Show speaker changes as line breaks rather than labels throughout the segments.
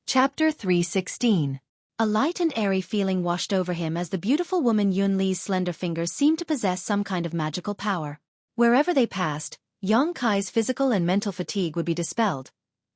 Chapter 316. A light and airy feeling washed over him as the beautiful woman Yunli's slender fingers seemed to possess some kind of magical power. Wherever they passed, Yang Kai's physical and mental fatigue would be dispelled,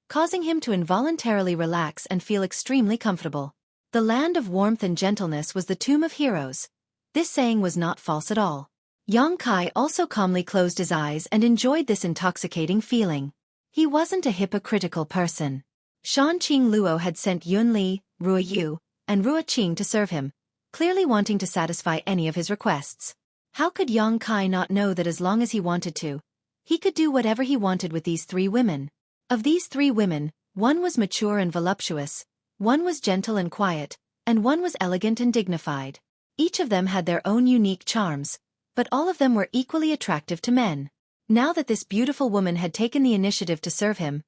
causing him to involuntarily relax and feel extremely comfortable. The land of warmth and gentleness was the tomb of heroes. This saying was not false at all. Yang Kai also calmly closed his eyes and enjoyed this intoxicating feeling. He wasn't a hypocritical person. Shanqing Luo had sent Yunli, Ruo Yu, and Ruo Qing to serve him, clearly wanting to satisfy any of his requests. How could Yang Kai not know that as long as he wanted to, he could do whatever he wanted with these three women? Of these three women, one was mature and voluptuous, one was gentle and quiet, and one was elegant and dignified. Each of them had their own unique charms, but all of them were equally attractive to men. Now that this beautiful woman had taken the initiative to serve him,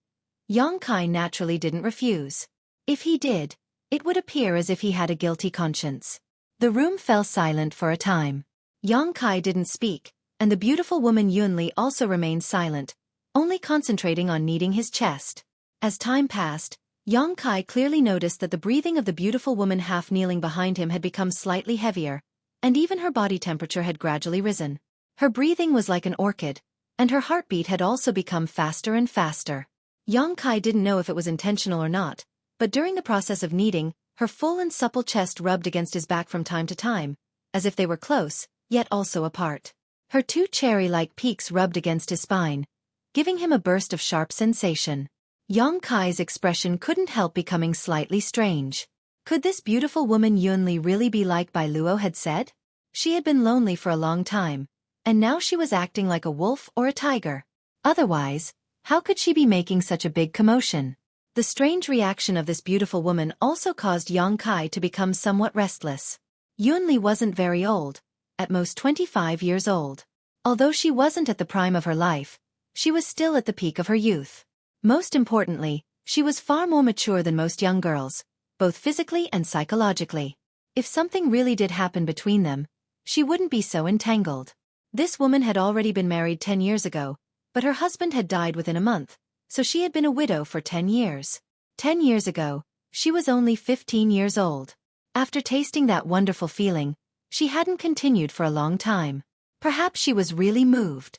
Yang Kai naturally didn't refuse. If he did, it would appear as if he had a guilty conscience. The room fell silent for a time. Yang Kai didn't speak, and the beautiful woman Yunli also remained silent, only concentrating on kneading his chest. As time passed, Yang Kai clearly noticed that the breathing of the beautiful woman half kneeling behind him had become slightly heavier, and even her body temperature had gradually risen. Her breathing was like an orchid, and her heartbeat had also become faster and faster. Yang Kai didn't know if it was intentional or not, but during the process of kneading, her full and supple chest rubbed against his back from time to time, as if they were close, yet also apart. Her two cherry-like peaks rubbed against his spine, giving him a burst of sharp sensation. Yang Kai's expression couldn't help becoming slightly strange. Could this beautiful woman Yunli really be like Bai Luo had said? She had been lonely for a long time, and now she was acting like a wolf or a tiger. Otherwise, how could she be making such a big commotion? The strange reaction of this beautiful woman also caused Yang Kai to become somewhat restless. Yunli wasn't very old, at most 25 years old. Although she wasn't at the prime of her life, she was still at the peak of her youth. Most importantly, she was far more mature than most young girls, both physically and psychologically. If something really did happen between them, she wouldn't be so entangled. This woman had already been married 10 years ago, but her husband had died within a month, so she had been a widow for 10 years. 10 years ago, she was only 15 years old. After tasting that wonderful feeling, she hadn't continued for a long time. Perhaps she was really moved.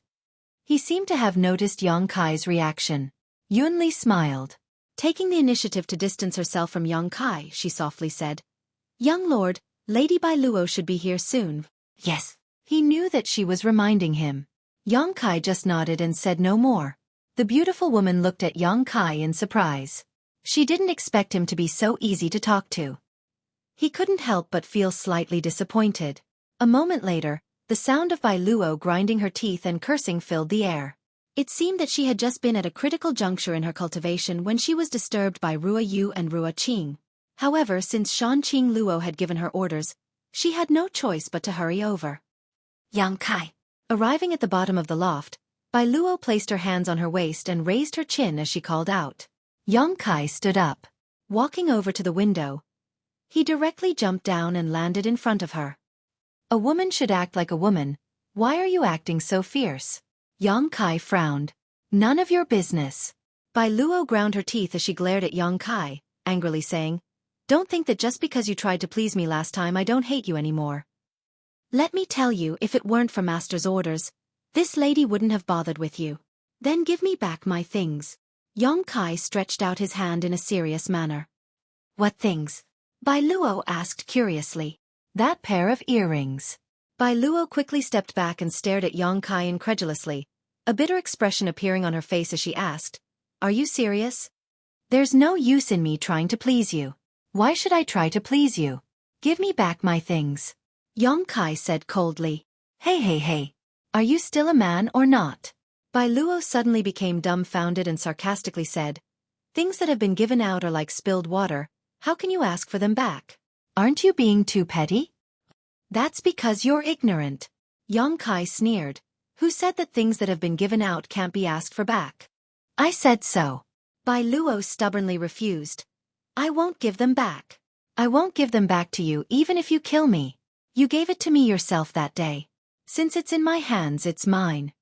He seemed to have noticed Yang Kai's reaction. Yunli smiled. Taking the initiative to distance herself from Yang Kai, she softly said, "Young lord, Lady Bai Luo should be here soon." "Yes." He knew that she was reminding him. Yang Kai just nodded and said no more. The beautiful woman looked at Yang Kai in surprise. She didn't expect him to be so easy to talk to. He couldn't help but feel slightly disappointed. A moment later, the sound of Bai Luo grinding her teeth and cursing filled the air. It seemed that she had just been at a critical juncture in her cultivation when she was disturbed by Ruo Yu and Ruo Qing. However, since Shanqing Luo had given her orders, she had no choice but to hurry over. Yang Kai. Arriving at the bottom of the loft, Bai Luo placed her hands on her waist and raised her chin as she called out. Yang Kai stood up. Walking over to the window, he directly jumped down and landed in front of her. "A woman should act like a woman. Why are you acting so fierce?" Yang Kai frowned. "None of your business." Bai Luo ground her teeth as she glared at Yang Kai, angrily saying, "Don't think that just because you tried to please me last time I don't hate you anymore. Let me tell you, if it weren't for Master's orders, this lady wouldn't have bothered with you. Then give me back my things." Yang Kai stretched out his hand in a serious manner. "What things?" Bai Luo asked curiously. "That pair of earrings." Bai Luo quickly stepped back and stared at Yang Kai incredulously, a bitter expression appearing on her face as she asked, "Are you serious?" "There's no use in me trying to please you. Why should I try to please you? Give me back my things." Yang Kai said coldly. Hey. Are you still a man or not?" Bai Luo suddenly became dumbfounded and sarcastically said, "Things that have been given out are like spilled water. How can you ask for them back? Aren't you being too petty?" "That's because you're ignorant." Yang Kai sneered. "Who said that things that have been given out can't be asked for back?" "I said so." Bai Luo stubbornly refused. "I won't give them back. I won't give them back to you even if you kill me. You gave it to me yourself that day. Since it's in my hands, it's mine.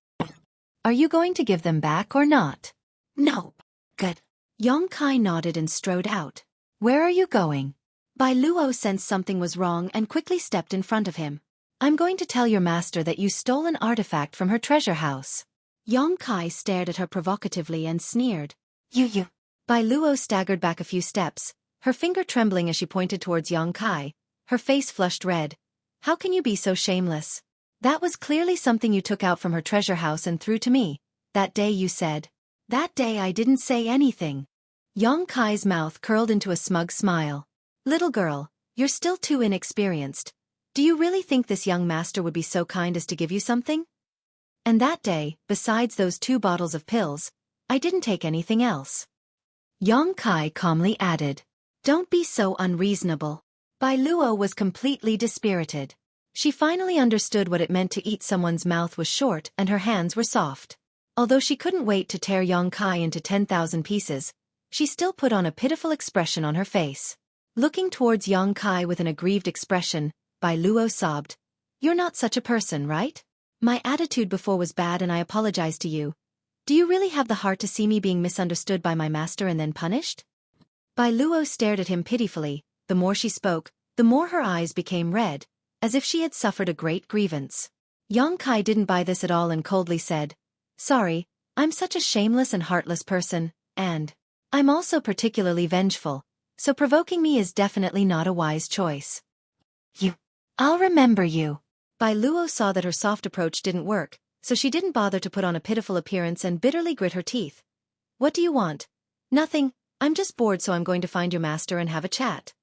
Are you going to give them back or not?" "No." "Good." Yang Kai nodded and strode out. Where are you going? Bai Luo sensed something was wrong and quickly stepped in front of him. I'm going to tell your master that you stole an artifact from her treasure house. Yong Kai stared at her provocatively and sneered. You. Bai Luo staggered back a few steps, her finger trembling as she pointed towards Yong Kai, her face flushed red. How can you be so shameless? That was clearly something you took out from her treasure house and threw to me. That day you said. That day I didn't say anything. Yong Kai's mouth curled into a smug smile. Little girl, you're still too inexperienced. Do you really think this young master would be so kind as to give you something? And that day, besides those 2 bottles of pills, I didn't take anything else. Yong Kai calmly added. Don't be so unreasonable. Bai Luo was completely dispirited. She finally understood what it meant to eat someone's mouth was short and her hands were soft. Although she couldn't wait to tear Yong Kai into 10,000 pieces, she still put on a pitiful expression on her face. Looking towards Yong Kai with an aggrieved expression, Bai Luo sobbed. You're not such a person, right? My attitude before was bad and I apologize to you. Do you really have the heart to see me being misunderstood by my master and then punished? Bai Luo stared at him pitifully. The more she spoke, the more her eyes became red, as if she had suffered a great grievance. Yong Kai didn't buy this at all and coldly said, Sorry, I'm such a shameless and heartless person, and I'm also particularly vengeful, so provoking me is definitely not a wise choice. I'll remember you. Bai Luo saw that her soft approach didn't work, so she didn't bother to put on a pitiful appearance and bitterly grit her teeth. What do you want? Nothing, I'm just bored so I'm going to find your master and have a chat.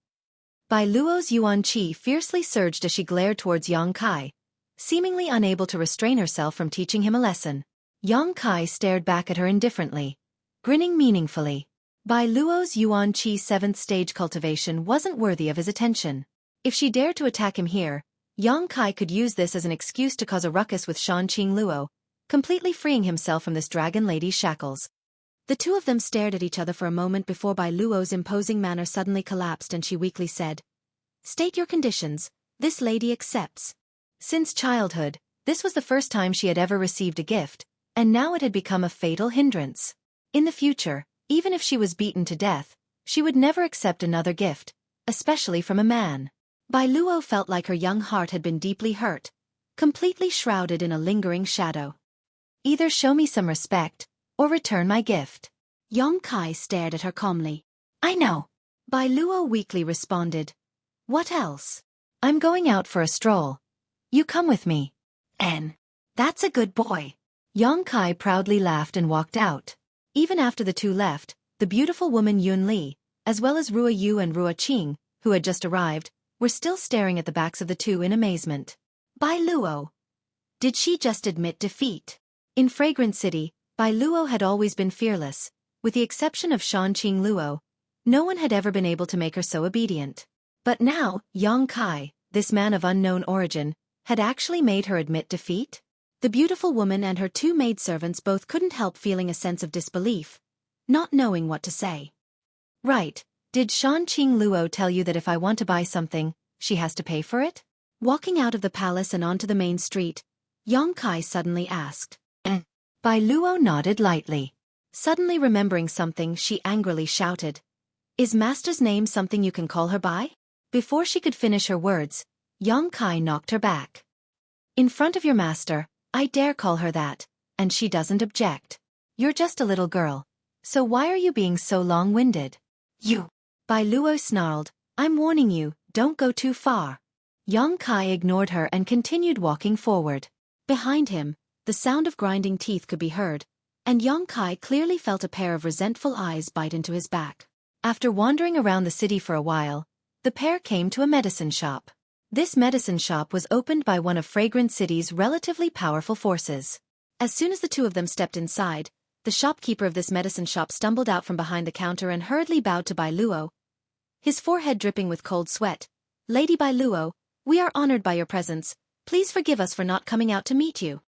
Bai Luo's yuan qi fiercely surged as she glared towards Yong Kai, seemingly unable to restrain herself from teaching him a lesson. Yong Kai stared back at her indifferently, grinning meaningfully. Bai Luo's yuan qi 7th stage cultivation wasn't worthy of his attention. If she dared to attack him here, Yong Kai could use this as an excuse to cause a ruckus with Shanqing Luo, completely freeing himself from this dragon lady's shackles. The two of them stared at each other for a moment before Bai Luo's imposing manner suddenly collapsed and she weakly said, State your conditions, this lady accepts. Since childhood, this was the first time she had ever received a gift, and now it had become a fatal hindrance. In the future, even if she was beaten to death, she would never accept another gift, especially from a man. Bai Luo felt like her young heart had been deeply hurt, completely shrouded in a lingering shadow. Either show me some respect, or return my gift. Yong Kai stared at her calmly. I know. Bai Luo weakly responded. What else? I'm going out for a stroll. You come with me. That's a good boy. Yong Kai proudly laughed and walked out. Even after the two left, the beautiful woman Yun Li, as well as Rua Yu and Rua Qing, who had just arrived, were still staring at the backs of the two in amazement. Bai Luo. Did she just admit defeat? In Fragrant City, Bai Luo had always been fearless. With the exception of Shanqing Luo, no one had ever been able to make her so obedient. But now, Yong Kai, this man of unknown origin, had actually made her admit defeat? The beautiful woman and her two maidservants both couldn't help feeling a sense of disbelief, not knowing what to say. Right, did Shanqing Luo tell you that if I want to buy something, she has to pay for it? Walking out of the palace and onto the main street, Yong Kai suddenly asked. Bai Luo nodded lightly. Suddenly remembering something, she angrily shouted. Is master's name something you can call her by? Before she could finish her words, Yong Kai knocked her back. In front of your master, I dare call her that, and she doesn't object. You're just a little girl, so why are you being so long-winded? You. Bai Luo snarled, I'm warning you, don't go too far. Yong Kai ignored her and continued walking forward. Behind him, the sound of grinding teeth could be heard, and Yong Kai clearly felt a pair of resentful eyes bite into his back. After wandering around the city for a while, the pair came to a medicine shop. This medicine shop was opened by one of Fragrant City's relatively powerful forces. As soon as the two of them stepped inside, the shopkeeper of this medicine shop stumbled out from behind the counter and hurriedly bowed to Bai Luo, his forehead dripping with cold sweat. Lady Bai Luo, we are honored by your presence. Please forgive us for not coming out to meet you.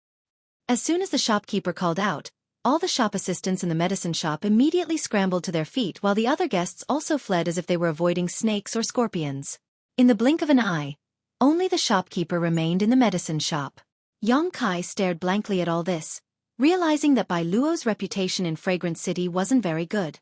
As soon as the shopkeeper called out, all the shop assistants in the medicine shop immediately scrambled to their feet while the other guests also fled as if they were avoiding snakes or scorpions. In the blink of an eye, only the shopkeeper remained in the medicine shop. Yong Kai stared blankly at all this, realizing that Bai Luo's reputation in Fragrant City wasn't very good.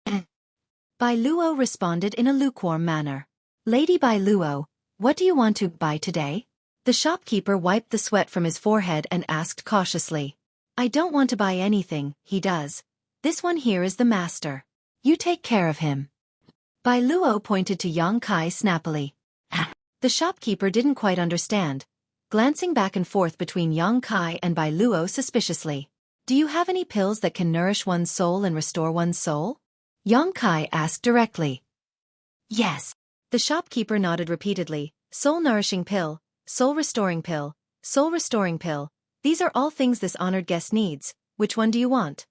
Bai Bai Luo responded in a lukewarm manner. Lady Bai Luo, what do you want to buy today? The shopkeeper wiped the sweat from his forehead and asked cautiously. I don't want to buy anything, he does. This one here is the master. You take care of him. Bai Luo pointed to Yang Kai snappily. The shopkeeper didn't quite understand, glancing back and forth between Yang Kai and Bai Luo suspiciously. Do you have any pills that can nourish one's soul and restore one's soul? Yang Kai asked directly. Yes. The shopkeeper nodded repeatedly. Soul-nourishing pill, soul-restoring pill, soul-restoring pill. These are all things this honored guest needs. Which one do you want?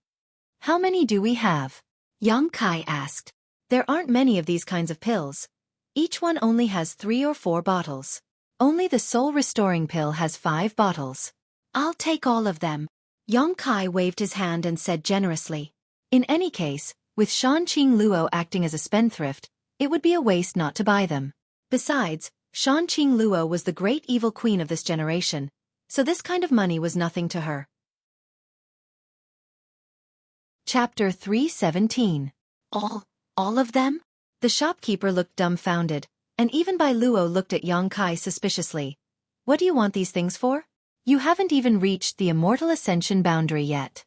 How many do we have? Yang Kai asked. There aren't many of these kinds of pills. Each one only has 3 or 4 bottles. Only the soul-restoring pill has 5 bottles. I'll take all of them. Yang Kai waved his hand and said generously. In any case, with Shanqing Luo acting as a spendthrift, it would be a waste not to buy them. Besides, Shanqing Luo was the great evil queen of this generation, so this kind of money was nothing to her. Chapter 317. All of them? The shopkeeper looked dumbfounded, and even Bai Luo looked at Yang Kai suspiciously. What do you want these things for? You haven't even reached the immortal ascension boundary yet.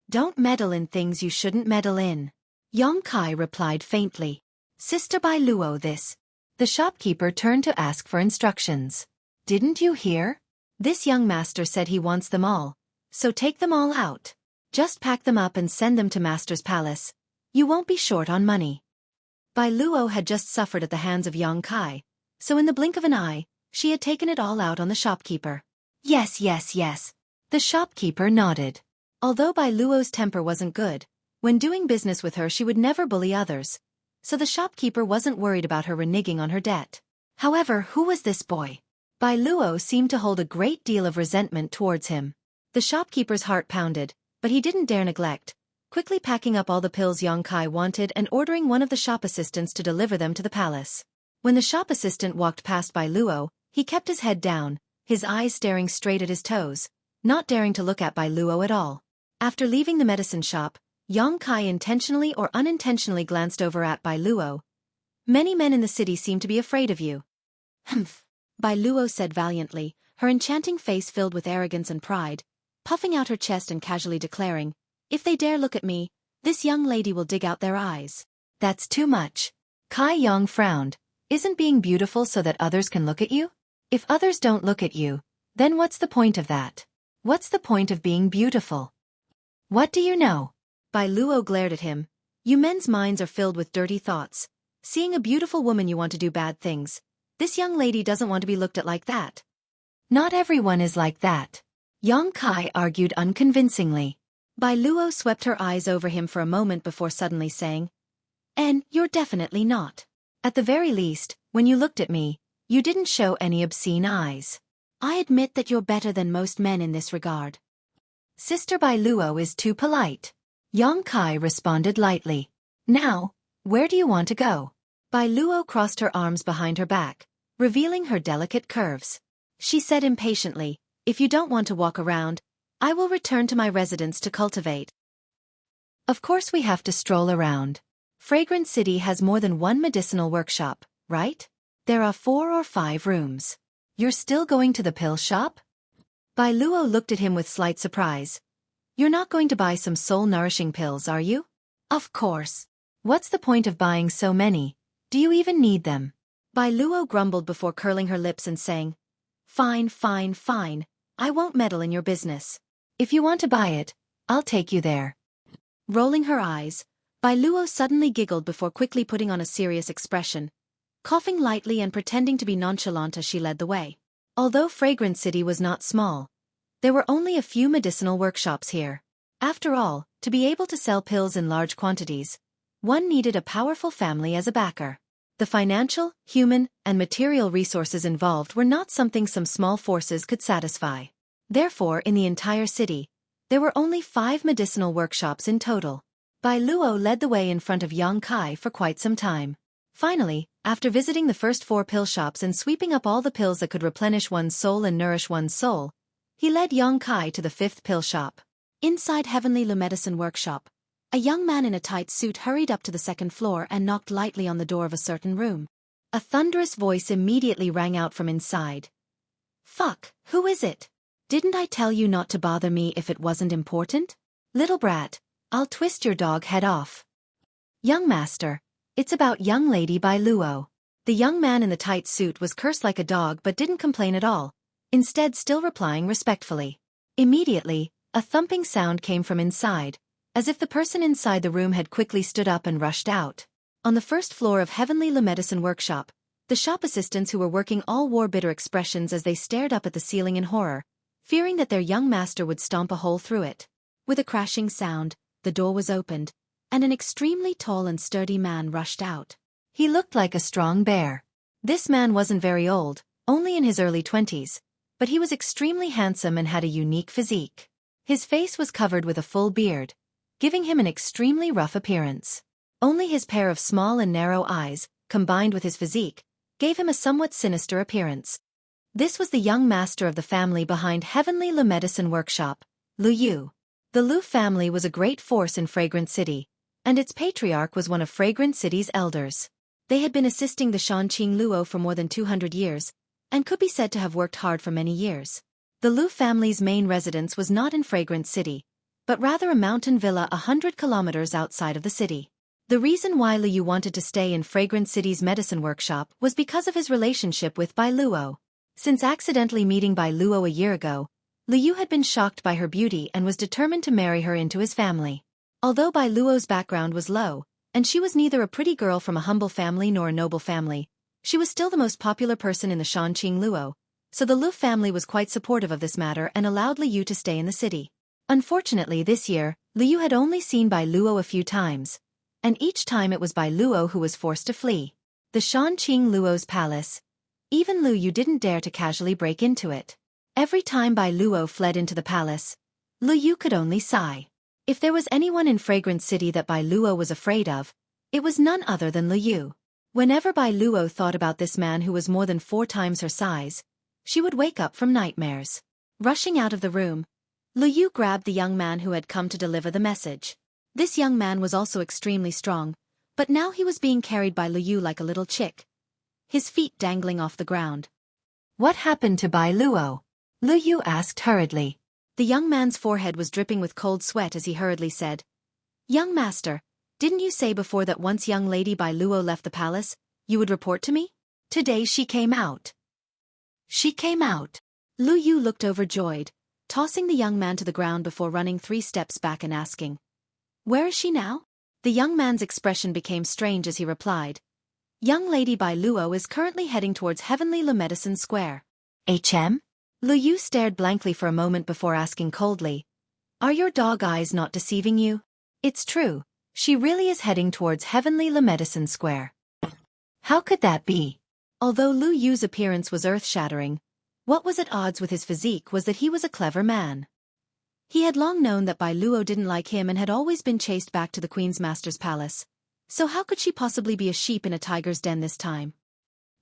Don't meddle in things you shouldn't meddle in. Yang Kai replied faintly. Sister Bai Luo, this. The shopkeeper turned to ask for instructions. Didn't you hear? This young master said he wants them all, so take them all out. Just pack them up and send them to Master's palace. You won't be short on money. Bai Luo had just suffered at the hands of Yang Kai, so in the blink of an eye, she had taken it all out on the shopkeeper. Yes. The shopkeeper nodded. Although Bai Luo's temper wasn't good, when doing business with her she would never bully others, so the shopkeeper wasn't worried about her reneging on her debt. However, who was this boy? Bai Luo seemed to hold a great deal of resentment towards him. The shopkeeper's heart pounded, but he didn't dare neglect, quickly packing up all the pills Yang Kai wanted and ordering one of the shop assistants to deliver them to the palace. When the shop assistant walked past Bai Luo, he kept his head down, his eyes staring straight at his toes, not daring to look at Bai Luo at all. After leaving the medicine shop, Yang Kai intentionally or unintentionally glanced over at Bai Luo. Many men in the city seem to be afraid of you. Humph, Bai Luo said valiantly, her enchanting face filled with arrogance and pride, puffing out her chest and casually declaring, if they dare look at me, this young lady will dig out their eyes. That's too much. Kai Yang frowned. Isn't being beautiful so that others can look at you? If others don't look at you, then what's the point of that? What's the point of being beautiful? What do you know? Bai Luo glared at him. You men's minds are filled with dirty thoughts. Seeing a beautiful woman you want to do bad things. This young lady doesn't want to be looked at like that. Not everyone is like that. Yang Kai argued unconvincingly. Bai Luo swept her eyes over him for a moment before suddenly saying, and you're definitely not. At the very least, when you looked at me, you didn't show any obscene eyes. I admit that you're better than most men in this regard. Sister Bai Luo is too polite. Yang Kai responded lightly. Now, where do you want to go? Bai Luo crossed her arms behind her back, revealing her delicate curves. She said impatiently, if you don't want to walk around, I will return to my residence to cultivate. Of course we have to stroll around. Fragrant City has more than one medicinal workshop, right? There are 4 or 5 rooms. You're still going to the pill shop? Bai Luo looked at him with slight surprise. You're not going to buy some soul-nourishing pills, are you? Of course. What's the point of buying so many? Do you even need them? Bai Luo grumbled before curling her lips and saying, Fine. I won't meddle in your business. If you want to buy it, I'll take you there. Rolling her eyes, Bai Luo suddenly giggled before quickly putting on a serious expression, coughing lightly and pretending to be nonchalant as she led the way. Although Fragrant City was not small, there were only a few medicinal workshops here. After all, to be able to sell pills in large quantities, one needed a powerful family as a backer. The financial, human, and material resources involved were not something some small forces could satisfy. Therefore, in the entire city, there were only 5 medicinal workshops in total. Bai Luo led the way in front of Yang Kai for quite some time. Finally, after visiting the first 4 pill shops and sweeping up all the pills that could replenish one's soul and nourish one's soul, he led Yang Kai to the 5th pill shop. Inside Heavenly Le Medicine Workshop, A young man in a tight suit hurried up to the second floor and knocked lightly on the door of a certain room. A thunderous voice immediately rang out from inside. "Fuck, who is it? Didn't I tell you not to bother me if it wasn't important? Little brat, I'll twist your dog head off." "Young master, it's about young lady by Luo." The young man in the tight suit was cursed like a dog but didn't complain at all, instead still replying respectfully. Immediately, a thumping sound came from inside, as if the person inside the room had quickly stood up and rushed out. On the first floor of Heavenly Le Medicine Workshop, the shop assistants who were working all wore bitter expressions as they stared up at the ceiling in horror, fearing that their young master would stomp a hole through it. With a crashing sound, the door was opened, and an extremely tall and sturdy man rushed out. He looked like a strong bear. This man wasn't very old, only in his early 20s, but he was extremely handsome and had a unique physique. His face was covered with a full beard, giving him an extremely rough appearance. Only his pair of small and narrow eyes, combined with his physique, gave him a somewhat sinister appearance. This was the young master of the family behind Heavenly Le Medicine Workshop, Lu Yu. The Lu family was a great force in Fragrant City, and its patriarch was one of Fragrant City's elders. They had been assisting the Shanqing Luo for more than 200 years, and could be said to have worked hard for many years. The Lu family's main residence was not in Fragrant City, but rather a mountain villa 100 kilometers outside of the city. The reason why Lu Yu wanted to stay in Fragrant City's medicine workshop was because of his relationship with Bai Luo. Since accidentally meeting Bai Luo a year ago, Lu Yu had been shocked by her beauty and was determined to marry her into his family. Although Bai Luo's background was low, and she was neither a pretty girl from a humble family nor a noble family, she was still the most popular person in the Shanqing Luo, so the Lu family was quite supportive of this matter and allowed Lu Yu to stay in the city. Unfortunately this year, Lu Yu had only seen Bai Luo a few times, and each time it was Bai Luo who was forced to flee. The Shanqing Luo's palace. Even Lu Yu didn't dare to casually break into it. Every time Bai Luo fled into the palace, Lu Yu could only sigh. If there was anyone in Fragrant City that Bai Luo was afraid of, it was none other than Lu Yu. Whenever Bai Luo thought about this man who was more than 4 times her size, she would wake up from nightmares. Rushing out of the room, Lu Yu grabbed the young man who had come to deliver the message. This young man was also extremely strong, but now he was being carried by Lu Yu like a little chick, his feet dangling off the ground. "What happened to Bai Luo?" Lu Yu asked hurriedly. The young man's forehead was dripping with cold sweat as he hurriedly said, "Young master, didn't you say before that once young lady Bai Luo left the palace, you would report to me? Today she came out." "She came out." Lu Yu looked overjoyed, tossing the young man to the ground before running 3 steps back and asking, "Where is she now?" The young man's expression became strange as he replied, "Young lady Bai Luo is currently heading towards Heavenly Le Medicine Square." "HM?" Lu Yu stared blankly for a moment before asking coldly, "Are your dog eyes not deceiving you? It's true, she really is heading towards Heavenly Le Medicine Square." How could that be? Although Lu Yu's appearance was earth-shattering, what was at odds with his physique was that he was a clever man. He had long known that Bai Luo didn't like him and had always been chased back to the Queen's Master's palace, so how could she possibly be a sheep in a tiger's den this time?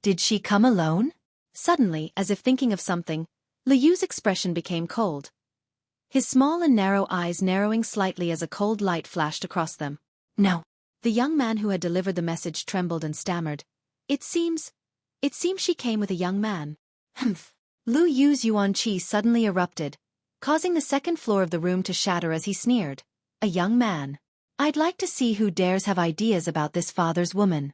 Did she come alone? Suddenly, as if thinking of something, Lu Yu's expression became cold, his small and narrow eyes narrowing slightly as a cold light flashed across them. "No." The young man who had delivered the message trembled and stammered, It seems she came with a young man." "Humph." Lu Yu's yuan qi suddenly erupted, causing the second floor of the room to shatter as he sneered. "A young man. I'd like to see who dares have ideas about this father's woman."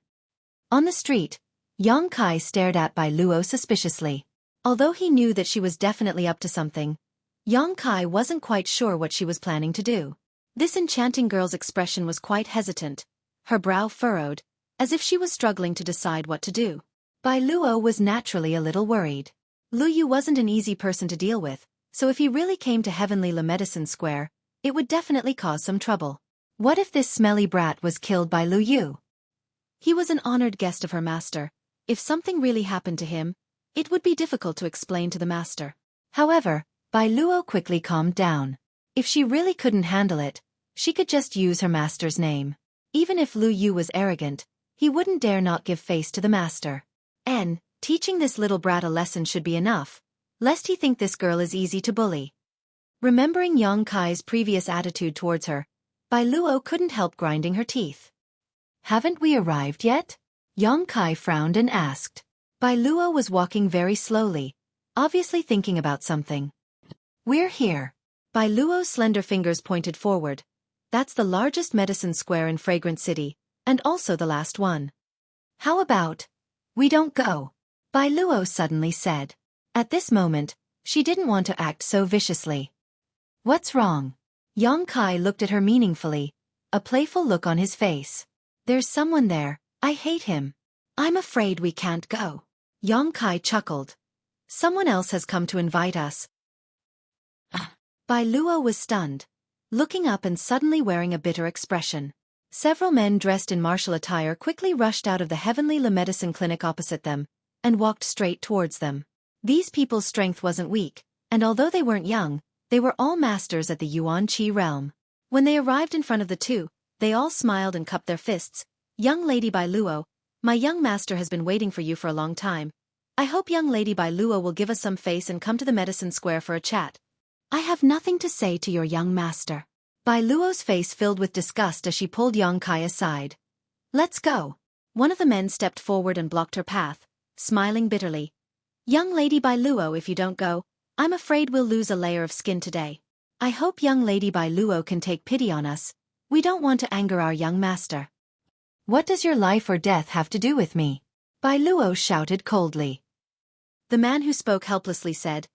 On the street, Yang Kai stared at Bai Luo suspiciously. Although he knew that she was definitely up to something, Yang Kai wasn't quite sure what she was planning to do. This enchanting girl's expression was quite hesitant, her brow furrowed, as if she was struggling to decide what to do. Bai Luo was naturally a little worried. Lu Yu wasn't an easy person to deal with, so if he really came to Heavenly Le Medicine Square, it would definitely cause some trouble. What if this smelly brat was killed by Lu Yu? He was an honored guest of her master. If something really happened to him, it would be difficult to explain to the master. However, Bai Luo quickly calmed down. If she really couldn't handle it, she could just use her master's name. Even if Lu Yu was arrogant, he wouldn't dare not give face to the master. Teaching this little brat a lesson should be enough, lest he think this girl is easy to bully. Remembering Yang Kai's previous attitude towards her, Bai Luo couldn't help grinding her teeth. Haven't we arrived yet? Yang Kai frowned and asked. Bai Luo was walking very slowly, obviously thinking about something. We're here. Bai Luo's slender fingers pointed forward. That's the largest medicine square in Fragrant City, and also the last one. How about we don't go? Bai Luo suddenly said. At this moment, she didn't want to act so viciously. What's wrong? Yang Kai looked at her meaningfully, a playful look on his face. There's someone there, I hate him. I'm afraid we can't go. Yang Kai chuckled. Someone else has come to invite us. Bai Luo was stunned, looking up and suddenly wearing a bitter expression. Several men dressed in martial attire quickly rushed out of the Heavenly Le Medicine clinic opposite them, and walked straight towards them. These people's strength wasn't weak, and although they weren't young, they were all masters at the Yuan Qi realm. When they arrived in front of the two, they all smiled and cupped their fists. Young Lady Bai Luo, my young master has been waiting for you for a long time. I hope young Lady Bai Luo will give us some face and come to the medicine square for a chat. I have nothing to say to your young master. Bai Luo's face filled with disgust as she pulled Yang Kai aside. Let's go. One of the men stepped forward and blocked her path, smiling bitterly. Young Lady Bai Luo, if you don't go, I'm afraid we'll lose a layer of skin today. I hope young Lady Bai Luo can take pity on us. We don't want to anger our young master. What does your life or death have to do with me? Bai Luo shouted coldly. The man who spoke helplessly said,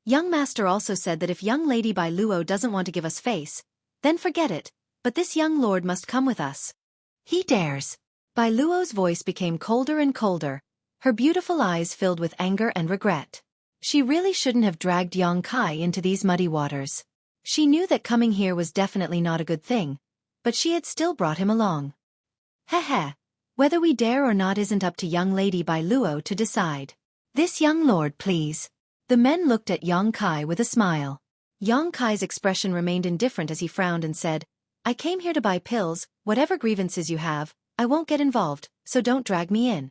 Young master also said that if young Lady Bai Luo doesn't want to give us face, then forget it, but this young lord must come with us. He dares. Bai Luo's voice became colder and colder, her beautiful eyes filled with anger and regret. She really shouldn't have dragged Yang Kai into these muddy waters. She knew that coming here was definitely not a good thing, but she had still brought him along. Heh. Whether we dare or not isn't up to young Lady Bai Luo to decide. This young lord, please. The men looked at Yang Kai with a smile. Yang Kai's expression remained indifferent as he frowned and said, I came here to buy pills, whatever grievances you have, I won't get involved, so don't drag me in.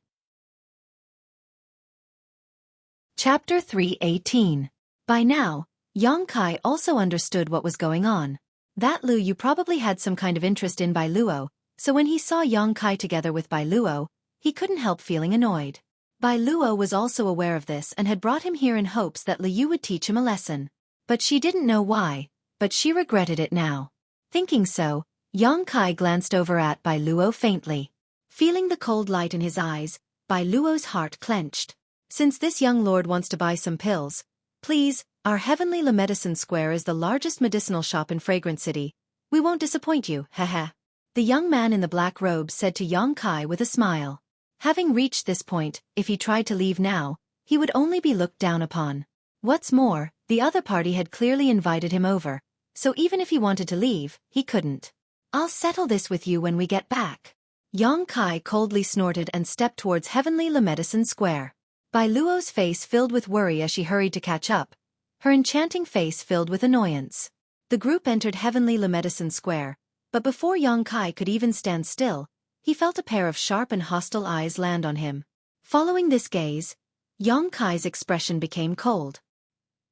Chapter 3:18. By now, Yang Kai also understood what was going on. That Lu Yu probably had some kind of interest in Bai Luo, so when he saw Yang Kai together with Bai Luo, he couldn't help feeling annoyed. Bai Luo was also aware of this and had brought him here in hopes that Lu Yu would teach him a lesson. But she didn't know why, but she regretted it now. Thinking so, Yang Kai glanced over at Bai Luo faintly. Feeling the cold light in his eyes, Bai Luo's heart clenched. Since this young lord wants to buy some pills, please, our Heavenly Le Medicine Square is the largest medicinal shop in Fragrant City. We won't disappoint you, haha. The young man in the black robe said to Yang Kai with a smile. Having reached this point, if he tried to leave now, he would only be looked down upon. What's more, the other party had clearly invited him over, so even if he wanted to leave, he couldn't. I'll settle this with you when we get back. Yang Kai coldly snorted and stepped towards Heavenly Le Medicine Square. Bai Luo's face filled with worry as she hurried to catch up, her enchanting face filled with annoyance. The group entered Heavenly Le Medicine Square, but before Yang Kai could even stand still, he felt a pair of sharp and hostile eyes land on him. Following this gaze, Yang Kai's expression became cold.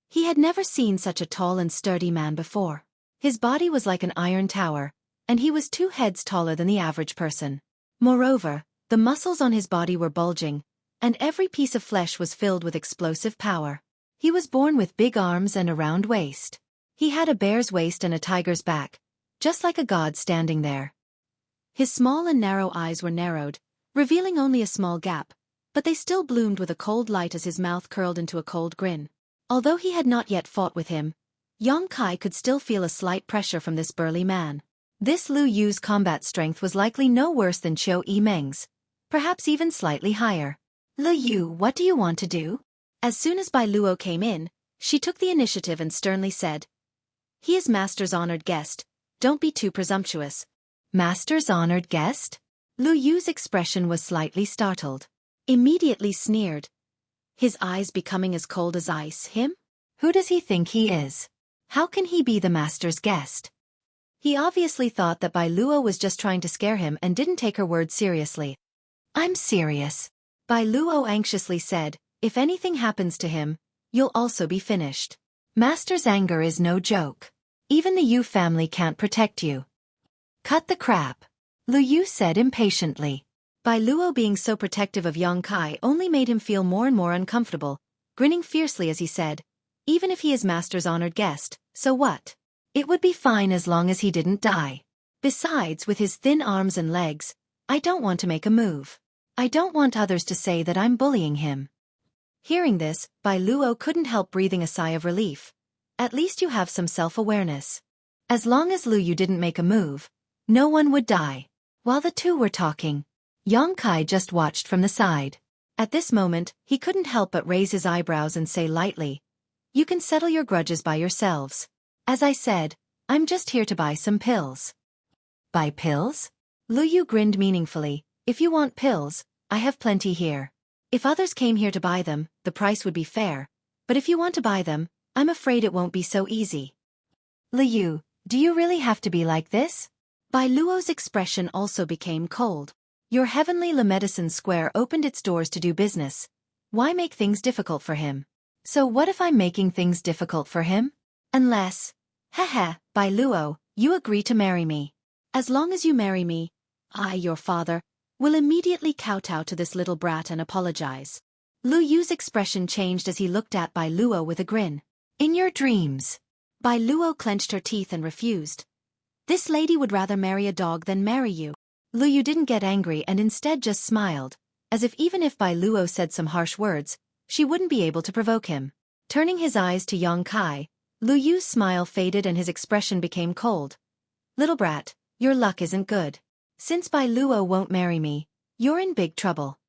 He had never seen such a tall and sturdy man before. His body was like an iron tower, and he was 2 heads taller than the average person. Moreover, the muscles on his body were bulging, and every piece of flesh was filled with explosive power. He was born with big arms and a round waist. He had a bear's waist and a tiger's back, just like a god standing there. His small and narrow eyes were narrowed, revealing only a small gap, but they still bloomed with a cold light as his mouth curled into a cold grin. Although he had not yet fought with him, Yang Kai could still feel a slight pressure from this burly man. This Lu Yu's combat strength was likely no worse than Xueqi Meng's, perhaps even slightly higher. Lu Yu, what do you want to do? As soon as Bai Luo came in, she took the initiative and sternly said, He is Master's honored guest, don't be too presumptuous. Master's honored guest? Lu Yu's expression was slightly startled. Immediately sneered. His eyes becoming as cold as ice. Him? Who does he think he is? How can he be the master's guest? He obviously thought that Bai Luo was just trying to scare him and didn't take her words seriously. I'm serious. Bai Luo anxiously said, if anything happens to him, you'll also be finished. Master's anger is no joke. Even the Yu family can't protect you. Cut the crap, Lu Yu said impatiently. Bai Luo being so protective of Yang Kai only made him feel more and more uncomfortable, grinning fiercely as he said, even if he is master's honored guest, so what? It would be fine as long as he didn't die. Besides, with his thin arms and legs, I don't want to make a move. I don't want others to say that I'm bullying him. Hearing this, Bai Luo couldn't help breathing a sigh of relief. At least you have some self-awareness. As long as Lu Yu didn't make a move, no one would die. While the two were talking, Yang Kai just watched from the side. At this moment, he couldn't help but raise his eyebrows and say lightly, "You can settle your grudges by yourselves. As I said, I'm just here to buy some pills." Buy pills? Lu Yu grinned meaningfully. "If you want pills, I have plenty here. If others came here to buy them, the price would be fair. But if you want to buy them, I'm afraid it won't be so easy." "Lu Yu, do you really have to be like this?" Bai Luo's expression also became cold. Your heavenly Le Medicine Square opened its doors to do business. Why make things difficult for him? So what if I'm making things difficult for him? Unless, Bai Luo, you agree to marry me. As long as you marry me, I, your father, will immediately kowtow to this little brat and apologize. Lu Yu's expression changed as he looked at Bai Luo with a grin. In your dreams. Bai Luo clenched her teeth and refused. This lady would rather marry a dog than marry you. Lu Yu didn't get angry and instead just smiled, as if even if Bai Luo said some harsh words, she wouldn't be able to provoke him. Turning his eyes to Yang Kai, Lu Yu's smile faded and his expression became cold. Little brat, your luck isn't good. Since Bai Luo won't marry me, you're in big trouble.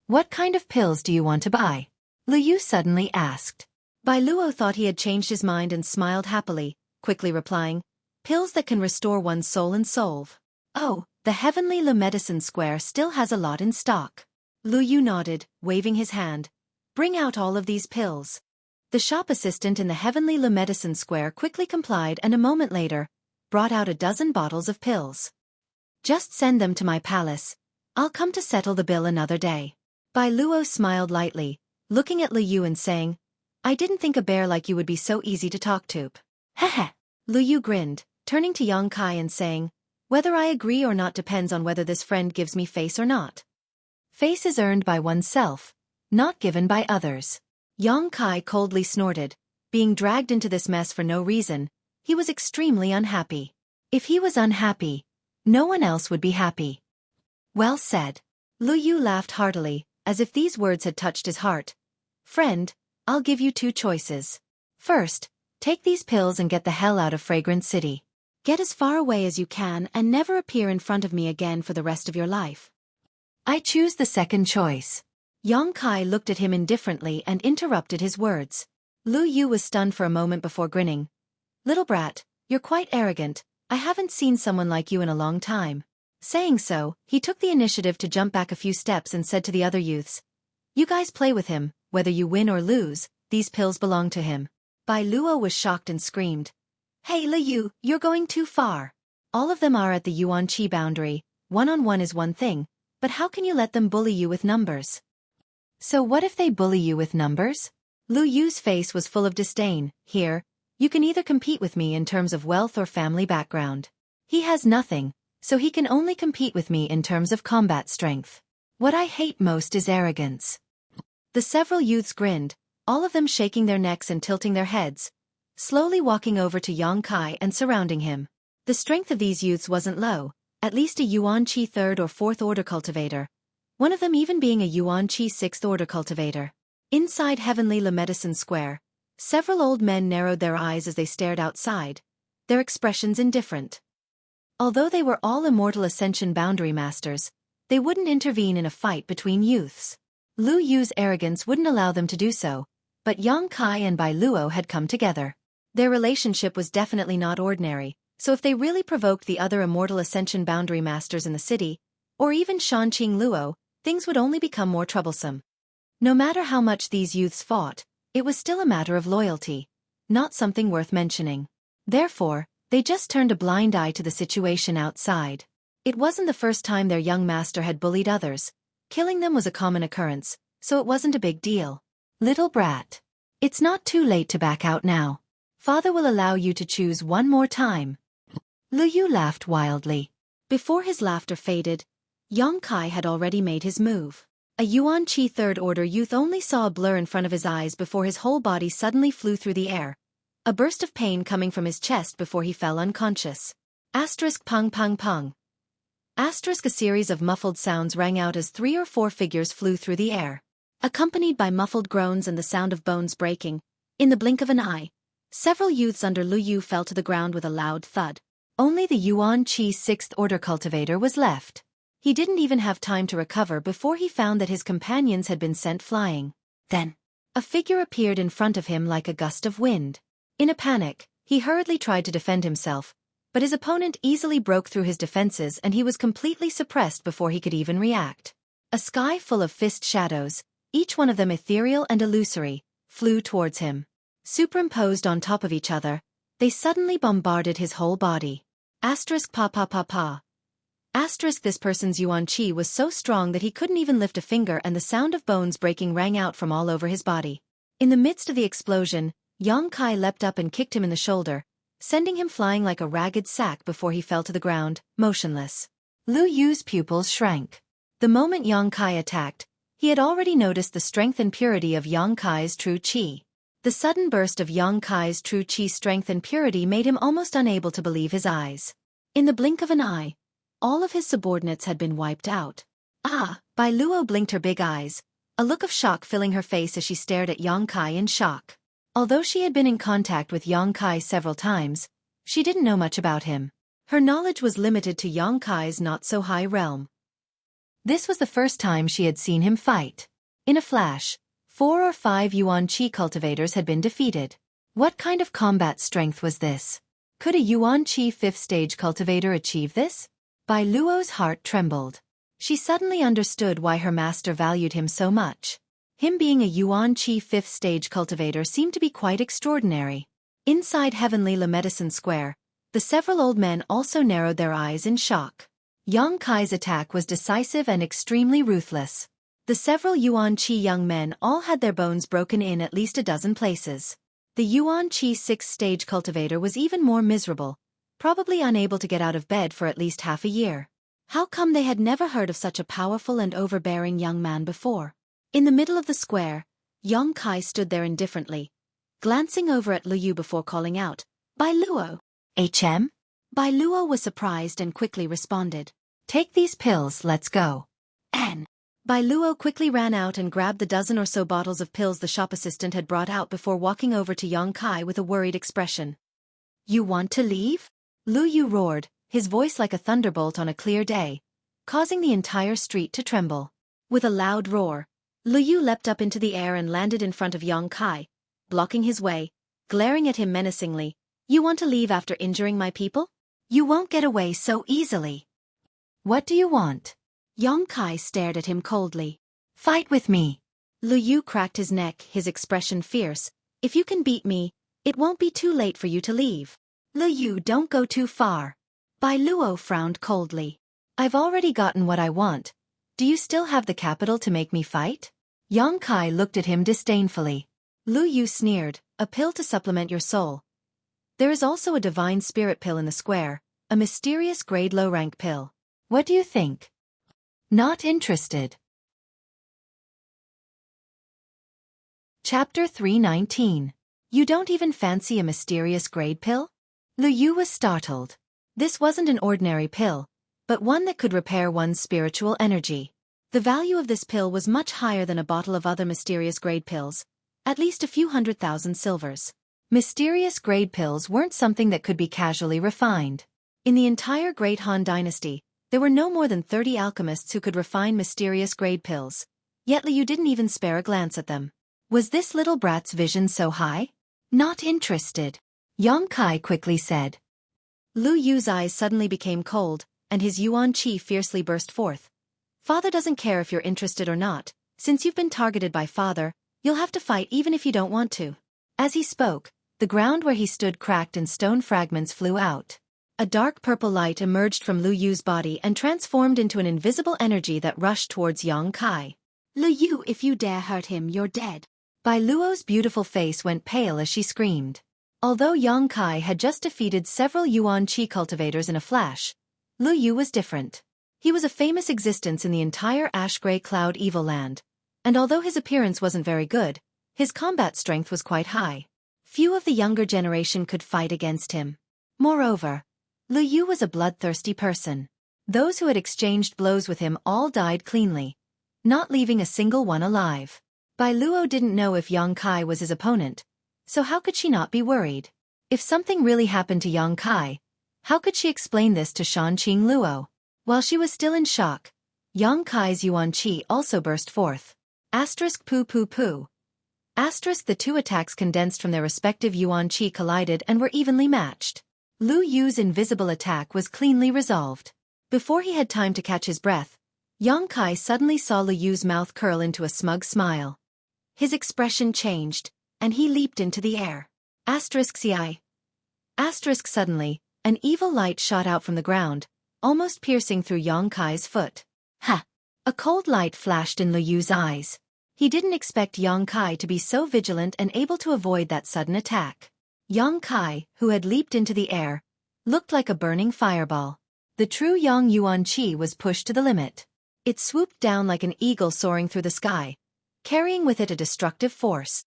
What kind of pills do you want to buy? Lu Yu suddenly asked. Bai Luo thought he had changed his mind and smiled happily, quickly replying, pills that can restore one's soul and solve. Oh, the heavenly Le Medicine Square still has a lot in stock. Lu Yu nodded, waving his hand. Bring out all of these pills. The shop assistant in the heavenly Le Medicine Square quickly complied and a moment later, brought out a dozen bottles of pills. Just send them to my palace. I'll come to settle the bill another day. Bai Luo smiled lightly, looking at Lu Yu and saying, I didn't think a bear like you would be so easy to talk to. Heh. Lu Yu grinned, turning to Yang Kai and saying, whether I agree or not depends on whether this friend gives me face or not. Face is earned by oneself, not given by others. Yang Kai coldly snorted, being dragged into this mess for no reason. He was extremely unhappy. If he was unhappy, no one else would be happy. Well said. Lu Yu laughed heartily, as if these words had touched his heart. Friend, I'll give you two choices. First, take these pills and get the hell out of Fragrant City. Get as far away as you can and never appear in front of me again for the rest of your life. I choose the second choice. Yang Kai looked at him indifferently and interrupted his words. Lu Yu was stunned for a moment before grinning. Little brat, you're quite arrogant. I haven't seen someone like you in a long time. Saying so, he took the initiative to jump back a few steps and said to the other youths, you guys play with him, whether you win or lose, these pills belong to him. Bai Luo was shocked and screamed. Hey Lu Yu, you're going too far. All of them are at the Yuan Qi boundary, one-on-one is one thing, but how can you let them bully you with numbers? So what if they bully you with numbers? Lu Yu's face was full of disdain. Here, you can either compete with me in terms of wealth or family background. He has nothing, so he can only compete with me in terms of combat strength. What I hate most is arrogance. The several youths grinned, all of them shaking their necks and tilting their heads, slowly walking over to Yang Kai and surrounding him. The strength of these youths wasn't low, at least a Yuan Qi 3rd or 4th order cultivator, one of them even being a Yuan Qi 6th order cultivator. Inside Heavenly Le Medicine Square, several old men narrowed their eyes as they stared outside, their expressions indifferent. Although they were all immortal Ascension boundary masters, they wouldn't intervene in a fight between youths. Lu Yu's arrogance wouldn't allow them to do so, but Yang Kai and Bai Luo had come together. Their relationship was definitely not ordinary, so if they really provoked the other immortal Ascension boundary masters in the city, or even Shanqing Luo, things would only become more troublesome. No matter how much these youths fought, it was still a matter of loyalty, not something worth mentioning. Therefore, they just turned a blind eye to the situation outside. It wasn't the first time their young master had bullied others. Killing them was a common occurrence, so it wasn't a big deal. Little brat. It's not too late to back out now. Father will allow you to choose one more time. Lu Yu laughed wildly. Before his laughter faded, Yang Kai had already made his move. A Yuan Qi third-order youth only saw a blur in front of his eyes before his whole body suddenly flew through the air, a burst of pain coming from his chest before he fell unconscious. Asterisk pung pung pung. Asterisk a series of muffled sounds rang out as 3 or 4 figures flew through the air. Accompanied by muffled groans and the sound of bones breaking, in the blink of an eye, several youths under Lu Yu fell to the ground with a loud thud. Only the Yuan Qi sixth-order cultivator was left. He didn't even have time to recover before he found that his companions had been sent flying. Then, a figure appeared in front of him like a gust of wind. In a panic, he hurriedly tried to defend himself, but his opponent easily broke through his defenses and he was completely suppressed before he could even react. A sky full of fist shadows, each one of them ethereal and illusory, flew towards him. Superimposed on top of each other, they suddenly bombarded his whole body. Asterisk pa pa pa pa. Asterisk this person's Yuan Qi was so strong that he couldn't even lift a finger and the sound of bones breaking rang out from all over his body. In the midst of the explosion, Yang Kai leapt up and kicked him in the shoulder, sending him flying like a ragged sack before he fell to the ground, motionless. Lu Yu's pupils shrank. The moment Yang Kai attacked, he had already noticed the strength and purity of Yang Kai's true Qi. The sudden burst of Yang Kai's true Qi strength and purity made him almost unable to believe his eyes. In the blink of an eye, all of his subordinates had been wiped out. Ah! Bai Luo blinked her big eyes, a look of shock filling her face as she stared at Yang Kai in shock. Although she had been in contact with Yang Kai several times, she didn't know much about him. Her knowledge was limited to Yang Kai's not-so-high realm. This was the first time she had seen him fight. In a flash, 4 or 5 Yuan Qi cultivators had been defeated. What kind of combat strength was this? Could a Yuan Qi 5th-stage cultivator achieve this? Bai Luo's heart trembled. She suddenly understood why her master valued him so much. Him being a Yuan Qi 5th-stage cultivator seemed to be quite extraordinary. Inside Heavenly La Medicine Square, the several old men also narrowed their eyes in shock. Yang Kai's attack was decisive and extremely ruthless. The several Yuan Qi young men all had their bones broken in at least a dozen places. The Yuan Qi 6th-stage cultivator was even more miserable, probably unable to get out of bed for at least half a year. How come they had never heard of such a powerful and overbearing young man before? In the middle of the square, Yang Kai stood there indifferently, glancing over at Lu Yu before calling out, "Bai Luo." "HM?" Bai Luo was surprised and quickly responded, "Take these pills, let's go." "N." Bai Luo quickly ran out and grabbed the dozen or so bottles of pills the shop assistant had brought out before walking over to Yang Kai with a worried expression. "You want to leave?" Lu Yu roared, his voice like a thunderbolt on a clear day, causing the entire street to tremble. With a loud roar, Lu Yu leapt up into the air and landed in front of Yang Kai, blocking his way, glaring at him menacingly. "You want to leave after injuring my people? You won't get away so easily." "What do you want?" Yang Kai stared at him coldly. "Fight with me." Lu Yu cracked his neck, his expression fierce. "If you can beat me, it won't be too late for you to leave." "Lu Yu, don't go too far." Bai Luo frowned coldly. "I've already gotten what I want. Do you still have the capital to make me fight?" Yang Kai looked at him disdainfully. Lu Yu sneered, "A pill to supplement your soul. There is also a divine spirit pill in the square, a mysterious grade low-rank pill. What do you think?" "Not interested." Chapter 319. You don't even fancy a mysterious grade pill? Lu Yu was startled. This wasn't an ordinary pill, but one that could repair one's spiritual energy. The value of this pill was much higher than a bottle of other mysterious grade pills, at least a few 100,000 silvers. Mysterious grade pills weren't something that could be casually refined. In the entire Great Han Dynasty, there were no more than 30 alchemists who could refine mysterious grade pills, yet Lu Yu didn't even spare a glance at them. Was this little brat's vision so high? "Not interested," Yang Kai quickly said. Lu Yu's eyes suddenly became cold, and his Yuan Qi fiercely burst forth. "Father doesn't care if you're interested or not. Since you've been targeted by Father, you'll have to fight even if you don't want to." As he spoke, the ground where he stood cracked and stone fragments flew out. A dark purple light emerged from Lu Yu's body and transformed into an invisible energy that rushed towards Yang Kai. "Lu Yu, if you dare hurt him, you're dead." Bai Luo's beautiful face went pale as she screamed. Although Yang Kai had just defeated several Yuan Qi cultivators in a flash, Lu Yu was different. He was a famous existence in the entire ash-gray cloud evil land, and although his appearance wasn't very good, his combat strength was quite high. Few of the younger generation could fight against him. Moreover, Lu Yu was a bloodthirsty person. Those who had exchanged blows with him all died cleanly, not leaving a single one alive. Bai Luo didn't know if Yang Kai was his opponent, so how could she not be worried? If something really happened to Yang Kai, how could she explain this to Shanqing Luo? While she was still in shock, Yang Kai's Yuan Qi also burst forth. Asterisk poo poo poo. Asterisk the two attacks condensed from their respective Yuan Qi collided and were evenly matched. Lu Yu's invisible attack was cleanly resolved. Before he had time to catch his breath, Yang Kai suddenly saw Lu Yu's mouth curl into a smug smile. His expression changed, and he leaped into the air. Asterisk ci. Asterisk suddenly, an evil light shot out from the ground, almost piercing through Yang Kai's foot. Ha! A cold light flashed in Lu Yu's eyes. He didn't expect Yang Kai to be so vigilant and able to avoid that sudden attack. Yang Kai, who had leaped into the air, looked like a burning fireball. The true Yang Yuan Qi was pushed to the limit. It swooped down like an eagle soaring through the sky, carrying with it a destructive force.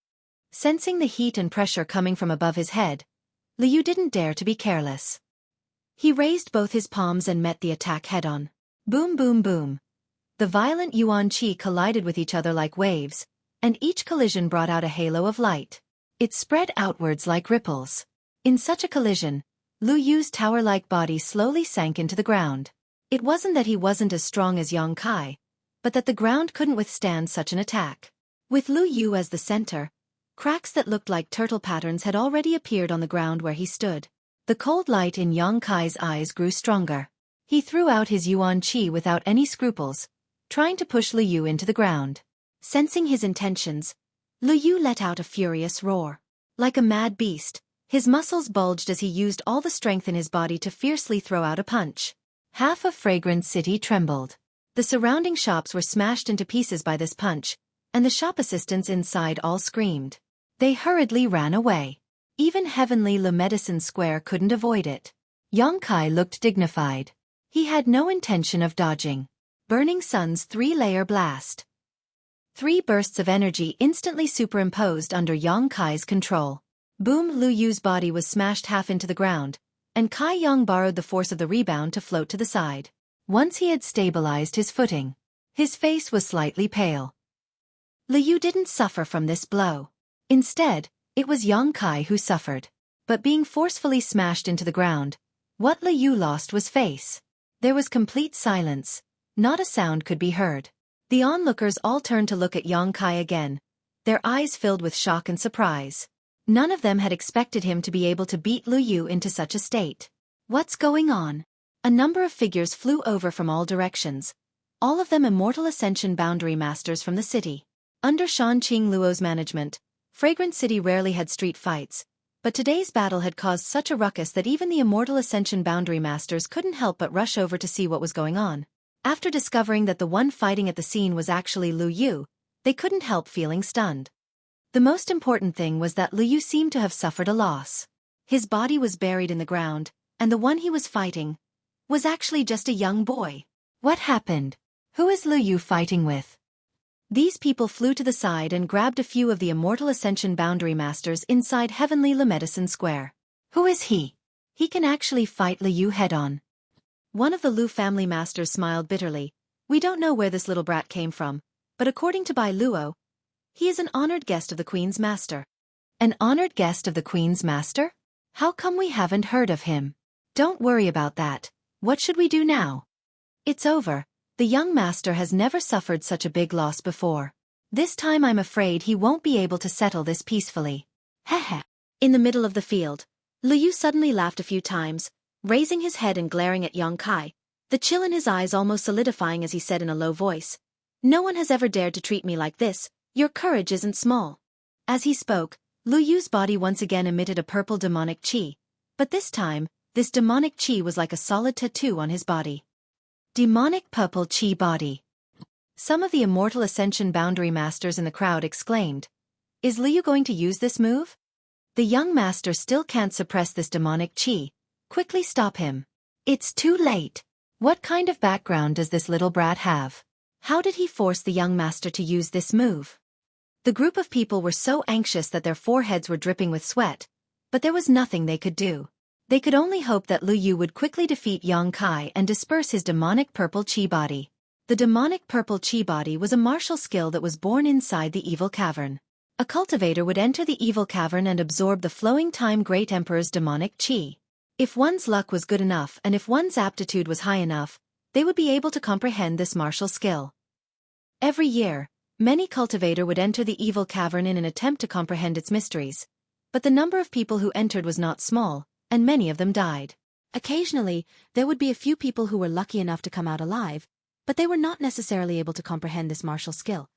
Sensing the heat and pressure coming from above his head, Lu Yu didn't dare to be careless. He raised both his palms and met the attack head-on. Boom boom boom. The violent Yuan Qi collided with each other like waves, and each collision brought out a halo of light. It spread outwards like ripples. In such a collision, Lu Yu's tower-like body slowly sank into the ground. It wasn't that he wasn't as strong as Yang Kai, but that the ground couldn't withstand such an attack. With Lu Yu as the center, cracks that looked like turtle patterns had already appeared on the ground where he stood. The cold light in Yang Kai's eyes grew stronger. He threw out his Yuan Qi without any scruples, trying to push Lu Yu into the ground. Sensing his intentions, Lu Yu let out a furious roar. Like a mad beast, his muscles bulged as he used all the strength in his body to fiercely throw out a punch. Half of Fragrant City trembled. The surrounding shops were smashed into pieces by this punch, and the shop assistants inside all screamed. They hurriedly ran away. Even Heavenly Le Medicine Square couldn't avoid it. Yang Kai looked dignified. He had no intention of dodging. Burning Sun's three-layer blast. 3 bursts of energy instantly superimposed under Yang Kai's control. Boom! Lu Yu's body was smashed half into the ground, and Kai Yang borrowed the force of the rebound to float to the side. Once he had stabilized his footing, his face was slightly pale. Lu Yu didn't suffer from this blow. Instead, it was Yang Kai who suffered. But being forcefully smashed into the ground, what Lu Yu lost was face. There was complete silence. Not a sound could be heard. The onlookers all turned to look at Yang Kai again, their eyes filled with shock and surprise. None of them had expected him to be able to beat Lu Yu into such a state. What's going on? A number of figures flew over from all directions, all of them immortal Ascension boundary masters from the city. Under Shanqing Luo's management, Fragrant City rarely had street fights, but today's battle had caused such a ruckus that even the immortal Ascension boundary masters couldn't help but rush over to see what was going on. After discovering that the one fighting at the scene was actually Lu Yu, they couldn't help feeling stunned. The most important thing was that Lu Yu seemed to have suffered a loss. His body was buried in the ground, and the one he was fighting was actually just a young boy. What happened? Who is Lu Yu fighting with? These people flew to the side and grabbed a few of the immortal Ascension boundary masters inside Heavenly Le Medicine Square. Who is he? He can actually fight Lu Yu head-on. One of the Lu family masters smiled bitterly. We don't know where this little brat came from, but according to Bai Luo, he is an honored guest of the Queen's Master. An honored guest of the Queen's Master? How come we haven't heard of him? Don't worry about that. What should we do now? It's over. The young master has never suffered such a big loss before. This time I'm afraid he won't be able to settle this peacefully. Heh. In the middle of the field, Lu Yu suddenly laughed a few times, raising his head and glaring at Yang Kai, the chill in his eyes almost solidifying as he said in a low voice, "No one has ever dared to treat me like this. Your courage isn't small." As he spoke, Lu Yu's body once again emitted a purple demonic qi, but this time, this demonic qi was like a solid tattoo on his body. Demonic purple qi body. Some of the immortal Ascension boundary masters in the crowd exclaimed, "Is Lu Yu going to use this move?" The young master still can't suppress this demonic chi. Quickly stop him. It's too late. What kind of background does this little brat have? How did he force the young master to use this move? The group of people were so anxious that their foreheads were dripping with sweat, but there was nothing they could do. They could only hope that Lu Yu would quickly defeat Yang Kai and disperse his demonic purple chi body. The demonic purple chi body was a martial skill that was born inside the evil cavern. A cultivator would enter the evil cavern and absorb the flowing time Great Emperor's demonic chi. If one's luck was good enough and if one's aptitude was high enough, they would be able to comprehend this martial skill. Every year, many cultivator would enter the evil cavern in an attempt to comprehend its mysteries. But the number of people who entered was not small, and many of them died. Occasionally, there would be a few people who were lucky enough to come out alive, but they were not necessarily able to comprehend this martial skill.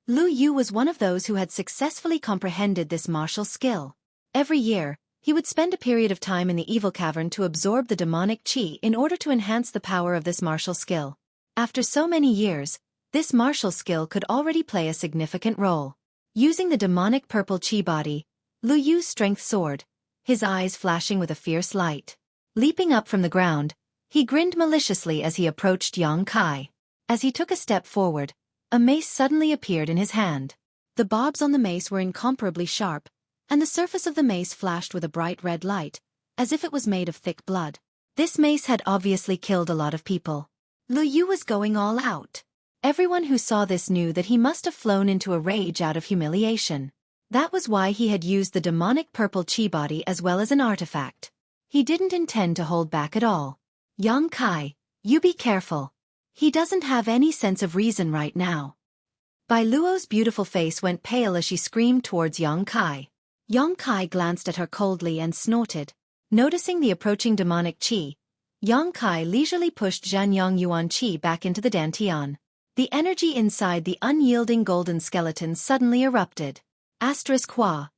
Lu Yu was one of those who had successfully comprehended this martial skill. Every year, he would spend a period of time in the evil cavern to absorb the demonic chi in order to enhance the power of this martial skill. After so many years, this martial skill could already play a significant role. Using the demonic purple chi body, Lu Yu's strength soared, his eyes flashing with a fierce light. Leaping up from the ground, he grinned maliciously as he approached Yang Kai. As he took a step forward, a mace suddenly appeared in his hand. The bobs on the mace were incomparably sharp, and the surface of the mace flashed with a bright red light, as if it was made of thick blood. This mace had obviously killed a lot of people. Lu Yu was going all out. Everyone who saw this knew that he must have flown into a rage out of humiliation. That was why he had used the demonic purple chi body as well as an artifact. He didn't intend to hold back at all. Yang Kai, you be careful. He doesn't have any sense of reason right now. Bai Luo's beautiful face went pale as she screamed towards Yang Kai. Yang Kai glanced at her coldly and snorted. Noticing the approaching demonic chi, Yang Kai leisurely pushed Zhan Yang Yuan chi back into the dantian. The energy inside the unyielding golden skeleton suddenly erupted. Asterisk Hua.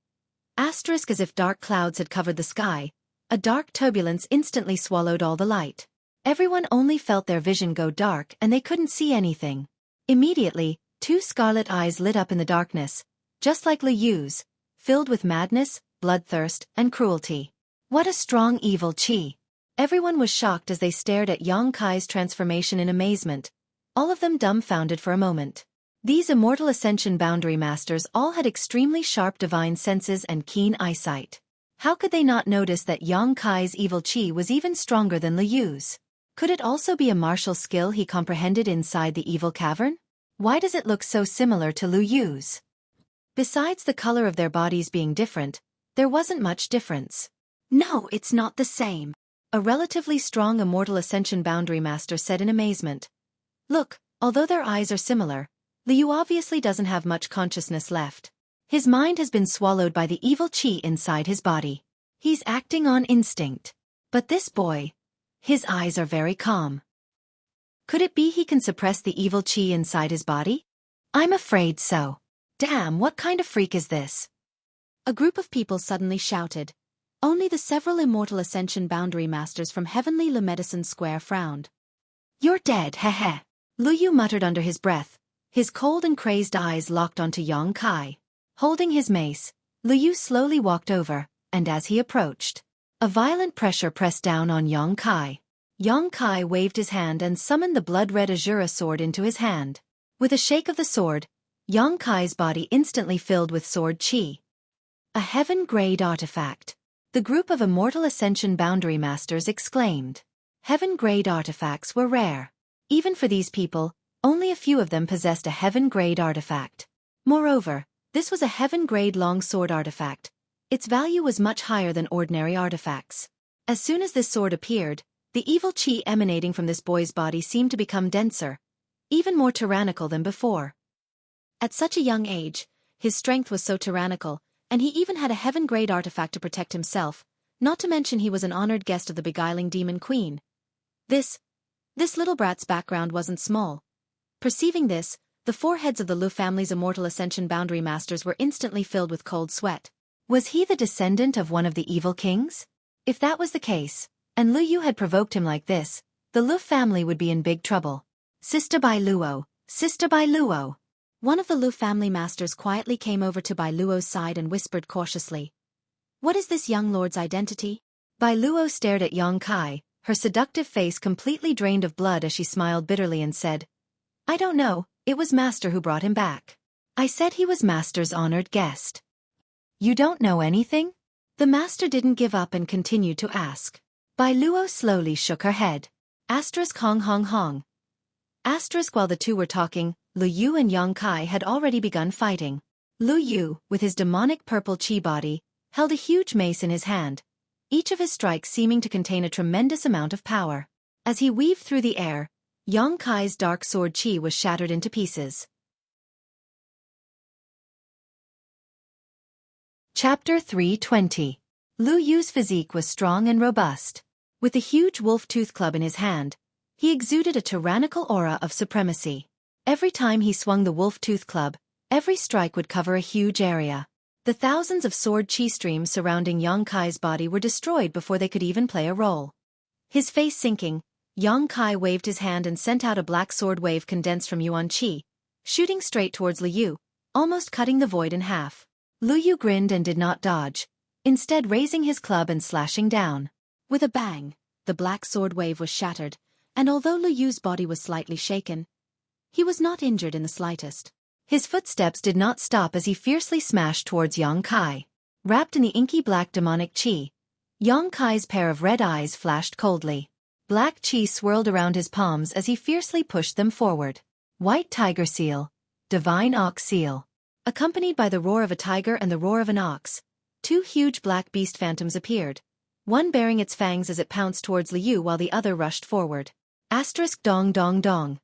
Asterisk as if dark clouds had covered the sky, a dark turbulence instantly swallowed all the light. Everyone only felt their vision go dark and they couldn't see anything. Immediately, two scarlet eyes lit up in the darkness, just like Lu Yu's, filled with madness, bloodthirst, and cruelty. What a strong evil chi! Everyone was shocked as they stared at Yang Kai's transformation in amazement, all of them dumbfounded for a moment. These immortal ascension boundary masters all had extremely sharp divine senses and keen eyesight. How could they not notice that Yang Kai's evil chi was even stronger than Lu Yu's? Could it also be a martial skill he comprehended inside the evil cavern? Why does it look so similar to Lu Yu's? Besides the color of their bodies being different, there wasn't much difference. No, it's not the same. A relatively strong immortal ascension boundary master said in amazement. Look, although their eyes are similar, Lu Yu obviously doesn't have much consciousness left. His mind has been swallowed by the evil chi inside his body. He's acting on instinct. But this boy, his eyes are very calm. Could it be he can suppress the evil chi inside his body? I'm afraid so. Damn, what kind of freak is this? A group of people suddenly shouted. Only the several immortal ascension boundary masters from Heavenly Le Medicine Square frowned. You're dead, heh. Lu Yu muttered under his breath, his cold and crazed eyes locked onto Yang Kai. Holding his mace, Lu Yu slowly walked over, and as he approached, a violent pressure pressed down on Yang Kai. Yang Kai waved his hand and summoned the blood-red Azura sword into his hand. With a shake of the sword, Yang Kai's body instantly filled with sword chi. A heaven-grade artifact. The group of immortal ascension boundary masters exclaimed. Heaven-grade artifacts were rare. Even for these people, only a few of them possessed a heaven-grade artifact. Moreover, this was a heaven-grade longsword artifact. Its value was much higher than ordinary artifacts. As soon as this sword appeared, the evil chi emanating from this boy's body seemed to become denser, even more tyrannical than before. At such a young age, his strength was so tyrannical, and he even had a heaven-grade artifact to protect himself, not to mention he was an honored guest of the beguiling demon queen. This little brat's background wasn't small. Perceiving this, the foreheads of the Lu family's immortal ascension boundary masters were instantly filled with cold sweat. Was he the descendant of one of the evil kings? If that was the case, and Lu Yu had provoked him like this, the Lu family would be in big trouble. Sister Bai Luo, Sister Bai Luo. One of the Lu family masters quietly came over to Bai Luo's side and whispered cautiously. What is this young lord's identity? Bai Luo stared at Yang Kai, her seductive face completely drained of blood as she smiled bitterly and said, I don't know, it was Master who brought him back. I said he was Master's honored guest. You don't know anything? The Master didn't give up and continued to ask. Bai Luo slowly shook her head. Asterisk hong hong hong. Asterisk while the two were talking, Lu Yu and Yang Kai had already begun fighting. Lu Yu, with his demonic purple chi body, held a huge mace in his hand, each of his strikes seeming to contain a tremendous amount of power. As he weaved through the air, Yang Kai's dark sword chi was shattered into pieces. Chapter 320. Lu Yu's physique was strong and robust. With the huge wolf tooth club in his hand, he exuded a tyrannical aura of supremacy. Every time he swung the wolf tooth club, every strike would cover a huge area. The thousands of sword chi streams surrounding Yang Kai's body were destroyed before they could even play a role. His face sinking, Yang Kai waved his hand and sent out a black sword wave condensed from Yuan Qi, shooting straight towards Lu Yu, almost cutting the void in half. Lu Yu grinned and did not dodge, instead raising his club and slashing down. With a bang, the black sword wave was shattered, and although Lu Yu's body was slightly shaken, he was not injured in the slightest. His footsteps did not stop as he fiercely smashed towards Yang Kai. Wrapped in the inky black demonic chi, Yang Kai's pair of red eyes flashed coldly. Black chi swirled around his palms as he fiercely pushed them forward. White tiger seal, divine ox seal. Accompanied by the roar of a tiger and the roar of an ox, two huge black beast phantoms appeared, one bearing its fangs as it pounced towards Lu Yu while the other rushed forward. Asterisk dong dong dong.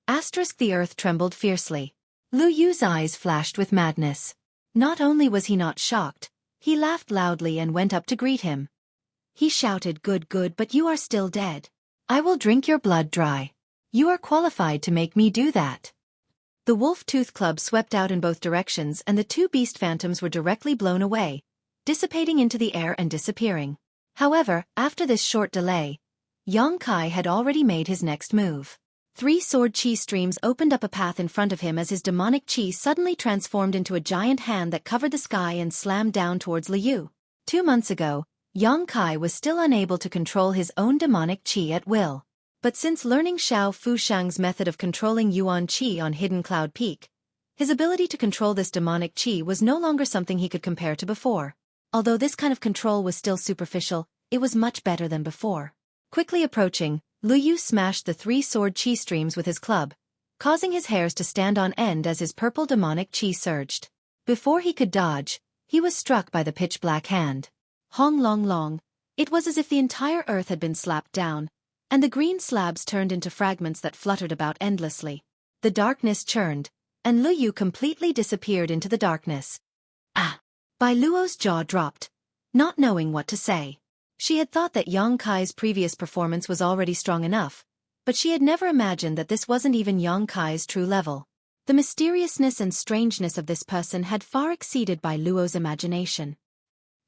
Asterisk the earth trembled fiercely. Lu Yu's eyes flashed with madness. Not only was he not shocked, he laughed loudly and went up to greet him. He shouted, good, but you are still dead. I will drink your blood dry. You are qualified to make me do that. The wolf tooth club swept out in both directions and the two beast phantoms were directly blown away, dissipating into the air and disappearing. However, after this short delay, Yang Kai had already made his next move. 3 sword chi streams opened up a path in front of him as his demonic chi suddenly transformed into a giant hand that covered the sky and slammed down towards Lu Yu. 2 months ago, Yang Kai was still unable to control his own demonic chi at will. But since learning Xiao Fushang's method of controlling Yuan Qi on Hidden Cloud Peak, his ability to control this demonic qi was no longer something he could compare to before. Although this kind of control was still superficial, it was much better than before. Quickly approaching, Lu Yu smashed the 3 sword qi streams with his club, causing his hairs to stand on end as his purple demonic qi surged. Before he could dodge, he was struck by the pitch-black hand. Hong long long, it was as if the entire earth had been slapped down, and the green slabs turned into fragments that fluttered about endlessly. The darkness churned, and Lu Yu completely disappeared into the darkness. Ah! Bai Luo's jaw dropped, not knowing what to say. She had thought that Yang Kai's previous performance was already strong enough, but she had never imagined that this wasn't even Yang Kai's true level. The mysteriousness and strangeness of this person had far exceeded Bai Luo's imagination.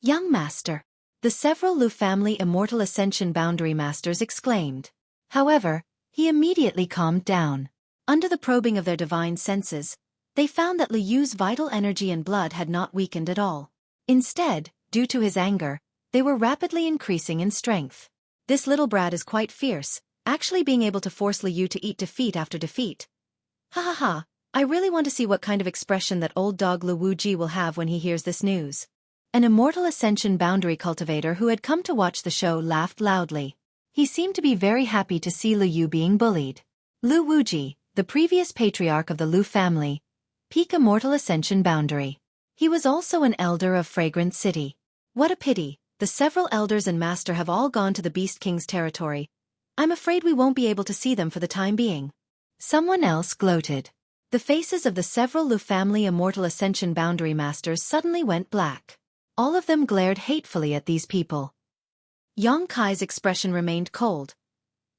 Young Master, the several Lu family Immortal Ascension Boundary Masters exclaimed. However, he immediately calmed down. Under the probing of their divine senses, they found that Lu Yu's vital energy and blood had not weakened at all. Instead, due to his anger, they were rapidly increasing in strength. This little brat is quite fierce, actually being able to force Lu Yu to eat defeat after defeat. Ha ha ha, I really want to see what kind of expression that old dog Lu Wuji will have when he hears this news. An Immortal Ascension Boundary cultivator who had come to watch the show laughed loudly. He seemed to be very happy to see Lu Yu being bullied. Lu Wuji, the previous patriarch of the Lu family, Peak Immortal Ascension Boundary. He was also an elder of Fragrant City. What a pity, the several elders and master have all gone to the Beast King's territory. I'm afraid we won't be able to see them for the time being. Someone else gloated. The faces of the several Lu family Immortal Ascension Boundary Masters suddenly went black. All of them glared hatefully at these people. Yang Kai's expression remained cold,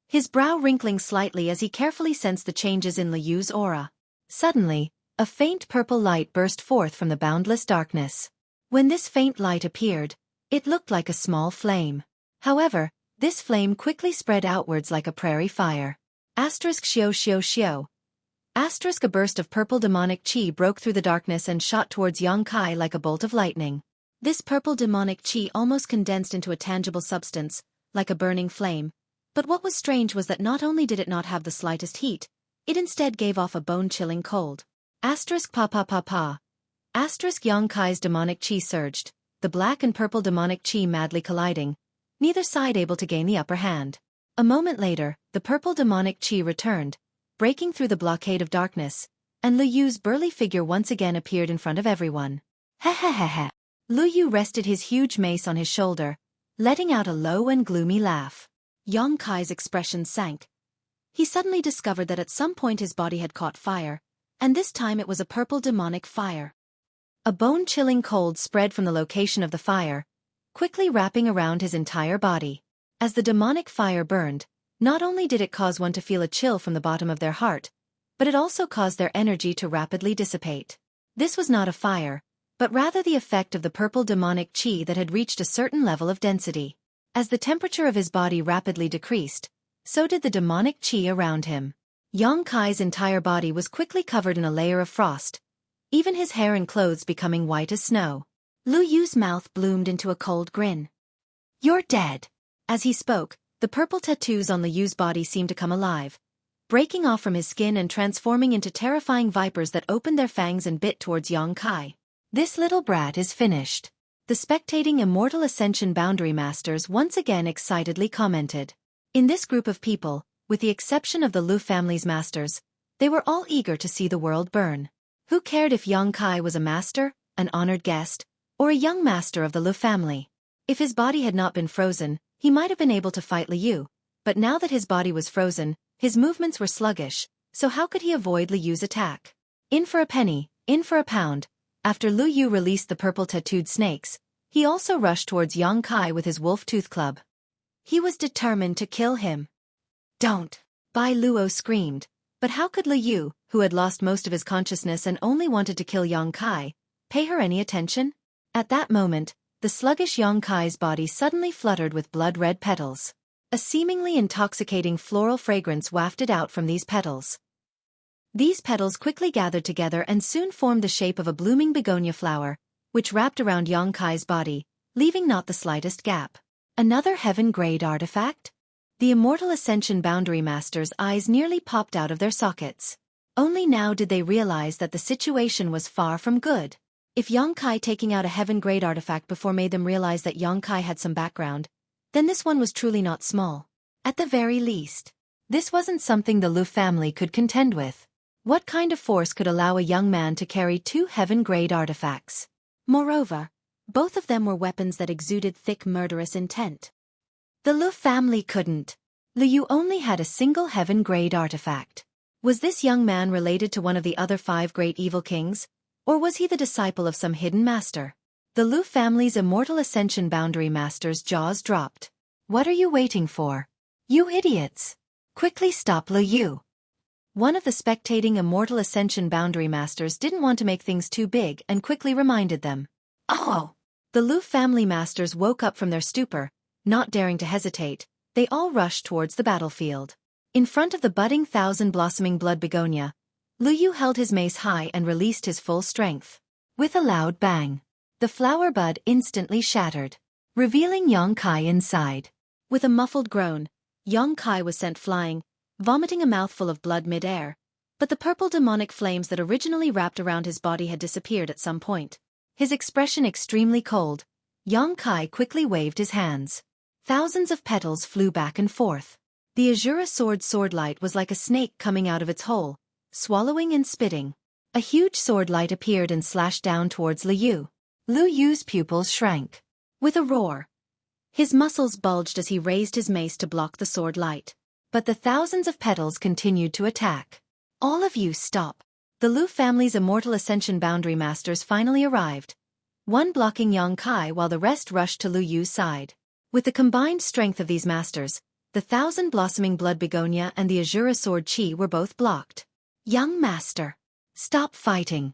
his brow wrinkling slightly as he carefully sensed the changes in Lu Yu's aura. Suddenly, a faint purple light burst forth from the boundless darkness. When this faint light appeared, it looked like a small flame. However, this flame quickly spread outwards like a prairie fire. Asterisk xiao xiao xiao. Asterisk a burst of purple demonic chi broke through the darkness and shot towards Yang Kai like a bolt of lightning. This purple demonic chi almost condensed into a tangible substance, like a burning flame. But what was strange was that not only did it not have the slightest heat, it instead gave off a bone-chilling cold. Asterisk pa pa pa pa. Asterisk Yang Kai's demonic chi surged, the black and purple demonic chi madly colliding, neither side able to gain the upper hand. A moment later, the purple demonic chi returned, breaking through the blockade of darkness, and Lu Yu's burly figure once again appeared in front of everyone. Ha ha ha ha. Lu Yu rested his huge mace on his shoulder, letting out a low and gloomy laugh. Yang Kai's expression sank. He suddenly discovered that at some point his body had caught fire, and this time it was a purple demonic fire. A bone-chilling cold spread from the location of the fire, quickly wrapping around his entire body. As the demonic fire burned, not only did it cause one to feel a chill from the bottom of their heart, but it also caused their energy to rapidly dissipate. This was not a fire, but rather the effect of the purple demonic chi that had reached a certain level of density. As the temperature of his body rapidly decreased, so did the demonic chi around him. Yang Kai's entire body was quickly covered in a layer of frost, even his hair and clothes becoming white as snow. Lu Yu's mouth bloomed into a cold grin. "You're dead." As he spoke, the purple tattoos on Lu Yu's body seemed to come alive, breaking off from his skin and transforming into terrifying vipers that opened their fangs and bit towards Yang Kai. "This little brat is finished." The spectating Immortal Ascension Boundary Masters once again excitedly commented. In this group of people, with the exception of the Lu family's masters, they were all eager to see the world burn. Who cared if Yang Kai was a master, an honored guest, or a young master of the Lu family? If his body had not been frozen, he might have been able to fight Lu Yu, but now that his body was frozen, his movements were sluggish, so how could he avoid Lu Yu's attack? In for a penny, in for a pound. After Lu Yu released the purple tattooed snakes, he also rushed towards Yang Kai with his wolf tooth club. He was determined to kill him. "Don't!" Bai Luo screamed, but how could Lu Yu, who had lost most of his consciousness and only wanted to kill Yang Kai, pay her any attention? At that moment, the sluggish Yang Kai's body suddenly fluttered with blood-red petals. A seemingly intoxicating floral fragrance wafted out from these petals. These petals quickly gathered together and soon formed the shape of a blooming begonia flower, which wrapped around Yang Kai's body, leaving not the slightest gap. Another heaven-grade artifact? The Immortal Ascension Boundary Masters' eyes nearly popped out of their sockets. Only now did they realize that the situation was far from good. If Yang Kai taking out a heaven-grade artifact before made them realize that Yang Kai had some background, then this one was truly not small. At the very least, this wasn't something the Lu family could contend with. What kind of force could allow a young man to carry two heaven-grade artifacts? Moreover, both of them were weapons that exuded thick murderous intent. The Lu family couldn't. Lu Yu only had a single heaven-grade artifact. Was this young man related to one of the other 5 great evil kings, or was he the disciple of some hidden master? The Lu family's Immortal Ascension Boundary Masters' jaws dropped. "What are you waiting for? You idiots! Quickly stop Lu Yu!" One of the spectating Immortal Ascension Boundary Masters didn't want to make things too big and quickly reminded them. "Oh!" The Lu family masters woke up from their stupor, not daring to hesitate. They all rushed towards the battlefield. In front of the budding thousand-blossoming blood begonia, Lu Yu held his mace high and released his full strength. With a loud bang, the flower bud instantly shattered, revealing Yang Kai inside. With a muffled groan, Yang Kai was sent flying, vomiting a mouthful of blood mid-air, but the purple demonic flames that originally wrapped around his body had disappeared at some point. His expression extremely cold, Yang Kai quickly waved his hands. Thousands of petals flew back and forth. The Azura sword light was like a snake coming out of its hole, swallowing and spitting. A huge sword light appeared and slashed down towards Lu Yu. Lu Yu's pupils shrank. With a roar, his muscles bulged as he raised his mace to block the sword light. But the thousands of petals continued to attack. "All of you stop." The Lu family's Immortal Ascension Boundary Masters finally arrived, one blocking Yang Kai while the rest rushed to Lu Yu's side. With the combined strength of these masters, the thousand-blossoming blood begonia and the Azura sword chi were both blocked. "Young master, stop fighting.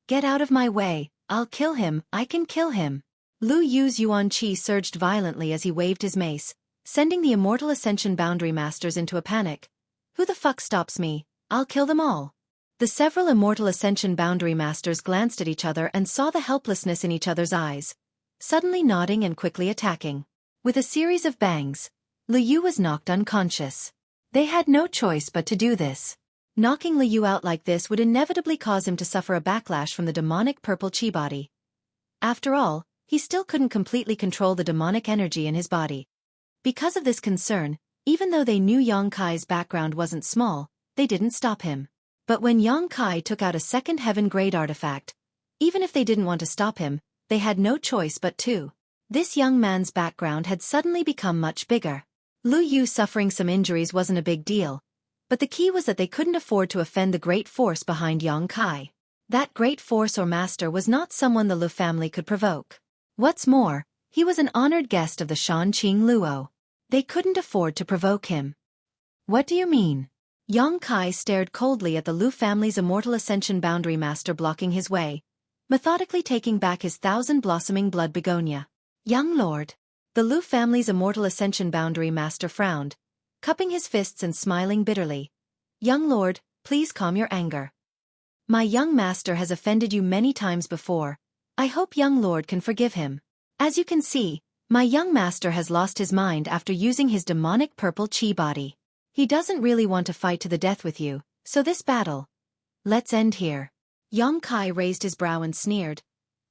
Get out of my way, I'll kill him, I can kill him." Lu Yu's yuan chi surged violently as he waved his mace, sending the Immortal Ascension Boundary Masters into a panic. "Who the fuck stops me? I'll kill them all." The several Immortal Ascension Boundary Masters glanced at each other and saw the helplessness in each other's eyes, suddenly nodding and quickly attacking. With a series of bangs, Lu Yu was knocked unconscious. They had no choice but to do this. Knocking Lu Yu out like this would inevitably cause him to suffer a backlash from the demonic purple chi body. After all, he still couldn't completely control the demonic energy in his body. Because of this concern, even though they knew Yang Kai's background wasn't small, they didn't stop him. But when Yang Kai took out a second heaven-grade artifact, even if they didn't want to stop him, they had no choice but to. This young man's background had suddenly become much bigger. Lu Yu suffering some injuries wasn't a big deal, but the key was that they couldn't afford to offend the great force behind Yang Kai. That great force or master was not someone the Lu family could provoke. What's more, he was an honored guest of the Shanqing Luo. They couldn't afford to provoke him. What do you mean? Yang Kai stared coldly at the Lu family's immortal ascension boundary master blocking his way, methodically taking back his thousand-blossoming blood begonia. Young lord. The Lu family's immortal ascension boundary master frowned, cupping his fists and smiling bitterly. Young lord, please calm your anger. My young master has offended you many times before. I hope young lord can forgive him. As you can see, my young master has lost his mind after using his demonic purple chi body. He doesn't really want to fight to the death with you, so this battle. Let's end here. Yang Kai raised his brow and sneered.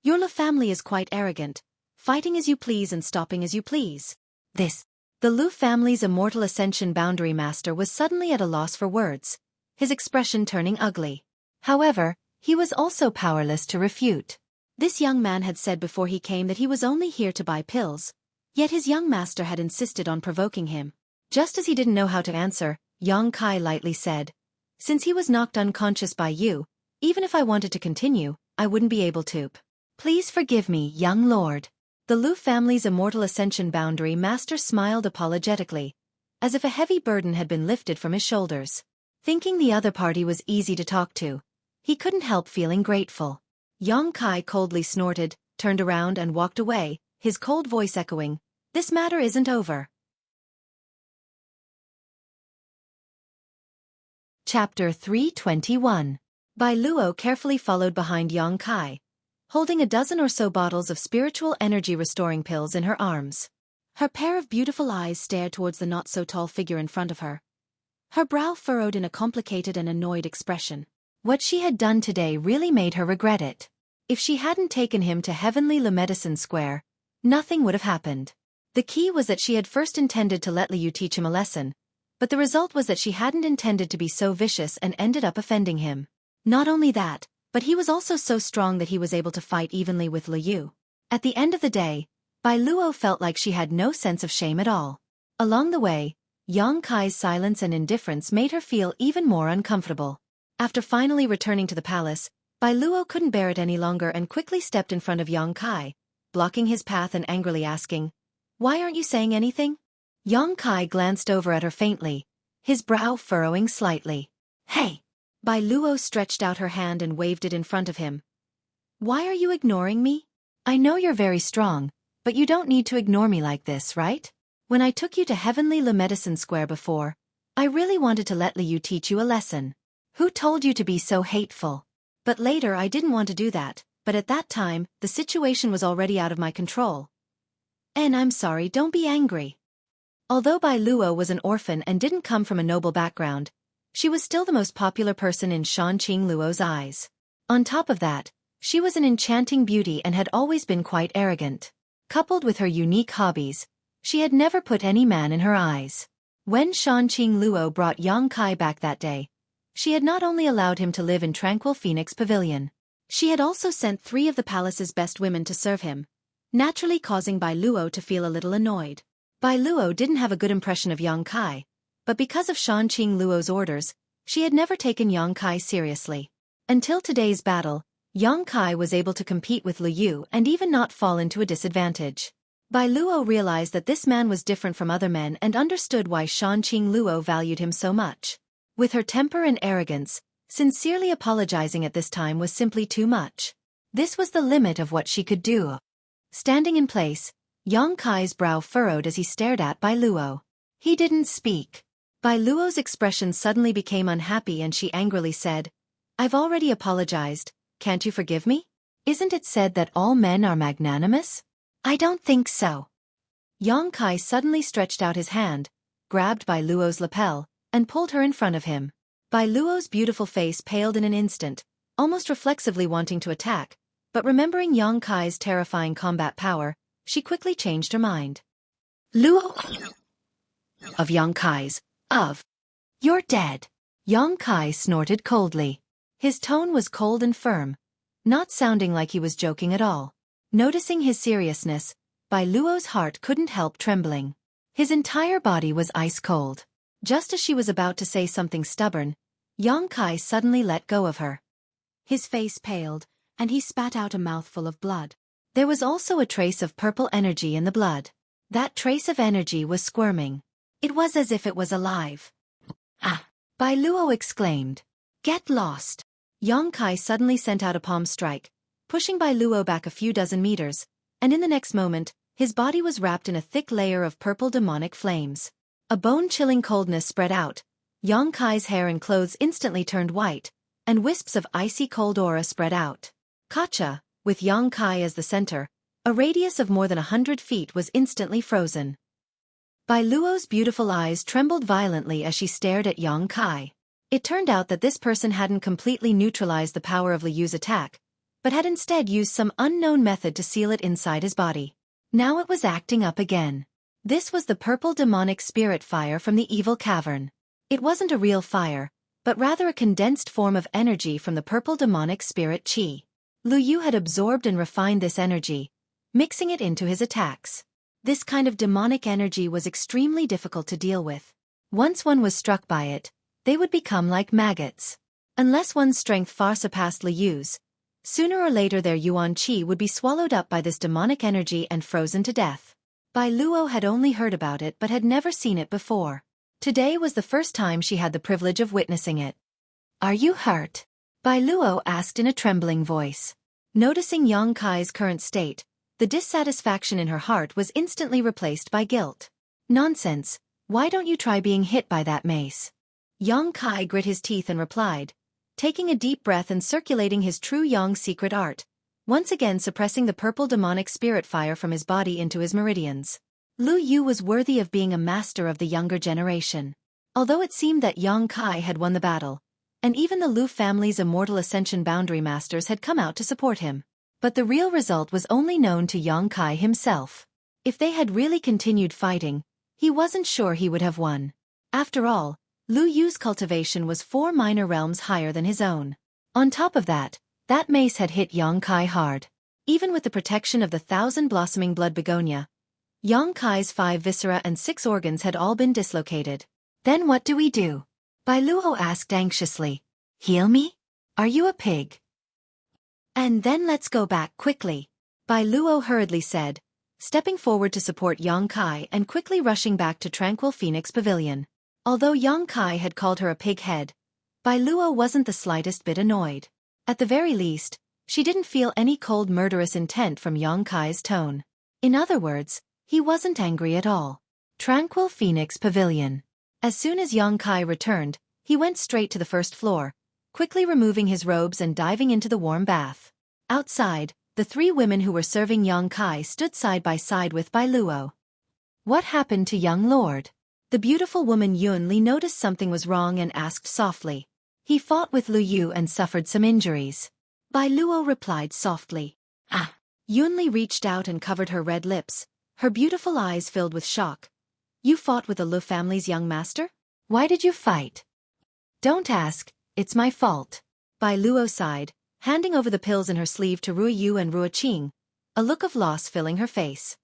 Your Lu family is quite arrogant, fighting as you please and stopping as you please. The Lu family's immortal ascension boundary master was suddenly at a loss for words, his expression turning ugly. However, he was also powerless to refute. This young man had said before he came that he was only here to buy pills, yet his young master had insisted on provoking him. Just as he didn't know how to answer, Yang Kai lightly said, Since he was knocked unconscious by you, even if I wanted to continue, I wouldn't be able to. Please forgive me, young lord. The Lu family's immortal ascension boundary master smiled apologetically, as if a heavy burden had been lifted from his shoulders. Thinking the other party was easy to talk to, he couldn't help feeling grateful. Yang Kai coldly snorted, turned around and walked away, his cold voice echoing, This matter isn't over. Chapter 321. Bai Luo carefully followed behind Yang Kai, holding a dozen or so bottles of spiritual energy-restoring pills in her arms. Her pair of beautiful eyes stared towards the not-so-tall figure in front of her. Her brow furrowed in a complicated and annoyed expression. What she had done today really made her regret it. If she hadn't taken him to Heavenly Le Medicine Square, nothing would have happened. The key was that she had first intended to let Liu teach him a lesson, but the result was that she hadn't intended to be so vicious and ended up offending him. Not only that, but he was also so strong that he was able to fight evenly with Liu. At the end of the day, Bai Luo felt like she had no sense of shame at all. Along the way, Yang Kai's silence and indifference made her feel even more uncomfortable. After finally returning to the palace, Bai Luo couldn't bear it any longer and quickly stepped in front of Yang Kai, blocking his path and angrily asking, Why aren't you saying anything? Yang Kai glanced over at her faintly, his brow furrowing slightly. Hey! Bai Luo stretched out her hand and waved it in front of him. Why are you ignoring me? I know you're very strong, but you don't need to ignore me like this, right? When I took you to Heavenly Le Medicine Square before, I really wanted to let Liu teach you a lesson. Who told you to be so hateful? But later I didn't want to do that, but at that time, the situation was already out of my control. And I'm sorry, don't be angry. Although Bai Luo was an orphan and didn't come from a noble background, she was still the most popular person in Shanqing Luo's eyes. On top of that, she was an enchanting beauty and had always been quite arrogant. Coupled with her unique hobbies, she had never put any man in her eyes. When Shanqing Luo brought Yang Kai back that day, she had not only allowed him to live in tranquil Phoenix Pavilion, she had also sent 3 of the palace's best women to serve him, naturally causing Bai Luo to feel a little annoyed. Bai Luo didn't have a good impression of Yang Kai, but because of Shanqing Luo's orders, she had never taken Yang Kai seriously. Until today's battle, Yang Kai was able to compete with Liu and even not fall into a disadvantage. Bai Luo realized that this man was different from other men and understood why Shanqing Luo valued him so much. With her temper and arrogance, sincerely apologizing at this time was simply too much. This was the limit of what she could do. Standing in place, Yang Kai's brow furrowed as he stared at Bai Luo. He didn't speak. Bai Luo's expression suddenly became unhappy and she angrily said, I've already apologized, can't you forgive me? Isn't it said that all men are magnanimous? I don't think so. Yang Kai suddenly stretched out his hand, grabbed Bai Luo's lapel, and pulled her in front of him. Bai Luo's beautiful face paled in an instant, almost reflexively wanting to attack, but remembering Yang Kai's terrifying combat power, she quickly changed her mind. Luo of Yang Kai's, you're dead. Yang Kai snorted coldly. His tone was cold and firm, not sounding like he was joking at all. Noticing his seriousness, Bai Luo's heart couldn't help trembling. His entire body was ice cold. Just as she was about to say something stubborn, Yang Kai suddenly let go of her. His face paled, and he spat out a mouthful of blood. There was also a trace of purple energy in the blood. That trace of energy was squirming. It was as if it was alive. Ah! Bai Luo exclaimed. Get lost! Yang Kai suddenly sent out a palm strike, pushing Bai Luo back a few dozen meters, and in the next moment, his body was wrapped in a thick layer of purple demonic flames. A bone-chilling coldness spread out. Yang Kai's hair and clothes instantly turned white, and wisps of icy cold aura spread out. Kacha, with Yang Kai as the center, a radius of more than 100 feet was instantly frozen. Bai Luo's beautiful eyes trembled violently as she stared at Yang Kai. It turned out that this person hadn't completely neutralized the power of Liyu's attack, but had instead used some unknown method to seal it inside his body. Now it was acting up again. This was the purple demonic spirit fire from the evil cavern. It wasn't a real fire, but rather a condensed form of energy from the purple demonic spirit qi. Liyu had absorbed and refined this energy, mixing it into his attacks. This kind of demonic energy was extremely difficult to deal with. Once one was struck by it, they would become like maggots. Unless one's strength far surpassed Liyu's, sooner or later their yuan qi would be swallowed up by this demonic energy and frozen to death. Bai Luo had only heard about it but had never seen it before. Today was the first time she had the privilege of witnessing it. Are you hurt? Bai Luo asked in a trembling voice. Noticing Yang Kai's current state, the dissatisfaction in her heart was instantly replaced by guilt. Nonsense, why don't you try being hit by that mace? Yang Kai grit his teeth and replied, taking a deep breath and circulating his true Yang secret art, once again suppressing the purple demonic spirit fire from his body into his meridians. Lu Yu was worthy of being a master of the younger generation. Although it seemed that Yang Kai had won the battle, and even the Lu family's immortal ascension boundary masters had come out to support him. But the real result was only known to Yang Kai himself. If they had really continued fighting, he wasn't sure he would have won. After all, Lu Yu's cultivation was 4 minor realms higher than his own. On top of that, that mace had hit Yang Kai hard. Even with the protection of the 1,000 blossoming blood begonia, Yang Kai's 5 viscera and 6 organs had all been dislocated. Then what do we do? Bai Luo asked anxiously. Heal me? Are you a pig? And then let's go back quickly. Bai Luo hurriedly said, stepping forward to support Yang Kai and quickly rushing back to Tranquil Phoenix Pavilion. Although Yang Kai had called her a pig head, Bai Luo wasn't the slightest bit annoyed. At the very least, she didn't feel any cold murderous intent from Yang Kai's tone. In other words, he wasn't angry at all. Tranquil Phoenix Pavilion. As soon as Yang Kai returned, he went straight to the first floor, quickly removing his robes and diving into the warm bath. Outside, the 3 women who were serving Yang Kai stood side by side with Bai Luo. What happened to young lord? The beautiful woman Yun Li noticed something was wrong and asked softly. He fought with Lu Yu and suffered some injuries. Bai Luo replied softly. Ah! Yun Li reached out and covered her red lips, her beautiful eyes filled with shock. You fought with the Lu family's young master? Why did you fight? Don't ask, it's my fault. Bai Luo sighed, handing over the pills in her sleeve to Rui Yu and Rua Qing, a look of loss filling her face.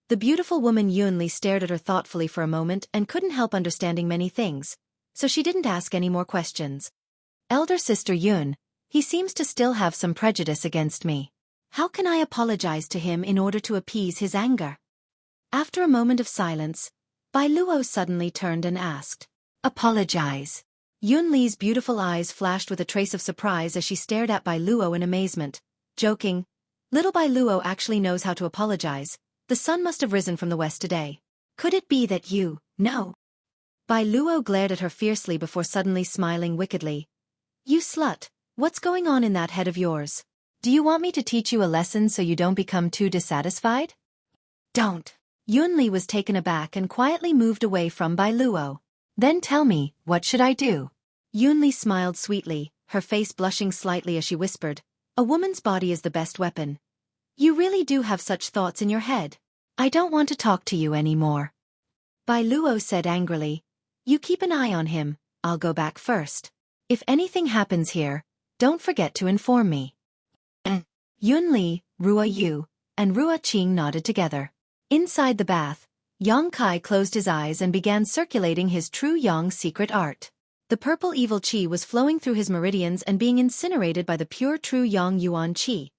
The beautiful woman Yun Li stared at her thoughtfully for a moment and couldn't help understanding many things, so she didn't ask any more questions. Elder sister Yun, he seems to still have some prejudice against me. How can I apologize to him in order to appease his anger? After a moment of silence, Bai Luo suddenly turned and asked, Apologize. Yun Li's beautiful eyes flashed with a trace of surprise as she stared at Bai Luo in amazement, joking, little Bai Luo actually knows how to apologize. The sun must have risen from the west today. Could it be that you know? Bai Luo glared at her fiercely before suddenly smiling wickedly. You slut, what's going on in that head of yours? Do you want me to teach you a lesson so you don't become too dissatisfied? Don't. Yunli was taken aback and quietly moved away from Bai Luo. Then tell me, what should I do? Yunli smiled sweetly, her face blushing slightly as she whispered, a woman's body is the best weapon. You really do have such thoughts in your head. I don't want to talk to you anymore. Bai Luo said angrily, you keep an eye on him, I'll go back first. If anything happens here, don't forget to inform me. Yunli, Ruo Yu, and Ruo Qing nodded together. Inside the bath, Yang Kai closed his eyes and began circulating his true Yang secret art. The purple evil qi was flowing through his meridians and being incinerated by the pure true Yang Yuan qi,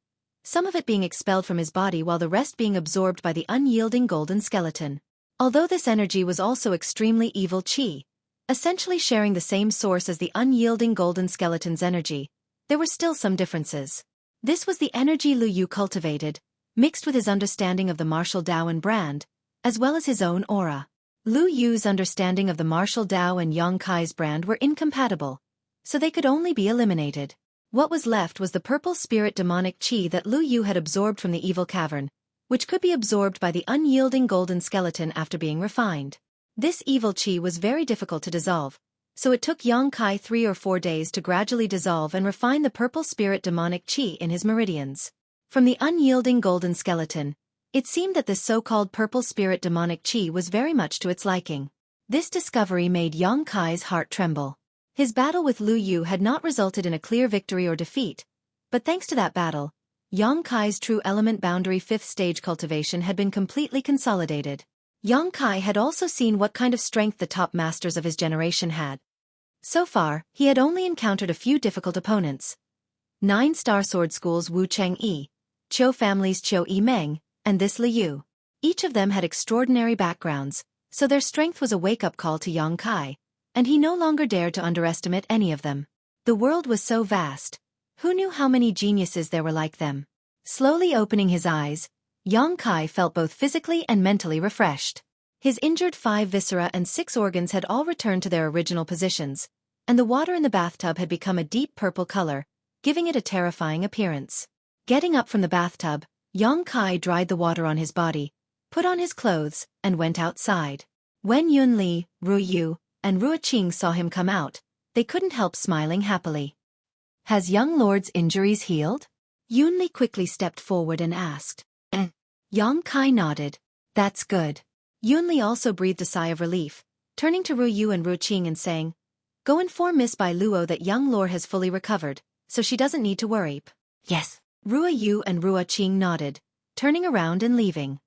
some of it being expelled from his body while the rest being absorbed by the unyielding golden skeleton. Although this energy was also extremely evil qi, essentially sharing the same source as the unyielding golden skeleton's energy, there were still some differences. This was the energy Lu Yu cultivated, mixed with his understanding of the martial Dao and brand, as well as his own aura. Lu Yu's understanding of the martial Dao and Yang Kai's brand were incompatible, so they could only be eliminated. What was left was the purple spirit demonic qi that Lu Yu had absorbed from the evil cavern, which could be absorbed by the unyielding golden skeleton after being refined. This evil qi was very difficult to dissolve, so it took Yang Kai 3 or 4 days to gradually dissolve and refine the purple spirit demonic qi in his meridians. From the unyielding golden skeleton, it seemed that this so-called purple spirit demonic qi was very much to its liking. This discovery made Yang Kai's heart tremble. His battle with Lu Yu had not resulted in a clear victory or defeat, but thanks to that battle, Yang Kai's true element boundary 5th stage cultivation had been completely consolidated. Yang Kai had also seen what kind of strength the top masters of his generation had. So far, he had only encountered a few difficult opponents. 9-star sword school's Wu Chengyi, Qiu family's Qiu Yimeng, and this Lu Yu. Each of them had extraordinary backgrounds, so their strength was a wake-up call to Yang Kai, and he no longer dared to underestimate any of them. The world was so vast. Who knew how many geniuses there were like them? Slowly opening his eyes, Yang Kai felt both physically and mentally refreshed. His injured 5 viscera and 6 organs had all returned to their original positions, and the water in the bathtub had become a deep purple color, giving it a terrifying appearance. Getting up from the bathtub, Yang Kai dried the water on his body, put on his clothes, and went outside. When Yunli, Ruo Yu, and Ruo Qing saw him come out, they couldn't help smiling happily. Has young lord's injuries healed? Yunli quickly stepped forward and asked. Yang Kai nodded. That's good. Yunli also breathed a sigh of relief, turning to Ruo Yu and Ruo Qing and saying, go inform Miss Bai Luo that young lord has fully recovered, so she doesn't need to worry. Yes. Ruo Yu and Ruo Qing nodded, turning around and leaving.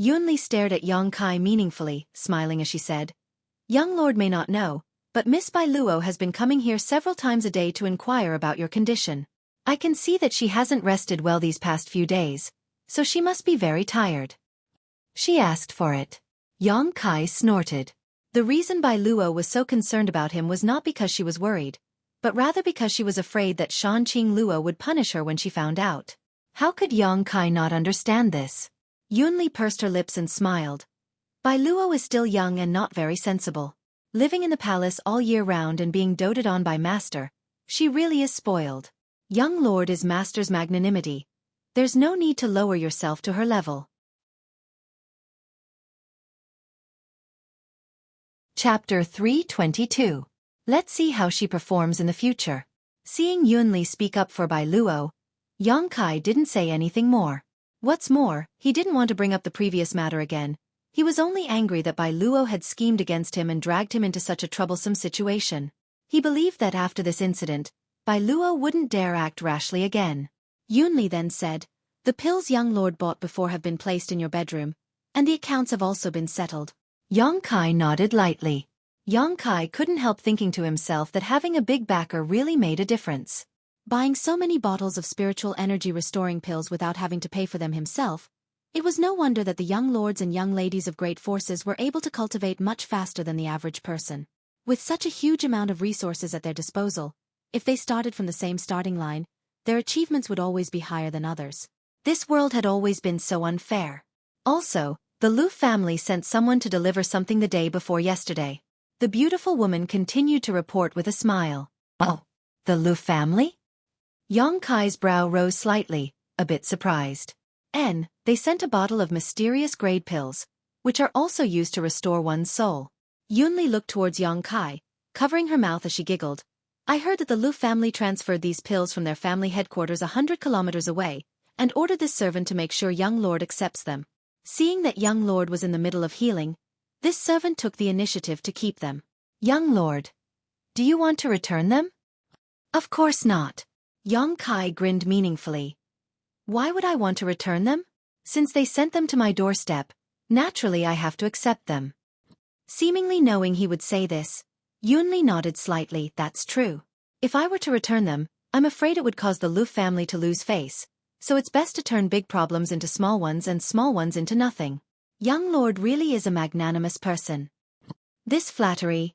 Yunli stared at Yang Kai meaningfully, smiling as she said, young lord may not know, but Miss Bai Luo has been coming here several times a day to inquire about your condition. I can see that she hasn't rested well these past few days, so she must be very tired. She asked for it. Yang Kai snorted. The reason Bai Luo was so concerned about him was not because she was worried, but rather because she was afraid that Shanqing Luo would punish her when she found out. How could Yang Kai not understand this? Yunli pursed her lips and smiled. Bai Luo is still young and not very sensible. Living in the palace all year round and being doted on by master, she really is spoiled. Young lord is master's magnanimity. There's no need to lower yourself to her level. Chapter 322. Let's see how she performs in the future. Seeing Yunli speak up for Bai Luo, Yang Kai didn't say anything more. What's more, he didn't want to bring up the previous matter again. He was only angry that Bai Luo had schemed against him and dragged him into such a troublesome situation. He believed that after this incident, Bai Luo wouldn't dare act rashly again. Yunli then said, the pills young lord bought before have been placed in your bedroom, and the accounts have also been settled. Yang Kai nodded lightly. Yang Kai couldn't help thinking to himself that having a big backer really made a difference. Buying so many bottles of spiritual energy restoring pills without having to pay for them himself, it was no wonder that the young lords and young ladies of great forces were able to cultivate much faster than the average person. With such a huge amount of resources at their disposal, if they started from the same starting line, their achievements would always be higher than others. This world had always been so unfair. Also, the Lu family sent someone to deliver something the day before yesterday. The beautiful woman continued to report with a smile. Oh, the Lu family? Yang Kai's brow rose slightly, a bit surprised. They sent a bottle of mysterious grade pills, which are also used to restore one's soul. Yunli looked towards Yang Kai, covering her mouth as she giggled. I heard that the Lu family transferred these pills from their family headquarters 100 kilometers away, and ordered this servant to make sure young lord accepts them. Seeing that young lord was in the middle of healing, this servant took the initiative to keep them. Young lord, do you want to return them? Of course not. Yang Kai grinned meaningfully. Why would I want to return them? Since they sent them to my doorstep, naturally I have to accept them. Seemingly knowing he would say this, Yunli nodded slightly. That's true. If I were to return them, I'm afraid it would cause the Lu family to lose face, so it's best to turn big problems into small ones and small ones into nothing. Young lord really is a magnanimous person. This flattery.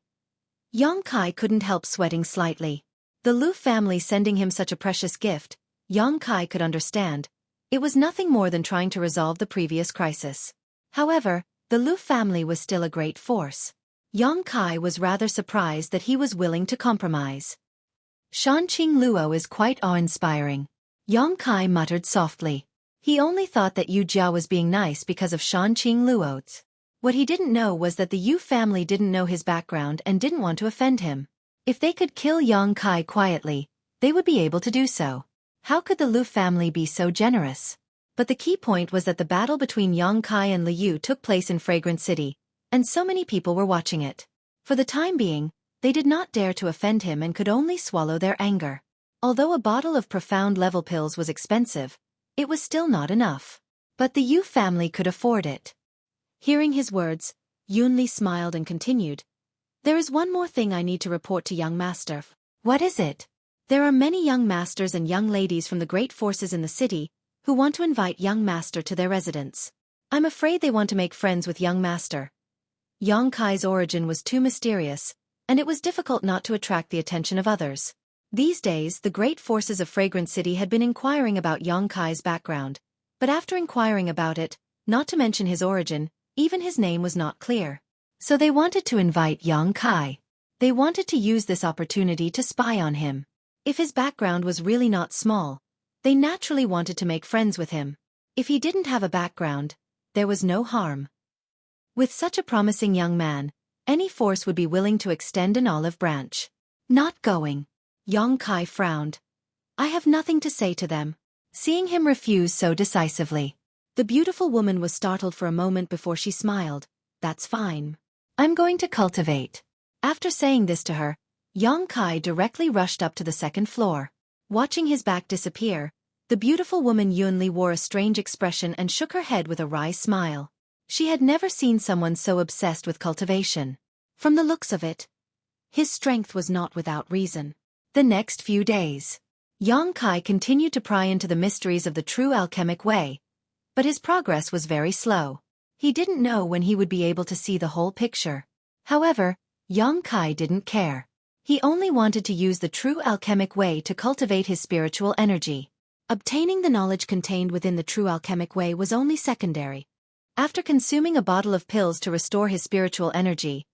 Yang Kai couldn't help sweating slightly. The Lu family sending him such a precious gift, Yang Kai could understand. It was nothing more than trying to resolve the previous crisis. However, the Lu family was still a great force. Yang Kai was rather surprised that he was willing to compromise. Shanqing Luo is quite awe-inspiring. Yang Kai muttered softly. He only thought that Yu Jiao was being nice because of Shanqing Luo. What he didn't know was that the Yu family didn't know his background and didn't want to offend him. If they could kill Yang Kai quietly, they would be able to do so. How could the Lu family be so generous? But the key point was that the battle between Yang Kai and Liu took place in Fragrant City, and so many people were watching it. For the time being, they did not dare to offend him and could only swallow their anger. Although a bottle of profound level pills was expensive, it was still not enough. But the Yu family could afford it. Hearing his words, Yunli smiled and continued. There is one more thing I need to report to young master. What is it? There are many young masters and young ladies from the great forces in the city who want to invite young master to their residence. I'm afraid they want to make friends with young master. Yang Kai's origin was too mysterious, and it was difficult not to attract the attention of others. These days, the great forces of Fragrant City had been inquiring about Yang Kai's background, but after inquiring about it, not to mention his origin, even his name was not clear. So they wanted to invite Yang Kai. They wanted to use this opportunity to spy on him. If his background was really not small, they naturally wanted to make friends with him. If he didn't have a background, there was no harm. With such a promising young man, any force would be willing to extend an olive branch. Not going. Yang Kai frowned. I have nothing to say to them. Seeing him refuse so decisively, the beautiful woman was startled for a moment before she smiled. That's fine. I'm going to cultivate. After saying this to her, Yang Kai directly rushed up to the second floor. Watching his back disappear, the beautiful woman Yunli wore a strange expression and shook her head with a wry smile. She had never seen someone so obsessed with cultivation. From the looks of it, his strength was not without reason. The next few days, Yang Kai continued to pry into the mysteries of the true alchemic way, but his progress was very slow. He didn't know when he would be able to see the whole picture. However, Yang Kai didn't care. He only wanted to use the true alchemic way to cultivate his spiritual energy. Obtaining the knowledge contained within the true alchemic way was only secondary. After consuming a bottle of pills to restore his spiritual energy,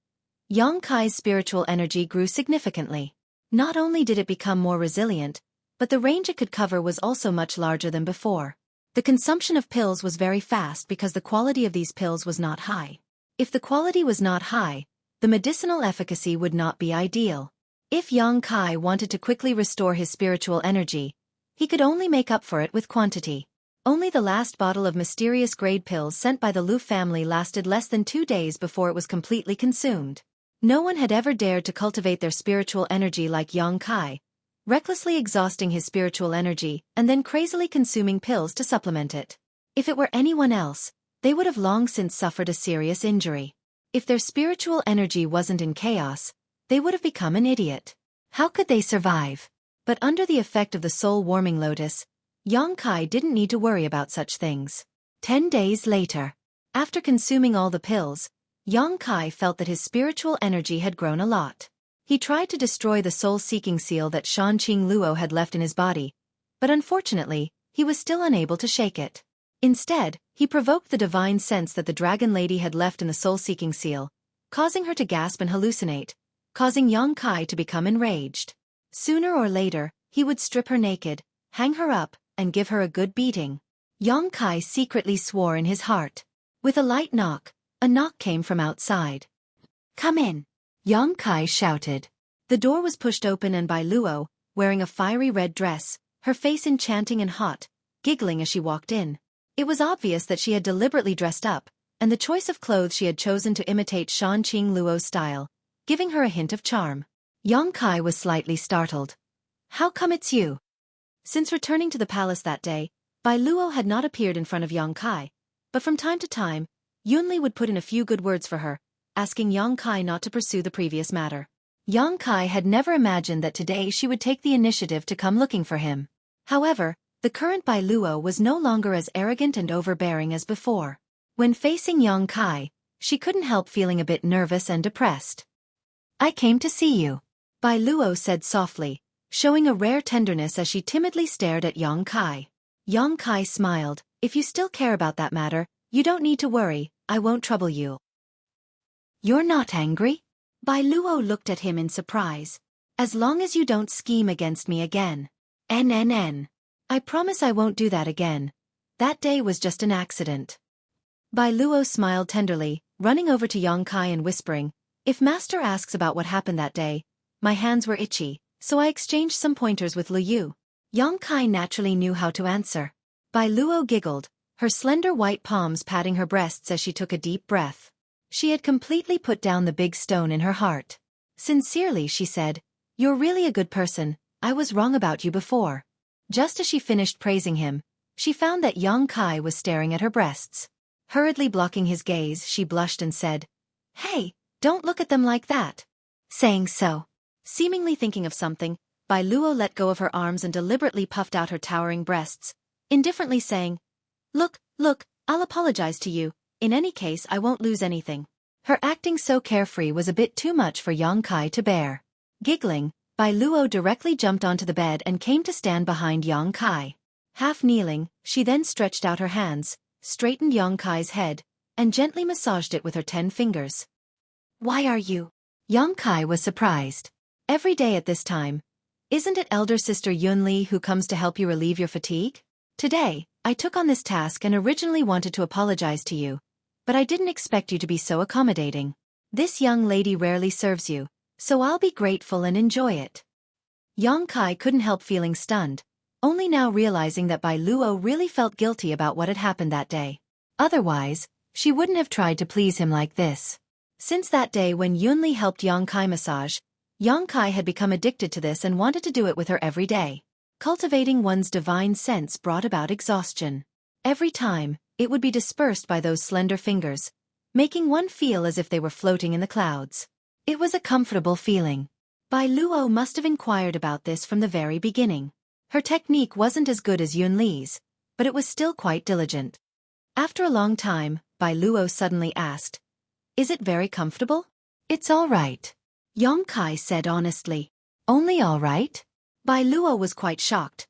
Yang Kai's spiritual energy grew significantly. Not only did it become more resilient, but the range it could cover was also much larger than before. The consumption of pills was very fast because the quality of these pills was not high. If the quality was not high, the medicinal efficacy would not be ideal. If Yang Kai wanted to quickly restore his spiritual energy, he could only make up for it with quantity. Only the last bottle of mysterious grade pills sent by the Lu family lasted less than 2 days before it was completely consumed. No one had ever dared to cultivate their spiritual energy like Yang Kai, recklessly exhausting his spiritual energy and then crazily consuming pills to supplement it. If it were anyone else, they would have long since suffered a serious injury. If their spiritual energy wasn't in chaos, they would have become an idiot. How could they survive? But under the effect of the soul-warming lotus, Yang Kai didn't need to worry about such things. 10 days later, after consuming all the pills, Yang Kai felt that his spiritual energy had grown a lot. He tried to destroy the soul-seeking seal that Shanqing Luo had left in his body, but unfortunately, he was still unable to shake it. Instead, he provoked the divine sense that the dragon lady had left in the soul-seeking seal, causing her to gasp and hallucinate, causing Yang Kai to become enraged. Sooner or later, he would strip her naked, hang her up, and give her a good beating. Yang Kai secretly swore in his heart. With a light knock, a knock came from outside. "Come in," Yang Kai shouted. The door was pushed open and Bai Luo, wearing a fiery red dress, her face enchanting and hot, giggling as she walked in. It was obvious that she had deliberately dressed up, and the choice of clothes she had chosen to imitate Shan Qing Luo's style, giving her a hint of charm. Yang Kai was slightly startled. "How come it's you?" Since returning to the palace that day, Bai Luo had not appeared in front of Yang Kai, but from time to time, Yunli would put in a few good words for her, asking Yang Kai not to pursue the previous matter. Yang Kai had never imagined that today she would take the initiative to come looking for him. However, the current Bai Luo was no longer as arrogant and overbearing as before. When facing Yang Kai, she couldn't help feeling a bit nervous and depressed. "I came to see you," Bai Luo said softly, showing a rare tenderness as she timidly stared at Yang Kai. Yang Kai smiled. "If you still care about that matter, you don't need to worry, I won't trouble you." "You're not angry?" Bai Luo looked at him in surprise. "As long as you don't scheme against me again." "NNN. I promise I won't do that again. That day was just an accident." Bai Luo smiled tenderly, running over to Yang Kai and whispering, "If Master asks about what happened that day, my hands were itchy, so I exchanged some pointers with Lu Yu." Yang Kai naturally knew how to answer. Bai Luo giggled, her slender white palms patting her breasts as she took a deep breath. She had completely put down the big stone in her heart. Sincerely, she said, "You're really a good person, I was wrong about you before." Just as she finished praising him, she found that Yang Kai was staring at her breasts. Hurriedly blocking his gaze, she blushed and said, "Hey, don't look at them like that." Saying so, seemingly thinking of something, Bai Luo let go of her arms and deliberately puffed out her towering breasts, indifferently saying, Look, I'll apologize to you, in any case I won't lose anything." Her acting so carefree was a bit too much for Yang Kai to bear. Giggling, Bai Luo directly jumped onto the bed and came to stand behind Yang Kai. Half kneeling, she then stretched out her hands, straightened Yang Kai's head, and gently massaged it with her 10 fingers. "Why are you?" Yang Kai was surprised. "Every day at this time. Isn't it elder sister Yunli who comes to help you relieve your fatigue? Today, I took on this task and originally wanted to apologize to you, but I didn't expect you to be so accommodating. This young lady rarely serves you, so I'll be grateful and enjoy it." Yang Kai couldn't help feeling stunned, only now realizing that Bai Luo really felt guilty about what had happened that day. Otherwise, she wouldn't have tried to please him like this. Since that day when Yunli helped Yang Kai massage, Yang Kai had become addicted to this and wanted to do it with her every day. Cultivating one's divine sense brought about exhaustion. Every time, it would be dispersed by those slender fingers, making one feel as if they were floating in the clouds. It was a comfortable feeling. Bai Luo must have inquired about this from the very beginning. Her technique wasn't as good as Yunli's, but it was still quite diligent. After a long time, Bai Luo suddenly asked, "Is it very comfortable?" "It's all right," Yang Kai said honestly. "Only all right?" Bai Luo was quite shocked.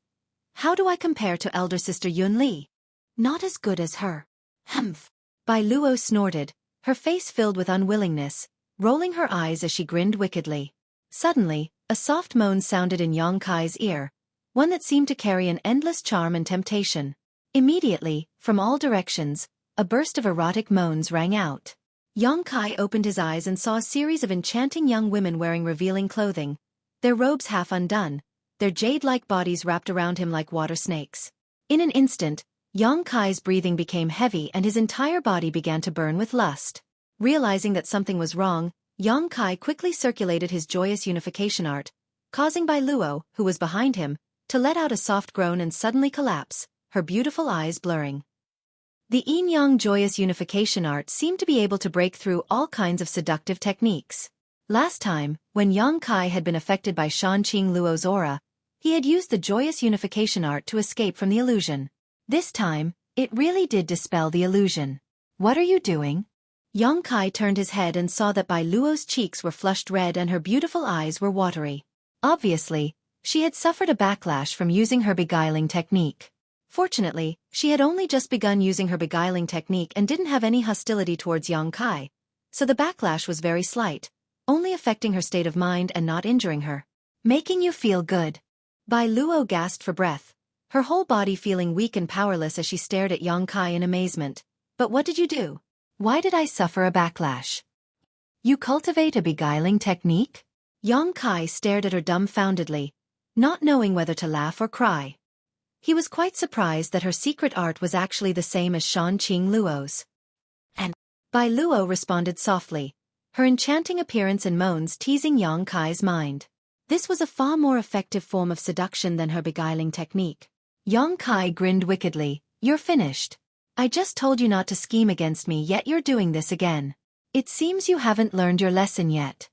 "How do I compare to elder sister Yunli?" "Not as good as her." "Humph." Bai Luo snorted, her face filled with unwillingness, rolling her eyes as she grinned wickedly. Suddenly, a soft moan sounded in Yang Kai's ear, one that seemed to carry an endless charm and temptation. Immediately, from all directions, a burst of erotic moans rang out. Yang Kai opened his eyes and saw a series of enchanting young women wearing revealing clothing, their robes half undone, their jade-like bodies wrapped around him like water snakes. In an instant, Yang Kai's breathing became heavy and his entire body began to burn with lust. Realizing that something was wrong, Yang Kai quickly circulated his joyous unification art, causing Bai Luo, who was behind him, to let out a soft groan and suddenly collapse, her beautiful eyes blurring. The yin-yang joyous unification art seemed to be able to break through all kinds of seductive techniques. Last time, when Yang Kai had been affected by Shan Qing Luo's aura, he had used the joyous unification art to escape from the illusion. This time, it really did dispel the illusion. "What are you doing?" Yang Kai turned his head and saw that Bai Luo's cheeks were flushed red and her beautiful eyes were watery. Obviously, she had suffered a backlash from using her beguiling technique. Fortunately, she had only just begun using her beguiling technique and didn't have any hostility towards Yang Kai, so the backlash was very slight, only affecting her state of mind and not injuring her. "Making you feel good." Bai Luo gasped for breath, her whole body feeling weak and powerless as she stared at Yang Kai in amazement. But what did you do? Why did I suffer a backlash? You cultivate a beguiling technique? Yang Kai stared at her dumbfoundedly, not knowing whether to laugh or cry. He was quite surprised that her secret art was actually the same as Shan Qing Luo's. And Bai Luo responded softly, her enchanting appearance and moans teasing Yang Kai's mind. This was a far more effective form of seduction than her beguiling technique. Yang Kai grinned wickedly. You're finished. I just told you not to scheme against me, yet you're doing this again. It seems you haven't learned your lesson yet.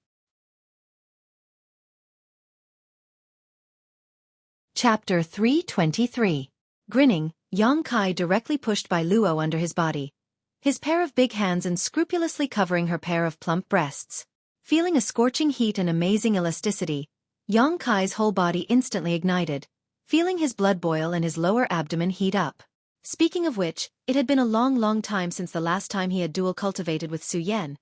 Chapter 323. Grinning, Yang Kai directly pushed Bai Luo under his body, his pair of big hands unscrupulously covering her pair of plump breasts. Feeling a scorching heat and amazing elasticity, Yang Kai's whole body instantly ignited, feeling his blood boil and his lower abdomen heat up. Speaking of which, it had been a long time since the last time he had dual cultivated with Su Yan.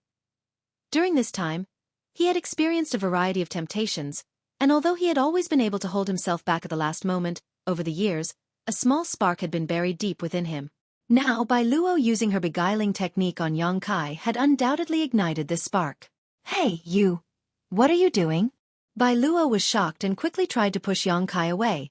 During this time, he had experienced a variety of temptations, and although he had always been able to hold himself back at the last moment, over the years, a small spark had been buried deep within him. Now, Bai Luo using her beguiling technique on Yang Kai had undoubtedly ignited this spark. Hey, you! What are you doing? Bai Luo was shocked and quickly tried to push Yang Kai away.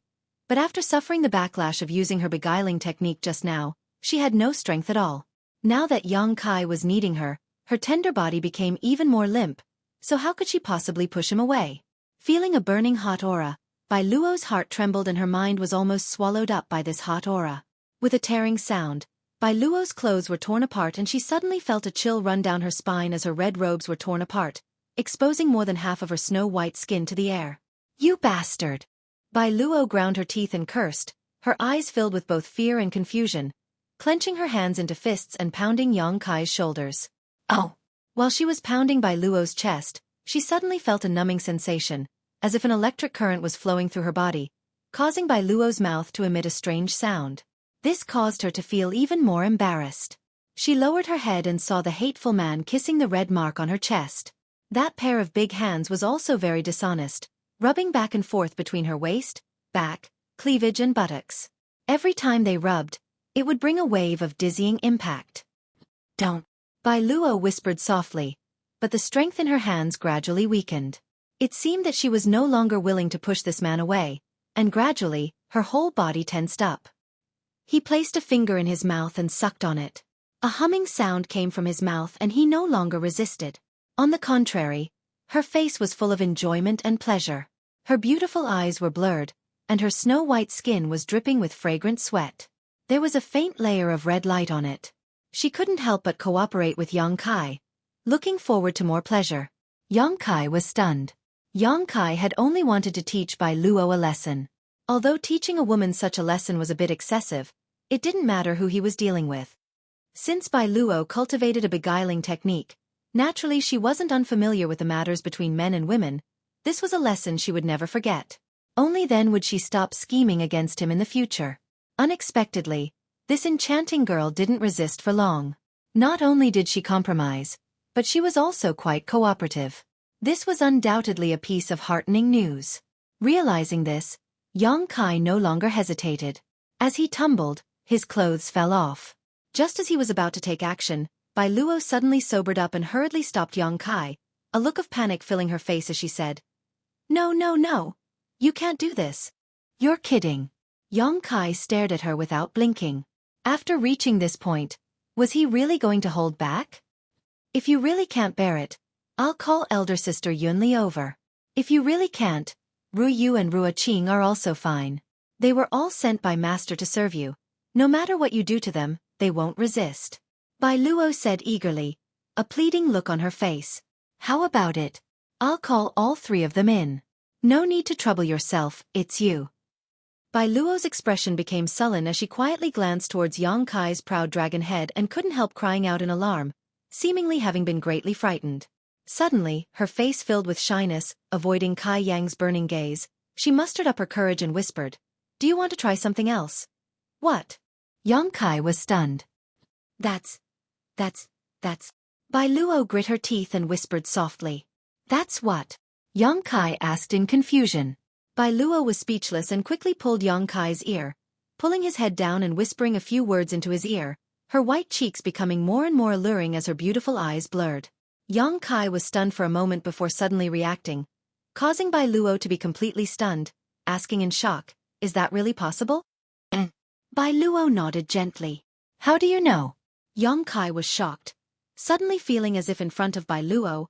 But after suffering the backlash of using her beguiling technique just now, she had no strength at all. Now that Yang Kai was needing her, her tender body became even more limp, so how could she possibly push him away? Feeling a burning hot aura, Bai Luo's heart trembled and her mind was almost swallowed up by this hot aura. With a tearing sound, Bai Luo's clothes were torn apart and she suddenly felt a chill run down her spine as her red robes were torn apart, exposing more than half of her snow-white skin to the air. You bastard! Bai Luo ground her teeth and cursed, her eyes filled with both fear and confusion, clenching her hands into fists and pounding Yang Kai's shoulders. Oh! While she was pounding Bai Luo's chest, she suddenly felt a numbing sensation, as if an electric current was flowing through her body, causing Bai Luo's mouth to emit a strange sound. This caused her to feel even more embarrassed. She lowered her head and saw the hateful man kissing the red mark on her chest. That pair of big hands was also very dishonest, rubbing back and forth between her waist, back, cleavage and buttocks. Every time they rubbed, it would bring a wave of dizzying impact. Don't! Bai Luo whispered softly, but the strength in her hands gradually weakened. It seemed that she was no longer willing to push this man away, and gradually, her whole body tensed up. He placed a finger in his mouth and sucked on it. A humming sound came from his mouth and he no longer resisted. On the contrary, her face was full of enjoyment and pleasure. Her beautiful eyes were blurred, and her snow-white skin was dripping with fragrant sweat. There was a faint layer of red light on it. She couldn't help but cooperate with Yang Kai, looking forward to more pleasure. Yang Kai was stunned. Yang Kai had only wanted to teach Bai Luo a lesson. Although teaching a woman such a lesson was a bit excessive, it didn't matter who he was dealing with. Since Bai Luo cultivated a beguiling technique, naturally she wasn't unfamiliar with the matters between men and women. This was a lesson she would never forget. Only then would she stop scheming against him in the future. Unexpectedly, this enchanting girl didn't resist for long. Not only did she compromise, but she was also quite cooperative. This was undoubtedly a piece of heartening news. Realizing this, Yang Kai no longer hesitated. As he tumbled, his clothes fell off. Just as he was about to take action, Bai Luo suddenly sobered up and hurriedly stopped Yang Kai, a look of panic filling her face as she said, No, no, no! You can't do this! You're kidding! Yang Kai stared at her without blinking. After reaching this point, was he really going to hold back? If you really can't bear it, I'll call elder sister Yunli over. If you really can't, Ru Yu and Rua Qing are also fine. They were all sent by master to serve you. No matter what you do to them, they won't resist. Bai Luo said eagerly, a pleading look on her face. How about it? I'll call all three of them in. No need to trouble yourself, it's you. Bai Luo's expression became sullen as she quietly glanced towards Yang Kai's proud dragon head and couldn't help crying out in alarm, seemingly having been greatly frightened. Suddenly, her face filled with shyness, avoiding Kai Yang's burning gaze, she mustered up her courage and whispered, Do you want to try something else? What? Yang Kai was stunned. That's. Bai Luo grit her teeth and whispered softly. That's what? Yang Kai asked in confusion. Bai Luo was speechless and quickly pulled Yang Kai's ear, pulling his head down and whispering a few words into his ear, her white cheeks becoming more and more alluring as her beautiful eyes blurred. Yang Kai was stunned for a moment before suddenly reacting, causing Bai Luo to be completely stunned, asking in shock, "Is that really possible?" Bai Luo nodded gently. "How do you know?" Yang Kai was shocked, suddenly feeling as if in front of Bai Luo,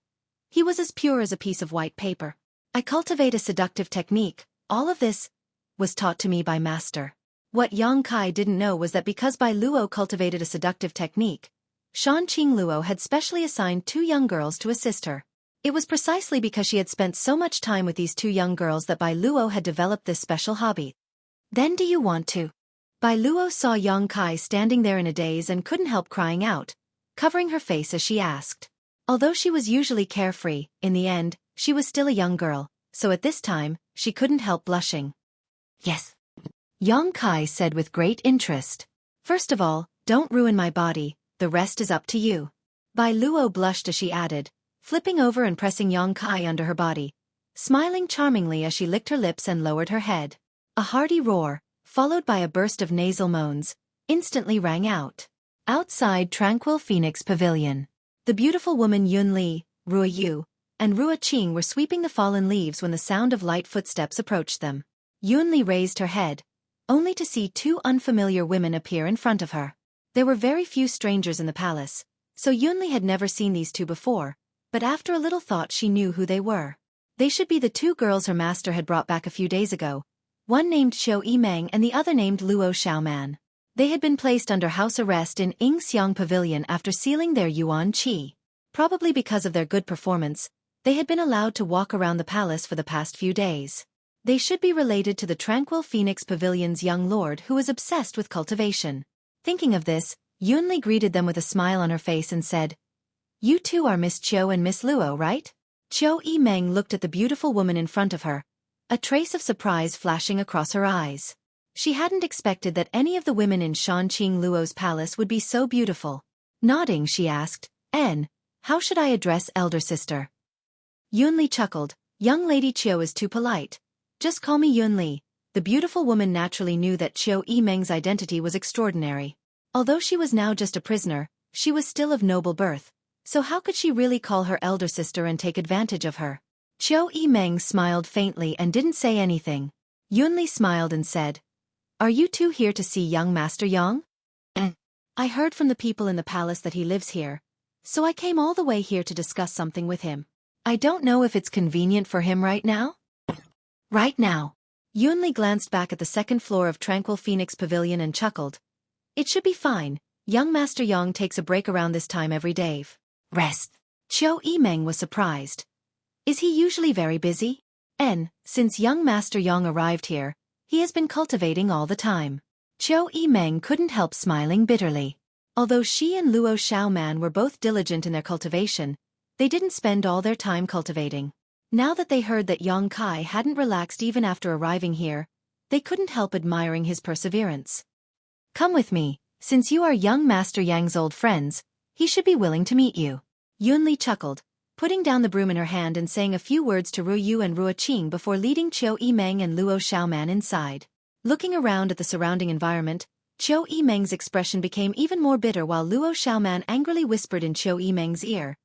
he was as pure as a piece of white paper. "I cultivate a seductive technique. All of this was taught to me by master." What Yang Kai didn't know was that because Bai Luo cultivated a seductive technique, Shanqing Luo had specially assigned 2 young girls to assist her. It was precisely because she had spent so much time with these 2 young girls that Bai Luo had developed this special hobby. "Then do you want to?" Bai Luo saw Yang Kai standing there in a daze and couldn't help crying out, covering her face as she asked. Although she was usually carefree, in the end, she was still a young girl, so at this time, she couldn't help blushing. "Yes," Yang Kai said with great interest. "First of all, don't ruin my body, the rest is up to you." Bai Luo blushed as she added, flipping over and pressing Yang Kai under her body, smiling charmingly as she licked her lips and lowered her head. A hearty roar, followed by a burst of nasal moans, instantly rang out. Outside Tranquil Phoenix Pavilion, the beautiful woman Yun Li, Rua Yu, and Rua Qing were sweeping the fallen leaves when the sound of light footsteps approached them. Yun Li raised her head, only to see 2 unfamiliar women appear in front of her. There were very few strangers in the palace, so Yun Li had never seen these 2 before, but after a little thought she knew who they were. They should be the 2 girls her master had brought back a few days ago, one named Xueqi and the other named Luo Xiaoman. They had been placed under house arrest in Yingxiang Pavilion after sealing their Yuan Qi. Probably because of their good performance, they had been allowed to walk around the palace for the past few days. They should be related to the Tranquil Phoenix Pavilion's young lord who was obsessed with cultivation. Thinking of this, Yun Li greeted them with a smile on her face and said, "You 2 are Miss Qiu and Miss Luo, right?" Xueqi looked at the beautiful woman in front of her, a trace of surprise flashing across her eyes. She hadn't expected that any of the women in Shanqing Luo's palace would be so beautiful. Nodding, she asked, "How should I address elder sister?" Yun Li chuckled, "Young Lady Qiu is too polite. Just call me Yun Li." The beautiful woman naturally knew that Xueqi's identity was extraordinary. Although she was now just a prisoner, she was still of noble birth, so how could she really call her elder sister and take advantage of her? Xueqi smiled faintly and didn't say anything. Yun Li smiled and said, "Are you 2 here to see young Master Yang?" "I heard from the people in the palace that he lives here, so I came all the way here to discuss something with him. I don't know if it's convenient for him right now?" "Right now." Yun Li glanced back at the 2nd floor of Tranquil Phoenix Pavilion and chuckled. "It should be fine. Young Master Yang takes a break around this time every day. Rest." Xueqi was surprised. "Is he usually very busy?" Since young Master Yang arrived here, he has been cultivating all the time." Xueqi couldn't help smiling bitterly. Although she and Luo Xiaoman were both diligent in their cultivation, they didn't spend all their time cultivating. Now that they heard that Yang Kai hadn't relaxed even after arriving here, they couldn't help admiring his perseverance. "Come with me, since you are young Master Yang's old friends, he should be willing to meet you." Yun Li chuckled, putting down the broom in her hand and saying a few words to Rua Yu and Rua Qing before leading Xueqi and Luo Xiaoman inside. Looking around at the surrounding environment, Xueqi's expression became even more bitter while Luo Xiaoman angrily whispered in Xueqi's ear,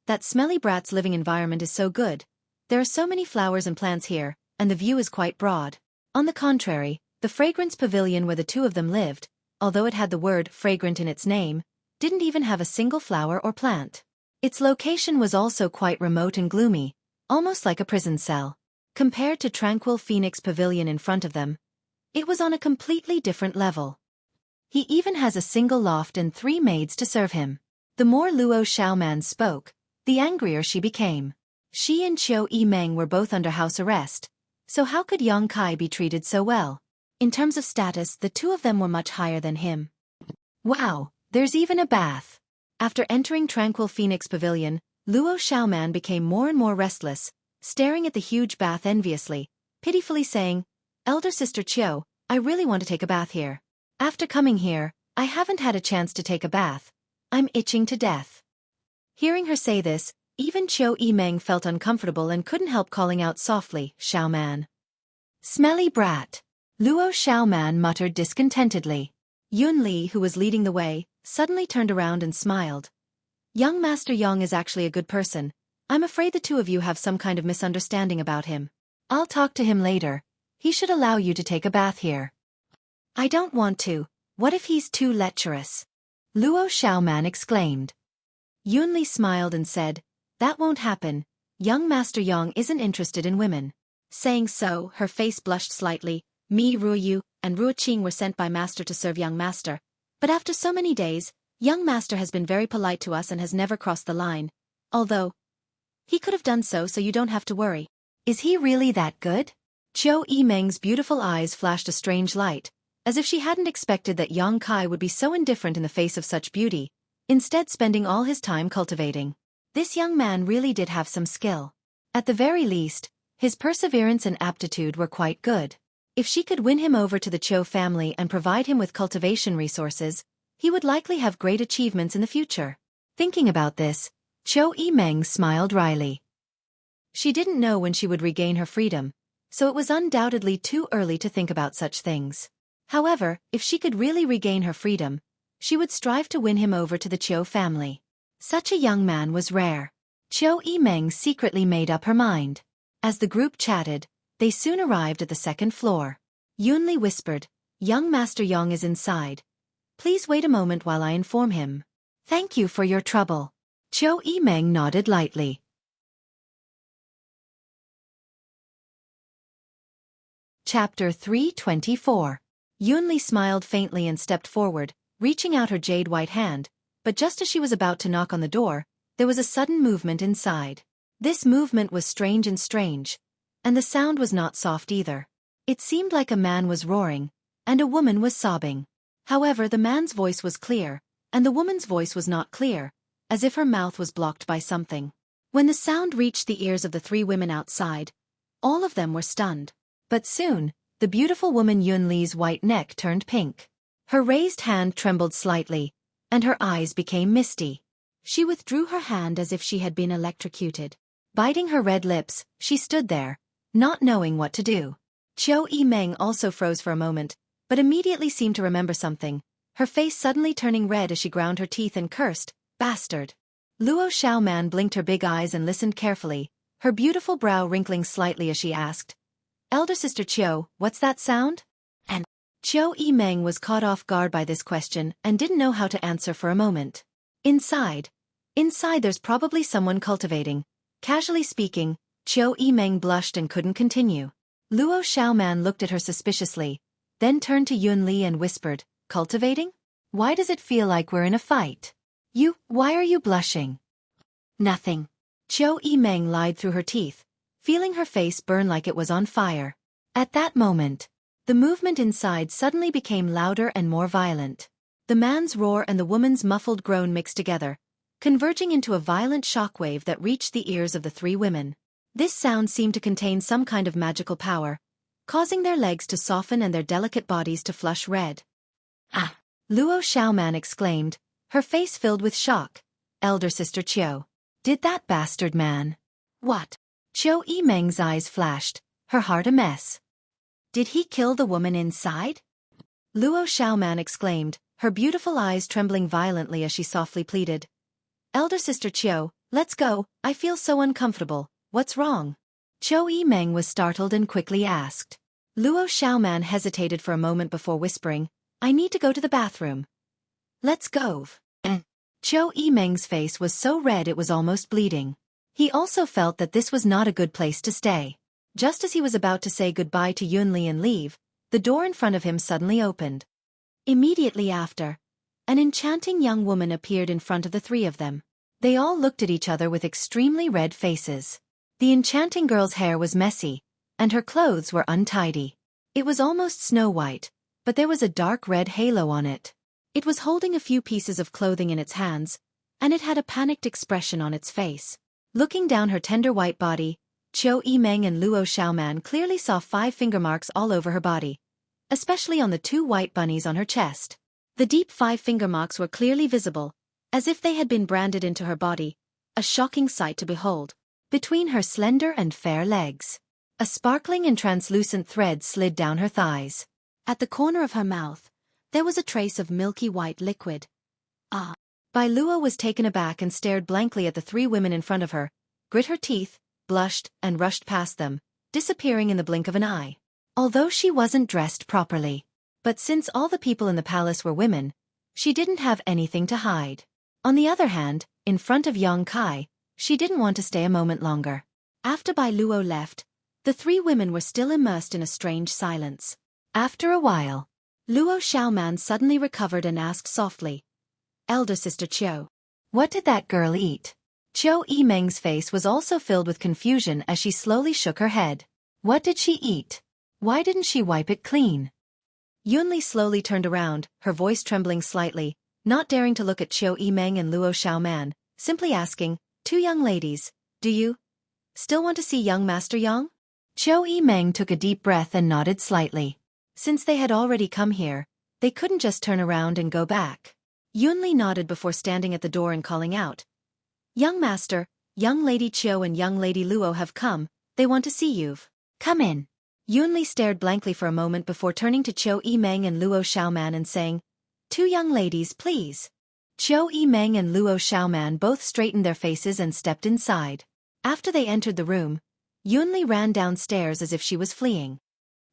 "That smelly brat's living environment is so good. There are so many flowers and plants here, and the view is quite broad. On the contrary, the fragrance pavilion where the 2 of them lived, although it had the word fragrant in its name, didn't even have a single flower or plant. Its location was also quite remote and gloomy, almost like a prison cell. Compared to Tranquil Phoenix Pavilion in front of them, it was on a completely different level. He even has a single loft and 3 maids to serve him." The more Luo Xiaoman spoke, the angrier she became. She and Xueqi were both under house arrest, so how could Yang Kai be treated so well? In terms of status, the 2 of them were much higher than him. "Wow, there's even a bath." After entering Tranquil Phoenix Pavilion, Luo Xiaoman became more and more restless, staring at the huge bath enviously, pitifully saying, "Elder sister Qiu, I really want to take a bath here. After coming here, I haven't had a chance to take a bath. I'm itching to death." Hearing her say this, even Xueqi felt uncomfortable and couldn't help calling out softly, "Xiaoman. Smelly brat." Luo Xiaoman muttered discontentedly. Yun Li, who was leading the way, suddenly turned around and smiled. Young Master Yang is actually a good person. I'm afraid the two of you have some kind of misunderstanding about him. I'll talk to him later. He should allow you to take a bath here. I don't want to. What if he's too lecherous? Luo Xiaoman exclaimed. Yun Li smiled and said, that won't happen. Young Master Yang isn't interested in women. Saying so, her face blushed slightly. Me, Ruoyu, and Ruoqing were sent by Master to serve Young Master. But after so many days, Young Master has been very polite to us and has never crossed the line. Although he could have done so you don't have to worry. Is he really that good? Qiu Yimeng's beautiful eyes flashed a strange light, as if she hadn't expected that Yang Kai would be so indifferent in the face of such beauty, instead spending all his time cultivating. This young man really did have some skill. At the very least, his perseverance and aptitude were quite good. If she could win him over to the Qiu family and provide him with cultivation resources, he would likely have great achievements in the future. Thinking about this, Qiu Yimeng smiled wryly. She didn't know when she would regain her freedom, so it was undoubtedly too early to think about such things. However, if she could really regain her freedom, she would strive to win him over to the Qiu family. Such a young man was rare. Qiu Yimeng secretly made up her mind. As the group chatted, they soon arrived at the second floor. Yunli whispered, Young Master Yang is inside. Please wait a moment while I inform him. Thank you for your trouble. Qiu Yimeng nodded lightly. Chapter 324. Yunli smiled faintly and stepped forward, reaching out her jade-white hand, but just as she was about to knock on the door, there was a sudden movement inside. This movement was strange, and the sound was not soft either. It seemed like a man was roaring, and a woman was sobbing. However, the man's voice was clear, and the woman's voice was not clear, as if her mouth was blocked by something. When the sound reached the ears of the three women outside, all of them were stunned. But soon, the beautiful woman Yun Li's white neck turned pink. Her raised hand trembled slightly, and her eyes became misty. She withdrew her hand as if she had been electrocuted. Biting her red lips, she stood there, not knowing what to do. Qiu Yimeng also froze for a moment, but immediately seemed to remember something, her face suddenly turning red as she ground her teeth and cursed, Bastard! Luo Xiaoman blinked her big eyes and listened carefully, her beautiful brow wrinkling slightly as she asked, Elder Sister Qiu, what's that sound? And Qiu Yimeng was caught off guard by this question and didn't know how to answer for a moment. Inside there's probably someone cultivating. Casually speaking, Qiu Yimeng blushed and couldn't continue. Luo Xiaoman looked at her suspiciously, then turned to Yun Li and whispered, Cultivating? Why does it feel like we're in a fight? Why are you blushing? Nothing. Qiu Yimeng lied through her teeth, feeling her face burn like it was on fire. At that moment, the movement inside suddenly became louder and more violent. The man's roar and the woman's muffled groan mixed together, converging into a violent shockwave that reached the ears of the three women. This sound seemed to contain some kind of magical power, causing their legs to soften and their delicate bodies to flush red. Ah! Luo Xiaoman exclaimed, her face filled with shock. Elder Sister Qiu. Did that bastard man? What? Qiu Yimeng's eyes flashed, her heart a mess. Did he kill the woman inside? Luo Xiaoman exclaimed, her beautiful eyes trembling violently as she softly pleaded. Elder Sister Qiu, let's go, I feel so uncomfortable, what's wrong? Qiu Yimeng was startled and quickly asked. Luo Xiaoman hesitated for a moment before whispering, I need to go to the bathroom. Let's go. Qiu Yimeng's face was so red it was almost bleeding. He also felt that this was not a good place to stay. Just as he was about to say goodbye to Yun Li and leave, the door in front of him suddenly opened. Immediately after, an enchanting young woman appeared in front of the three of them. They all looked at each other with extremely red faces. The enchanting girl's hair was messy, and her clothes were untidy. It was almost snow-white, but there was a dark red halo on it. It was holding a few pieces of clothing in its hands, and it had a panicked expression on its face. Looking down her tender white body, Qiu Yimeng and Luo Xiaoman clearly saw 5 finger marks all over her body, especially on the 2 white bunnies on her chest. The deep 5 finger marks were clearly visible, as if they had been branded into her body, a shocking sight to behold. Between her slender and fair legs, A sparkling and translucent thread slid down her thighs. At the corner of her mouth, there was a trace of milky white liquid. Ah! Bai Luo was taken aback and stared blankly at the three women in front of her, grit her teeth, blushed, and rushed past them, disappearing in the blink of an eye. Although she wasn't dressed properly. But since all the people in the palace were women, she didn't have anything to hide. On the other hand, in front of Yang Kai, she didn't want to stay a moment longer. After Bai Luo left, the three women were still immersed in a strange silence. After a while, Luo Xiaoman suddenly recovered and asked softly, "Elder sister Qiu, what did that girl eat?" Qiu Yimeng's face was also filled with confusion as she slowly shook her head. What did she eat? Why didn't she wipe it clean? Yunli slowly turned around, her voice trembling slightly, not daring to look at Qiu Yimeng and Luo Xiaoman, simply asking, "Two young ladies, do you still want to see young Master Yang?" Qiu Yimeng took a deep breath and nodded slightly. Since they had already come here, they couldn't just turn around and go back. Yunli nodded before standing at the door and calling out, "Young Master, young Lady Qiu and young Lady Luo have come, they want to see you. Come in." Yunli stared blankly for a moment before turning to Qiu Yimeng and Luo Xiaoman and saying, "Two young ladies, please." Qiu Yimeng and Luo Xiaoman both straightened their faces and stepped inside. After they entered the room, Yunli ran downstairs as if she was fleeing.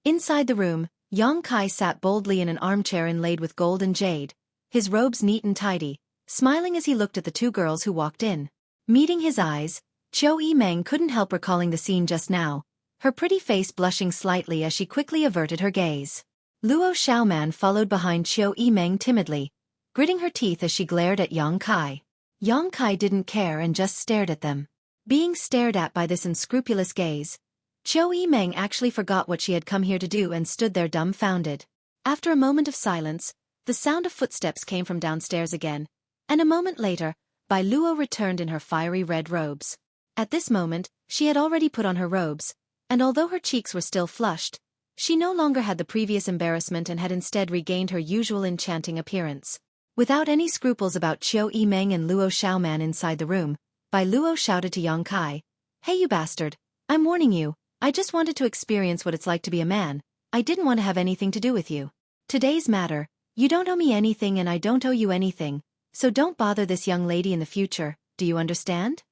Inside the room, Yang Kai sat boldly in an armchair inlaid with gold and jade, his robes neat and tidy, smiling as he looked at the two girls who walked in. Meeting his eyes, Qiu Yimeng couldn't help recalling the scene just now, her pretty face blushing slightly as she quickly averted her gaze. Luo Xiaoman followed behind Qiu Yimeng timidly, gritting her teeth as she glared at Yang Kai. Yang Kai didn't care and just stared at them. Being stared at by this unscrupulous gaze, Qiu Yimeng actually forgot what she had come here to do and stood there dumbfounded. After a moment of silence, the sound of footsteps came from downstairs again, and a moment later, Bai Luo returned in her fiery red robes. At this moment, she had already put on her robes, and although her cheeks were still flushed, she no longer had the previous embarrassment and had instead regained her usual enchanting appearance. Without any scruples about Qiu Yimeng and Luo Xiaoman inside the room, Bai Luo shouted to Yang Kai, "Hey you bastard, I'm warning you, I just wanted to experience what it's like to be a man, I didn't want to have anything to do with you. Today's matter, you don't owe me anything and I don't owe you anything, so don't bother this young lady in the future, do you understand?"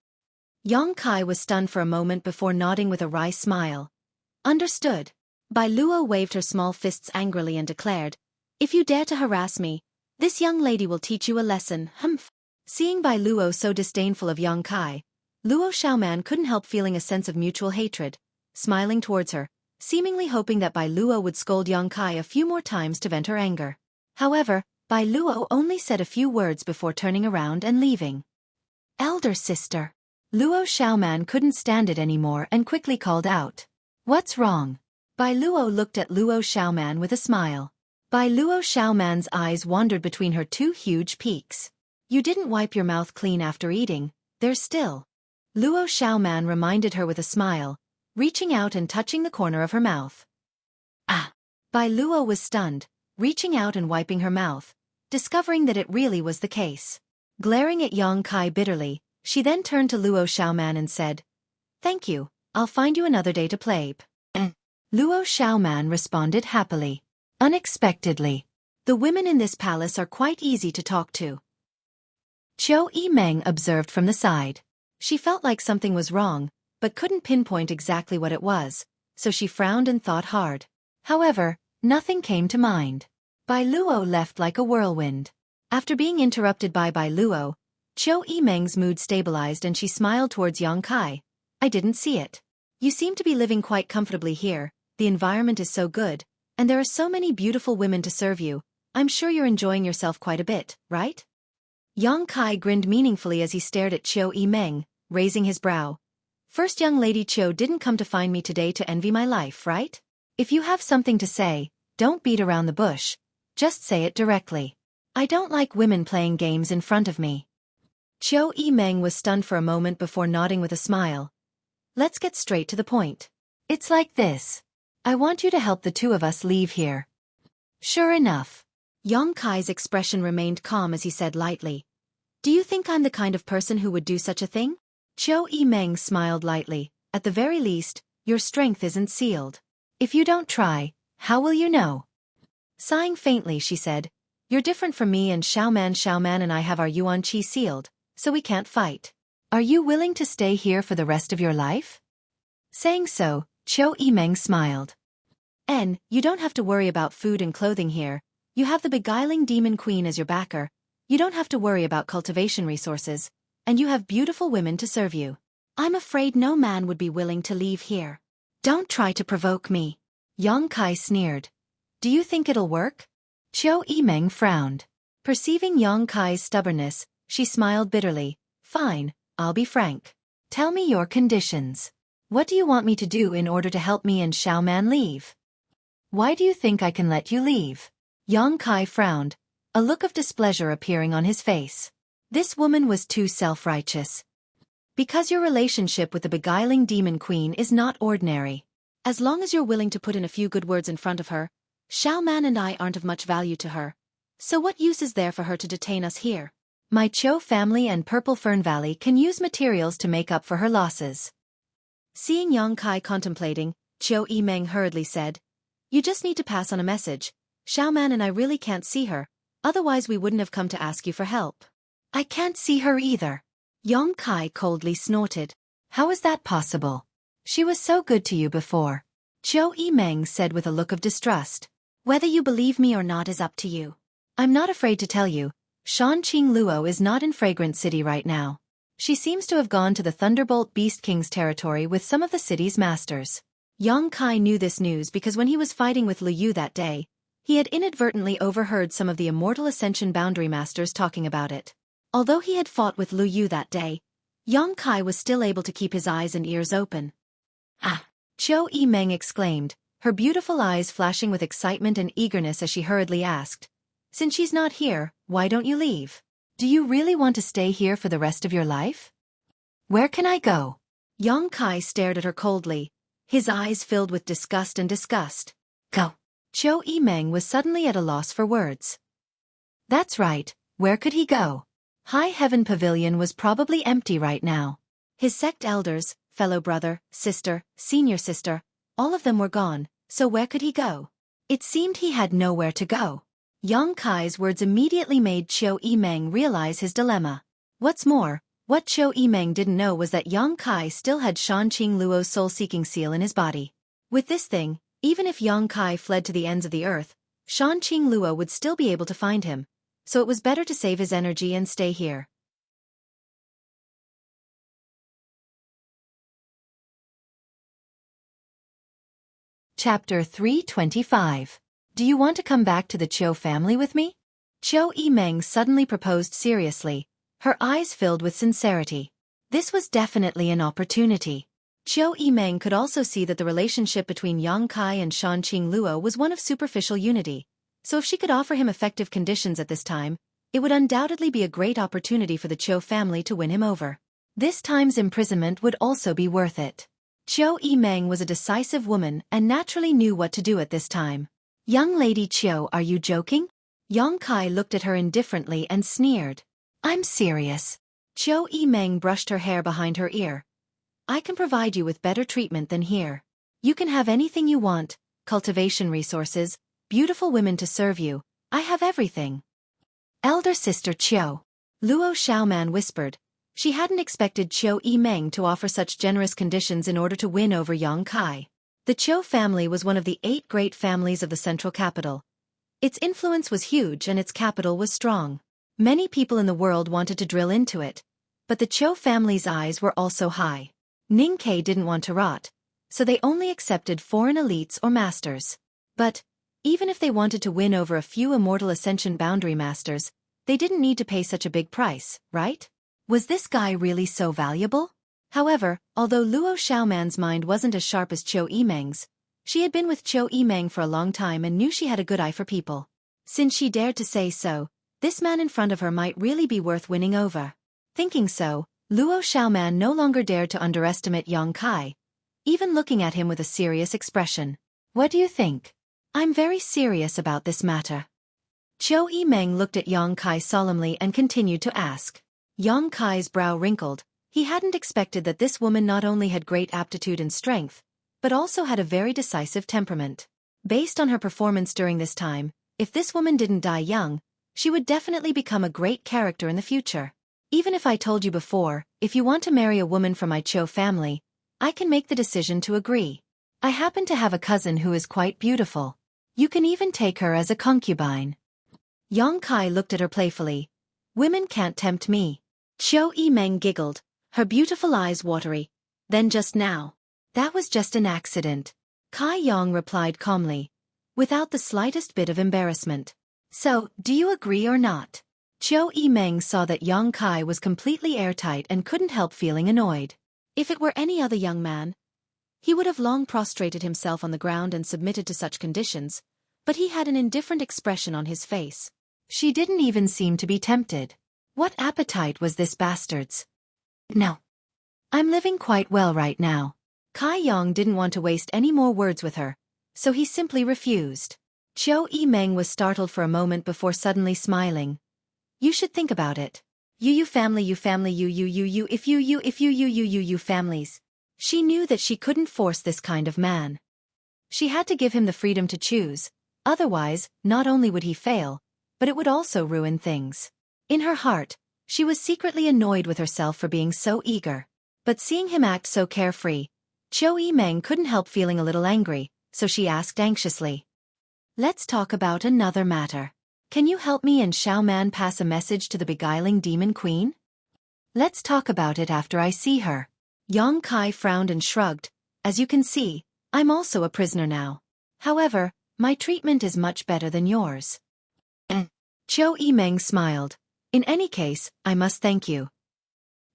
Yang Kai was stunned for a moment before nodding with a wry smile. "Understood." Bai Luo waved her small fists angrily and declared, "If you dare to harass me, this young lady will teach you a lesson, humph." Seeing Bai Luo so disdainful of Yang Kai, Luo Xiaoman couldn't help feeling a sense of mutual hatred, smiling towards her, seemingly hoping that Bai Luo would scold Yang Kai a few more times to vent her anger. However, Bai Luo only said a few words before turning around and leaving. "Elder sister." Luo Xiaoman couldn't stand it anymore and quickly called out, "What's wrong?" Bai Luo looked at Luo Xiaoman with a smile. Bai Luo Xiaoman's eyes wandered between her two huge peaks. "You didn't wipe your mouth clean after eating, there's still." Luo Xiaoman reminded her with a smile, reaching out and touching the corner of her mouth. "Ah!" Bai Luo was stunned, reaching out and wiping her mouth, discovering that it really was the case. Glaring at Yang Kai bitterly, she then turned to Luo Xiaoman and said, "Thank you, I'll find you another day to play." Luo Xiaoman responded happily. Unexpectedly, the women in this palace are quite easy to talk to. Qiu Yimeng observed from the side. She felt like something was wrong, but couldn't pinpoint exactly what it was, so she frowned and thought hard. However, nothing came to mind. Bai Luo left like a whirlwind. After being interrupted by Bai Luo, Qiu Yimeng's mood stabilized and she smiled towards Yang Kai. "I didn't see it. You seem to be living quite comfortably here, the environment is so good, and there are so many beautiful women to serve you, I'm sure you're enjoying yourself quite a bit, right?" Yang Kai grinned meaningfully as he stared at Qiu Yimeng, raising his brow. "First young lady Qiu didn't come to find me today to envy my life, right? If you have something to say, don't beat around the bush, just say it directly. I don't like women playing games in front of me." Qiu Yimeng was stunned for a moment before nodding with a smile. "Let's get straight to the point. It's like this. I want you to help the two of us leave here." "Sure enough." Yang Kai's expression remained calm as he said lightly, "Do you think I'm the kind of person who would do such a thing?" Qiu Yimeng smiled lightly. At the very least, your strength isn't sealed. If you don't try, how will you know? Sighing faintly, she said, you're different from me, and Xiaoman and I have our Yuan Qi sealed, so we can't fight. Are you willing to stay here for the rest of your life? Saying so, Qiu Yimeng smiled. You don't have to worry about food and clothing here. You have the beguiling demon queen as your backer. You don't have to worry about cultivation resources, and you have beautiful women to serve you. I'm afraid no man would be willing to leave here. Don't try to provoke me. Yang Kai sneered. Do you think it'll work? Qiu Yimeng frowned. Perceiving Yang Kai's stubbornness, she smiled bitterly. Fine, I'll be frank. Tell me your conditions. What do you want me to do in order to help me and Xiaoman leave? Why do you think I can let you leave? Yang Kai frowned, a look of displeasure appearing on his face. This woman was too self-righteous. Because your relationship with the beguiling demon queen is not ordinary. As long as you're willing to put in a few good words in front of her, Xiaoman and I aren't of much value to her. So what use is there for her to detain us here? My Qiu family and Purple Fern Valley can use materials to make up for her losses. Seeing Yang Kai contemplating, Qiu Yimeng hurriedly said, you just need to pass on a message. Xiaoman and I really can't see her, otherwise we wouldn't have come to ask you for help. I can't see her either. Yang Kai coldly snorted. How is that possible? She was so good to you before. Qiu Yimeng said with a look of distrust. Whether you believe me or not is up to you. I'm not afraid to tell you, Shanqing Luo is not in Fragrant City right now. She seems to have gone to the Thunderbolt Beast King's territory with some of the city's masters. Yang Kai knew this news because when he was fighting with Lu Yu that day, he had inadvertently overheard some of the Immortal Ascension Boundary Masters talking about it. Although he had fought with Lu Yu that day, Yang Kai was still able to keep his eyes and ears open. Ah! Qiu Yimeng exclaimed, her beautiful eyes flashing with excitement and eagerness as she hurriedly asked, since she's not here, why don't you leave? Do you really want to stay here for the rest of your life? Where can I go? Yang Kai stared at her coldly, his eyes filled with disgust and disgust. Go. Qiu Yimeng was suddenly at a loss for words. That's right, where could he go? High Heaven Pavilion was probably empty right now. His sect elders, fellow brother, sister, senior sister, all of them were gone, so where could he go? It seemed he had nowhere to go. Yang Kai's words immediately made Qiu Yimeng realize his dilemma. What's more, what Qiu Yimeng didn't know was that Yang Kai still had Shanqing Luo's soul-seeking seal in his body. With this thing, even if Yang Kai fled to the ends of the earth, Shanqing Luo would still be able to find him, so it was better to save his energy and stay here. Chapter 325. Do you want to come back to the Qiu family with me? Qiu Yimeng suddenly proposed seriously, her eyes filled with sincerity. This was definitely an opportunity. Qiu Yimeng could also see that the relationship between Yang Kai and Shanqing Luo was one of superficial unity, so if she could offer him effective conditions at this time, it would undoubtedly be a great opportunity for the Qiu family to win him over. This time's imprisonment would also be worth it. Qiu Yimeng was a decisive woman and naturally knew what to do at this time. Young lady Qiu, are you joking? Yang Kai looked at her indifferently and sneered. I'm serious. Qiu Yimeng brushed her hair behind her ear. I can provide you with better treatment than here. You can have anything you want, cultivation resources, beautiful women to serve you, I have everything. Elder sister Qiu. Luo Xiaoman whispered. She hadn't expected Qiu Yimeng to offer such generous conditions in order to win over Yang Kai. The Qiu family was one of the 8 great families of the central capital. Its influence was huge and its capital was strong. Many people in the world wanted to drill into it, but the Qiu family's eyes were also high. Ningke didn't want to rot, so they only accepted foreign elites or masters. But, even if they wanted to win over a few Immortal Ascension Boundary Masters, they didn't need to pay such a big price, right? Was this guy really so valuable? However, although Luo Xiaoman's mind wasn't as sharp as Qiu Yimeng's, she had been with Qiu Yimeng for a long time and knew she had a good eye for people. Since she dared to say so, this man in front of her might really be worth winning over. Thinking so, Luo Xiaoman no longer dared to underestimate Yang Kai, even looking at him with a serious expression. What do you think? I'm very serious about this matter. Qiu Yimeng looked at Yang Kai solemnly and continued to ask. Yang Kai's brow wrinkled. He hadn't expected that this woman not only had great aptitude and strength, but also had a very decisive temperament. Based on her performance during this time, if this woman didn't die young, she would definitely become a great character in the future. Even if I told you before, if you want to marry a woman from my Cho family, I can make the decision to agree. I happen to have a cousin who is quite beautiful. You can even take her as a concubine. Yang Kai looked at her playfully. Women can't tempt me. Xueqi Meng giggled, her beautiful eyes watery. Then just now. That was just an accident. Kai Yang replied calmly, without the slightest bit of embarrassment. So, do you agree or not? Xueqi Meng saw that Yang Kai was completely airtight and couldn't help feeling annoyed. If it were any other young man, he would have long prostrated himself on the ground and submitted to such conditions, but he had an indifferent expression on his face. She didn't even seem to be tempted. What appetite was this bastard's? No. I'm living quite well right now. Kai Yang didn't want to waste any more words with her, so he simply refused. Xueqi Meng was startled for a moment before suddenly smiling. You should think about it. You family, you families. She knew that she couldn't force this kind of man. She had to give him the freedom to choose, otherwise, not only would he fail, but it would also ruin things. In her heart, she was secretly annoyed with herself for being so eager. But seeing him act so carefree, Xueqi Meng couldn't help feeling a little angry, so she asked anxiously. Let's talk about another matter. Can you help me and Xiao Man pass a message to the beguiling demon queen? Let's talk about it after I see her. Yang Kai frowned and shrugged. As you can see, I'm also a prisoner now. However, my treatment is much better than yours. Xueqi Meng smiled. In any case, I must thank you.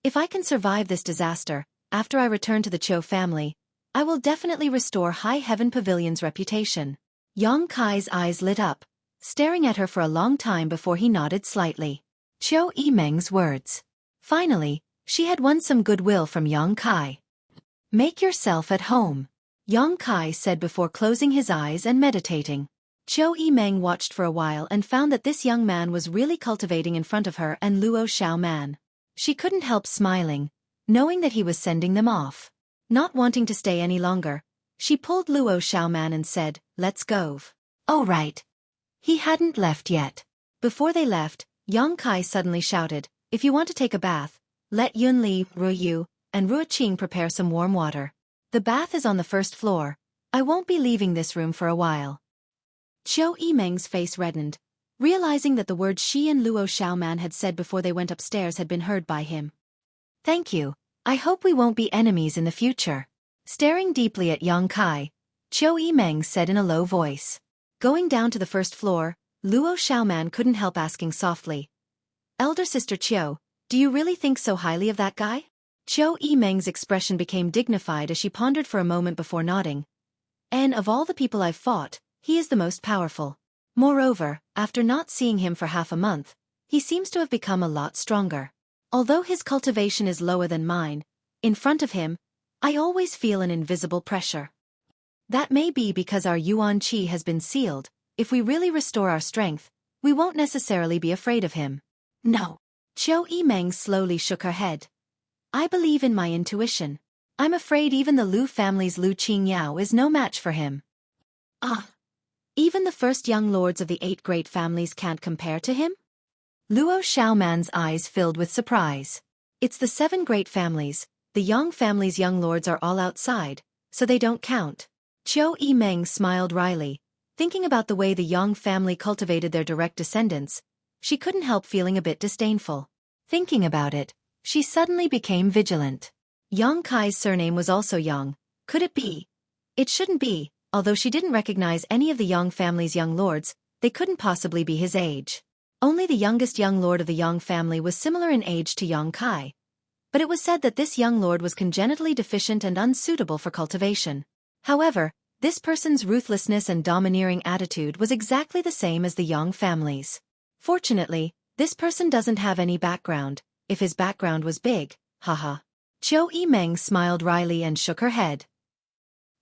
If I can survive this disaster, after I return to the Cho family, I will definitely restore High Heaven Pavilion's reputation. Yang Kai's eyes lit up, staring at her for a long time before he nodded slightly. Xueqi Meng's words. Finally, she had won some goodwill from Yang Kai. Make yourself at home, Yang Kai said before closing his eyes and meditating. Xueqi Meng watched for a while and found that this young man was really cultivating in front of her and Luo Xiao Man. She couldn't help smiling, knowing that he was sending them off. Not wanting to stay any longer, she pulled Luo Xiao Man and said, let's go. Oh right. He hadn't left yet. Before they left, Yang Kai suddenly shouted, if you want to take a bath, let Yunli, Ruyu, and Ruoqing prepare some warm water. The bath is on the first floor. I won't be leaving this room for a while. Xueqi Meng's face reddened, realizing that the words she and Luo Xiaoman had said before they went upstairs had been heard by him. Thank you. I hope we won't be enemies in the future. Staring deeply at Yang Kai, Xueqi Meng said in a low voice. Going down to the first floor, Luo Xiaoman couldn't help asking softly. Elder Sister Qiu, do you really think so highly of that guy? Xueqi Meng's expression became dignified as she pondered for a moment before nodding. And of all the people I've fought, he is the most powerful. Moreover, after not seeing him for half a month, he seems to have become a lot stronger. Although his cultivation is lower than mine, in front of him, I always feel an invisible pressure. That may be because our Yuan Qi has been sealed. If we really restore our strength, we won't necessarily be afraid of him. No. Xueqi Meng slowly shook her head. I believe in my intuition. I'm afraid even the Lu family's Lu Qingyao is no match for him. Ah. Even the first young lords of the 8 great families can't compare to him? Luo Xiaoman's eyes filled with surprise. It's the 7 great families. The Yang family's young lords are all outside, so they don't count. Xueqi Meng smiled wryly. Thinking about the way the Yang family cultivated their direct descendants, she couldn't help feeling a bit disdainful. Thinking about it, she suddenly became vigilant. Yang Kai's surname was also Yang. Could it be? It shouldn't be. Although she didn't recognize any of the Yang family's young lords, they couldn't possibly be his age. Only the youngest young lord of the Yang family was similar in age to Yang Kai. But it was said that this young lord was congenitally deficient and unsuitable for cultivation. However, this person's ruthlessness and domineering attitude was exactly the same as the Yang family's. Fortunately, this person doesn't have any background. If his background was big, haha. Xueqi Meng smiled wryly and shook her head.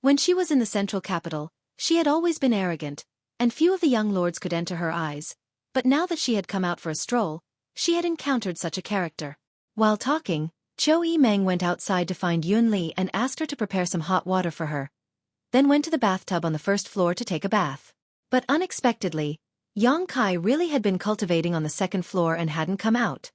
When she was in the central capital, she had always been arrogant, and few of the young lords could enter her eyes. But now that she had come out for a stroll, she had encountered such a character. While talking, Xueqi Meng went outside to find Yunli and asked her to prepare some hot water for her, then went to the bathtub on the first floor to take a bath. But unexpectedly, Yang Kai really had been cultivating on the second floor and hadn't come out.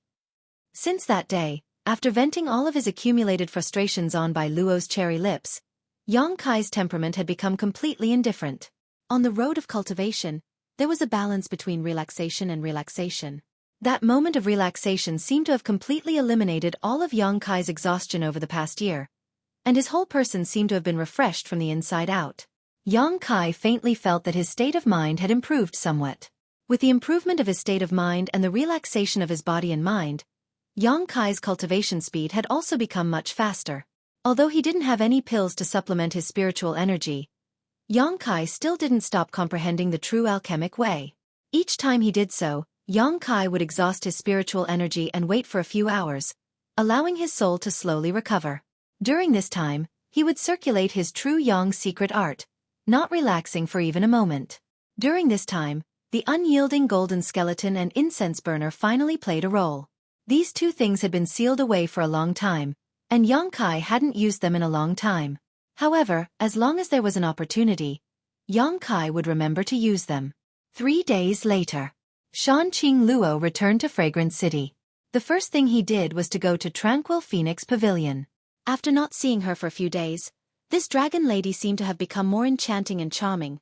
Since that day, after venting all of his accumulated frustrations on Bai Luo's cherry lips, Yang Kai's temperament had become completely indifferent. On the road of cultivation, there was a balance between relaxation and relaxation. That moment of relaxation seemed to have completely eliminated all of Yang Kai's exhaustion over the past year, and his whole person seemed to have been refreshed from the inside out. Yang Kai faintly felt that his state of mind had improved somewhat. With the improvement of his state of mind and the relaxation of his body and mind, Yang Kai's cultivation speed had also become much faster. Although he didn't have any pills to supplement his spiritual energy, Yang Kai still didn't stop comprehending the true alchemic way. Each time he did so, Yang Kai would exhaust his spiritual energy and wait for a few hours, allowing his soul to slowly recover. During this time, he would circulate his true Yang secret art, not relaxing for even a moment. During this time, the unyielding golden skeleton and incense burner finally played a role. These two things had been sealed away for a long time, and Yang Kai hadn't used them in a long time. However, as long as there was an opportunity, Yang Kai would remember to use them. 3 days later, Xuanqing Luo returned to Fragrant City. The first thing he did was to go to Tranquil Phoenix Pavilion. After not seeing her for a few days, this dragon lady seemed to have become more enchanting and charming,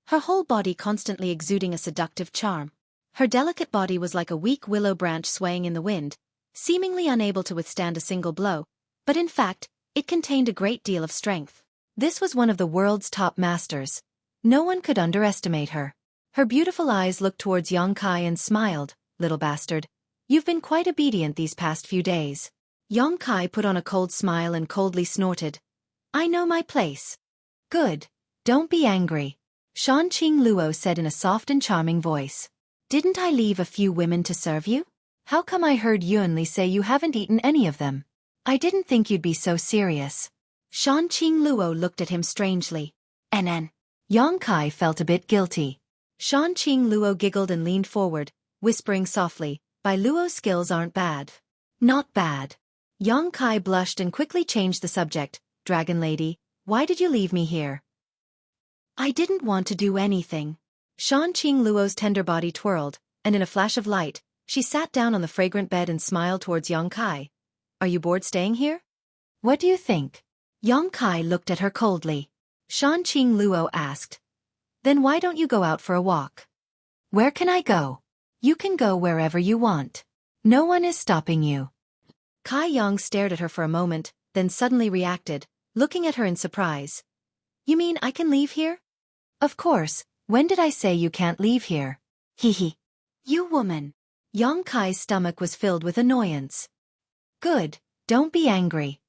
her whole body constantly exuding a seductive charm. Her delicate body was like a weak willow branch swaying in the wind, seemingly unable to withstand a single blow, but in fact, it contained a great deal of strength. This was one of the world's top masters. No one could underestimate her. Her beautiful eyes looked towards Yang Kai and smiled, "Little bastard, you've been quite obedient these past few days." Yang Kai put on a cold smile and coldly snorted, "I know my place." "Good. Don't be angry," Xuanqing Luo said in a soft and charming voice. "Didn't I leave a few women to serve you? How come I heard Yunli say you haven't eaten any of them? I didn't think you'd be so serious." Xuanqing Luo looked at him strangely. "NN." Yang Kai felt a bit guilty. Xuanqing Luo giggled and leaned forward, whispering softly, "Bai Luo's skills aren't bad." "Not bad." Yang Kai blushed and quickly changed the subject. "Dragon lady, why did you leave me here?" "I didn't want to do anything." Xuanqing Luo's tender body twirled, and in a flash of light, she sat down on the fragrant bed and smiled towards Yang Kai. "Are you bored staying here? What do you think?" Yang Kai looked at her coldly. Xuanqing Luo asked, "Then why don't you go out for a walk?" "Where can I go?" "You can go wherever you want. No one is stopping you." Kai Yang stared at her for a moment, then suddenly reacted, looking at her in surprise. "You mean I can leave here?" "Of course, when did I say you can't leave here?" "Hee." "You woman." Yang Kai's stomach was filled with annoyance. "Good, don't be angry."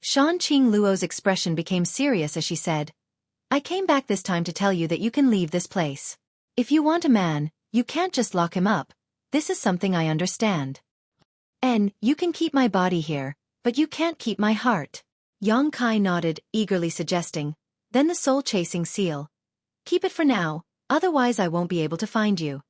Xuanqing Luo's expression became serious as she said, "I came back this time to tell you that you can leave this place. If you want a man, you can't just lock him up. This is something I understand. And you can keep my body here, but you can't keep my heart." Yang Kai nodded, eagerly suggesting, "Then the soul-chasing seal. Keep it for now, otherwise I won't be able to find you."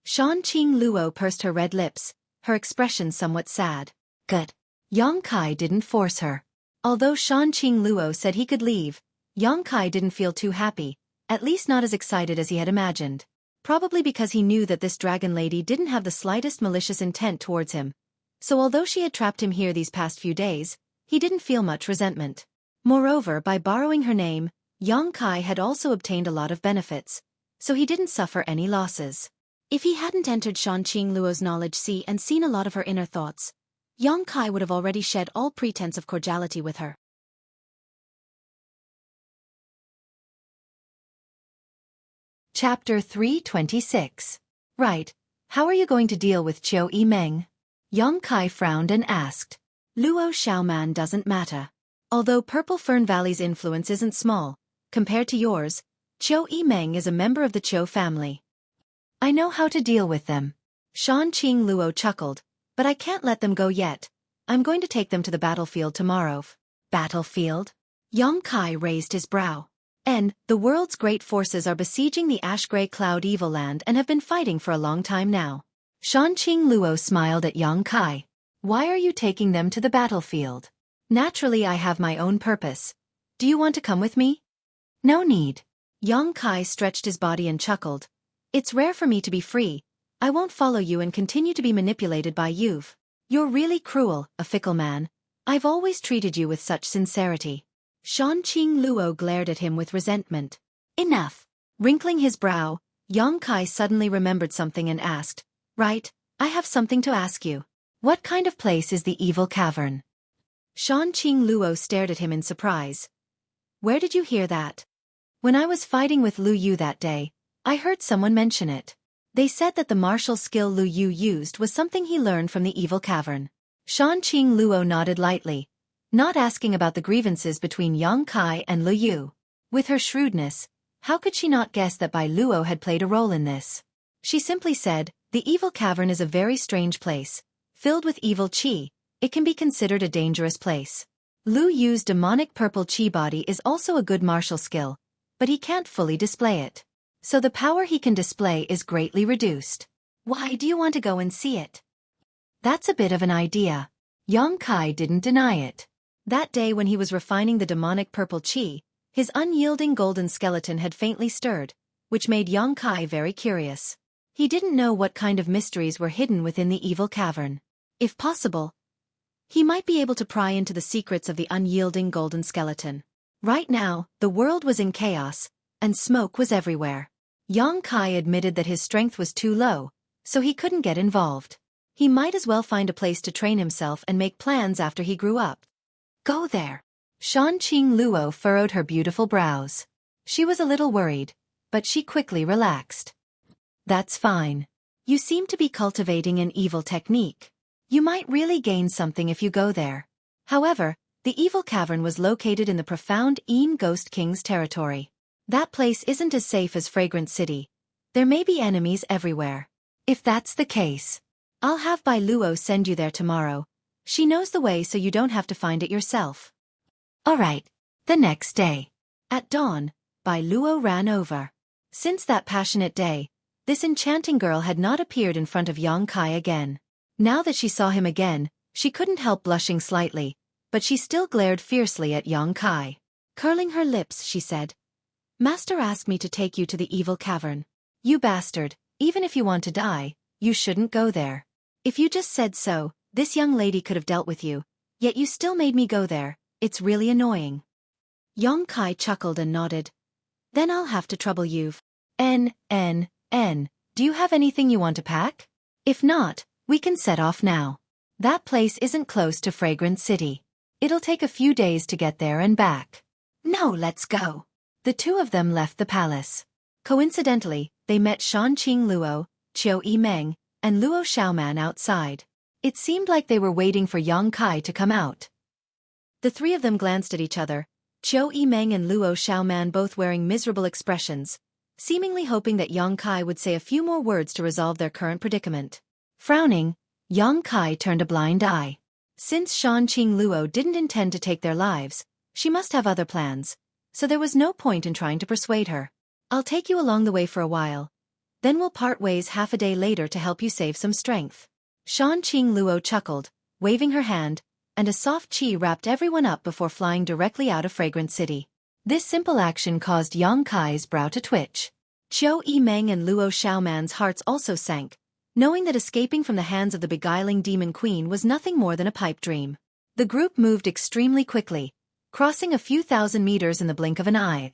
Xuanqing Luo pursed her red lips, her expression somewhat sad. "Good." Yang Kai didn't force her. Although Xuanqing Luo said he could leave, Yang Kai didn't feel too happy, at least not as excited as he had imagined. Probably because he knew that this dragon lady didn't have the slightest malicious intent towards him. So although she had trapped him here these past few days, he didn't feel much resentment. Moreover, by borrowing her name, Yang Kai had also obtained a lot of benefits, so he didn't suffer any losses. If he hadn't entered Xuanqing Luo's knowledge sea and seen a lot of her inner thoughts, Yang Kai would have already shed all pretense of cordiality with her. Chapter 326. Right, how are you going to deal with Xueqi Meng? Yang Kai frowned and asked. Luo Xiaoman doesn't matter. Although Purple Fern Valley's influence isn't small, compared to yours, Xueqi Meng is a member of the Qiu family. I know how to deal with them. Xuanqing Luo chuckled, but I can't let them go yet. I'm going to take them to the battlefield tomorrow. Battlefield? Yang Kai raised his brow. The world's great forces are besieging the ash-gray cloud evil land and have been fighting for a long time now. Xuanqing Luo smiled at Yang Kai. Why are you taking them to the battlefield? Naturally I have my own purpose. Do you want to come with me? No need. Yang Kai stretched his body and chuckled. It's rare for me to be free. I won't follow you and continue to be manipulated by you. You're really cruel, a fickle man. I've always treated you with such sincerity. Shanqing Luo glared at him with resentment. Enough. Wrinkling his brow, Yang Kai suddenly remembered something and asked, Right, I have something to ask you. What kind of place is the evil cavern? Shanqing Luo stared at him in surprise. Where did you hear that? When I was fighting with Lu Yu that day, I heard someone mention it. They said that the martial skill Lu Yu used was something he learned from the evil cavern. Shanqing Luo nodded lightly, not asking about the grievances between Yang Kai and Lu Yu. With her shrewdness, how could she not guess that Bai Luo had played a role in this? She simply said, the evil cavern is a very strange place, filled with evil qi. It can be considered a dangerous place. Lu Yu's demonic purple qi body is also a good martial skill, but he can't fully display it. So the power he can display is greatly reduced. Why do you want to go and see it? That's a bit of an idea. Yang Kai didn't deny it. That day when he was refining the demonic purple qi, his unyielding golden skeleton had faintly stirred, which made Yang Kai very curious. He didn't know what kind of mysteries were hidden within the evil cavern. If possible, he might be able to pry into the secrets of the unyielding golden skeleton. Right now, the world was in chaos, and smoke was everywhere. Yang Kai admitted that his strength was too low, so he couldn't get involved. He might as well find a place to train himself and make plans after he grew up. Go there. Shanqing Luo furrowed her beautiful brows. She was a little worried, but she quickly relaxed. That's fine. You seem to be cultivating an evil technique. You might really gain something if you go there. However, the evil cavern was located in the profound Een Ghost King's territory. That place isn't as safe as Fragrant City. There may be enemies everywhere. If that's the case, I'll have Bai Luo send you there tomorrow. She knows the way so you don't have to find it yourself. Alright. The next day. At dawn, Bai Luo ran over. Since that passionate day, this enchanting girl had not appeared in front of Yang Kai again. Now that she saw him again, she couldn't help blushing slightly, but she still glared fiercely at Yang Kai. Curling her lips, she said, Master asked me to take you to the evil cavern. You bastard, even if you want to die, you shouldn't go there. If you just said so, this young lady could have dealt with you, yet you still made me go there. It's really annoying. Yang Kai chuckled and nodded. Then I'll have to trouble you. Do you have anything you want to pack? If not, we can set off now. That place isn't close to Fragrant City. It'll take a few days to get there and back. No, let's go. The two of them left the palace. Coincidentally, they met Shanqing Luo, Xueqi Meng, and Luo Xiaoman outside. It seemed like they were waiting for Yang Kai to come out. The three of them glanced at each other, Xueqi Meng and Luo Xiaoman both wearing miserable expressions, seemingly hoping that Yang Kai would say a few more words to resolve their current predicament. Frowning, Yang Kai turned a blind eye. Since Shanqing Luo didn't intend to take their lives, she must have other plans, so there was no point in trying to persuade her. I'll take you along the way for a while. Then we'll part ways half a day later to help you save some strength. Shanqing Luo chuckled, waving her hand, and a soft qi wrapped everyone up before flying directly out of Fragrant City. This simple action caused Yang Kai's brow to twitch. Xueqi Meng and Luo Xiaoman's hearts also sank, knowing that escaping from the hands of the beguiling demon queen was nothing more than a pipe dream. The group moved extremely quickly, crossing a few thousand meters in the blink of an eye.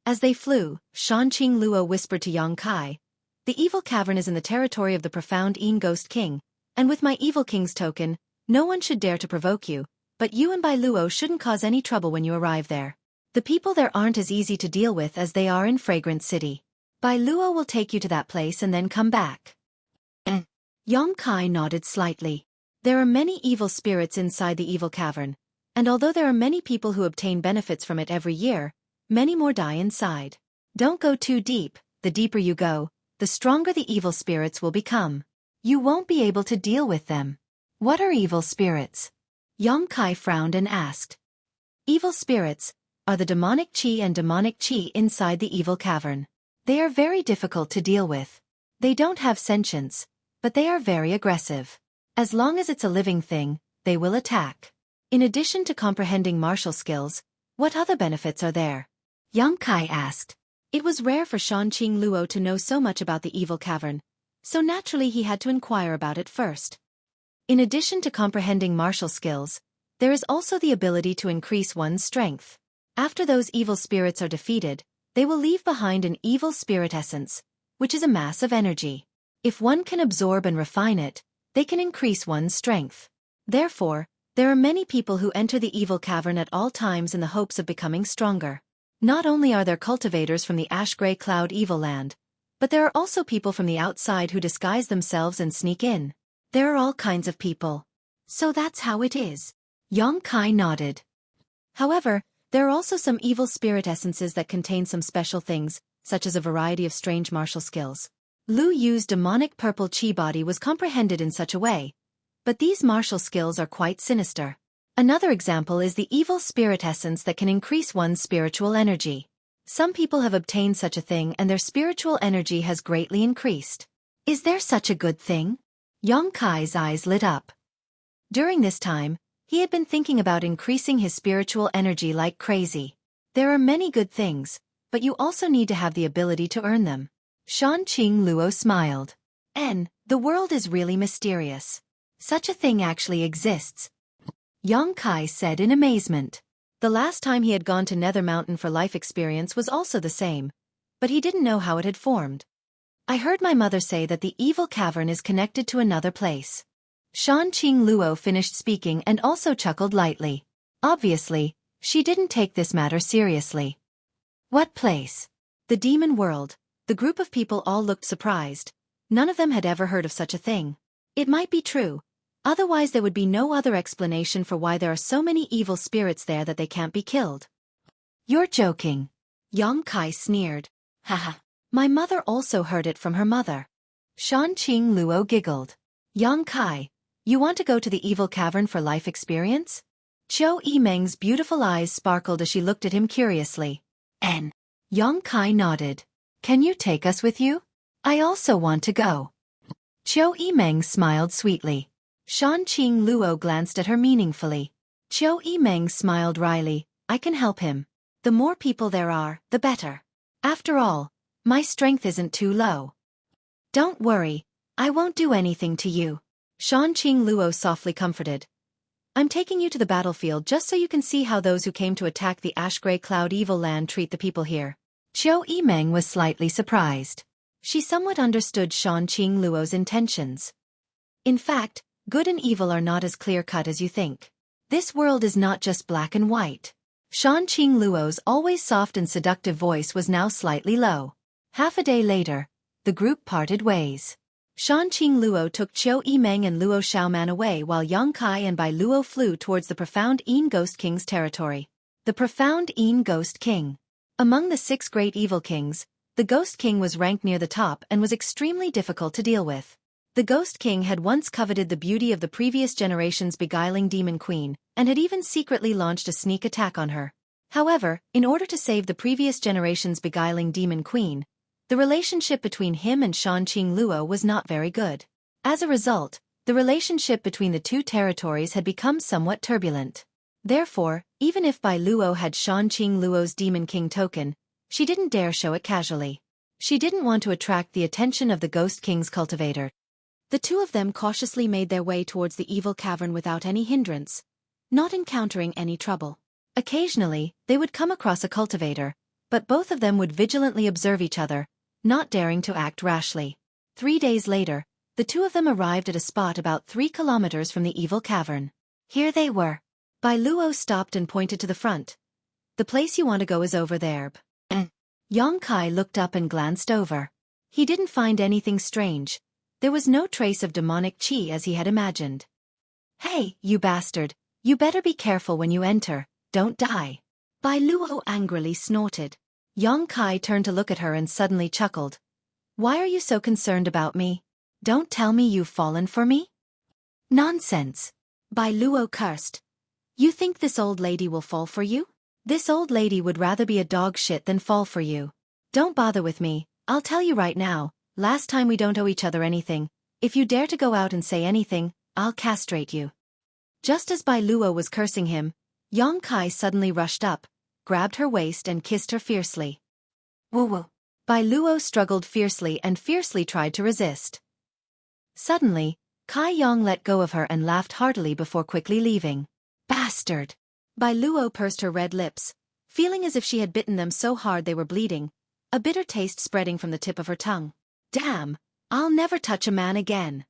As they flew, Shanqing Luo whispered to Yang Kai, The evil cavern is in the territory of the profound Een Ghost King, and with my evil king's token, no one should dare to provoke you, but you and Bai Luo shouldn't cause any trouble when you arrive there. The people there aren't as easy to deal with as they are in Fragrant City. Bai Luo will take you to that place and then come back. Yang Kai nodded slightly. There are many evil spirits inside the evil cavern, and although there are many people who obtain benefits from it every year, many more die inside. Don't go too deep. The deeper you go, the stronger the evil spirits will become. You won't be able to deal with them. What are evil spirits? Yang Kai frowned and asked. Evil spirits are the demonic qi and demonic qi inside the evil cavern. They are very difficult to deal with. They don't have sentience, but they are very aggressive. As long as it's a living thing, they will attack. In addition to comprehending martial skills, what other benefits are there? Yang Kai asked. It was rare for Shanqing Luo to know so much about the evil cavern, so naturally he had to inquire about it first. In addition to comprehending martial skills, there is also the ability to increase one's strength. After those evil spirits are defeated, they will leave behind an evil spirit essence, which is a mass of energy. If one can absorb and refine it, they can increase one's strength. Therefore, there are many people who enter the evil cavern at all times in the hopes of becoming stronger. Not only are there cultivators from the ash-gray cloud evil land, but there are also people from the outside who disguise themselves and sneak in. There are all kinds of people. So that's how it is. Yang Kai nodded. However, there are also some evil spirit essences that contain some special things, such as a variety of strange martial skills. Lu Yu's demonic purple chi body was comprehended in such a way, but these martial skills are quite sinister. Another example is the evil spirit essence that can increase one's spiritual energy. Some people have obtained such a thing and their spiritual energy has greatly increased. Is there such a good thing? Yang Kai's eyes lit up. During this time, he had been thinking about increasing his spiritual energy like crazy. There are many good things, but you also need to have the ability to earn them. Shanqing Luo smiled. The world is really mysterious. Such a thing actually exists. Yang Kai said in amazement. The last time he had gone to Nether Mountain for life experience was also the same, but he didn't know how it had formed. I heard my mother say that the evil cavern is connected to another place. Shanqing Luo finished speaking and also chuckled lightly. Obviously, she didn't take this matter seriously. What place? The demon world. The group of people all looked surprised. None of them had ever heard of such a thing. It might be true. Otherwise there would be no other explanation for why there are so many evil spirits there that they can't be killed. You're joking. Yang Kai sneered. Haha. My mother also heard it from her mother. Shanqing Luo giggled. Yang Kai, you want to go to the evil cavern for life experience? Xueqi Meng's beautiful eyes sparkled as she looked at him curiously. Yang Kai nodded. Can you take us with you? I also want to go. Xueqi Meng smiled sweetly. Shanqing Luo glanced at her meaningfully. Xueqi Meng smiled wryly. I can help him. The more people there are, the better. After all, my strength isn't too low. Don't worry, I won't do anything to you. Shanqing Luo softly comforted. I'm taking you to the battlefield just so you can see how those who came to attack the ash-gray cloud evil land treat the people here. Xueqi Meng was slightly surprised. She somewhat understood Shanqing Luo's intentions. In fact, good and evil are not as clear-cut as you think. This world is not just black and white. Shanqing Luo's always soft and seductive voice was now slightly low. Half a day later, the group parted ways. Shanqing Luo took Xueqi Meng and Luo Xiaoman away while Yang Kai and Bai Luo flew towards the profound Een Ghost King's territory. The profound Een Ghost King. Among the 6 great evil kings, the Ghost King was ranked near the top and was extremely difficult to deal with. The Ghost King had once coveted the beauty of the previous generation's beguiling demon queen, and had even secretly launched a sneak attack on her. However, in order to save the previous generation's beguiling demon queen, the relationship between him and Shanqing Luo was not very good. As a result, the relationship between the two territories had become somewhat turbulent. Therefore, even if Bai Luo had Shanqing Luo's Demon King token, she didn't dare show it casually. She didn't want to attract the attention of the Ghost King's cultivator. The two of them cautiously made their way towards the evil cavern without any hindrance, not encountering any trouble. Occasionally, they would come across a cultivator, but both of them would vigilantly observe each other, not daring to act rashly. 3 days later, the two of them arrived at a spot about 3 kilometers from the evil cavern. Here they were. Bai Luo stopped and pointed to the front. The place you want to go is over there. Yang Kai looked up and glanced over. He didn't find anything strange. There was no trace of demonic chi as he had imagined. Hey, you bastard, you better be careful when you enter, don't die. Bai Luo angrily snorted. Yang Kai turned to look at her and suddenly chuckled. Why are you so concerned about me? Don't tell me you've fallen for me? Nonsense. Bai Luo cursed. You think this old lady will fall for you? This old lady would rather be a dog shit than fall for you. Don't bother with me, I'll tell you right now, last time we don't owe each other anything. If you dare to go out and say anything, I'll castrate you. Just as Bai Luo was cursing him, Yang Kai suddenly rushed up, grabbed her waist and kissed her fiercely. Woo woo. Bai Luo struggled fiercely and fiercely tried to resist. Suddenly, Kai Yang let go of her and laughed heartily before quickly leaving. Bastard! Bai Luo pursed her red lips, feeling as if she had bitten them so hard they were bleeding, a bitter taste spreading from the tip of her tongue. Damn! I'll never touch a man again.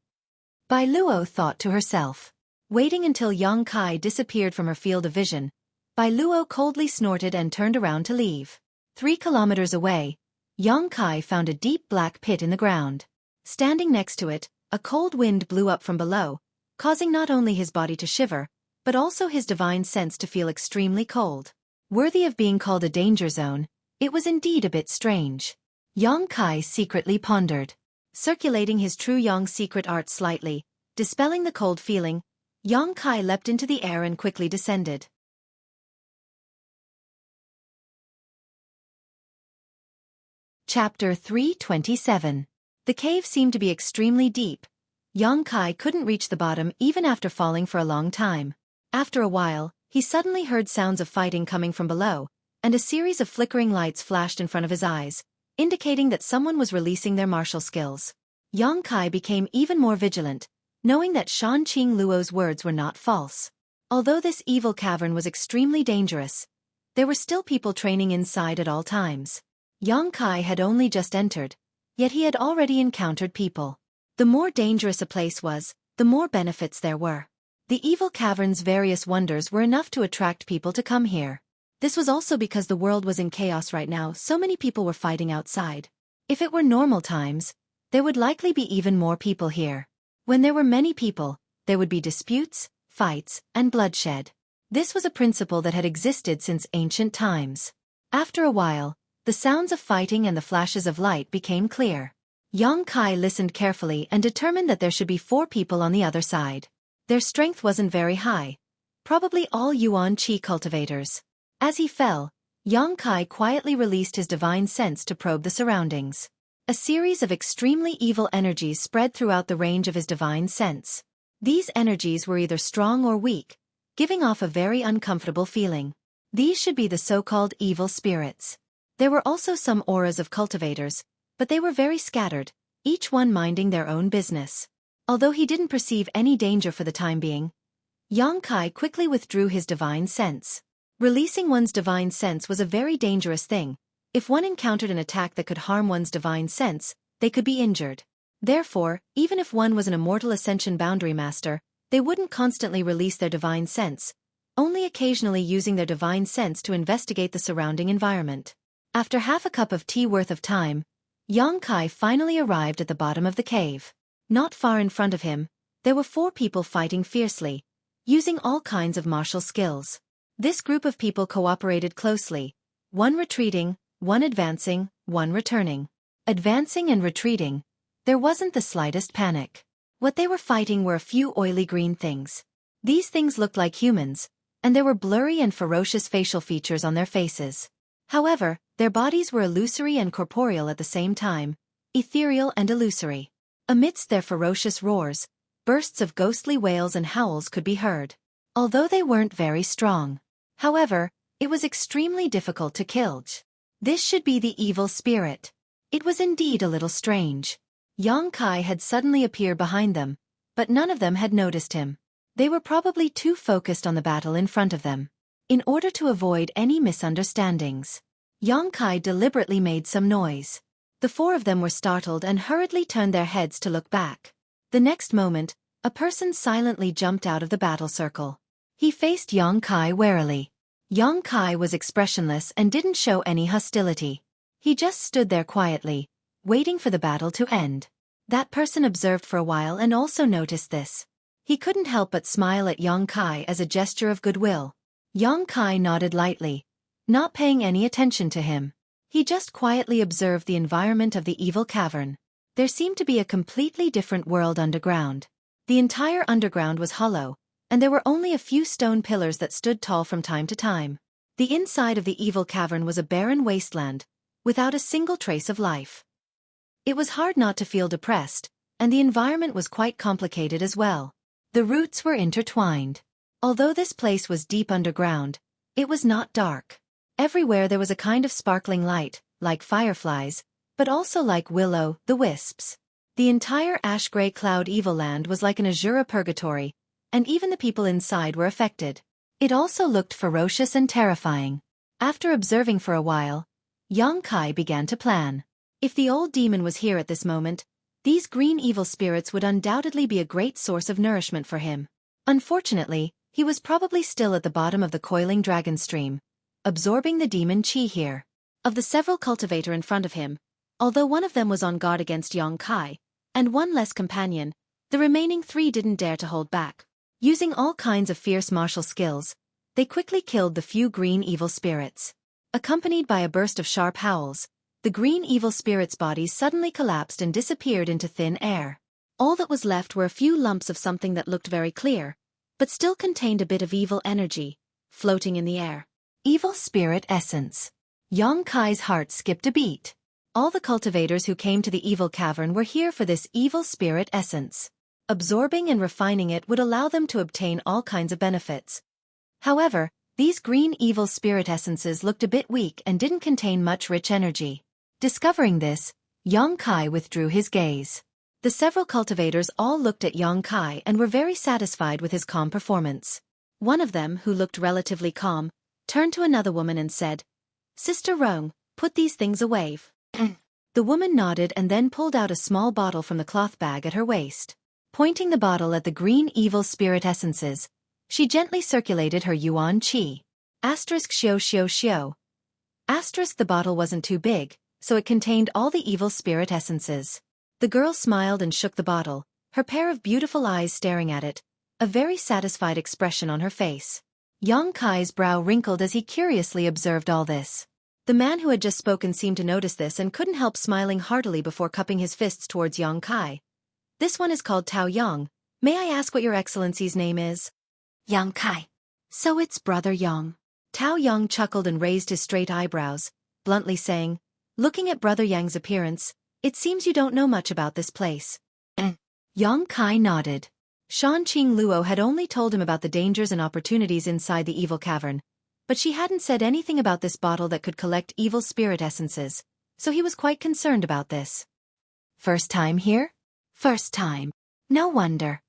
Bai Luo thought to herself. Waiting until Yang Kai disappeared from her field of vision, Bai Luo coldly snorted and turned around to leave. 3 kilometers away, Yang Kai found a deep black pit in the ground. Standing next to it, a cold wind blew up from below, causing not only his body to shiver, but also his divine sense to feel extremely cold. Worthy of being called a danger zone, it was indeed a bit strange. Yang Kai secretly pondered. Circulating his true Yang secret art slightly, dispelling the cold feeling, Yang Kai leapt into the air and quickly descended. Chapter 327. The cave seemed to be extremely deep. Yang Kai couldn't reach the bottom even after falling for a long time. After a while, he suddenly heard sounds of fighting coming from below, and a series of flickering lights flashed in front of his eyes, indicating that someone was releasing their martial skills. Yang Kai became even more vigilant, knowing that Shan Qing Luo's words were not false. Although this evil cavern was extremely dangerous, there were still people training inside at all times. Yang Kai had only just entered, yet he had already encountered people. The more dangerous a place was, the more benefits there were. The evil cavern's various wonders were enough to attract people to come here. This was also because the world was in chaos right now, so many people were fighting outside. If it were normal times, there would likely be even more people here. When there were many people, there would be disputes, fights, and bloodshed. This was a principle that had existed since ancient times. After a while, the sounds of fighting and the flashes of light became clear. Yang Kai listened carefully and determined that there should be 4 people on the other side. Their strength wasn't very high, probably all Yuan Qi cultivators. As he fell, Yang Kai quietly released his divine sense to probe the surroundings. A series of extremely evil energies spread throughout the range of his divine sense. These energies were either strong or weak, giving off a very uncomfortable feeling. These should be the so-called evil spirits. There were also some auras of cultivators, but they were very scattered, each one minding their own business. Although he didn't perceive any danger for the time being, Yang Kai quickly withdrew his divine sense. Releasing one's divine sense was a very dangerous thing. If one encountered an attack that could harm one's divine sense, they could be injured. Therefore, even if one was an immortal ascension boundary master, they wouldn't constantly release their divine sense, only occasionally using their divine sense to investigate the surrounding environment. After half a cup of tea worth of time, Yang Kai finally arrived at the bottom of the cave. Not far in front of him, there were 4 people fighting fiercely, using all kinds of martial skills. This group of people cooperated closely, one retreating, one advancing, one returning. Advancing and retreating, there wasn't the slightest panic. What they were fighting were a few oily green things. These things looked like humans, and there were blurry and ferocious facial features on their faces. However, their bodies were illusory and corporeal at the same time, ethereal and illusory. Amidst their ferocious roars, bursts of ghostly wails and howls could be heard. Although they weren't very strong. However, it was extremely difficult to kill. This should be the evil spirit. It was indeed a little strange. Yang Kai had suddenly appeared behind them, but none of them had noticed him. They were probably too focused on the battle in front of them. In order to avoid any misunderstandings, Yang Kai deliberately made some noise. The 4 of them were startled and hurriedly turned their heads to look back. The next moment, a person silently jumped out of the battle circle. He faced Yang Kai warily. Yang Kai was expressionless and didn't show any hostility. He just stood there quietly, waiting for the battle to end. That person observed for a while and also noticed this. He couldn't help but smile at Yang Kai as a gesture of goodwill. Yang Kai nodded lightly, not paying any attention to him. He just quietly observed the environment of the evil cavern. There seemed to be a completely different world underground. The entire underground was hollow, and there were only a few stone pillars that stood tall from time to time. The inside of the evil cavern was a barren wasteland, without a single trace of life. It was hard not to feel depressed, and the environment was quite complicated as well. The roots were intertwined. Although this place was deep underground, it was not dark. Everywhere there was a kind of sparkling light, like fireflies, but also like will-o'-the-wisps. The entire ash-gray cloud evil land was like an azure purgatory, and even the people inside were affected. It also looked ferocious and terrifying. After observing for a while, Xueqi began to plan. If the old demon was here at this moment, these green evil spirits would undoubtedly be a great source of nourishment for him. Unfortunately, he was probably still at the bottom of the coiling dragon stream, absorbing the demon chi here. Of the several cultivators in front of him, although one of them was on guard against Xueqi, and one less companion, the remaining 3 didn't dare to hold back. Using all kinds of fierce martial skills, they quickly killed the few green evil spirits. Accompanied by a burst of sharp howls, the green evil spirits' bodies suddenly collapsed and disappeared into thin air. All that was left were a few lumps of something that looked very clear, but still contained a bit of evil energy, floating in the air. Evil spirit essence. Xueqi's heart skipped a beat. All the cultivators who came to the evil cavern were here for this evil spirit essence. Absorbing and refining it would allow them to obtain all kinds of benefits. However, these green evil spirit essences looked a bit weak and didn't contain much rich energy. Discovering this, Xueqi withdrew his gaze. The several cultivators all looked at Xueqi and were very satisfied with his calm performance. One of them, who looked relatively calm, turned to another woman and said, "Sister Rong, put these things away." The woman nodded and then pulled out a small bottle from the cloth bag at her waist. Pointing the bottle at the green evil spirit essences, she gently circulated her yuan qi. **Xiao. The bottle wasn't too big, so it contained all the evil spirit essences. The girl smiled and shook the bottle, her pair of beautiful eyes staring at it, a very satisfied expression on her face. Xueqi's brow wrinkled as he curiously observed all this. The man who had just spoken seemed to notice this and couldn't help smiling heartily before cupping his fists towards Xueqi. "This one is called Tao Yang. May I ask what your excellency's name is?" "Xueqi. So it's Brother Yang." Tao Yang chuckled and raised his straight eyebrows, bluntly saying, "Looking at Brother Yang's appearance, it seems you don't know much about this place." Xueqi nodded. Shanqing Luo had only told him about the dangers and opportunities inside the evil cavern, but she hadn't said anything about this bottle that could collect evil spirit essences, so he was quite concerned about this. "First time here?" "First time. No wonder."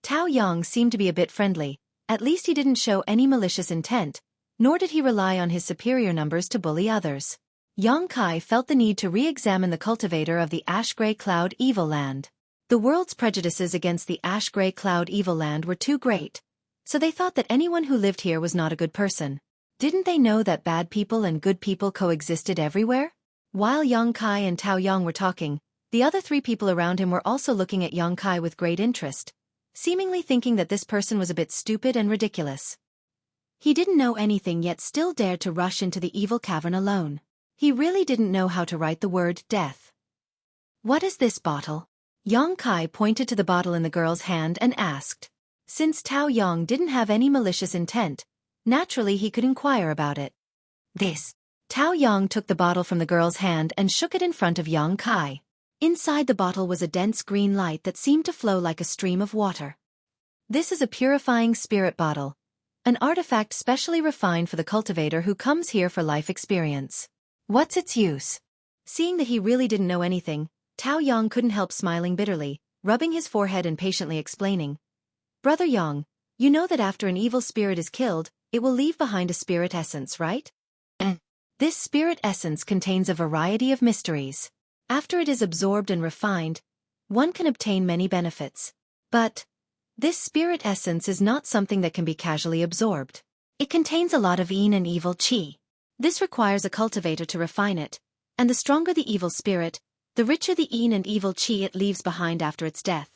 Tao Yang seemed to be a bit friendly, at least he didn't show any malicious intent, nor did he rely on his superior numbers to bully others. Xueqi felt the need to re-examine the cultivator of the ash-gray cloud evil land. The world's prejudices against the ash-gray cloud evil land were too great, so they thought that anyone who lived here was not a good person. Didn't they know that bad people and good people coexisted everywhere? While Xueqi and Tao Yang were talking, the other 3 people around him were also looking at Xueqi with great interest, seemingly thinking that this person was a bit stupid and ridiculous. He didn't know anything yet still dared to rush into the evil cavern alone. He really didn't know how to write the word death. "What is this bottle?" Xueqi pointed to the bottle in the girl's hand and asked. Since Tao Yang didn't have any malicious intent, naturally he could inquire about it. "This." Tao Yang took the bottle from the girl's hand and shook it in front of Xueqi. Inside the bottle was a dense green light that seemed to flow like a stream of water. "This is a purifying spirit bottle, an artifact specially refined for the cultivator who comes here for life experience. What's its use?" Seeing that he really didn't know anything, Tao Yang couldn't help smiling bitterly, rubbing his forehead and patiently explaining. "Brother Yang, you know that after an evil spirit is killed, it will leave behind a spirit essence, right? This spirit essence contains a variety of mysteries. After it is absorbed and refined, one can obtain many benefits. But this spirit essence is not something that can be casually absorbed. It contains a lot of yin and evil qi. This requires a cultivator to refine it, and the stronger the evil spirit, the richer the yin and evil qi it leaves behind after its death."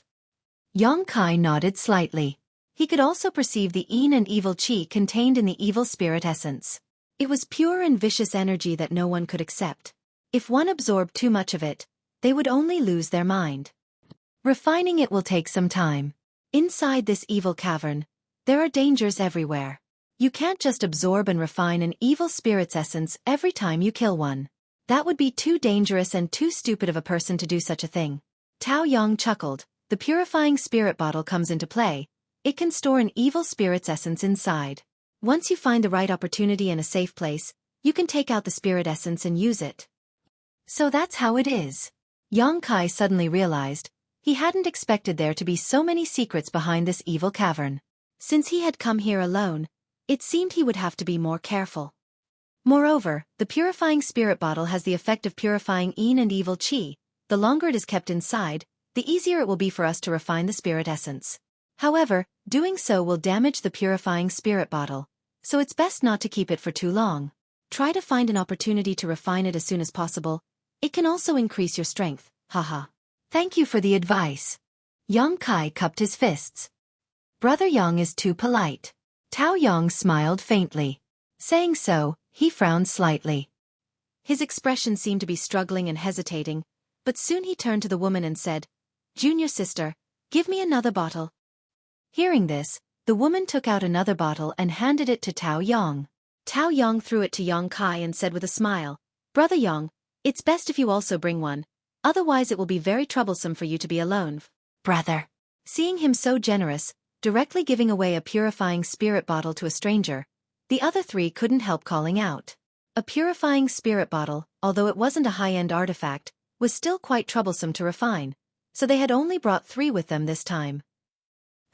Xueqi nodded slightly. He could also perceive the yin and evil qi contained in the evil spirit essence. It was pure and vicious energy that no one could accept. If one absorbed too much of it, they would only lose their mind. Refining it will take some time. Inside this evil cavern, there are dangers everywhere. You can't just absorb and refine an evil spirit's essence every time you kill one. That would be too dangerous and too stupid of a person to do such a thing. Tao Yang chuckled. The purifying spirit bottle comes into play. It can store an evil spirit's essence inside. Once you find the right opportunity and a safe place, you can take out the spirit essence and use it. So that's how it is. Yang Kai suddenly realized he hadn't expected there to be so many secrets behind this evil cavern. Since he had come here alone, it seemed he would have to be more careful. Moreover, the purifying spirit bottle has the effect of purifying yin and evil qi. The longer it is kept inside, the easier it will be for us to refine the spirit essence. However, doing so will damage the purifying spirit bottle, so it's best not to keep it for too long. Try to find an opportunity to refine it as soon as possible. It can also increase your strength, haha. Thank you for the advice. Yang Kai cupped his fists. Brother Yang is too polite. Tao Yang smiled faintly. Saying so, he frowned slightly. His expression seemed to be struggling and hesitating, but soon he turned to the woman and said, "Junior sister, give me another bottle." Hearing this, the woman took out another bottle and handed it to Tao Yang. Tao Yang threw it to Yang Kai and said with a smile, "Brother Yang, it's best if you also bring one, otherwise it will be very troublesome for you to be alone." Brother. Seeing him so generous, directly giving away a purifying spirit bottle to a stranger, the other three couldn't help calling out. A purifying spirit bottle, although it wasn't a high-end artifact, was still quite troublesome to refine, so they had only brought 3 with them this time.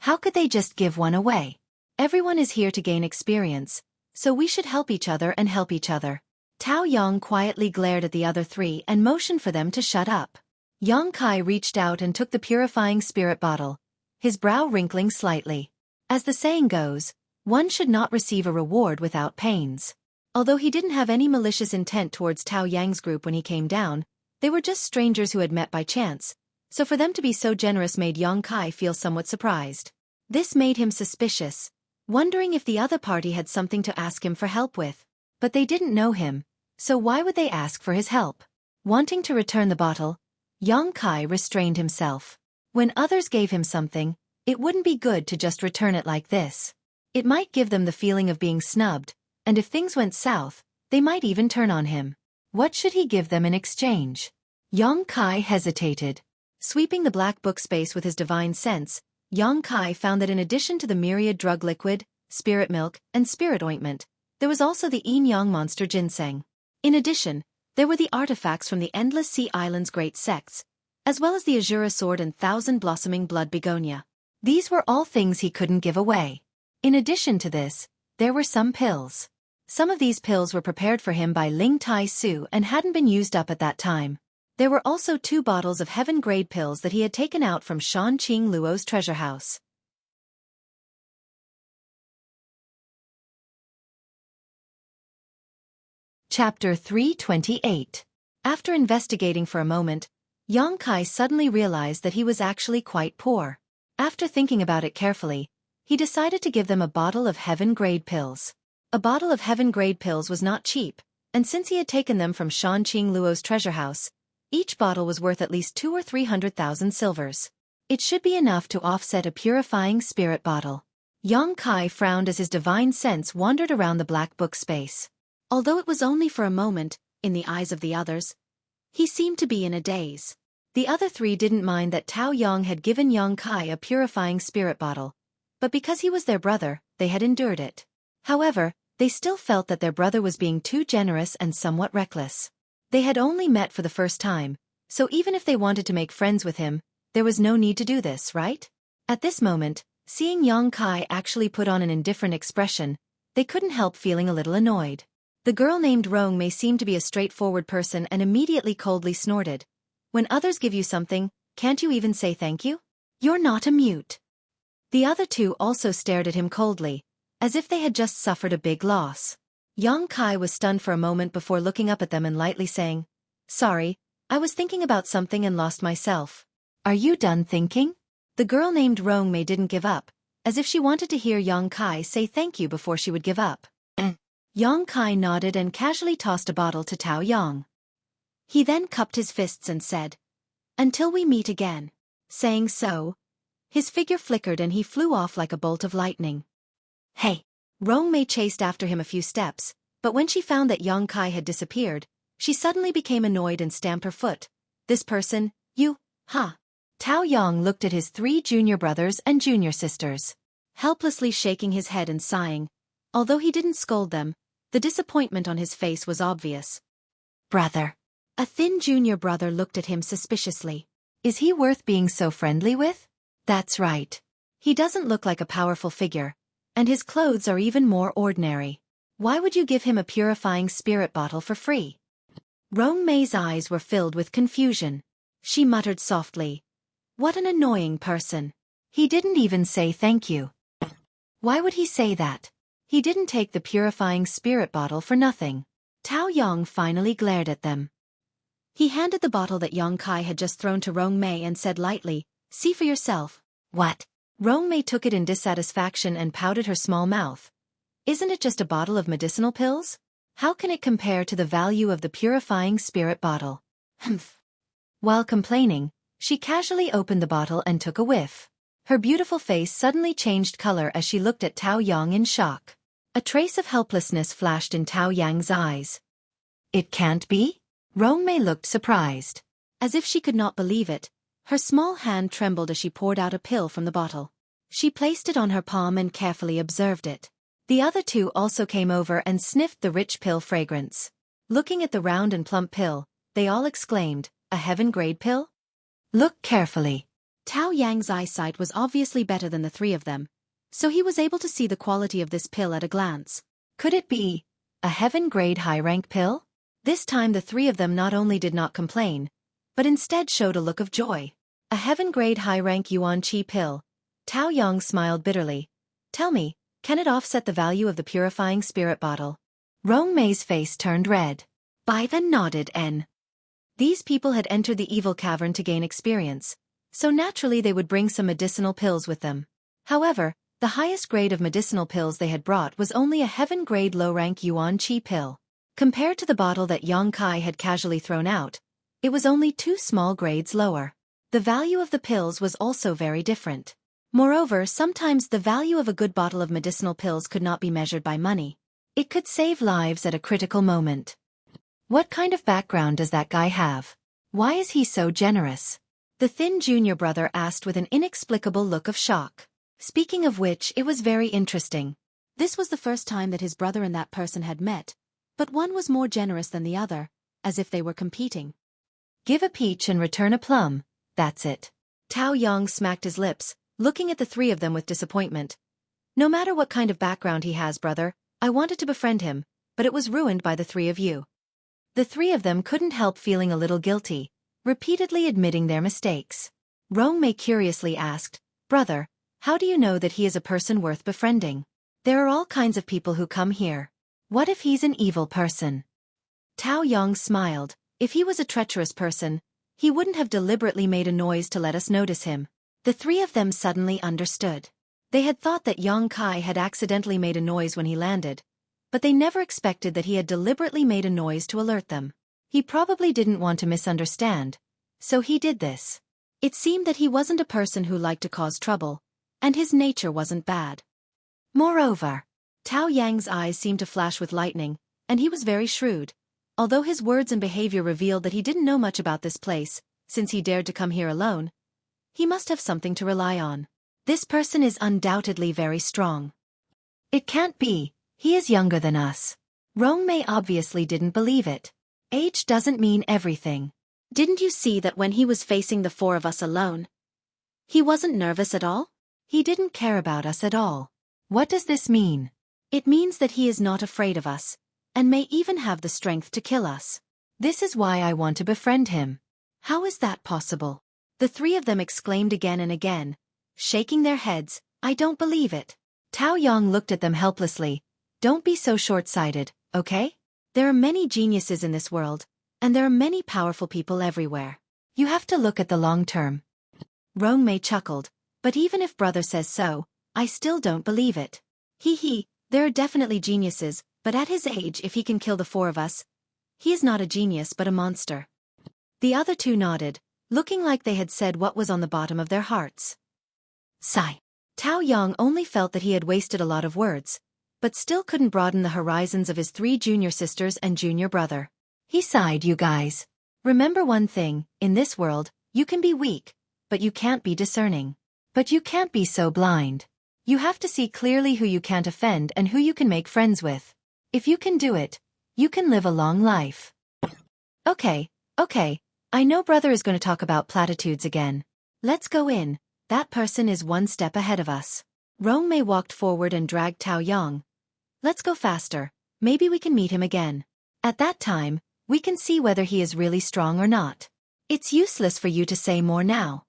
How could they just give one away? Everyone is here to gain experience, so we should help each other and help each other. Tao Yang quietly glared at the other 3 and motioned for them to shut up. Yang Kai reached out and took the purifying spirit bottle, his brow wrinkling slightly. As the saying goes, one should not receive a reward without pains. Although he didn't have any malicious intent towards Tao Yang's group when he came down, they were just strangers who had met by chance, so for them to be so generous made Yang Kai feel somewhat surprised. This made him suspicious, wondering if the other party had something to ask him for help with. But they didn't know him, so why would they ask for his help? Wanting to return the bottle, Yang Kai restrained himself. When others gave him something, it wouldn't be good to just return it like this. It might give them the feeling of being snubbed, and if things went south, they might even turn on him. What should he give them in exchange? Yang Kai hesitated. Sweeping the black book space with his divine sense, Yang Kai found that in addition to the myriad drug liquid, spirit milk, and spirit ointment, there was also the yin-yang monster ginseng. In addition, there were the artifacts from the Endless Sea Island's great sects, as well as the Azura sword and thousand-blossoming blood begonia. These were all things he couldn't give away. In addition to this, there were some pills. Some of these pills were prepared for him by Ling Tai Su and hadn't been used up at that time. There were also 2 bottles of heaven-grade pills that he had taken out from Shan Qing Luo's treasure house. Chapter 328. After investigating for a moment, Yang Kai suddenly realized that he was actually quite poor. After thinking about it carefully, he decided to give them a bottle of heaven-grade pills. A bottle of heaven-grade pills was not cheap, and since he had taken them from Shan Qing Luo's treasure house, each bottle was worth at least 200,000 or 300,000 silvers. It should be enough to offset a purifying spirit bottle. Yang Kai frowned as his divine sense wandered around the black book space. Although it was only for a moment, in the eyes of the others, he seemed to be in a daze. The other 3 didn't mind that Tao Yang had given Yang Kai a purifying spirit bottle, but because he was their brother, they had endured it. However, they still felt that their brother was being too generous and somewhat reckless. They had only met for the first time, so even if they wanted to make friends with him, there was no need to do this, right? At this moment, seeing Yang Kai actually put on an indifferent expression, they couldn't help feeling a little annoyed. The girl named Rong may seem to be a straightforward person and immediately coldly snorted. When others give you something, can't you even say thank you? You're not a mute. The other 2 also stared at him coldly, as if they had just suffered a big loss. Yang Kai was stunned for a moment before looking up at them and lightly saying, "Sorry, I was thinking about something and lost myself." "Are you done thinking?" The girl named Rong Mei didn't give up, as if she wanted to hear Yang Kai say thank you before she would give up. Yang Kai nodded and casually tossed a bottle to Tao Yang. He then cupped his fists and said, "Until we meet again." Saying so, his figure flickered and he flew off like a bolt of lightning. "Hey!" Rong Mei chased after him a few steps, but when she found that Yang Kai had disappeared, she suddenly became annoyed and stamped her foot. "This person, you, huh?" Tao Yang looked at his 3 junior brothers and junior sisters. Helplessly shaking his head and sighing, although he didn't scold them, The disappointment on his face was obvious. Brother. A thin junior brother looked at him suspiciously. Is he worth being so friendly with? That's right. He doesn't look like a powerful figure, and his clothes are even more ordinary. Why would you give him a purifying spirit bottle for free? Rong Mei's eyes were filled with confusion. She muttered softly. What an annoying person. He didn't even say thank you. Why would he say that? He didn't take the purifying spirit bottle for nothing. Tao Yong finally glared at them. He handed the bottle that Yong Kai had just thrown to Rong Mei and said lightly, "See for yourself." What? Rong Mei took it in dissatisfaction and pouted her small mouth. Isn't it just a bottle of medicinal pills? How can it compare to the value of the purifying spirit bottle? Humph. While complaining, she casually opened the bottle and took a whiff. Her beautiful face suddenly changed color as she looked at Tao Yang in shock. A trace of helplessness flashed in Tao Yang's eyes. It can't be? Rong Mei looked surprised. As if she could not believe it, her small hand trembled as she poured out a pill from the bottle. She placed it on her palm and carefully observed it. The other two also came over and sniffed the rich pill fragrance. Looking at the round and plump pill, they all exclaimed, "A heaven-grade pill?" Look carefully. Tao Yang's eyesight was obviously better than the three of them, so he was able to see the quality of this pill at a glance. Could it be a heaven-grade high-rank pill? This time the three of them not only did not complain, but instead showed a look of joy. A heaven-grade high-rank yuan qi pill. Tao Yang smiled bitterly. Tell me, can it offset the value of the purifying spirit bottle? Rong Mei's face turned red. Bai then nodded and... These people had entered the evil cavern to gain experience, so naturally they would bring some medicinal pills with them. However, the highest grade of medicinal pills they had brought was only a heaven-grade low-rank yuan qi pill. Compared to the bottle that Yong Kai had casually thrown out, it was only 2 small grades lower. The value of the pills was also very different. Moreover, sometimes the value of a good bottle of medicinal pills could not be measured by money. It could save lives at a critical moment. What kind of background does that guy have? Why is he so generous? The thin junior brother asked with an inexplicable look of shock. Speaking of which, it was very interesting. This was the first time that his brother and that person had met, but one was more generous than the other, as if they were competing. Give a peach and return a plum, that's it. Tao Yang smacked his lips, looking at the three of them with disappointment. No matter what kind of background he has, brother, I wanted to befriend him, but it was ruined by the three of you. The three of them couldn't help feeling a little guilty, repeatedly admitting their mistakes. Rong Mei curiously asked, Brother, how do you know that he is a person worth befriending? There are all kinds of people who come here. What if he's an evil person? Tao Yang smiled. If he was a treacherous person, he wouldn't have deliberately made a noise to let us notice him. The three of them suddenly understood. They had thought that Yong Kai had accidentally made a noise when he landed, but they never expected that he had deliberately made a noise to alert them. He probably didn't want to misunderstand, so he did this. It seemed that he wasn't a person who liked to cause trouble, and his nature wasn't bad. Moreover, Tao Yang's eyes seemed to flash with lightning, and he was very shrewd. Although his words and behavior revealed that he didn't know much about this place, since he dared to come here alone, he must have something to rely on. This person is undoubtedly very strong. It can't be, he is younger than us. Rong Mei obviously didn't believe it. Age doesn't mean everything. Didn't you see that when he was facing the four of us alone, he wasn't nervous at all? He didn't care about us at all. What does this mean? It means that he is not afraid of us, and may even have the strength to kill us. This is why I want to befriend him. How is that possible? The three of them exclaimed again and again, shaking their heads, I don't believe it. Tao Yang looked at them helplessly. Don't be so short-sighted, okay? There are many geniuses in this world, and there are many powerful people everywhere. You have to look at the long term. Rong Mei chuckled, but even if brother says so, I still don't believe it. Hee, there are definitely geniuses, but at his age, if he can kill the four of us, he is not a genius but a monster. The other two nodded, looking like they had said what was on the bottom of their hearts. Sigh. Tao Yang only felt that he had wasted a lot of words, but still couldn't broaden the horizons of his 3 junior sisters and junior brother. He sighed, you guys. Remember one thing, in this world, you can be weak, but you can't be discerning. But you can't be so blind. You have to see clearly who you can't offend and who you can make friends with. If you can do it, you can live a long life. Okay, I know brother is going to talk about platitudes again. Let's go in, that person is one step ahead of us. Rong-mei walked forward and dragged Tao Yang. Let's go faster, maybe we can meet him again. At that time, we can see whether he is really strong or not. It's useless for you to say more now.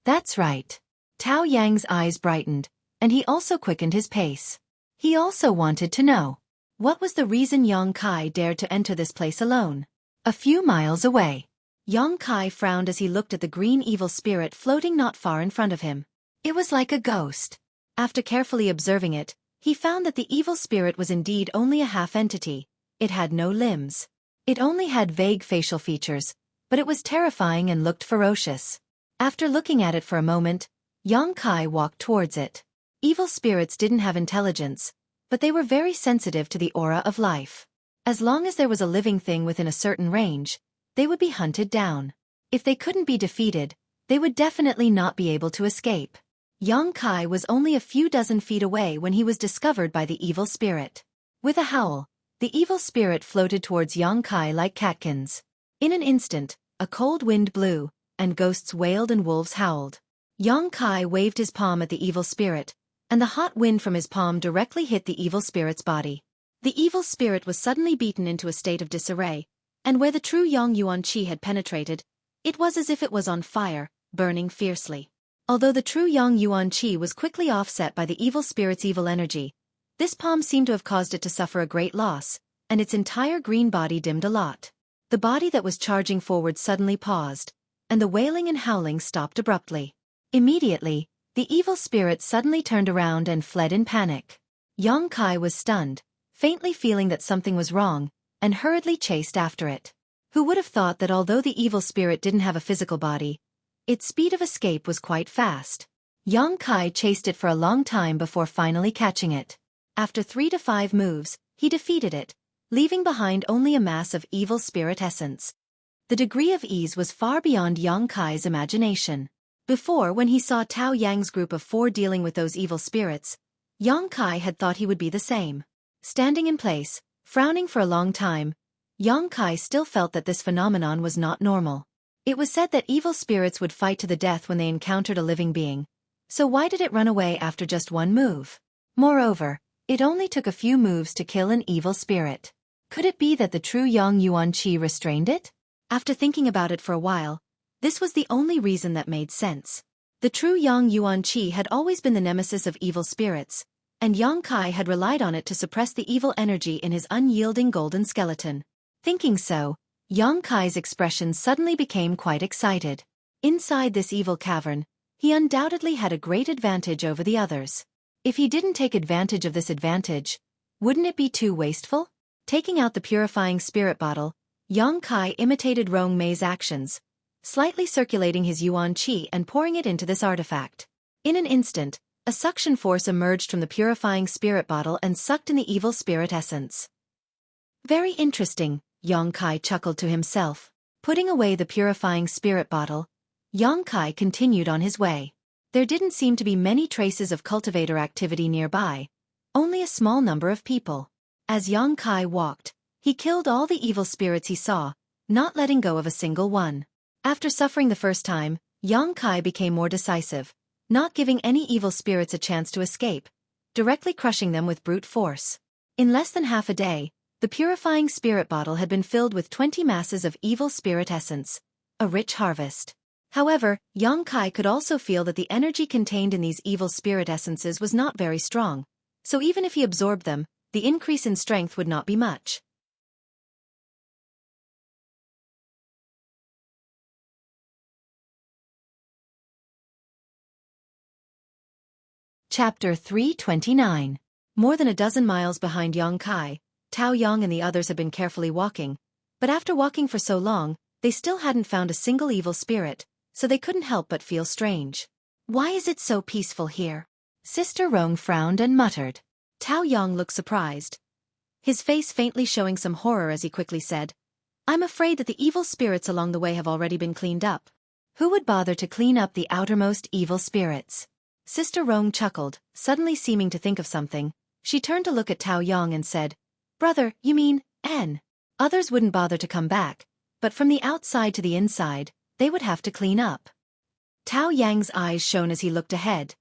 That's right. Tao Yang's eyes brightened, and he also quickened his pace. He also wanted to know. What was the reason Yang Kai dared to enter this place alone? A few miles away. Yang Kai frowned as he looked at the green evil spirit floating not far in front of him. It was like a ghost. After carefully observing it, he found that the evil spirit was indeed only a half-entity. It had no limbs. It only had vague facial features, but it was terrifying and looked ferocious. After looking at it for a moment, Yang Kai walked towards it. Evil spirits didn't have intelligence, but they were very sensitive to the aura of life. As long as there was a living thing within a certain range, they would be hunted down. If they couldn't be defeated, they would definitely not be able to escape. Yang Kai was only a few dozen feet away when he was discovered by the evil spirit. With a howl, the evil spirit floated towards Yang Kai like catkins. In an instant, a cold wind blew, and ghosts wailed and wolves howled. Yang Kai waved his palm at the evil spirit, and the hot wind from his palm directly hit the evil spirit's body. The evil spirit was suddenly beaten into a state of disarray, and where the true Yang Yuan Qi had penetrated, it was as if it was on fire, burning fiercely. Although the true Yang Yuan Qi was quickly offset by the evil spirit's evil energy, this palm seemed to have caused it to suffer a great loss, and its entire green body dimmed a lot. The body that was charging forward suddenly paused, and the wailing and howling stopped abruptly. Immediately, the evil spirit suddenly turned around and fled in panic. Yang Kai was stunned, faintly feeling that something was wrong, and hurriedly chased after it. Who would have thought that although the evil spirit didn't have a physical body, its speed of escape was quite fast. Yang Kai chased it for a long time before finally catching it. After 3 to 5 moves, he defeated it, leaving behind only a mass of evil spirit essence. The degree of ease was far beyond Yang Kai's imagination. Before, when he saw Tao Yang's group of 4 dealing with those evil spirits, Yang Kai had thought he would be the same. Standing in place, frowning for a long time, Yang Kai still felt that this phenomenon was not normal. It was said that evil spirits would fight to the death when they encountered a living being. So why did it run away after just 1 move? Moreover, it only took a few moves to kill an evil spirit. Could it be that the true Yang Yuan Qi restrained it? After thinking about it for a while, this was the only reason that made sense. The true Yang Yuan Qi had always been the nemesis of evil spirits, and Yang Kai had relied on it to suppress the evil energy in his unyielding golden skeleton. Thinking so, Yang Kai's expression suddenly became quite excited. Inside this evil cavern, he undoubtedly had a great advantage over the others. If he didn't take advantage of this advantage, wouldn't it be too wasteful? Taking out the purifying spirit bottle, Yang Kai imitated Rong-mei's actions, slightly circulating his Yuan Qi and pouring it into this artifact. In an instant, a suction force emerged from the purifying spirit bottle and sucked in the evil spirit essence. Very interesting, Yang Kai chuckled to himself. Putting away the purifying spirit bottle, Yang Kai continued on his way. There didn't seem to be many traces of cultivator activity nearby, only a small number of people. As Yang Kai walked, he killed all the evil spirits he saw, not letting go of a single one. After suffering the first time, Yang Kai became more decisive, not giving any evil spirits a chance to escape, directly crushing them with brute force. In less than half a day, the purifying spirit bottle had been filled with 20 masses of evil spirit essence, a rich harvest. However, Yang Kai could also feel that the energy contained in these evil spirit essences was not very strong, so even if he absorbed them, the increase in strength would not be much. Chapter 329. More than a dozen miles behind Yang Kai, Tao Yang and the others had been carefully walking, but after walking for so long, they still hadn't found a single evil spirit, so they couldn't help but feel strange. Why is it so peaceful here? Sister Rong frowned and muttered. Tao Yang looked surprised, his face faintly showing some horror as he quickly said, I'm afraid that the evil spirits along the way have already been cleaned up. Who would bother to clean up the outermost evil spirits? Sister Rong chuckled, suddenly seeming to think of something. She turned to look at Tao Yang and said, Brother, you mean, N. Others wouldn't bother to come back, but from the outside to the inside, they would have to clean up. Tao Yang's eyes shone as he looked ahead.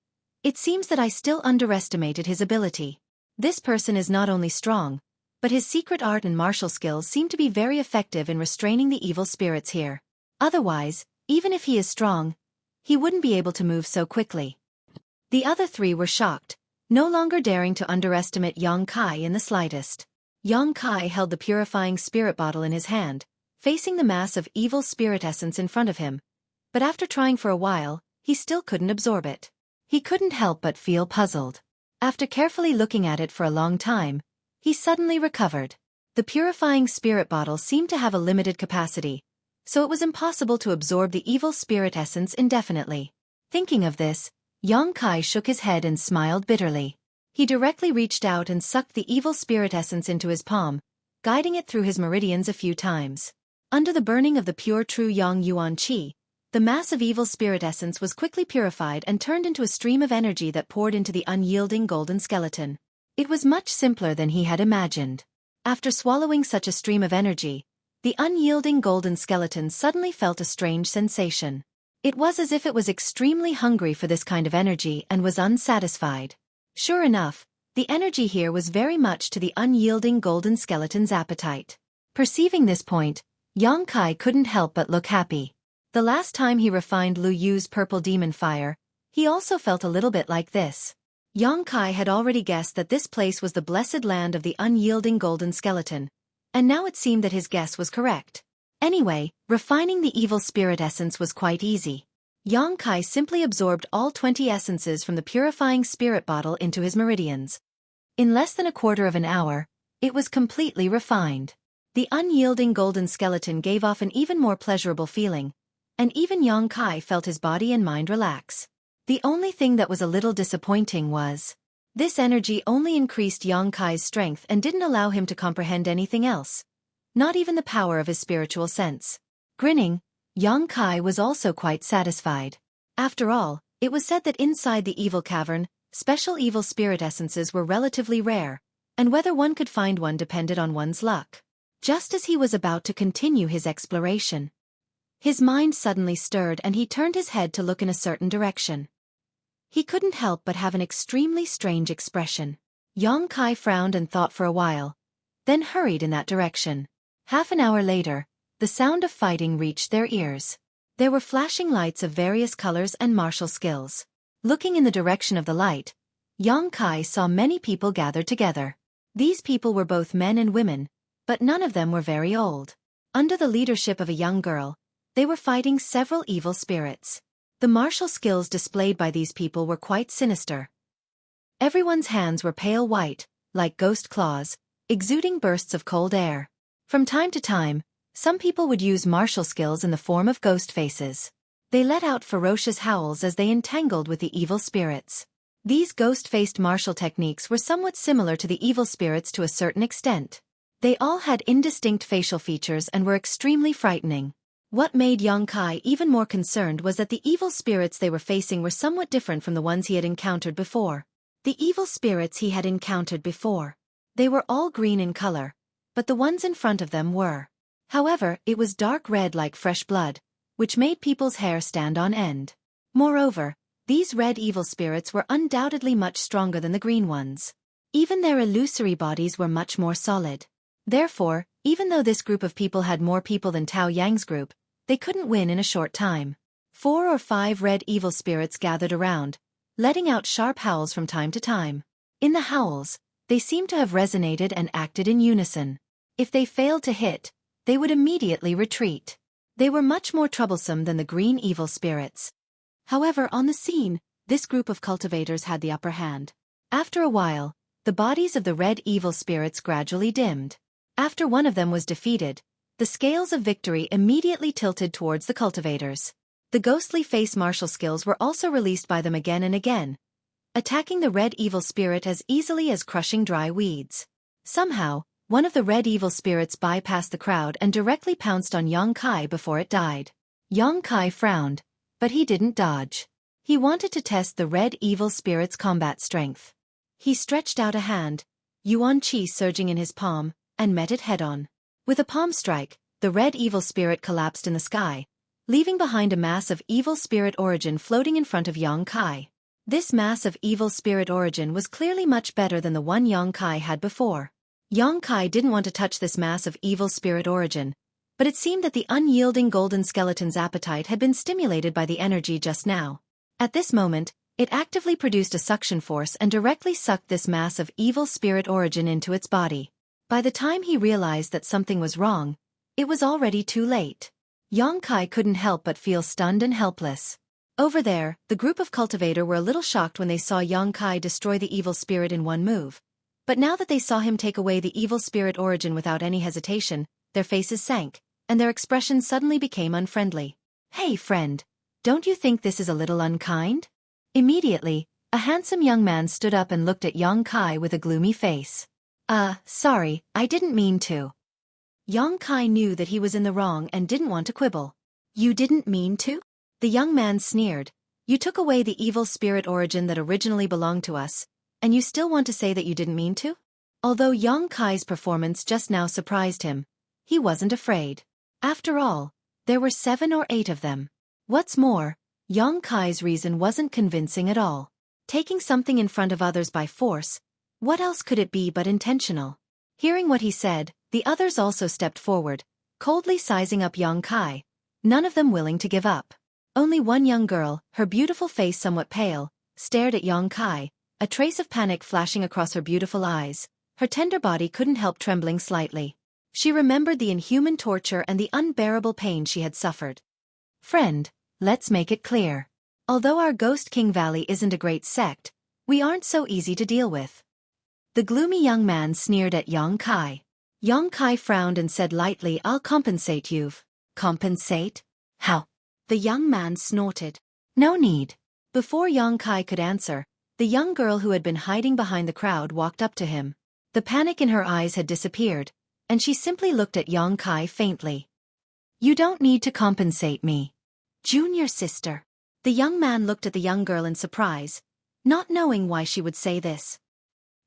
It seems that I still underestimated his ability. This person is not only strong, but his secret art and martial skills seem to be very effective in restraining the evil spirits here. Otherwise, even if he is strong, he wouldn't be able to move so quickly. The other three were shocked, no longer daring to underestimate Yang Kai in the slightest. Yang Kai held the purifying spirit bottle in his hand, facing the mass of evil spirit essence in front of him, but after trying for a while, he still couldn't absorb it. He couldn't help but feel puzzled. After carefully looking at it for a long time, he suddenly recovered. The purifying spirit bottle seemed to have a limited capacity, so it was impossible to absorb the evil spirit essence indefinitely. Thinking of this, Yang Kai shook his head and smiled bitterly. He directly reached out and sucked the evil spirit essence into his palm, guiding it through his meridians a few times. Under the burning of the pure true Yang Yuan Qi, the mass of evil spirit essence was quickly purified and turned into a stream of energy that poured into the unyielding golden skeleton. It was much simpler than he had imagined. After swallowing such a stream of energy, the unyielding golden skeleton suddenly felt a strange sensation. It was as if it was extremely hungry for this kind of energy and was unsatisfied. Sure enough, the energy here was very much to the unyielding golden skeleton's appetite. Perceiving this point, Yang Kai couldn't help but look happy. The last time he refined Lu Yu's purple demon fire, he also felt a little bit like this. Yang Kai had already guessed that this place was the blessed land of the unyielding golden skeleton, and now it seemed that his guess was correct. Anyway, refining the evil spirit essence was quite easy. Yang Kai simply absorbed all 20 essences from the purifying spirit bottle into his meridians. In less than a quarter of an hour, it was completely refined. The unyielding golden skeleton gave off an even more pleasurable feeling, and even Yang Kai felt his body and mind relax. The only thing that was a little disappointing was, this energy only increased Yang Kai's strength and didn't allow him to comprehend anything else, not even the power of his spiritual sense. Grinning, Yang Kai was also quite satisfied. After all, it was said that inside the evil cavern, special evil spirit essences were relatively rare, and whether one could find one depended on one's luck. Just as he was about to continue his exploration, his mind suddenly stirred and he turned his head to look in a certain direction. He couldn't help but have an extremely strange expression. Yang Kai frowned and thought for a while, then hurried in that direction. Half an hour later, the sound of fighting reached their ears. There were flashing lights of various colors and martial skills. Looking in the direction of the light, Yang Kai saw many people gathered together. These people were both men and women, but none of them were very old. Under the leadership of a young girl, they were fighting several evil spirits. The martial skills displayed by these people were quite sinister. Everyone's hands were pale white, like ghost claws, exuding bursts of cold air. From time to time, some people would use martial skills in the form of ghost faces. They let out ferocious howls as they entangled with the evil spirits. These ghost-faced martial techniques were somewhat similar to the evil spirits to a certain extent. They all had indistinct facial features and were extremely frightening. What made Yang Kai even more concerned was that the evil spirits they were facing were somewhat different from the ones he had encountered before. The evil spirits he had encountered before. They were all green in color, but the ones in front of them were. However, it was dark red like fresh blood, which made people's hair stand on end. Moreover, these red evil spirits were undoubtedly much stronger than the green ones. Even their illusory bodies were much more solid. Therefore, even though this group of people had more people than Tao Yang's group, they couldn't win in a short time. 4 or 5 red evil spirits gathered around, letting out sharp howls from time to time. In the howls, they seemed to have resonated and acted in unison. If they failed to hit, they would immediately retreat. They were much more troublesome than the green evil spirits. However, on the scene, this group of cultivators had the upper hand. After a while, the bodies of the red evil spirits gradually dimmed. After one of them was defeated, the scales of victory immediately tilted towards the cultivators. The ghostly face martial skills were also released by them again and again, attacking the red evil spirit as easily as crushing dry weeds. Somehow, one of the red evil spirits bypassed the crowd and directly pounced on Yang Kai before it died. Yang Kai frowned, but he didn't dodge. He wanted to test the red evil spirit's combat strength. He stretched out a hand, yuan qi surging in his palm, and met it head-on. With a palm strike, the red evil spirit collapsed in the sky, leaving behind a mass of evil spirit origin floating in front of Yang Kai. This mass of evil spirit origin was clearly much better than the one Yang Kai had before. Yang Kai didn't want to touch this mass of evil spirit origin, but it seemed that the unyielding golden skeleton's appetite had been stimulated by the energy just now. At this moment, it actively produced a suction force and directly sucked this mass of evil spirit origin into its body. By the time he realized that something was wrong, it was already too late. Yang Kai couldn't help but feel stunned and helpless. Over there, the group of cultivator were a little shocked when they saw Yang Kai destroy the evil spirit in one move. But now that they saw him take away the evil spirit origin without any hesitation, their faces sank, and their expressions suddenly became unfriendly. "Hey friend, don't you think this is a little unkind?" Immediately, a handsome young man stood up and looked at Yang Kai with a gloomy face. Sorry, I didn't mean to." Yang Kai knew that he was in the wrong and didn't want to quibble. "You didn't mean to?" The young man sneered. "You took away the evil spirit origin that originally belonged to us, and you still want to say that you didn't mean to?" Although Yang Kai's performance just now surprised him, he wasn't afraid. After all, there were 7 or 8 of them. What's more, Yang Kai's reason wasn't convincing at all. Taking something in front of others by force, what else could it be but intentional? Hearing what he said, the others also stepped forward, coldly sizing up Yang Kai, none of them willing to give up. Only one young girl, her beautiful face somewhat pale, stared at Yang Kai, a trace of panic flashing across her beautiful eyes. Her tender body couldn't help trembling slightly. She remembered the inhuman torture and the unbearable pain she had suffered. "Friend, let's make it clear. Although our Ghost King Valley isn't a great sect, we aren't so easy to deal with." The gloomy young man sneered at Yang Kai. Yang Kai frowned and said lightly, "I'll compensate you." "Compensate? How?" The young man snorted. "No need." Before Yang Kai could answer, the young girl who had been hiding behind the crowd walked up to him. The panic in her eyes had disappeared, and she simply looked at Yang Kai faintly. "You don't need to compensate me, junior sister." The young man looked at the young girl in surprise, not knowing why she would say this.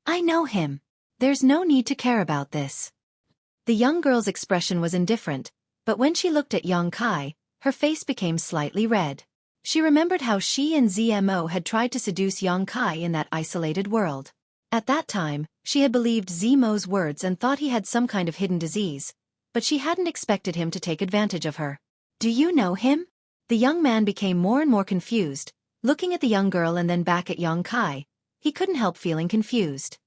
"I know him. There's no need to care about this." The young girl's expression was indifferent, but when she looked at Yang Kai, her face became slightly red. She remembered how she and ZMO had tried to seduce Yang Kai in that isolated world. At that time, she had believed ZMO's words and thought he had some kind of hidden disease, but she hadn't expected him to take advantage of her. "Do you know him?" The young man became more and more confused, looking at the young girl and then back at Yang Kai. He couldn't help feeling confused.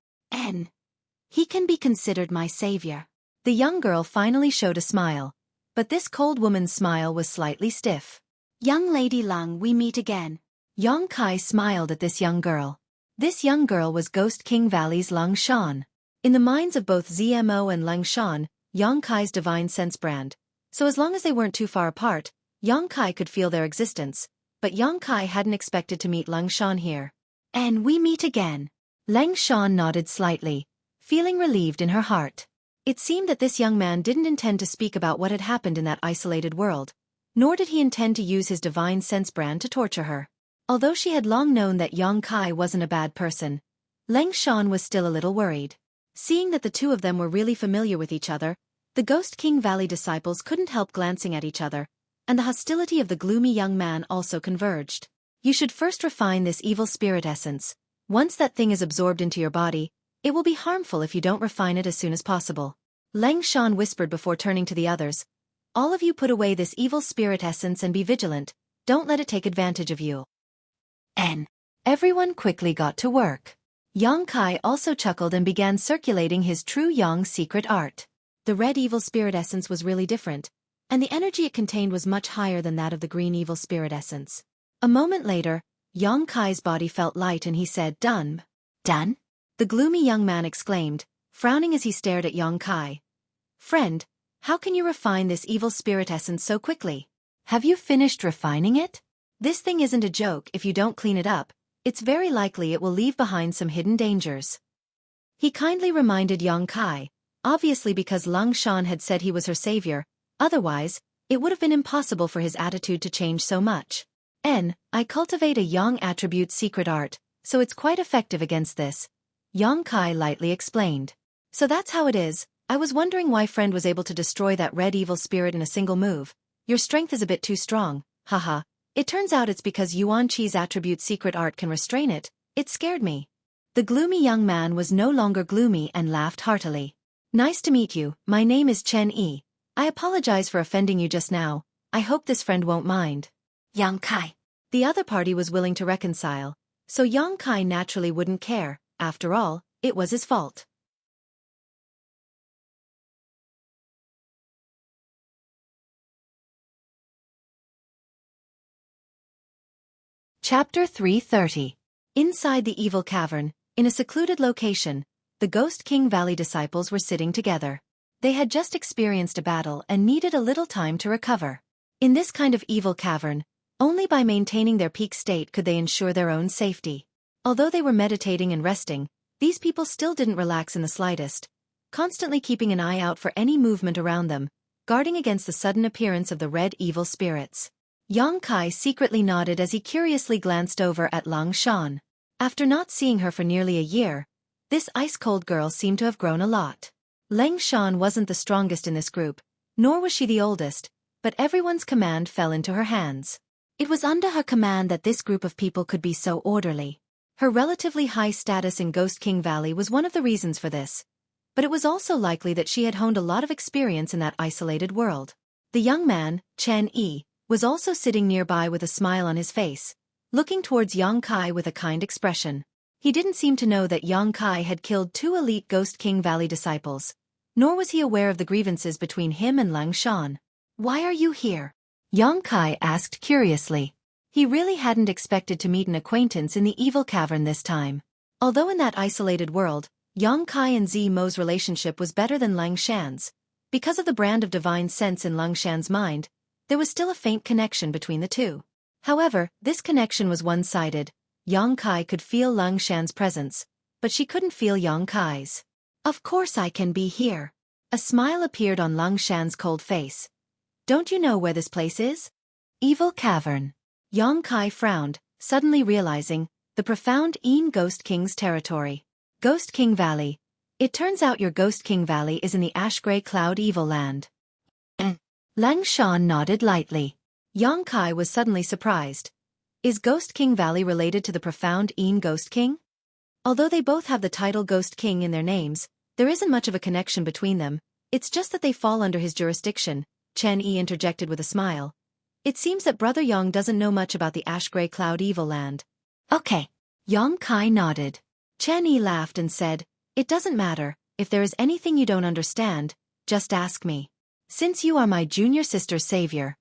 He can be considered my savior." The young girl finally showed a smile, but this cold woman's smile was slightly stiff. "Young Lady Lung, we meet again." Yang Kai smiled at this young girl. This young girl was Ghost King Valley's Lung Shan. In the minds of both ZMO and Lung Shan, Yang Kai's divine sense brand. So as long as they weren't too far apart, Yang Kai could feel their existence, but Yang Kai hadn't expected to meet Lung Shan here. "And we meet again." Lung Shan nodded slightly, feeling relieved in her heart. It seemed that this young man didn't intend to speak about what had happened in that isolated world, nor did he intend to use his divine sense brand to torture her. Although she had long known that Yang Kai wasn't a bad person, Lung Shan was still a little worried. Seeing that the two of them were really familiar with each other, the Ghost King Valley disciples couldn't help glancing at each other, and the hostility of the gloomy young man also converged. "You should first refine this evil spirit essence. Once that thing is absorbed into your body, it will be harmful if you don't refine it as soon as possible." Lung Shan whispered before turning to the others. "All of you put away this evil spirit essence and be vigilant. Don't let it take advantage of you." Everyone quickly got to work. Yang Kai also chuckled and began circulating his true Yang secret art. The red evil spirit essence was really different, and the energy it contained was much higher than that of the green evil spirit essence. A moment later, Yang Kai's body felt light and he said, "Done." "Done?" The gloomy young man exclaimed, frowning as he stared at Yang Kai. "Friend, how can you refine this evil spirit essence so quickly? Have you finished refining it? This thing isn't a joke. If you don't clean it up, it's very likely it will leave behind some hidden dangers." He kindly reminded Yang Kai, obviously because Lung Shan had said he was her savior, otherwise, it would have been impossible for his attitude to change so much. "I cultivate a Yang attribute secret art, so it's quite effective against this. Yang Kai lightly explained. So that's how it is. I was wondering why friend was able to destroy that red evil spirit in a single move. Your strength is a bit too strong, haha. It turns out it's because Yuan Qi's attribute secret art can restrain it. It scared me. The gloomy young man was no longer gloomy and laughed heartily. Nice to meet you, my name is Chen Yi. I apologize for offending you just now. I hope this friend won't mind. Yang Kai. The other party was willing to reconcile, so Yang Kai naturally wouldn't care. After all, it was his fault. Chapter 330. Inside the evil cavern, in a secluded location, the Ghost King Valley disciples were sitting together. They had just experienced a battle and needed a little time to recover. In this kind of evil cavern, only by maintaining their peak state could they ensure their own safety. Although they were meditating and resting, these people still didn't relax in the slightest, constantly keeping an eye out for any movement around them, guarding against the sudden appearance of the red evil spirits. Yang Kai secretly nodded as he curiously glanced over at Lang Shan. After not seeing her for nearly a year, this ice-cold girl seemed to have grown a lot. Lang Shan wasn't the strongest in this group, nor was she the oldest, but everyone's command fell into her hands. It was under her command that this group of people could be so orderly. Her relatively high status in Ghost King Valley was one of the reasons for this, but it was also likely that she had honed a lot of experience in that isolated world. The young man, Chen Yi, was also sitting nearby with a smile on his face, looking towards Yang Kai with a kind expression. He didn't seem to know that Yang Kai had killed 2 elite Ghost King Valley disciples, nor was he aware of the grievances between him and Lang Shan. Why are you here? Yang Kai asked curiously. He really hadn't expected to meet an acquaintance in the evil cavern this time. Although in that isolated world, Yang Kai and Zimo's relationship was better than Lang Shan's, because of the brand of divine sense in Lang Shan's mind, there was still a faint connection between the two. However, this connection was one-sided. Yang Kai could feel Lang Shan's presence, but she couldn't feel Yang Kai's. Of course I can be here. A smile appeared on Lang Shan's cold face. Don't you know where this place is? Evil Cavern. Yang Kai frowned, suddenly realizing the profound Ghost King's territory. Ghost King Valley. It turns out your Ghost King Valley is in the ash-gray cloud evil land. Lang Shan nodded lightly. Yang Kai was suddenly surprised. Is Ghost King Valley related to the profound Ghost King? Although they both have the title Ghost King in their names, there isn't much of a connection between them. It's just that they fall under his jurisdiction, Chen Yi interjected with a smile. It seems that Brother Yang doesn't know much about the ash-gray cloud evil land. Okay. Yang Kai nodded. Chen Yi laughed and said, It doesn't matter, if there is anything you don't understand, just ask me. Since you are my junior sister's savior,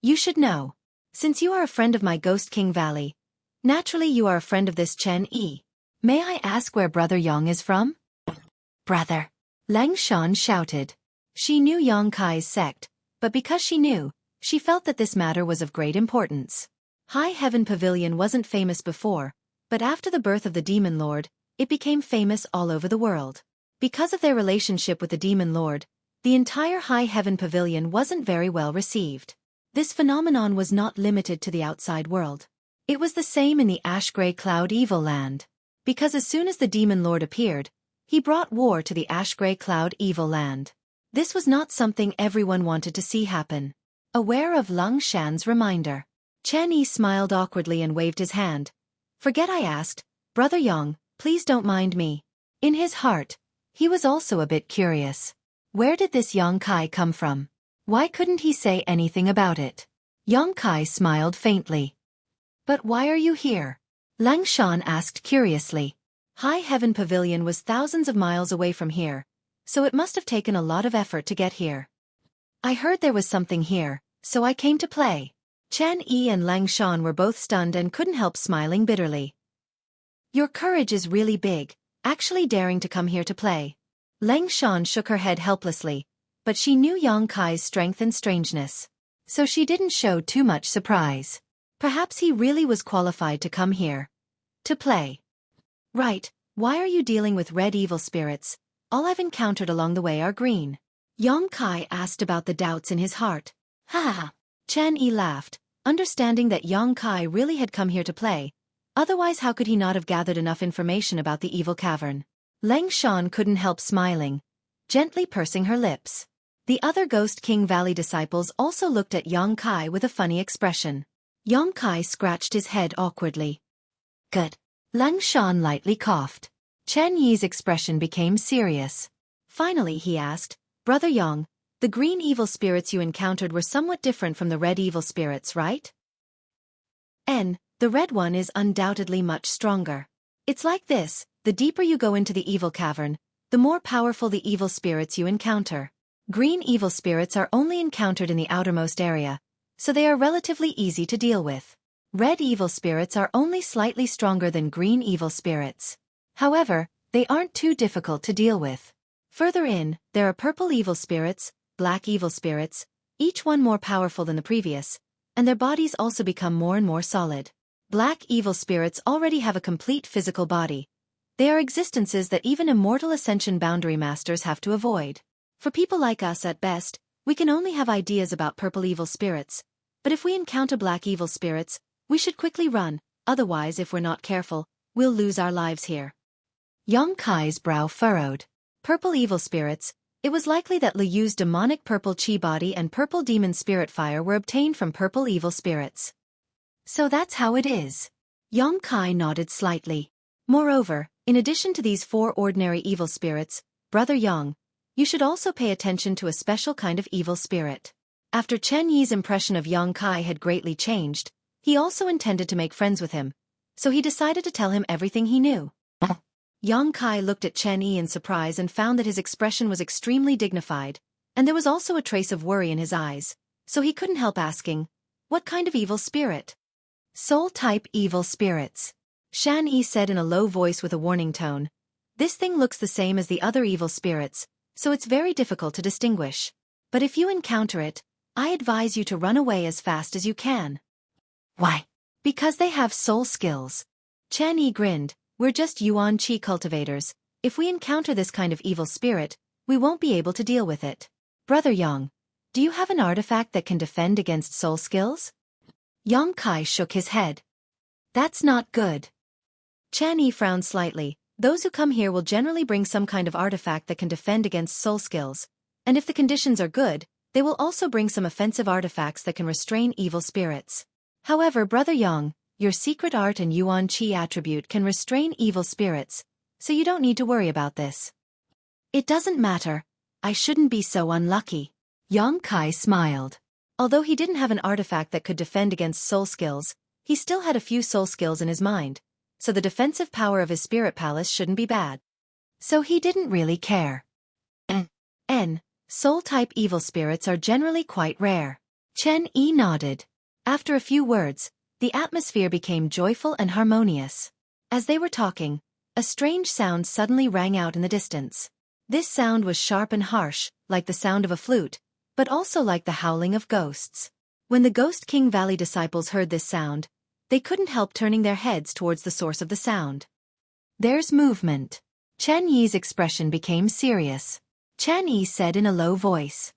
you should know. Since you are a friend of my Ghost King Valley, naturally you are a friend of this Chen Yi. May I ask where Brother Yang is from? Brother. Lang Shan shouted. She knew Yang Kai's sect, but because she knew, she felt that this matter was of great importance. High Heaven Pavilion wasn't famous before, but after the birth of the Demon Lord, it became famous all over the world. Because of their relationship with the Demon Lord, the entire High Heaven Pavilion wasn't very well received. This phenomenon was not limited to the outside world. It was the same in the ash-gray cloud evil land. Because as soon as the Demon Lord appeared, he brought war to the ash-gray cloud evil land. This was not something everyone wanted to see happen. Aware of Lang Shan's reminder, Chen Yi smiled awkwardly and waved his hand. Forget I asked, Brother Yang, please don't mind me. In his heart, he was also a bit curious. Where did this Yang Kai come from? Why couldn't he say anything about it? Yang Kai smiled faintly. But why are you here? Lang Shan asked curiously. High Heaven Pavilion was thousands of miles away from here, so it must have taken a lot of effort to get here. I heard there was something here, so I came to play. Chen Yi and Lang Shan were both stunned and couldn't help smiling bitterly. Your courage is really big, actually daring to come here to play. Lang Shan shook her head helplessly, but she knew Yang Kai's strength and strangeness, so she didn't show too much surprise. Perhaps he really was qualified to come here. To play. Right, why are you dealing with red evil spirits? All I've encountered along the way are green. Yang Kai asked about the doubts in his heart. Ha ha. Chen Yi laughed, understanding that Yang Kai really had come here to play. Otherwise how could he not have gathered enough information about the evil cavern? Leng Shan couldn't help smiling, gently pursing her lips. The other Ghost King Valley disciples also looked at Yang Kai with a funny expression. Yang Kai scratched his head awkwardly. Good. Leng Shan lightly coughed. Chen Yi's expression became serious. Finally he asked, Brother Yang, the green evil spirits you encountered were somewhat different from the red evil spirits, right? The red one is undoubtedly much stronger. It's like this, the deeper you go into the evil cavern, the more powerful the evil spirits you encounter. Green evil spirits are only encountered in the outermost area, so they are relatively easy to deal with. Red evil spirits are only slightly stronger than green evil spirits. However, they aren't too difficult to deal with. Further in, there are purple evil spirits, black evil spirits, each one more powerful than the previous, and their bodies also become more and more solid. Black evil spirits already have a complete physical body. They are existences that even immortal ascension boundary masters have to avoid. For people like us at best, we can only have ideas about purple evil spirits, but if we encounter black evil spirits, we should quickly run, otherwise if we're not careful, we'll lose our lives here. Yang Kai's brow furrowed. Purple evil spirits, it was likely that Liu Yu's demonic purple chi body and purple demon spirit fire were obtained from purple evil spirits. So that's how it is. Yang Kai nodded slightly. Moreover, in addition to these 4 ordinary evil spirits, Brother Yang, you should also pay attention to a special kind of evil spirit. After Chen Yi's impression of Yang Kai had greatly changed, he also intended to make friends with him, so he decided to tell him everything he knew. Yang Kai looked at Chen Yi in surprise and found that his expression was extremely dignified, and there was also a trace of worry in his eyes, so he couldn't help asking, what kind of evil spirit? Soul-type evil spirits. Shan Yi said in a low voice with a warning tone. This thing looks the same as the other evil spirits, so it's very difficult to distinguish. But if you encounter it, I advise you to run away as fast as you can. Why? Because they have soul skills. Chen Yi grinned. We're just Yuan Qi cultivators. If we encounter this kind of evil spirit, we won't be able to deal with it. Brother Yang, do you have an artifact that can defend against soul skills? Yang Kai shook his head. That's not good. Chen Yi frowned slightly. Those who come here will generally bring some kind of artifact that can defend against soul skills, and if the conditions are good, they will also bring some offensive artifacts that can restrain evil spirits. However, Brother Yang, your secret art and Yuan Qi attribute can restrain evil spirits, so you don't need to worry about this. It doesn't matter. I shouldn't be so unlucky. Yang Kai smiled. Although he didn't have an artifact that could defend against soul skills, he still had a few soul skills in his mind, so the defensive power of his spirit palace shouldn't be bad. So he didn't really care. Soul-type evil spirits are generally quite rare. Chen Yi nodded. After a few words, the atmosphere became joyful and harmonious. As they were talking, a strange sound suddenly rang out in the distance. This sound was sharp and harsh, like the sound of a flute, but also like the howling of ghosts. When the Ghost King Valley disciples heard this sound, they couldn't help turning their heads towards the source of the sound. There's movement. Chen Yi's expression became serious. Chen Yi said in a low voice.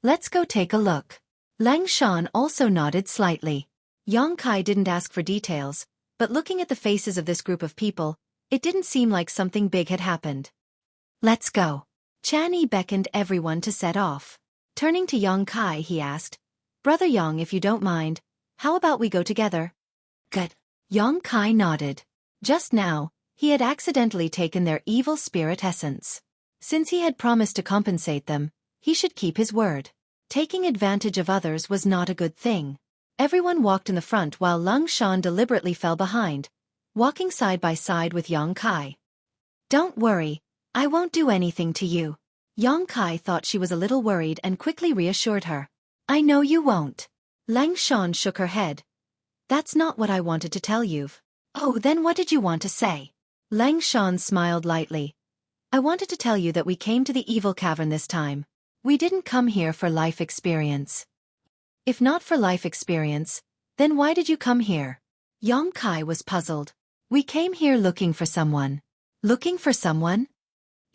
Let's go take a look. Leng Shan also nodded slightly. Yang Kai didn't ask for details, but looking at the faces of this group of people, it didn't seem like something big had happened. Let's go. Chen Yi beckoned everyone to set off. Turning to Yang Kai, he asked, Brother Yang, if you don't mind, how about we go together? Good. Yang Kai nodded. Just now, he had accidentally taken their evil spirit essence. Since he had promised to compensate them, he should keep his word. Taking advantage of others was not a good thing. Everyone walked in the front while Leng Shan deliberately fell behind, walking side by side with Yang Kai. Don't worry, I won't do anything to you. Yang Kai thought she was a little worried and quickly reassured her. I know you won't. Leng Shan shook her head. That's not what I wanted to tell you. Oh, then what did you want to say? Leng Shan smiled lightly. I wanted to tell you that we came to the evil cavern this time. We didn't come here for life experience. If not for life experience, then why did you come here? Yang Kai was puzzled. We came here looking for someone. Looking for someone?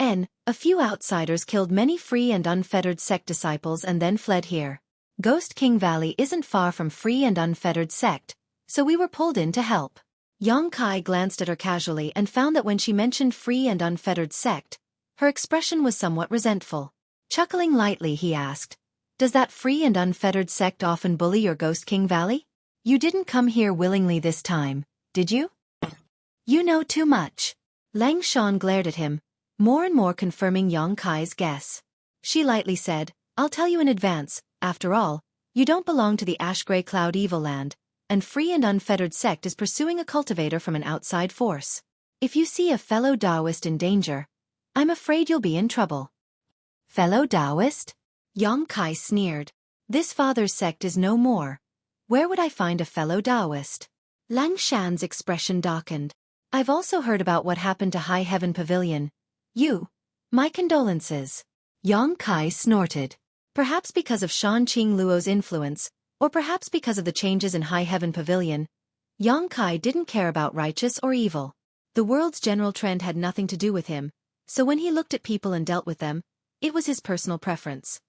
A few outsiders killed many free and unfettered sect disciples and then fled here. Ghost King Valley isn't far from free and unfettered sect, so we were pulled in to help. Yang Kai glanced at her casually and found that when she mentioned free and unfettered sect, her expression was somewhat resentful. Chuckling lightly, he asked, "Does that free and unfettered sect often bully your Ghost King Valley? You didn't come here willingly this time, did you?" "You know too much." Lang Shan glared at him, more and more confirming Yang Kai's guess. She lightly said, "I'll tell you in advance, after all, you don't belong to the Ash-Grey Cloud Evil Land, and free and unfettered sect is pursuing a cultivator from an outside force. If you see a fellow Taoist in danger, I'm afraid you'll be in trouble." "Fellow Taoist?" Yang Kai sneered. "This father's sect is no more. Where would I find a fellow Taoist?" Lang Shan's expression darkened. "I've also heard about what happened to High Heaven Pavilion. My condolences." Yang Kai snorted. Perhaps because of Shan Qing Luo's influence, or perhaps because of the changes in High Heaven Pavilion, Yang Kai didn't care about righteous or evil. The world's general trend had nothing to do with him, so when he looked at people and dealt with them, it was his personal preference.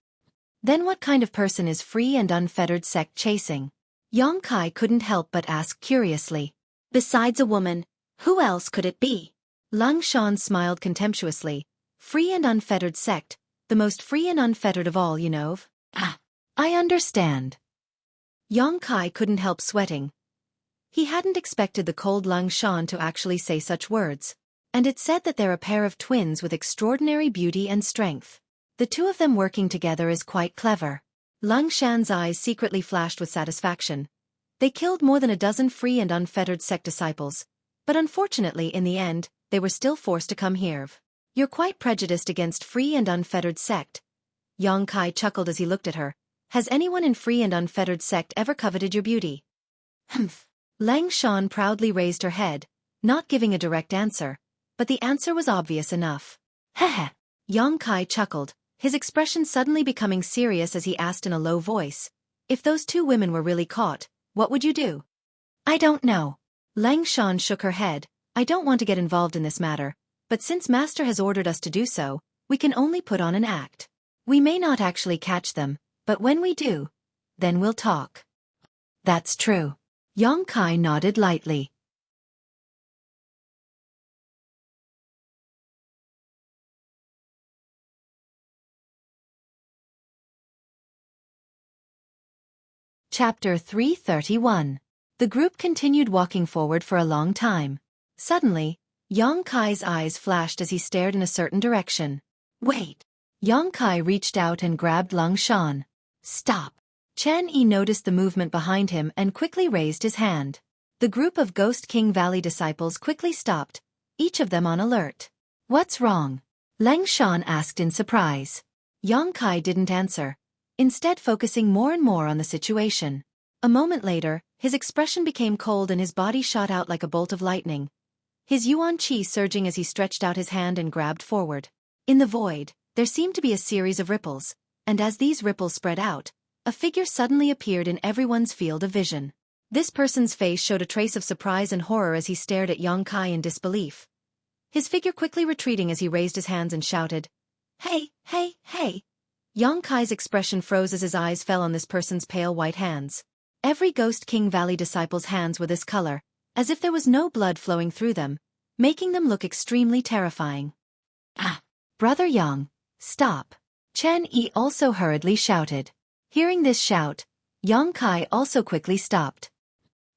Then what kind of person is free and unfettered sect chasing? Yang Kai couldn't help but ask curiously. "Besides a woman, who else could it be?" Lang Shan smiled contemptuously. "Free and unfettered sect, the most free and unfettered of all, you know. Ah, I understand." Yang Kai couldn't help sweating. He hadn't expected the cold Lang Shan to actually say such words. And it said that they're a pair of twins with extraordinary beauty and strength. The two of them working together is quite clever. Lang Shan's eyes secretly flashed with satisfaction. They killed more than a dozen free and unfettered sect disciples, but unfortunately in the end, they were still forced to come here. "You're quite prejudiced against free and unfettered sect." Yang Kai chuckled as he looked at her. "Has anyone in free and unfettered sect ever coveted your beauty?" "Humph." Lang Shan proudly raised her head, not giving a direct answer, but the answer was obvious enough. "Heh." Yang Kai chuckled, his expression suddenly becoming serious as he asked in a low voice, "If those two women were really caught, what would you do?" "I don't know." Lang Shan shook her head. "I don't want to get involved in this matter, but since Master has ordered us to do so, we can only put on an act. We may not actually catch them, but when we do, then we'll talk." "That's true." Yang Kai nodded lightly. Chapter 331. The group continued walking forward for a long time. Suddenly, Yang Kai's eyes flashed as he stared in a certain direction. "Wait!" Yang Kai reached out and grabbed Lang Shan. "Stop!" Chen Yi noticed the movement behind him and quickly raised his hand. The group of Ghost King Valley disciples quickly stopped, each of them on alert. "What's wrong?" Lang Shan asked in surprise. Yang Kai didn't answer, instead focusing more and more on the situation. A moment later, his expression became cold and his body shot out like a bolt of lightning, his yuan qi surging as he stretched out his hand and grabbed forward. In the void, there seemed to be a series of ripples, and as these ripples spread out, a figure suddenly appeared in everyone's field of vision. This person's face showed a trace of surprise and horror as he stared at Yang Kai in disbelief. His figure quickly retreating as he raised his hands and shouted, "Hey, hey, hey!" Yang Kai's expression froze as his eyes fell on this person's pale white hands. Every Ghost King Valley disciple's hands were this color, as if there was no blood flowing through them, making them look extremely terrifying. "Ah! Brother Yang, stop!" Chen Yi also hurriedly shouted. Hearing this shout, Yang Kai also quickly stopped.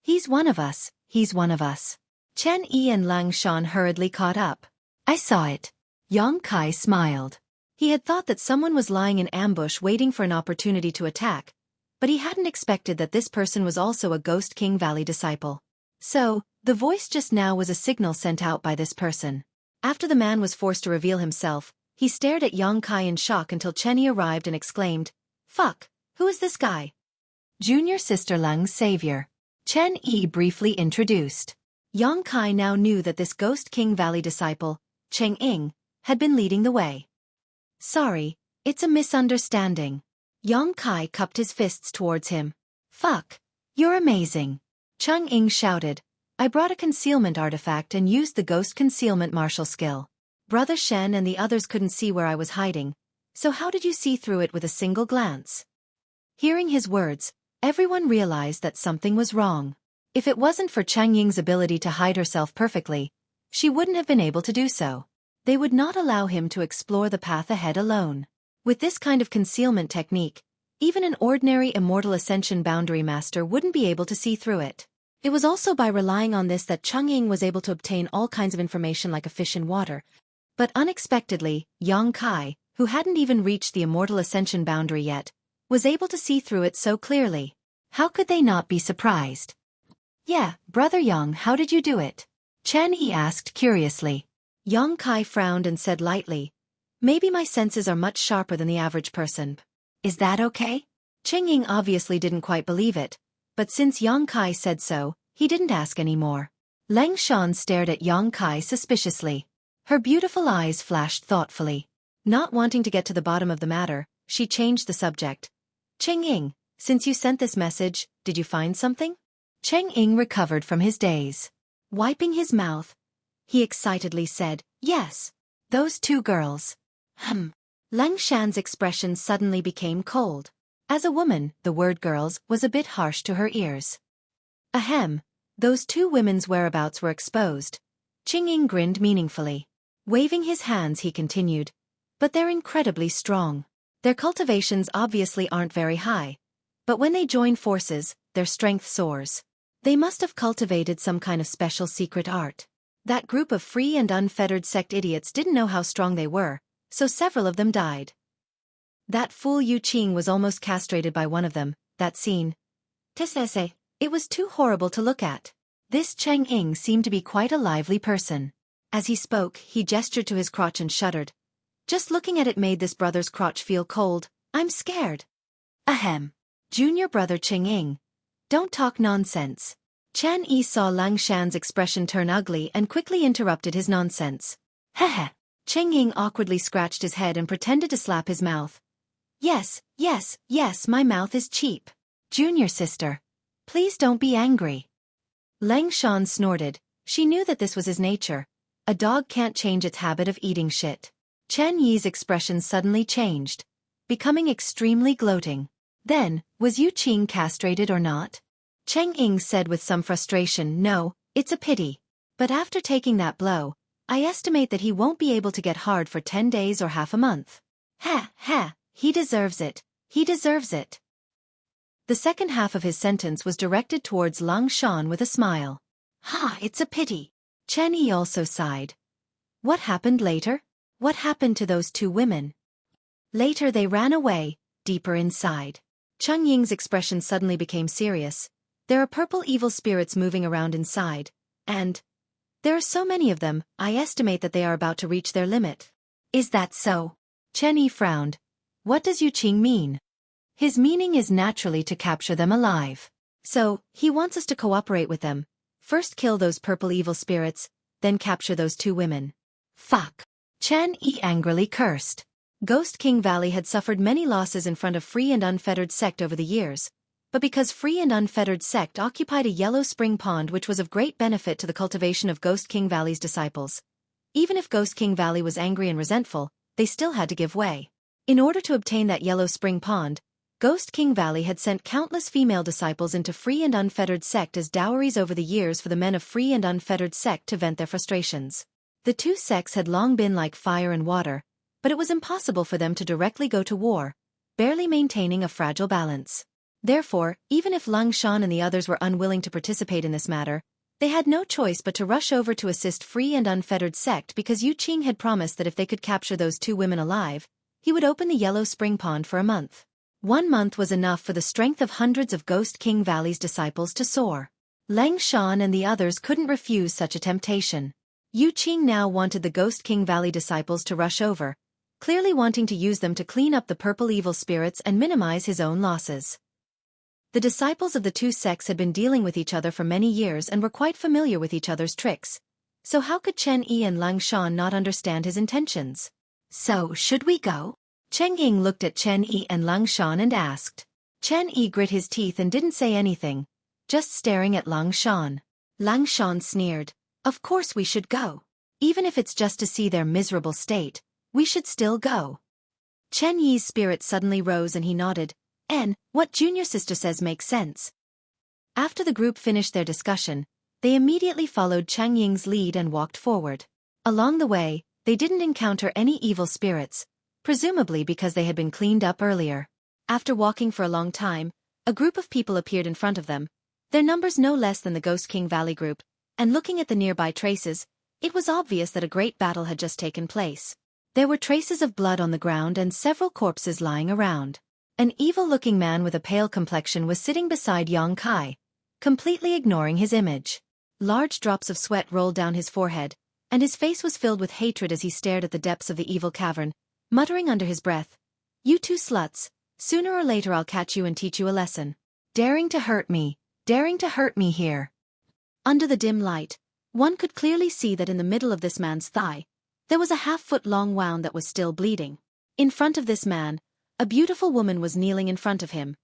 "He's one of us, he's one of us." Chen Yi and Lang Shan hurriedly caught up. "I saw it." Yang Kai smiled. He had thought that someone was lying in ambush waiting for an opportunity to attack, but he hadn't expected that this person was also a Ghost King Valley disciple. So, the voice just now was a signal sent out by this person. After the man was forced to reveal himself, he stared at Yang Kai in shock until Chen Yi arrived and exclaimed, "Fuck, who is this guy?" "Junior Sister Lang's savior." Chen Yi briefly introduced. Yang Kai now knew that this Ghost King Valley disciple, Cheng Ying, had been leading the way. "Sorry, it's a misunderstanding." Yang Kai cupped his fists towards him. "Fuck, you're amazing." Cheng Ying shouted, "I brought a concealment artifact and used the ghost concealment martial skill. Brother Shen and the others couldn't see where I was hiding, so how did you see through it with a single glance?" Hearing his words, everyone realized that something was wrong. If it wasn't for Cheng Ying's ability to hide herself perfectly, she wouldn't have been able to do so. They would not allow him to explore the path ahead alone. With this kind of concealment technique, even an ordinary immortal ascension boundary master wouldn't be able to see through it. It was also by relying on this that Cheng Ying was able to obtain all kinds of information like a fish in water. But unexpectedly, Yang Kai, who hadn't even reached the immortal ascension boundary yet, was able to see through it so clearly. How could they not be surprised? "Yeah, Brother Yang, how did you do it?" Chen Yi asked curiously. Yang Kai frowned and said lightly, "Maybe my senses are much sharper than the average person. Is that okay?" Cheng Ying obviously didn't quite believe it, but since Yang Kai said so, he didn't ask any more. Lang Shan stared at Yang Kai suspiciously. Her beautiful eyes flashed thoughtfully. Not wanting to get to the bottom of the matter, she changed the subject. "Cheng Ying, since you sent this message, did you find something?" Cheng Ying recovered from his daze. Wiping his mouth, he excitedly said, "Yes. Those two girls." Lang Shan's expression suddenly became cold. As a woman, the word girls was a bit harsh to her ears. Ahem, those two women's whereabouts were exposed. Cheng Ying grinned meaningfully. Waving his hands he continued, "But they're incredibly strong. Their cultivations obviously aren't very high. But when they join forces, their strength soars. They must have cultivated some kind of special secret art. That group of free and unfettered sect idiots didn't know how strong they were, so several of them died. That fool Yu Qing was almost castrated by one of them, that scene. Tessese, it was too horrible to look at." This Cheng Ying seemed to be quite a lively person. As he spoke, he gestured to his crotch and shuddered. "Just looking at it made this brother's crotch feel cold. I'm scared." "Ahem. Junior brother Cheng Ying. Don't talk nonsense." Chen Yi saw Lang Shan's expression turn ugly and quickly interrupted his nonsense. "Heh." Cheng Ying awkwardly scratched his head and pretended to slap his mouth. Yes, my mouth is cheap. Junior sister. Please don't be angry." Lang Shan snorted. She knew that this was his nature. A dog can't change its habit of eating shit. Chen Yi's expression suddenly changed, becoming extremely gloating. "Then, was Yu Qing castrated or not?" Cheng Ying said with some frustration. "No, it's a pity. But after taking that blow, I estimate that he won't be able to get hard for 10 days or half a month." Ha, he deserves it. He deserves it." The second half of his sentence was directed towards Lang Shan with a smile. "Ha, it's a pity." Chen Yi also sighed. What happened later? What happened to those two women? Later they ran away, deeper inside. Cheng Ying's expression suddenly became serious. There are purple evil spirits moving around inside, and there are so many of them, I estimate that they are about to reach their limit. Is that so? Chen Yi frowned. What does Yu Qing mean? His meaning is naturally to capture them alive. So, he wants us to cooperate with them. First kill those purple evil spirits, then capture those two women. Fuck. Chen Yi angrily cursed. Ghost King Valley had suffered many losses in front of Free and Unfettered Sect over the years, but because Free and Unfettered Sect occupied a yellow spring pond which was of great benefit to the cultivation of Ghost King Valley's disciples. Even if Ghost King Valley was angry and resentful, they still had to give way. In order to obtain that yellow spring pond, Ghost King Valley had sent countless female disciples into Free and Unfettered Sect as dowries over the years for the men of Free and Unfettered Sect to vent their frustrations. The two sects had long been like fire and water, but it was impossible for them to directly go to war, barely maintaining a fragile balance. Therefore, even if Lang Shan and the others were unwilling to participate in this matter, they had no choice but to rush over to assist Free and Unfettered Sect because Yu Qing had promised that if they could capture those two women alive, he would open the yellow spring pond for a month. 1 month was enough for the strength of hundreds of Ghost King Valley's disciples to soar. Lang Shan and the others couldn't refuse such a temptation. Yu Qing now wanted the Ghost King Valley disciples to rush over, clearly wanting to use them to clean up the purple evil spirits and minimize his own losses. The disciples of the two sects had been dealing with each other for many years and were quite familiar with each other's tricks. So how could Chen Yi and Lang Shan not understand his intentions? So, should we go? Cheng Ying looked at Chen Yi and Lang Shan and asked. Chen Yi grit his teeth and didn't say anything, just staring at Lang Shan. Lang Shan sneered. Of course we should go. Even if it's just to see their miserable state, we should still go. Chen Yi's spirit suddenly rose and he nodded. What junior sister says makes sense. After the group finished their discussion, they immediately followed Chang Ying's lead and walked forward. Along the way, they didn't encounter any evil spirits, presumably because they had been cleaned up earlier. After walking for a long time, a group of people appeared in front of them, their numbers no less than the Ghost King Valley group, and looking at the nearby traces, it was obvious that a great battle had just taken place. There were traces of blood on the ground and several corpses lying around. An evil-looking man with a pale complexion was sitting beside Yang Kai, completely ignoring his image. Large drops of sweat rolled down his forehead, and his face was filled with hatred as he stared at the depths of the evil cavern, muttering under his breath, "You two sluts, sooner or later I'll catch you and teach you a lesson. Daring to hurt me here." Under the dim light, one could clearly see that in the middle of this man's thigh, there was a half-foot-long wound that was still bleeding. In front of this man, a beautiful woman was kneeling in front of him.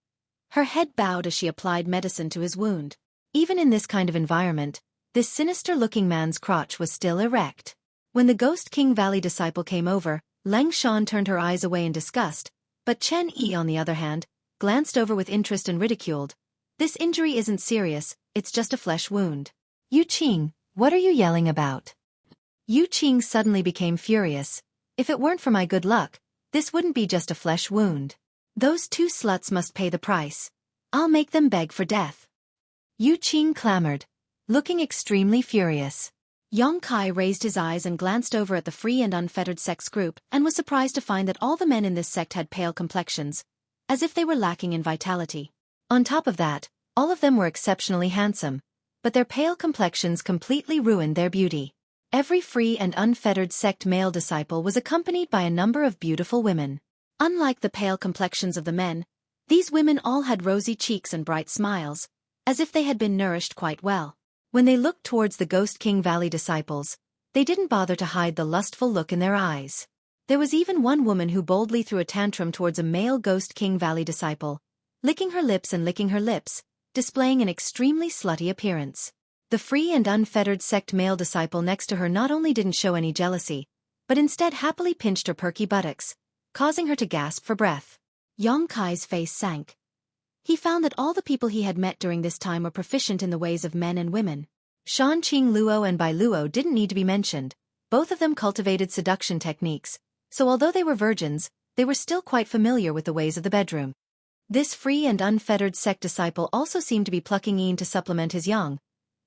Her head bowed as she applied medicine to his wound. Even in this kind of environment, this sinister-looking man's crotch was still erect. When the Ghost King Valley disciple came over, Lang Shan turned her eyes away in disgust, but Chen Yi, on the other hand, glanced over with interest and ridiculed. "This injury isn't serious, it's just a flesh wound." "Yu Qing, what are you yelling about?" Yu Qing suddenly became furious. "If it weren't for my good luck, this wouldn't be just a flesh wound. Those two sluts must pay the price. I'll make them beg for death." Yu Qing clamored, looking extremely furious. Yang Kai raised his eyes and glanced over at the free and unfettered sex group and was surprised to find that all the men in this sect had pale complexions, as if they were lacking in vitality. On top of that, all of them were exceptionally handsome, but their pale complexions completely ruined their beauty. Every free and unfettered sect male disciple was accompanied by a number of beautiful women. Unlike the pale complexions of the men, these women all had rosy cheeks and bright smiles, as if they had been nourished quite well. When they looked towards the Ghost King Valley disciples, they didn't bother to hide the lustful look in their eyes. There was even one woman who boldly threw a tantrum towards a male Ghost King Valley disciple, licking her lips and licking her lips, displaying an extremely slutty appearance. The free and unfettered sect male disciple next to her not only didn't show any jealousy, but instead happily pinched her perky buttocks, causing her to gasp for breath. Yang Kai's face sank. He found that all the people he had met during this time were proficient in the ways of men and women. Shan Qing Luo and Bai Luo didn't need to be mentioned. Both of them cultivated seduction techniques, so although they were virgins, they were still quite familiar with the ways of the bedroom. This free and unfettered sect disciple also seemed to be plucking in to supplement his yang,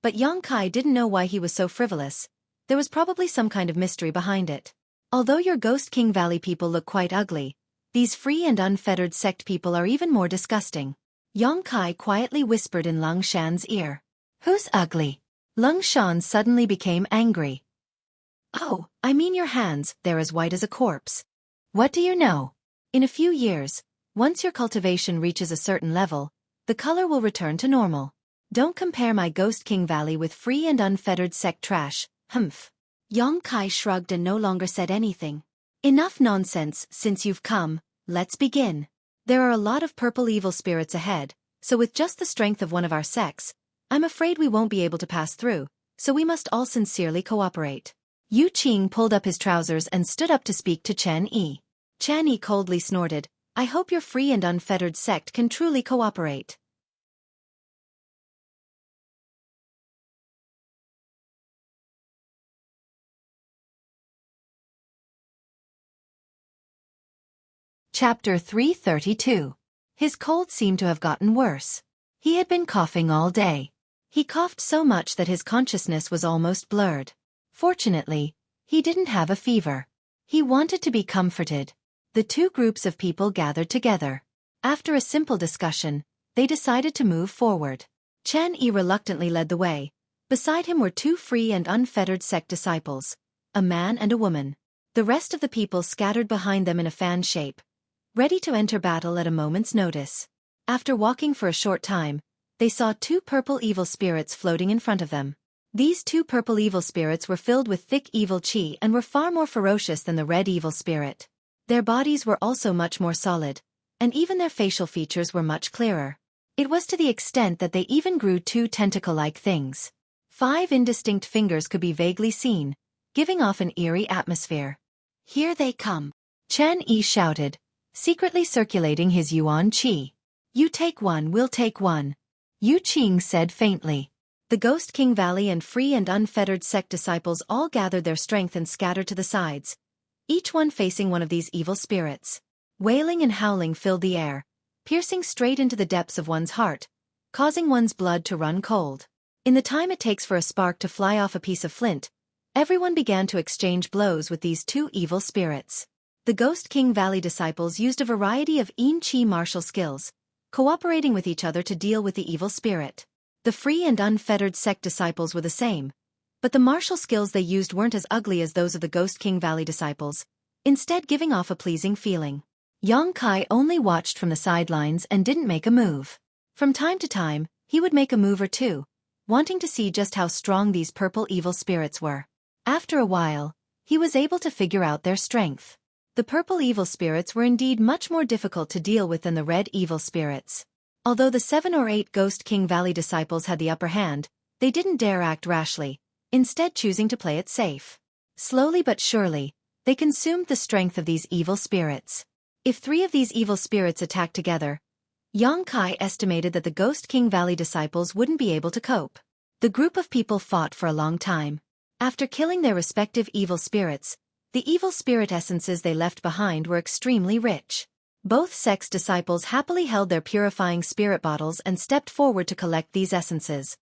but Yang Kai didn't know why he was so frivolous. There was probably some kind of mystery behind it. Although your Ghost King Valley people look quite ugly, these free and unfettered sect people are even more disgusting. Yang Kai quietly whispered in Lang Shan's ear. "Who's ugly?" Lang Shan suddenly became angry. "Oh, I mean your hands, they're as white as a corpse. What do you know? In a few years, once your cultivation reaches a certain level, the color will return to normal. Don't compare my Ghost King Valley with free and unfettered sect trash, humph." Yang Kai shrugged and no longer said anything. "Enough nonsense, since you've come, let's begin. There are a lot of purple evil spirits ahead, so with just the strength of one of our sects, I'm afraid we won't be able to pass through, so we must all sincerely cooperate." Yu Qing pulled up his trousers and stood up to speak to Chen Yi. Chen Yi coldly snorted, "I hope your free and unfettered sect can truly cooperate." Chapter 332. His cold seemed to have gotten worse. He had been coughing all day. He coughed so much that his consciousness was almost blurred. Fortunately, he didn't have a fever. He wanted to be comforted. The two groups of people gathered together. After a simple discussion, they decided to move forward. Chen Yi reluctantly led the way. Beside him were two free and unfettered sect disciples, a man and a woman. The rest of the people scattered behind them in a fan shape, ready to enter battle at a moment's notice. After walking for a short time, they saw two purple evil spirits floating in front of them. These two purple evil spirits were filled with thick evil qi and were far more ferocious than the red evil spirit. Their bodies were also much more solid, and even their facial features were much clearer. It was to the extent that they even grew two tentacle-like things. 5 indistinct fingers could be vaguely seen, giving off an eerie atmosphere. "Here they come," Chen Yi shouted, secretly circulating his yuan qi. "You take one, we'll take one. Xueqi said faintly. The Ghost King Valley and Free and Unfettered Sect disciples all gathered their strength and scattered to the sides, each one facing one of these evil spirits. Wailing and howling filled the air, piercing straight into the depths of one's heart, causing one's blood to run cold. In the time it takes for a spark to fly off a piece of flint, everyone began to exchange blows with these two evil spirits. The Ghost King Valley disciples used a variety of Qi martial skills, cooperating with each other to deal with the evil spirit. The Free and Unfettered Sect disciples were the same, but the martial skills they used weren't as ugly as those of the Ghost King Valley disciples, instead giving off a pleasing feeling. Xueqi only watched from the sidelines and didn't make a move. From time to time, he would make a move or two, wanting to see just how strong these purple evil spirits were. After a while, he was able to figure out their strength. The purple evil spirits were indeed much more difficult to deal with than the red evil spirits. Although the 7 or 8 Ghost King Valley disciples had the upper hand, they didn't dare act rashly, instead choosing to play it safe. Slowly but surely, they consumed the strength of these evil spirits. If 3 of these evil spirits attacked together, Xueqi estimated that the Ghost King Valley disciples wouldn't be able to cope. The group of people fought for a long time. After killing their respective evil spirits, the evil spirit essences they left behind were extremely rich. Both sects' disciples happily held their purifying spirit bottles and stepped forward to collect these essences.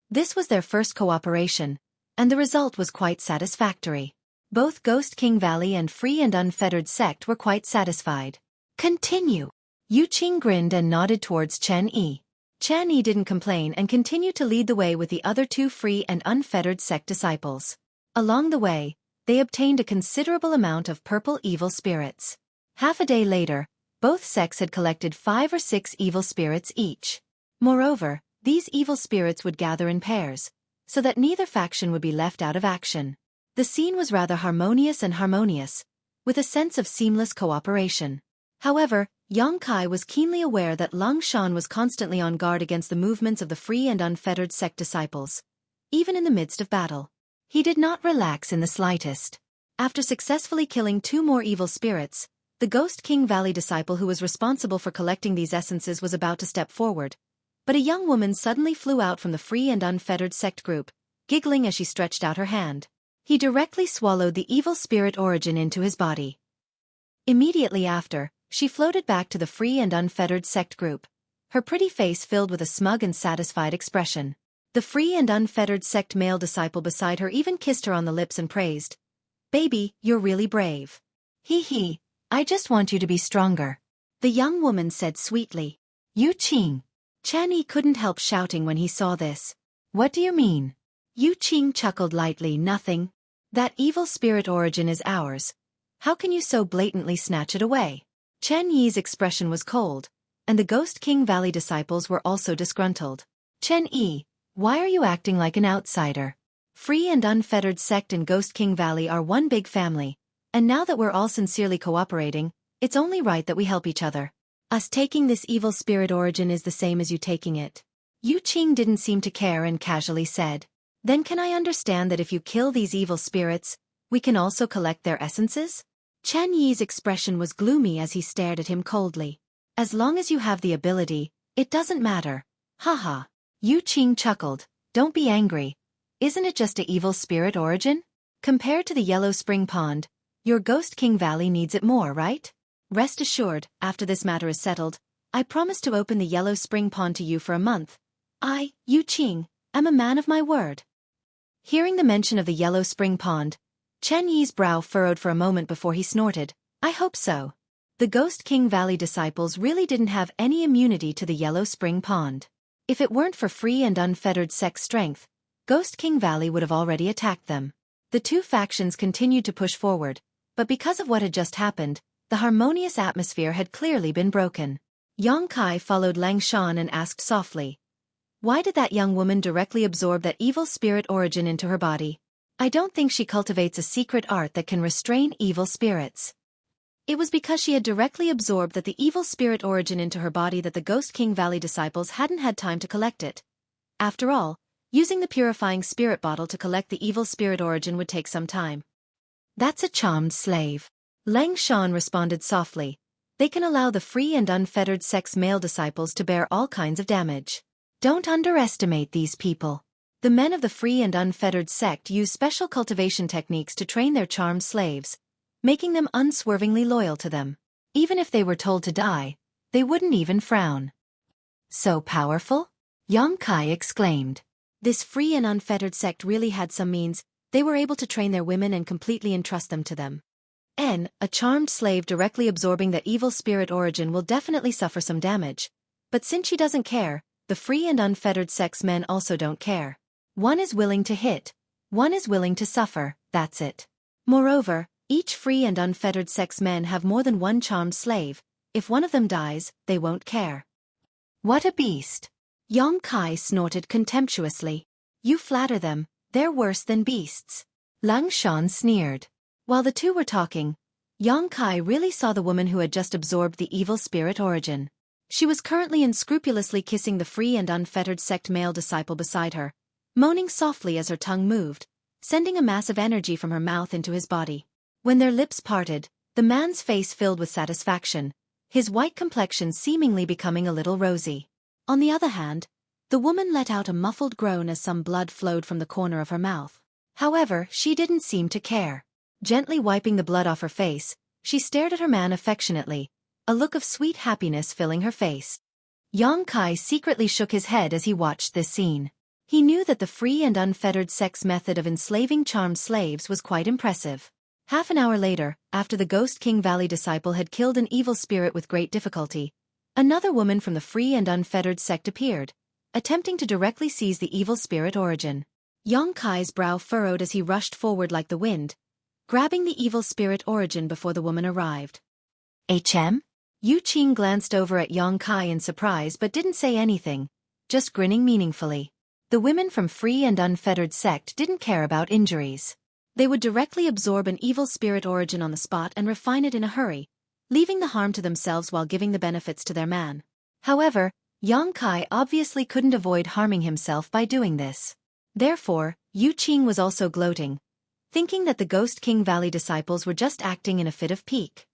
This was their first cooperation, and the result was quite satisfactory. Both Ghost King Valley and Free and Unfettered Sect were quite satisfied. Continue. Xueqi grinned and nodded towards Xueqi. Xueqi didn't complain and continued to lead the way with the other 2 Free and Unfettered Sect disciples. Along the way, they obtained a considerable amount of purple evil spirits. Half a day later, both sects had collected 5 or 6 evil spirits each. Moreover, these evil spirits would gather in pairs, so that neither faction would be left out of action. The scene was rather harmonious, with a sense of seamless cooperation. However, Xueqi was keenly aware that Langshan was constantly on guard against the movements of the Free and Unfettered Sect disciples, even in the midst of battle. He did not relax in the slightest. After successfully killing 2 more evil spirits, the Ghost King Valley disciple who was responsible for collecting these essences was about to step forward, but a young woman suddenly flew out from the Free and Unfettered Sect group, giggling as she stretched out her hand. He directly swallowed the evil spirit origin into his body. Immediately after, she floated back to the Free and Unfettered Sect group, her pretty face filled with a smug and satisfied expression. The Free and Unfettered Sect male disciple beside her even kissed her on the lips and praised, "Baby, you're really brave. Hee, I just want you to be stronger," the young woman said sweetly. Xueqi. Xueqi couldn't help shouting when he saw this. "What do you mean?" Xueqi chuckled lightly. "Nothing. That evil spirit origin is ours. How can you so blatantly snatch it away?" Xueqi's expression was cold, and the Ghost King Valley disciples were also disgruntled. "Xueqi, why are you acting like an outsider? Free and Unfettered Sect and Ghost King Valley are one big family, and now that we're all sincerely cooperating, it's only right that we help each other. Us taking this evil spirit origin is the same as you taking it." Xueqi didn't seem to care and casually said, "Then can I understand that if you kill these evil spirits, we can also collect their essences?" Xueqi's expression was gloomy as he stared at him coldly. "As long as you have the ability, it doesn't matter. Haha." Xueqi chuckled. "Don't be angry. Isn't it just a evil spirit origin? Compared to the Yellow Spring Pond, your Ghost King Valley needs it more, right? Rest assured, after this matter is settled, I promise to open the Yellow Spring Pond to you for a month. I, Xueqi, am a man of my word." Hearing the mention of the Yellow Spring Pond, Xueqi's brow furrowed for a moment before he snorted, "I hope so." The Ghost King Valley disciples really didn't have any immunity to the Yellow Spring Pond. If it weren't for Free and Unfettered Sect strength, Ghost King Valley would have already attacked them. The 2 factions continued to push forward, but because of what had just happened, the harmonious atmosphere had clearly been broken. Xueqi followed Langshan and asked softly, "Why did that young woman directly absorb that evil spirit origin into her body?" "I don't think she cultivates a secret art that can restrain evil spirits. It was because she had directly absorbed that the evil spirit origin into her body that the Ghost King Valley disciples hadn't had time to collect it. After all, using the purifying spirit bottle to collect the evil spirit origin would take some time." "That's a charmed slave," Langshan responded softly. "They can allow the Free and Unfettered Sect's male disciples to bear all kinds of damage. Don't underestimate these people. The men of the free and unfettered sect use special cultivation techniques to train their charmed slaves, making them unswervingly loyal to them. Even if they were told to die, they wouldn't even frown. So powerful? Xueqi exclaimed. This free and unfettered sect really had some means. They were able to train their women and completely entrust them to them. A charmed slave directly absorbing the evil spirit origin will definitely suffer some damage. But since she doesn't care, the free and unfettered sect's men also don't care. One is willing to hit, one is willing to suffer, that's it. Moreover, each free and unfettered sect's men have more than one charmed slave. If one of them dies, they won't care. What a beast! Xueqi snorted contemptuously. You flatter them, they're worse than beasts. Langshan sneered. While the two were talking, Xueqi really saw the woman who had just absorbed the evil spirit origin. She was currently unscrupulously kissing the free and unfettered sect male disciple beside her, moaning softly as her tongue moved, sending a mass of energy from her mouth into his body. When their lips parted, the man's face filled with satisfaction, his white complexion seemingly becoming a little rosy. On the other hand, the woman let out a muffled groan as some blood flowed from the corner of her mouth. However, she didn't seem to care. Gently wiping the blood off her face, she stared at her man affectionately, a look of sweet happiness filling her face. Xueqi secretly shook his head as he watched this scene. He knew that the free and unfettered sect's method of enslaving charmed slaves was quite impressive. Half an hour later, after the Ghost King Valley disciple had killed an evil spirit with great difficulty, another woman from the free and unfettered sect appeared, attempting to directly seize the evil spirit origin. Xueqi's brow furrowed as he rushed forward like the wind, grabbing the evil spirit origin before the woman arrived. Xueqi glanced over at Xueqi in surprise but didn't say anything, just grinning meaningfully. The women from free and unfettered sect didn't care about injuries. They would directly absorb an evil spirit origin on the spot and refine it in a hurry, leaving the harm to themselves while giving the benefits to their man. However, Xueqi obviously couldn't avoid harming himself by doing this. Therefore, Xueqi was also gloating, thinking that the Ghost King Valley disciples were just acting in a fit of pique.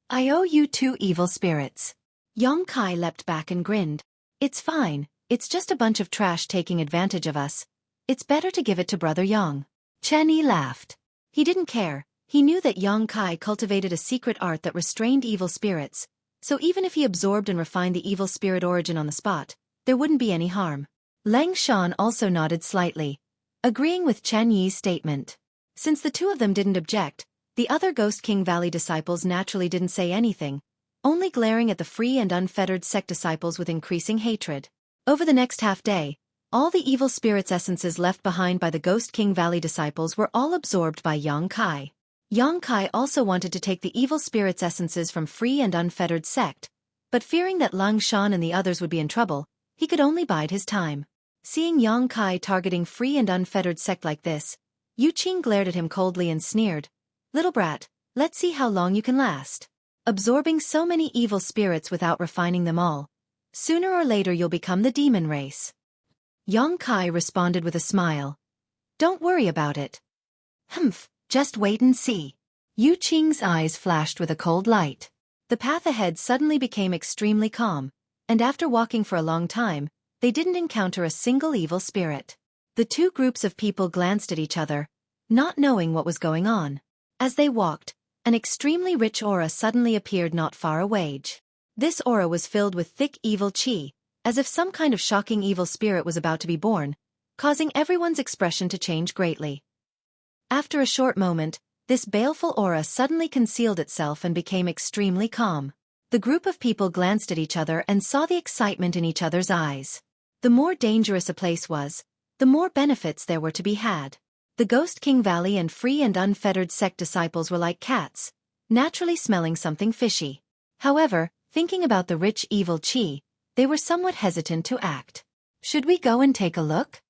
I owe you 2 evil spirits. Xueqi leapt back and grinned. It's fine, it's just a bunch of trash taking advantage of us. It's better to give it to Brother Yang. Xueqi laughed. He didn't care. He knew that Xueqi cultivated a secret art that restrained evil spirits, so even if he absorbed and refined the evil spirit origin on the spot, there wouldn't be any harm. Langshan also nodded slightly, agreeing with Xueqi's statement. Since the two of them didn't object, the other Ghost King Valley disciples naturally didn't say anything, only glaring at the free and unfettered sect disciples with increasing hatred. Over the next half-day, all the evil spirits' essences left behind by the Ghost King Valley disciples were all absorbed by Xueqi. Xueqi also wanted to take the evil spirits' essences from free and unfettered sect, but fearing that Langshan and the others would be in trouble, he could only bide his time. Seeing Xueqi targeting free and unfettered sect like this, Xueqi glared at him coldly and sneered, "Little brat, let's see how long you can last. Absorbing so many evil spirits without refining them all. Sooner or later you'll become the demon race." Xueqi responded with a smile. "Don't worry about it. Humph, just wait and see." Xueqi's eyes flashed with a cold light. The path ahead suddenly became extremely calm, and after walking for a long time, they didn't encounter a single evil spirit. The two groups of people glanced at each other, not knowing what was going on. As they walked, an extremely rich aura suddenly appeared not far away. This aura was filled with thick evil qi, as if some kind of shocking evil spirit was about to be born, causing everyone's expression to change greatly. After a short moment, this baleful aura suddenly concealed itself and became extremely calm. The group of people glanced at each other and saw the excitement in each other's eyes. The more dangerous a place was, the more benefits there were to be had. The Ghost King Valley and free and unfettered sect disciples were like cats, naturally smelling something fishy. However, thinking about the rich evil qi, they were somewhat hesitant to act. "Should we go and take a look?"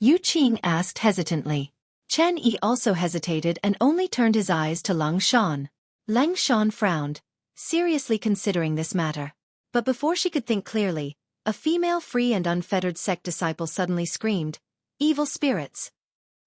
Xueqi asked hesitantly. Xueqi also hesitated and only turned his eyes to Langshan. Langshan frowned, seriously considering this matter. But before she could think clearly, a female free and unfettered sect disciple suddenly screamed, "Evil spirits!"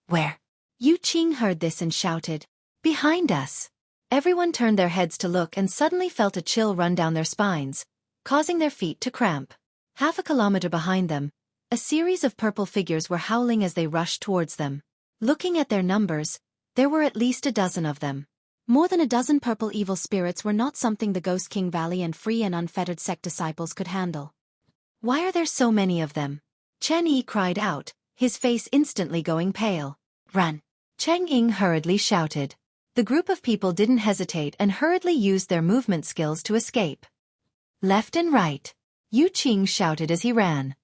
"Where?" Xueqi heard this and shouted, "Behind us!" Everyone turned their heads to look and suddenly felt a chill run down their spines, causing their feet to cramp. Half a kilometer behind them, A series of purple figures were howling as they rushed towards them. Looking at their numbers, there were at least a dozen of them. More than a dozen purple evil spirits were not something the Ghost King Valley and free and unfettered sect disciples could handle. Why are there so many of them? Chen Yi cried out, his face instantly going pale. Run! Cheng Ying hurriedly shouted. The group of people didn't hesitate and hurriedly used their movement skills to escape. Left and right, Yu Qing shouted as he ran.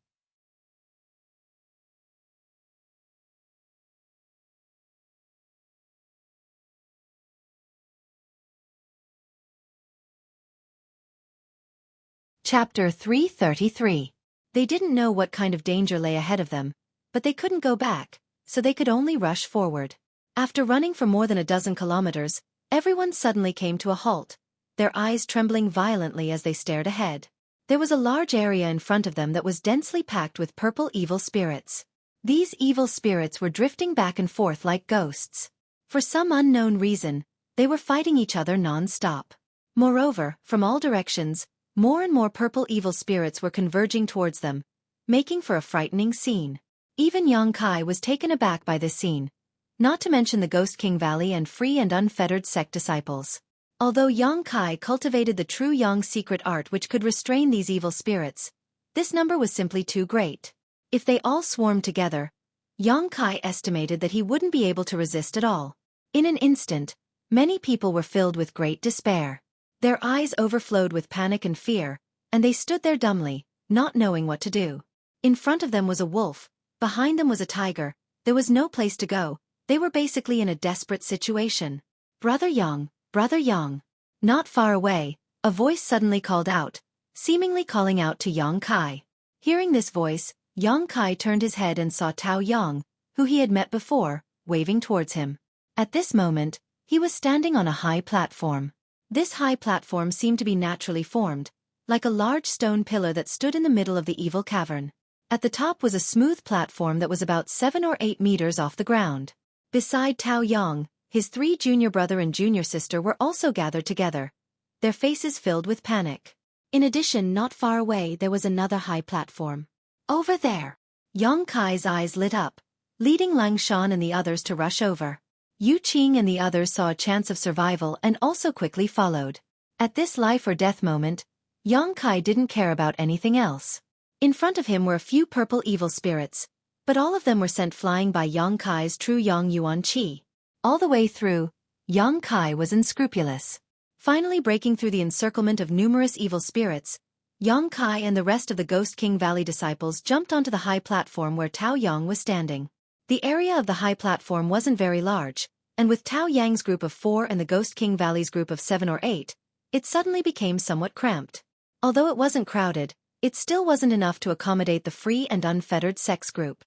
Chapter 333. They didn't know what kind of danger lay ahead of them, but they couldn't go back, so they could only rush forward. After running for more than a dozen kilometers, everyone suddenly came to a halt, their eyes trembling violently as they stared ahead. There was a large area in front of them that was densely packed with purple evil spirits. These evil spirits were drifting back and forth like ghosts. For some unknown reason, they were fighting each other non-stop. Moreover, from all directions, more and more purple evil spirits were converging towards them, making for a frightening scene. Even Yang Kai was taken aback by this scene, not to mention the Ghost King Valley and free and unfettered sect disciples. Although Yang Kai cultivated the true Yang secret art which could restrain these evil spirits, this number was simply too great. If they all swarmed together, Yang Kai estimated that he wouldn't be able to resist at all. In an instant, many people were filled with great despair. Their eyes overflowed with panic and fear, and they stood there dumbly, not knowing what to do. In front of them was a wolf, behind them was a tiger, there was no place to go, they were basically in a desperate situation. Brother Yang, Brother Yang. Not far away, a voice suddenly called out, seemingly calling out to Yang Kai. Hearing this voice, Yang Kai turned his head and saw Tao Yang, who he had met before, waving towards him. At this moment, he was standing on a high platform. This high platform seemed to be naturally formed, like a large stone pillar that stood in the middle of the evil cavern. At the top was a smooth platform that was about 7 or 8 meters off the ground. Beside Tao Yang, his 3 junior brother and junior sister were also gathered together, their faces filled with panic. In addition, not far away there was another high platform. Over there! Yang Kai's eyes lit up, leading Lang Shan and the others to rush over. Yu Qing and the others saw a chance of survival and also quickly followed. At this life or death moment, Yang Kai didn't care about anything else. In front of him were a few purple evil spirits, but all of them were sent flying by Yang Kai's true Yang Yuan Qi. All the way through, Yang Kai was unscrupulous. Finally breaking through the encirclement of numerous evil spirits, Yang Kai and the rest of the Ghost King Valley disciples jumped onto the high platform where Tao Yang was standing. The area of the high platform wasn't very large, and with Tao Yang's group of 4 and the Ghost King Valley's group of 7 or 8, it suddenly became somewhat cramped. Although it wasn't crowded, it still wasn't enough to accommodate the free and unfettered sex group.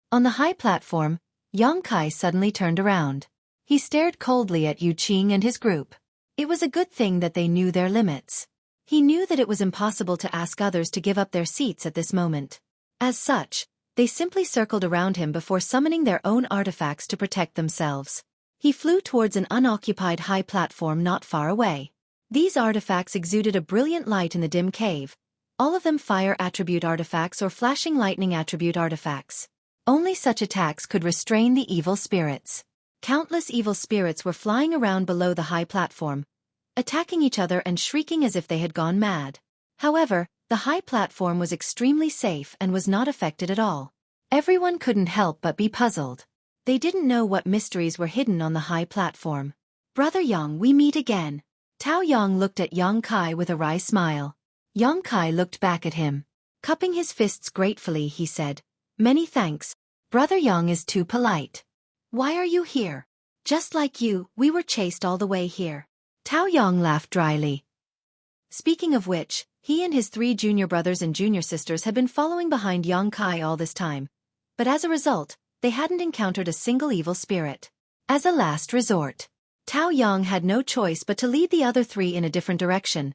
On the high platform, Yang Kai suddenly turned around. He stared coldly at Yu Qing and his group. It was a good thing that they knew their limits. He knew that it was impossible to ask others to give up their seats at this moment. As such, they simply circled around him before summoning their own artifacts to protect themselves. He flew towards an unoccupied high platform not far away. These artifacts exuded a brilliant light in the dim cave, all of them fire attribute artifacts or flashing lightning attribute artifacts. Only such attacks could restrain the evil spirits. Countless evil spirits were flying around below the high platform, attacking each other and shrieking as if they had gone mad. However, the high platform was extremely safe and was not affected at all. Everyone couldn't help but be puzzled. They didn't know what mysteries were hidden on the high platform. Brother Yang, we meet again. Tao Yang looked at Yang Kai with a wry smile. Yang Kai looked back at him. Cupping his fists gratefully, he said, "Many thanks. Brother Yang is too polite. Why are you here? Just like you, we were chased all the way here." Tao Yang laughed dryly. Speaking of which, he and his 3 junior brothers and junior sisters had been following behind Yang Kai all this time, but as a result, they hadn't encountered a single evil spirit. As a last resort, Tao Yang had no choice but to lead the other 3 in a different direction,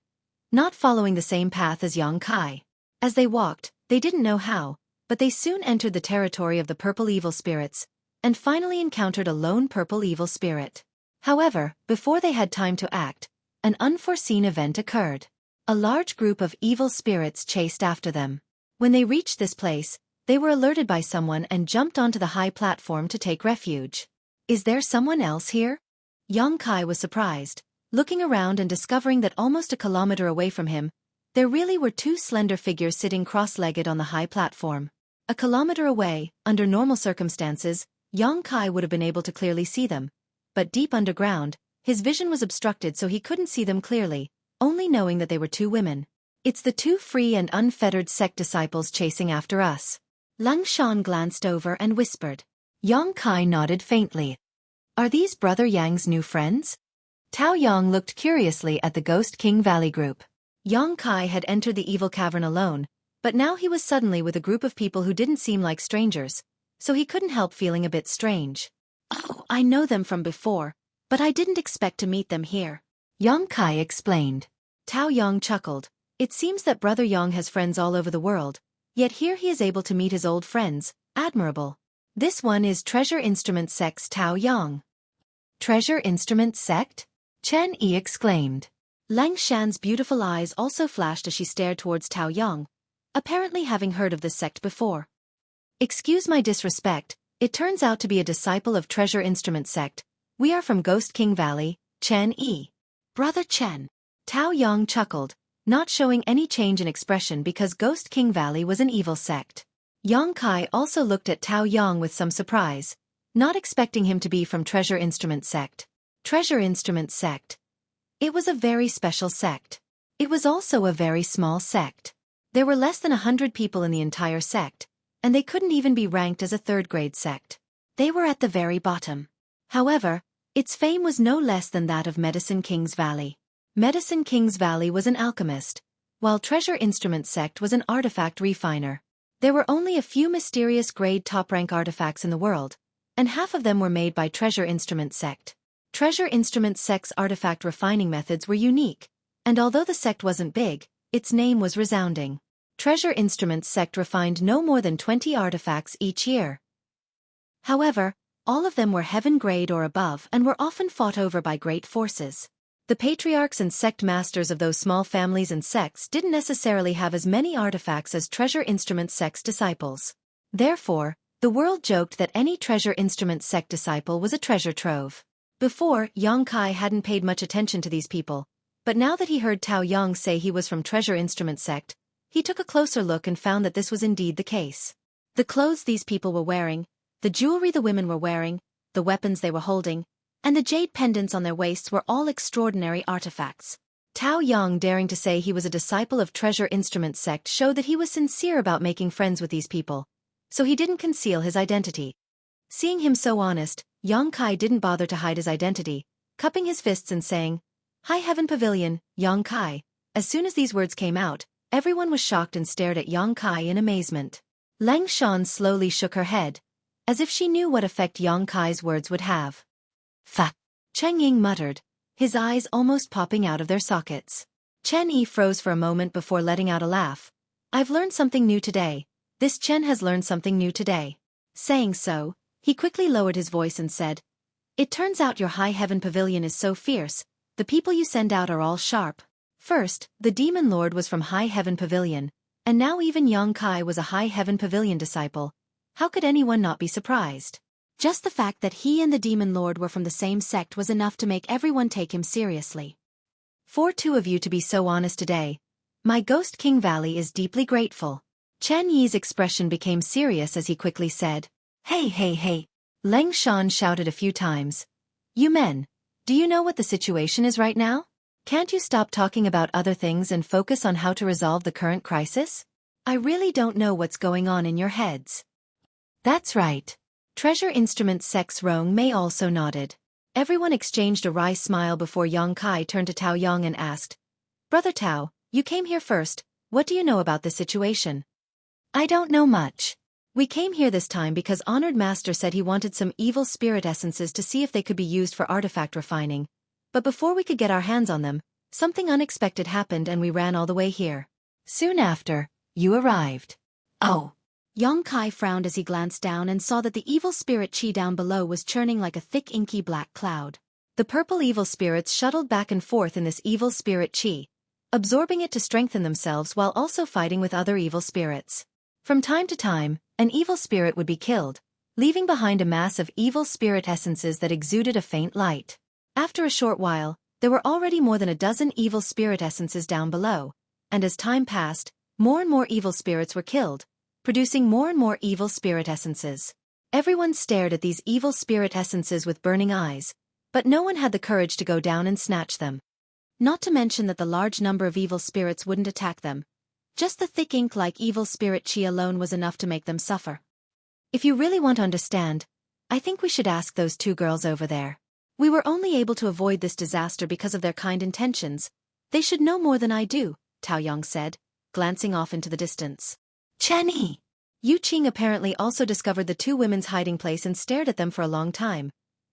not following the same path as Yang Kai. As they walked, they didn't know how, but they soon entered the territory of the purple evil spirits, and finally encountered a lone purple evil spirit. However, before they had time to act, an unforeseen event occurred. A large group of evil spirits chased after them. When they reached this place, They were alerted by someone and jumped onto the high platform to take refuge. Is there someone else here? Kai was surprised, looking around and discovering that almost a kilometer away from him, there really were two slender figures sitting cross-legged on the high platform. A kilometer away, under normal circumstances, Kai would have been able to clearly see them, but deep underground, his vision was obstructed so he couldn't see them clearly, only knowing that they were two women. It's the two free and unfettered sect disciples chasing after us. Lang Shan glanced over and whispered. Kai nodded faintly. Are these Brother Yang's new friends? Tao Yang looked curiously at the Ghost King Valley group. Kai had entered the evil cavern alone, but now he was suddenly with a group of people who didn't seem like strangers, so he couldn't help feeling a bit strange. Oh, I know them from before, but I didn't expect to meet them here. Kai explained. Tao Yang chuckled. It seems that Brother Yang has friends all over the world, yet here he is able to meet his old friends. Admirable. This one is Treasure Instrument Sect's Tao Yang. Treasure Instrument Sect? Chen Yi exclaimed. Lang Shan's beautiful eyes also flashed as she stared towards Tao Yang, apparently having heard of this sect before. Excuse my disrespect, it turns out to be a disciple of Treasure Instrument Sect. We are from Ghost King Valley, Chen Yi. Brother Chen. Tao Yang chuckled, not showing any change in expression because Ghost King Valley was an evil sect. Kai also looked at Tao Yang with some surprise, not expecting him to be from Treasure Instrument Sect. Treasure Instrument Sect. It was a very special sect. It was also a very small sect. There were less than 100 people in the entire sect, and they couldn't even be ranked as a third-grade sect. They were at the very bottom. However, its fame was no less than that of Medicine King's Valley. Medicine King's Valley was an alchemist, while Treasure Instrument Sect was an artifact refiner. There were only a few mysterious grade top-rank artifacts in the world, and half of them were made by Treasure Instrument Sect. Treasure Instrument Sect's artifact refining methods were unique, and although the sect wasn't big, its name was resounding. Treasure Instrument Sect refined no more than 20 artifacts each year. However, all of them were heaven grade or above and were often fought over by great forces. The patriarchs and sect masters of those small families and sects didn't necessarily have as many artifacts as Treasure Instrument Sect's disciples. Therefore, the world joked that any Treasure Instrument Sect disciple was a treasure trove. Before, Kai hadn't paid much attention to these people, but now that he heard Tao Yang say he was from Treasure Instrument Sect, he took a closer look and found that this was indeed the case. The clothes these people were wearing, the jewelry the women were wearing, the weapons they were holding, and the jade pendants on their waists were all extraordinary artifacts. Tao Yang daring to say he was a disciple of Treasure Instrument Sect showed that he was sincere about making friends with these people, so he didn't conceal his identity. Seeing him so honest, Kai didn't bother to hide his identity, cupping his fists and saying, "High Heaven Pavilion, Kai." As soon as these words came out, everyone was shocked and stared at Kai in amazement. Lang Shan slowly shook her head, as if she knew what effect Kai's words would have. Fa! Cheng Ying muttered, his eyes almost popping out of their sockets. Chen Yi froze for a moment before letting out a laugh. I've learned something new today. This Chen has learned something new today. Saying so, he quickly lowered his voice and said, It turns out your High Heaven Pavilion is so fierce, the people you send out are all sharp. First, the Demon Lord was from High Heaven Pavilion, and now even Kai was a High Heaven Pavilion disciple. How could anyone not be surprised? Just the fact that he and the Demon Lord were from the same sect was enough to make everyone take him seriously. For two of you to be so honest today, my Ghost King Valley is deeply grateful. Chen Yi's expression became serious as he quickly said, Hey hey hey. Lang Shan shouted a few times. You men, do you know what the situation is right now? Can't you stop talking about other things and focus on how to resolve the current crisis? I really don't know what's going on in your heads. That's right. Treasure Instrument Sect's Rong Mei also nodded. Everyone exchanged a wry smile before Kai turned to Tao Yang and asked, Brother Tao, you came here first, what do you know about this situation? I don't know much. We came here this time because Honored Master said he wanted some evil spirit essences to see if they could be used for artifact refining. But before we could get our hands on them, something unexpected happened and we ran all the way here. Soon after, you arrived. Oh. Kai frowned as he glanced down and saw that the evil spirit chi down below was churning like a thick inky black cloud. The purple evil spirits shuttled back and forth in this evil spirit chi, absorbing it to strengthen themselves while also fighting with other evil spirits. From time to time, an evil spirit would be killed, leaving behind a mass of evil spirit essences that exuded a faint light. After a short while, there were already more than a dozen evil spirit essences down below, and as time passed, more and more evil spirits were killed, producing more and more evil spirit essences. Everyone stared at these evil spirit essences with burning eyes, but no one had the courage to go down and snatch them. Not to mention that the large number of evil spirits wouldn't attack them. Just the thick ink-like evil spirit chi alone was enough to make them suffer. If you really want to understand, I think we should ask those two girls over there. We were only able to avoid this disaster because of their kind intentions. They should know more than I do, Tao Yong said, glancing off into the distance. Chenny! Yu Qing apparently also discovered the two women's hiding place and stared at them for a long time,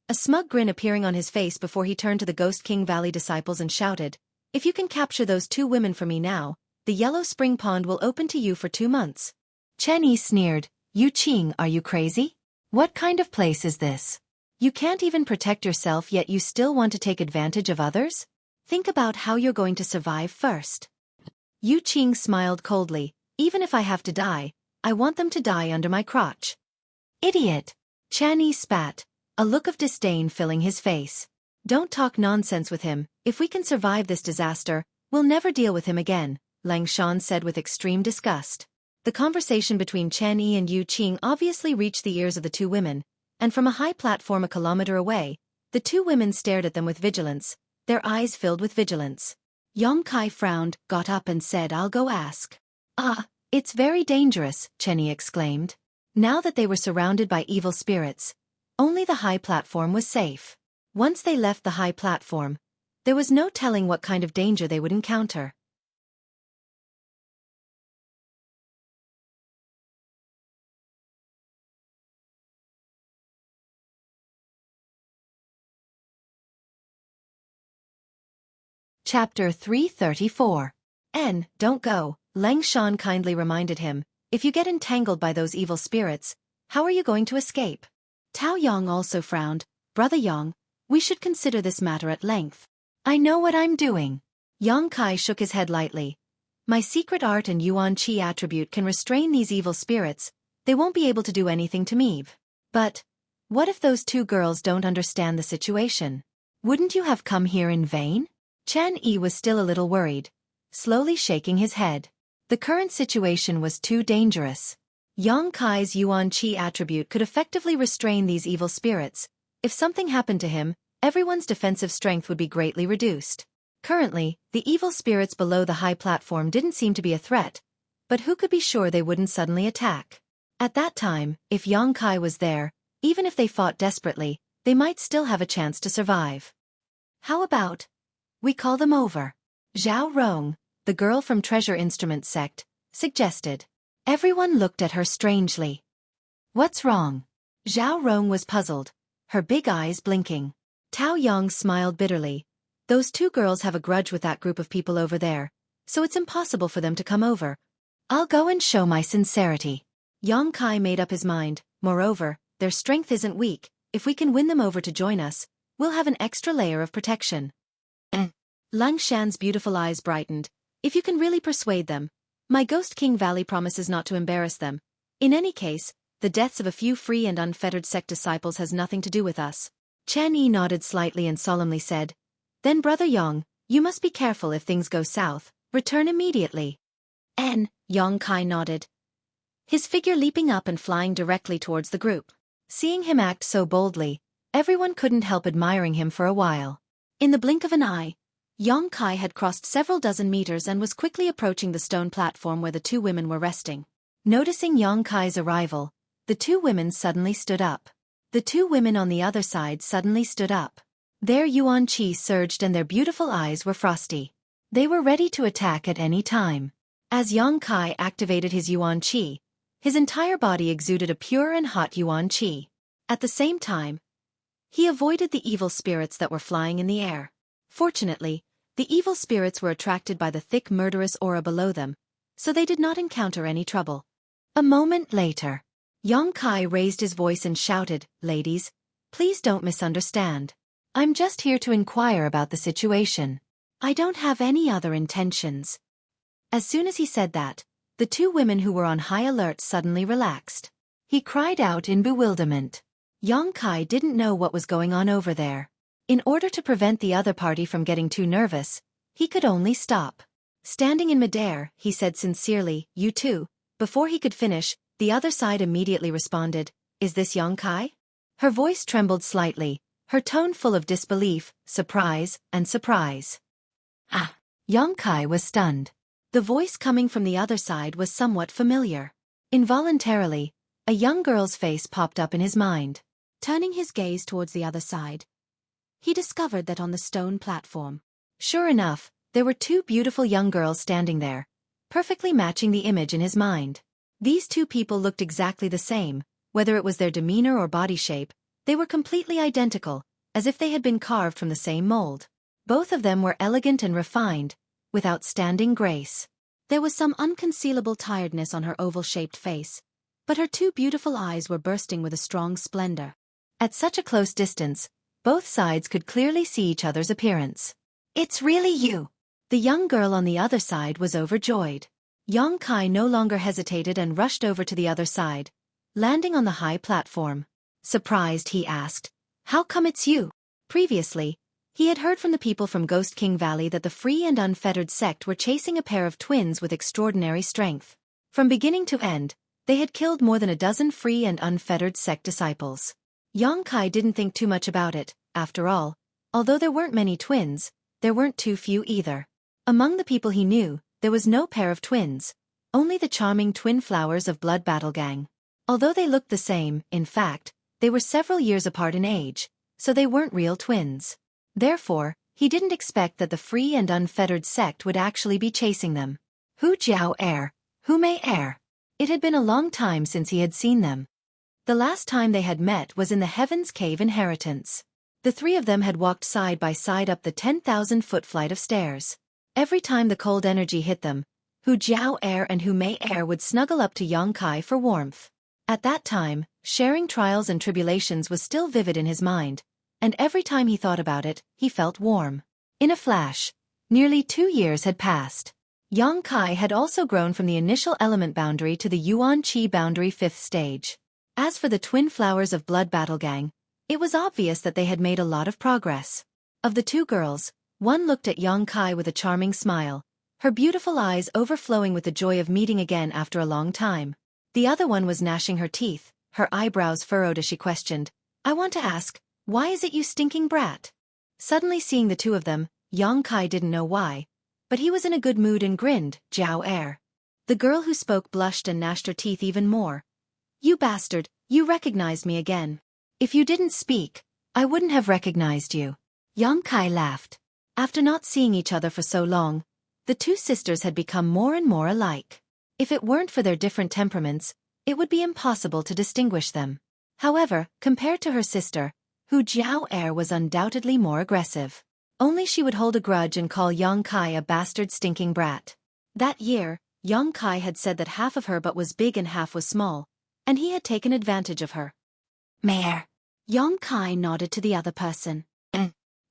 a smug grin appearing on his face before he turned to the Ghost King Valley disciples and shouted, "If you can capture those two women for me now, the Yellow Spring Pond will open to you for 2 months." Chen Yi sneered, "Yu Qing, are you crazy? What kind of place is this? You can't even protect yourself yet you still want to take advantage of others? Think about how you're going to survive first." Yu Qing smiled coldly, "Even if I have to die, I want them to die under my crotch." "Idiot!" Chen Yi spat, a look of disdain filling his face. "Don't talk nonsense with him. If we can survive this disaster, we'll never deal with him again," Lang Shan said with extreme disgust. The conversation between Chen Yi and Yu Qing obviously reached the ears of the two women, and from a high platform a kilometer away, the two women stared at them with vigilance, their eyes filled with vigilance. Yong Kai frowned, got up and said, "I'll go ask." "Ah, it's very dangerous," Chen Yi exclaimed. Now that they were surrounded by evil spirits, only the high platform was safe. Once they left the high platform, there was no telling what kind of danger they would encounter. Chapter 334. Don't go, Lang Shan kindly reminded him. If you get entangled by those evil spirits, how are you going to escape? Tao Yong also frowned. "Brother Yong, we should consider this matter at length." "I know what I'm doing." Yong Kai shook his head lightly. "My secret art and Yuan Qi attribute can restrain these evil spirits. They won't be able to do anything to me. But what if those two girls don't understand the situation? Wouldn't you have come here in vain?" Chen Yi was still a little worried, slowly shaking his head. The current situation was too dangerous. Yang Kai's Yuan Qi attribute could effectively restrain these evil spirits. If something happened to him, everyone's defensive strength would be greatly reduced. Currently, the evil spirits below the high platform didn't seem to be a threat, but who could be sure they wouldn't suddenly attack? At that time, if Yang Kai was there, even if they fought desperately, they might still have a chance to survive. "How about we call them over?" Zhao Rong, the girl from Treasure Instrument sect, suggested. Everyone looked at her strangely. "What's wrong?" Zhao Rong was puzzled, her big eyes blinking. Tao Yong smiled bitterly. "Those two girls have a grudge with that group of people over there, so it's impossible for them to come over. I'll go and show my sincerity." Yang Kai made up his mind. Moreover, their strength isn't weak. If we can win them over to join us, we'll have an extra layer of protection. Lang Shan's beautiful eyes brightened. "If you can really persuade them, my Ghost King Valley promises not to embarrass them. In any case, the deaths of a few free and unfettered sect disciples has nothing to do with us." Chen Yi nodded slightly and solemnly said, "Then Brother Yong, you must be careful if things go south. Return immediately." Yong Kai nodded, his figure leaping up and flying directly towards the group. Seeing him act so boldly, everyone couldn't help admiring him for a while. In the blink of an eye, Yong Kai had crossed several dozen meters and was quickly approaching the stone platform where the two women were resting. Noticing Yong Kai's arrival, the two women suddenly stood up. The two women on the other side suddenly stood up. Their Yuan Qi surged and their beautiful eyes were frosty. They were ready to attack at any time. As Yong Kai activated his Yuan Qi, his entire body exuded a pure and hot Yuan Qi. At the same time, he avoided the evil spirits that were flying in the air. Fortunately, the evil spirits were attracted by the thick murderous aura below them, so they did not encounter any trouble. A moment later, Yong Kai raised his voice and shouted, "Ladies, please don't misunderstand. I'm just here to inquire about the situation. I don't have any other intentions." As soon as he said that, The two women who were on high alert suddenly relaxed. He cried out in bewilderment. Yang Kai didn't know what was going on over there. In order to prevent the other party from getting too nervous, he could only stop. Standing in midair, he said sincerely, "You too." Before he could finish, the other side immediately responded, "Is this Yang Kai?" Her voice trembled slightly, her tone full of disbelief, surprise, and surprise. Ah! Yang Kai was stunned. The voice coming from the other side was somewhat familiar. Involuntarily, a young girl's face popped up in his mind. Turning his gaze towards the other side, he discovered that on the stone platform, sure enough, there were two beautiful young girls standing there, perfectly matching the image in his mind. These two people looked exactly the same, whether it was their demeanor or body shape, they were completely identical, as if they had been carved from the same mold. Both of them were elegant and refined, with outstanding grace. There was some unconcealable tiredness on her oval-shaped face, but her two beautiful eyes were bursting with a strong splendor. At such a close distance, both sides could clearly see each other's appearance. "It's really you!" The young girl on the other side was overjoyed. Yang Kai no longer hesitated and rushed over to the other side, landing on the high platform. Surprised, he asked, "How come it's you?" Previously, he had heard from the people from Ghost King Valley that the Free and Unfettered sect were chasing a pair of twins with extraordinary strength. From beginning to end, they had killed more than a dozen Free and Unfettered sect disciples. Yang Kai didn't think too much about it. After all, although there weren't many twins, there weren't too few either. Among the people he knew, there was no pair of twins, only the charming twin flowers of Blood Battle Gang. Although they looked the same, in fact, they were several years apart in age, so they weren't real twins. Therefore, he didn't expect that the Free and Unfettered sect would actually be chasing them. Hu Jiao Er, Hu Mei Er. It had been a long time since he had seen them. The last time they had met was in the Heaven's Cave Inheritance. The three of them had walked side by side up the 10,000-foot flight of stairs. Every time the cold energy hit them, Hu Jiao Er and Hu Mei Er would snuggle up to Yang Kai for warmth. At that time, sharing trials and tribulations was still vivid in his mind, and every time he thought about it, he felt warm. In a flash, nearly 2 years had passed. Yang Kai had also grown from the initial element boundary to the Yuan Qi boundary 5th stage. As for the twin flowers of Blood Battle Gang, it was obvious that they had made a lot of progress. Of the two girls, one looked at Yang Kai with a charming smile, her beautiful eyes overflowing with the joy of meeting again after a long time. The other one was gnashing her teeth, her eyebrows furrowed as she questioned, "I want to ask, why is it you stinking brat?" Suddenly seeing the two of them, Yang Kai didn't know why, but he was in a good mood and grinned, "Jiao Er." The girl who spoke blushed and gnashed her teeth even more. "You bastard, you recognized me again. If you didn't speak, I wouldn't have recognized you." Yang Kai laughed. After not seeing each other for so long, the two sisters had become more and more alike. If it weren't for their different temperaments, it would be impossible to distinguish them. However, compared to her sister, Hu Jiao Er was undoubtedly more aggressive. Only she would hold a grudge and call Yang Kai a bastard stinking brat. That year, Yang Kai had said that half of her butt was big and half was small, and he had taken advantage of her. "Mei." Yang Kai nodded to the other person.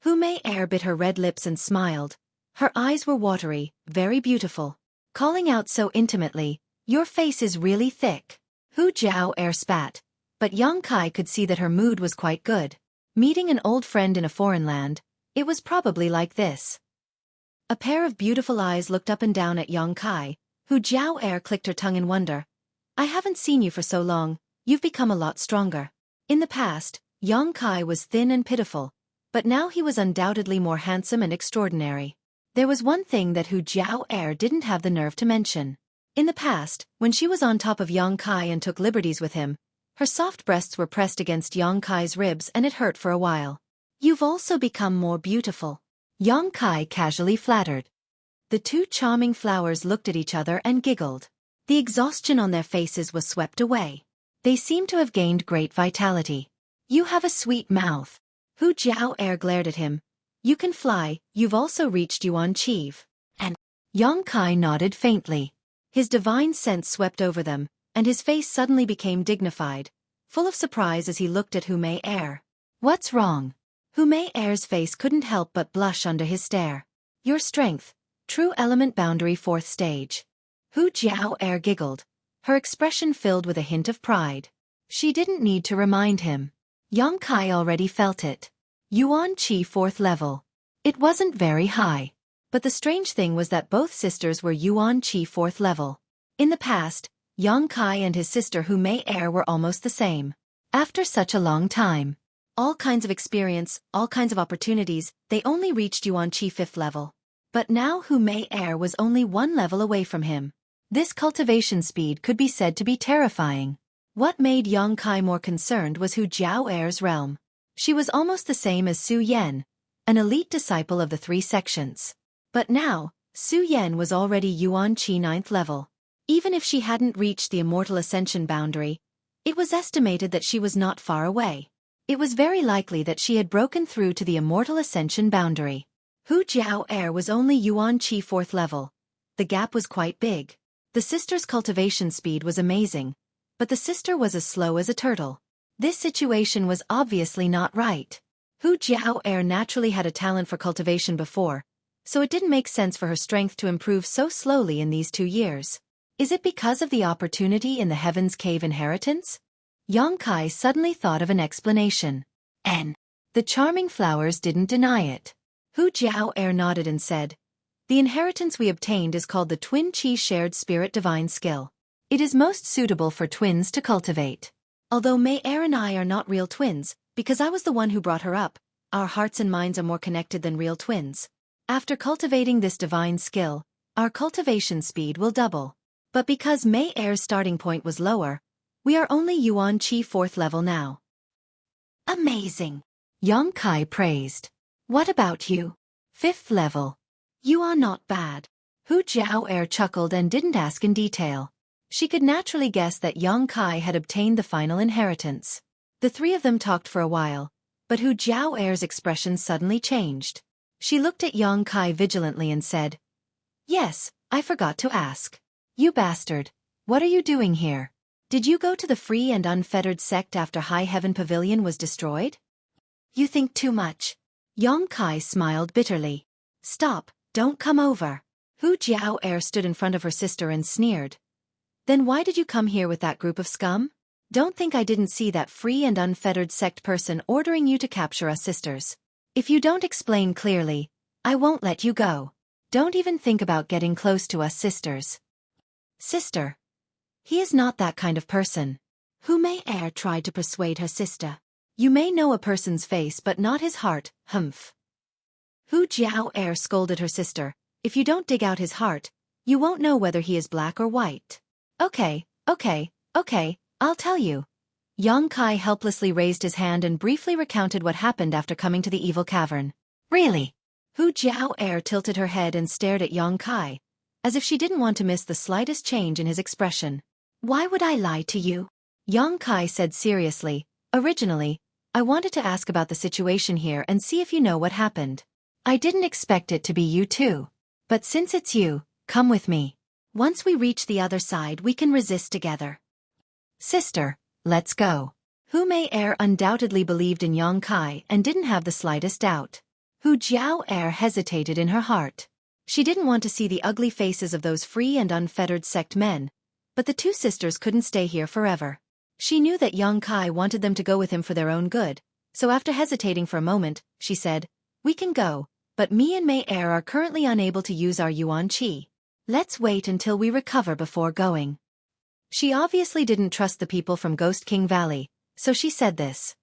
Hu Mei Er bit her red lips and smiled. Her eyes were watery, very beautiful. Calling out so intimately, "Your face is really thick." Hu Jiao Er spat, but Yang Kai could see that her mood was quite good. Meeting an old friend in a foreign land, it was probably like this. A pair of beautiful eyes looked up and down at Yang Kai. Hu Jiao Er clicked her tongue in wonder. "I haven't seen you for so long, you've become a lot stronger." In the past, Yang Kai was thin and pitiful, but now he was undoubtedly more handsome and extraordinary. There was one thing that Hu Jiao Er didn't have the nerve to mention. In the past, when she was on top of Yang Kai and took liberties with him, her soft breasts were pressed against Yang Kai's ribs and it hurt for a while. "You've also become more beautiful," Yang Kai casually flattered. The two charming flowers looked at each other and giggled. The exhaustion on their faces was swept away. They seemed to have gained great vitality. "You have a sweet mouth." Hu Jiao Er glared at him. "You can fly, you've also reached Yuan Qi." And Yang Kai nodded faintly. His divine sense swept over them, and his face suddenly became dignified, full of surprise as he looked at Hu Mei Er. "What's wrong?" Hu Mei Er's face couldn't help but blush under his stare. "Your strength, true element boundary 4th stage." Hu Jiao Er giggled, her expression filled with a hint of pride. She didn't need to remind him. Yang Kai already felt it. Yuan Qi 4th level. It wasn't very high. But the strange thing was that both sisters were Yuan Qi 4th level. In the past, Yang Kai and his sister Hu Mei Er were almost the same. After such a long time, all kinds of experience, all kinds of opportunities, they only reached Yuan Qi 5th level. But now Hu Mei Er was only 1 level away from him. This cultivation speed could be said to be terrifying. What made Yang Kai more concerned was Hu Jiao Er's realm. She was almost the same as Su Yan, an elite disciple of the 3 sections. But now, Su Yan was already Yuan Qi 9th level. Even if she hadn't reached the immortal ascension boundary, it was estimated that she was not far away. It was very likely that she had broken through to the immortal ascension boundary. Hu Jiao Er was only Yuan Qi 4th level. The gap was quite big. The sister's cultivation speed was amazing, but the sister was as slow as a turtle. This situation was obviously not right. Hu Jiao Er naturally had a talent for cultivation before, so it didn't make sense for her strength to improve so slowly in these 2 years. Is it because of the opportunity in the Heaven's Cave inheritance? Yang Kai suddenly thought of an explanation. The charming flowers didn't deny it. Hu Jiao Er nodded and said, "The inheritance we obtained is called the Twin Qi Shared Spirit Divine Skill. It is most suitable for twins to cultivate. Although Mei Er and I are not real twins, because I was the one who brought her up, our hearts and minds are more connected than real twins. After cultivating this divine skill, our cultivation speed will double. But because Mei Er's starting point was lower, we are only Yuan Qi 4th level now." Amazing! Yang Kai praised. What about you? 5th level. You are not bad. Hu Jiao Er chuckled and didn't ask in detail. She could naturally guess that Yang Kai had obtained the final inheritance. The 3 of them talked for a while, but Hu Jiao Er's expression suddenly changed. She looked at Yang Kai vigilantly and said, "Yes, I forgot to ask. You bastard, what are you doing here? Did you go to the free and unfettered sect after High Heaven Pavilion was destroyed?" "You think too much." Yang Kai smiled bitterly. "Stop, don't come over." Hu Jiao Er stood in front of her sister and sneered. "Then why did you come here with that group of scum? Don't think I didn't see that free and unfettered sect person ordering you to capture us sisters. If you don't explain clearly, I won't let you go. Don't even think about getting close to us sisters." "Sister. He is not that kind of person." Hu Mei Er tried to persuade her sister. "You may know a person's face but not his heart, humph." Hu Jiao Er scolded her sister. "If you don't dig out his heart, you won't know whether he is black or white." Okay, I'll tell you." Yang Kai helplessly raised his hand and briefly recounted what happened after coming to the evil cavern. "Really?" Hu Jiao Er tilted her head and stared at Yang Kai, as if she didn't want to miss the slightest change in his expression. "Why would I lie to you?" Yang Kai said seriously, "Originally, I wanted to ask about the situation here and see if you know what happened. I didn't expect it to be you too. But since it's you, come with me. Once we reach the other side we can resist together." "Sister, let's go." Hu Mei Er undoubtedly believed in Yang Kai and didn't have the slightest doubt. Hu Jiao Er hesitated in her heart. She didn't want to see the ugly faces of those free and unfettered sect men, but the 2 sisters couldn't stay here forever. She knew that Yang Kai wanted them to go with him for their own good, so after hesitating for a moment, she said, "We can go, but me and Mei Er are currently unable to use our Yuan Qi. Let's wait until we recover before going." She obviously didn't trust the people from Ghost King Valley, so she said this.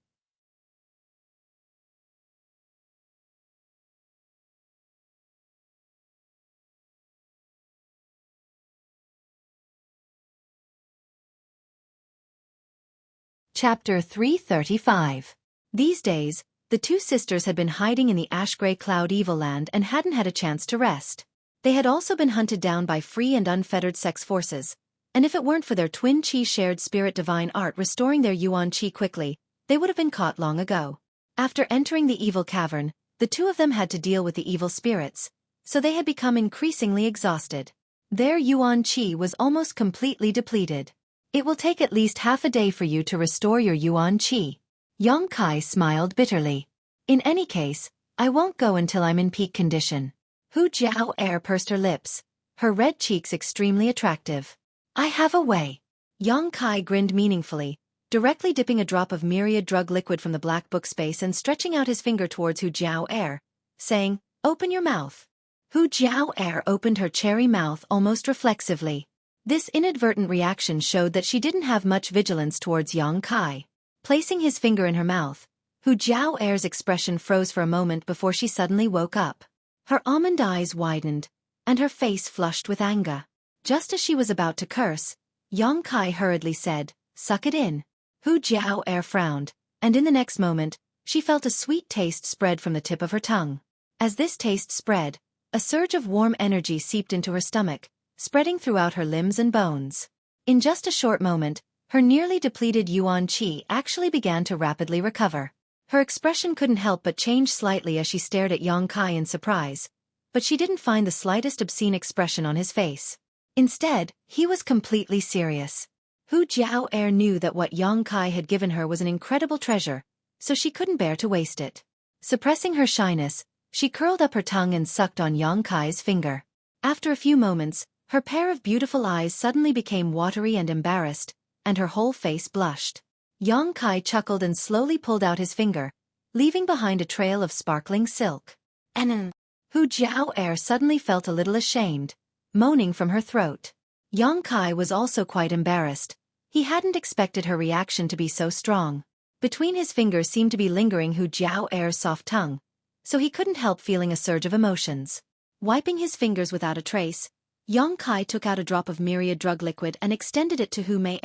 Chapter 335. These days, the 2 sisters had been hiding in the ash-gray cloud evil land and hadn't had a chance to rest. They had also been hunted down by free and unfettered sex forces, and if it weren't for their twin Qi shared spirit divine art restoring their Yuan Qi quickly, they would have been caught long ago. After entering the evil cavern, the 2 of them had to deal with the evil spirits, so they had become increasingly exhausted. Their Yuan Qi was almost completely depleted. "It will take at least half a day for you to restore your Yuan Qi." Yang Kai smiled bitterly. "In any case, I won't go until I'm in peak condition." Hu Jiao Er pursed her lips, her red cheeks extremely attractive. I have a way. Yang Kai grinned meaningfully, directly dipping a drop of myriad drug liquid from the black book space and stretching out his finger towards Hu Jiao, saying, "Open your mouth." Hu Jiao opened her cherry mouth almost reflexively. This inadvertent reaction showed that she didn't have much vigilance towards Yang Kai. Placing his finger in her mouth, Hu Jiao's expression froze for a moment before she suddenly woke up. Her almond eyes widened, and her face flushed with anger. Just as she was about to curse, Yang Kai hurriedly said, "Suck it in." Hu Jiao frowned, and in the next moment, she felt a sweet taste spread from the tip of her tongue. As this taste spread, a surge of warm energy seeped into her stomach, spreading throughout her limbs and bones. In just a short moment, her nearly depleted yuan qi actually began to rapidly recover. Her expression couldn't help but change slightly as she stared at Yang Kai in surprise, but she didn't find the slightest obscene expression on his face. Instead, he was completely serious. Hu Jiao knew that what Yang Kai had given her was an incredible treasure, so she couldn't bear to waste it. Suppressing her shyness, she curled up her tongue and sucked on Yang Kai's finger. After a few moments, her pair of beautiful eyes suddenly became watery and embarrassed, and her whole face blushed. Yang Kai chuckled and slowly pulled out his finger, leaving behind a trail of sparkling silk. Hu Jiao suddenly felt a little ashamed, moaning from her throat. Yang Kai was also quite embarrassed. He hadn't expected her reaction to be so strong. Between his fingers seemed to be lingering Hu Jiao's soft tongue, so he couldn't help feeling a surge of emotions. Wiping his fingers without a trace, Yang Kai took out a drop of myriad drug liquid and extended it to Hu Mei.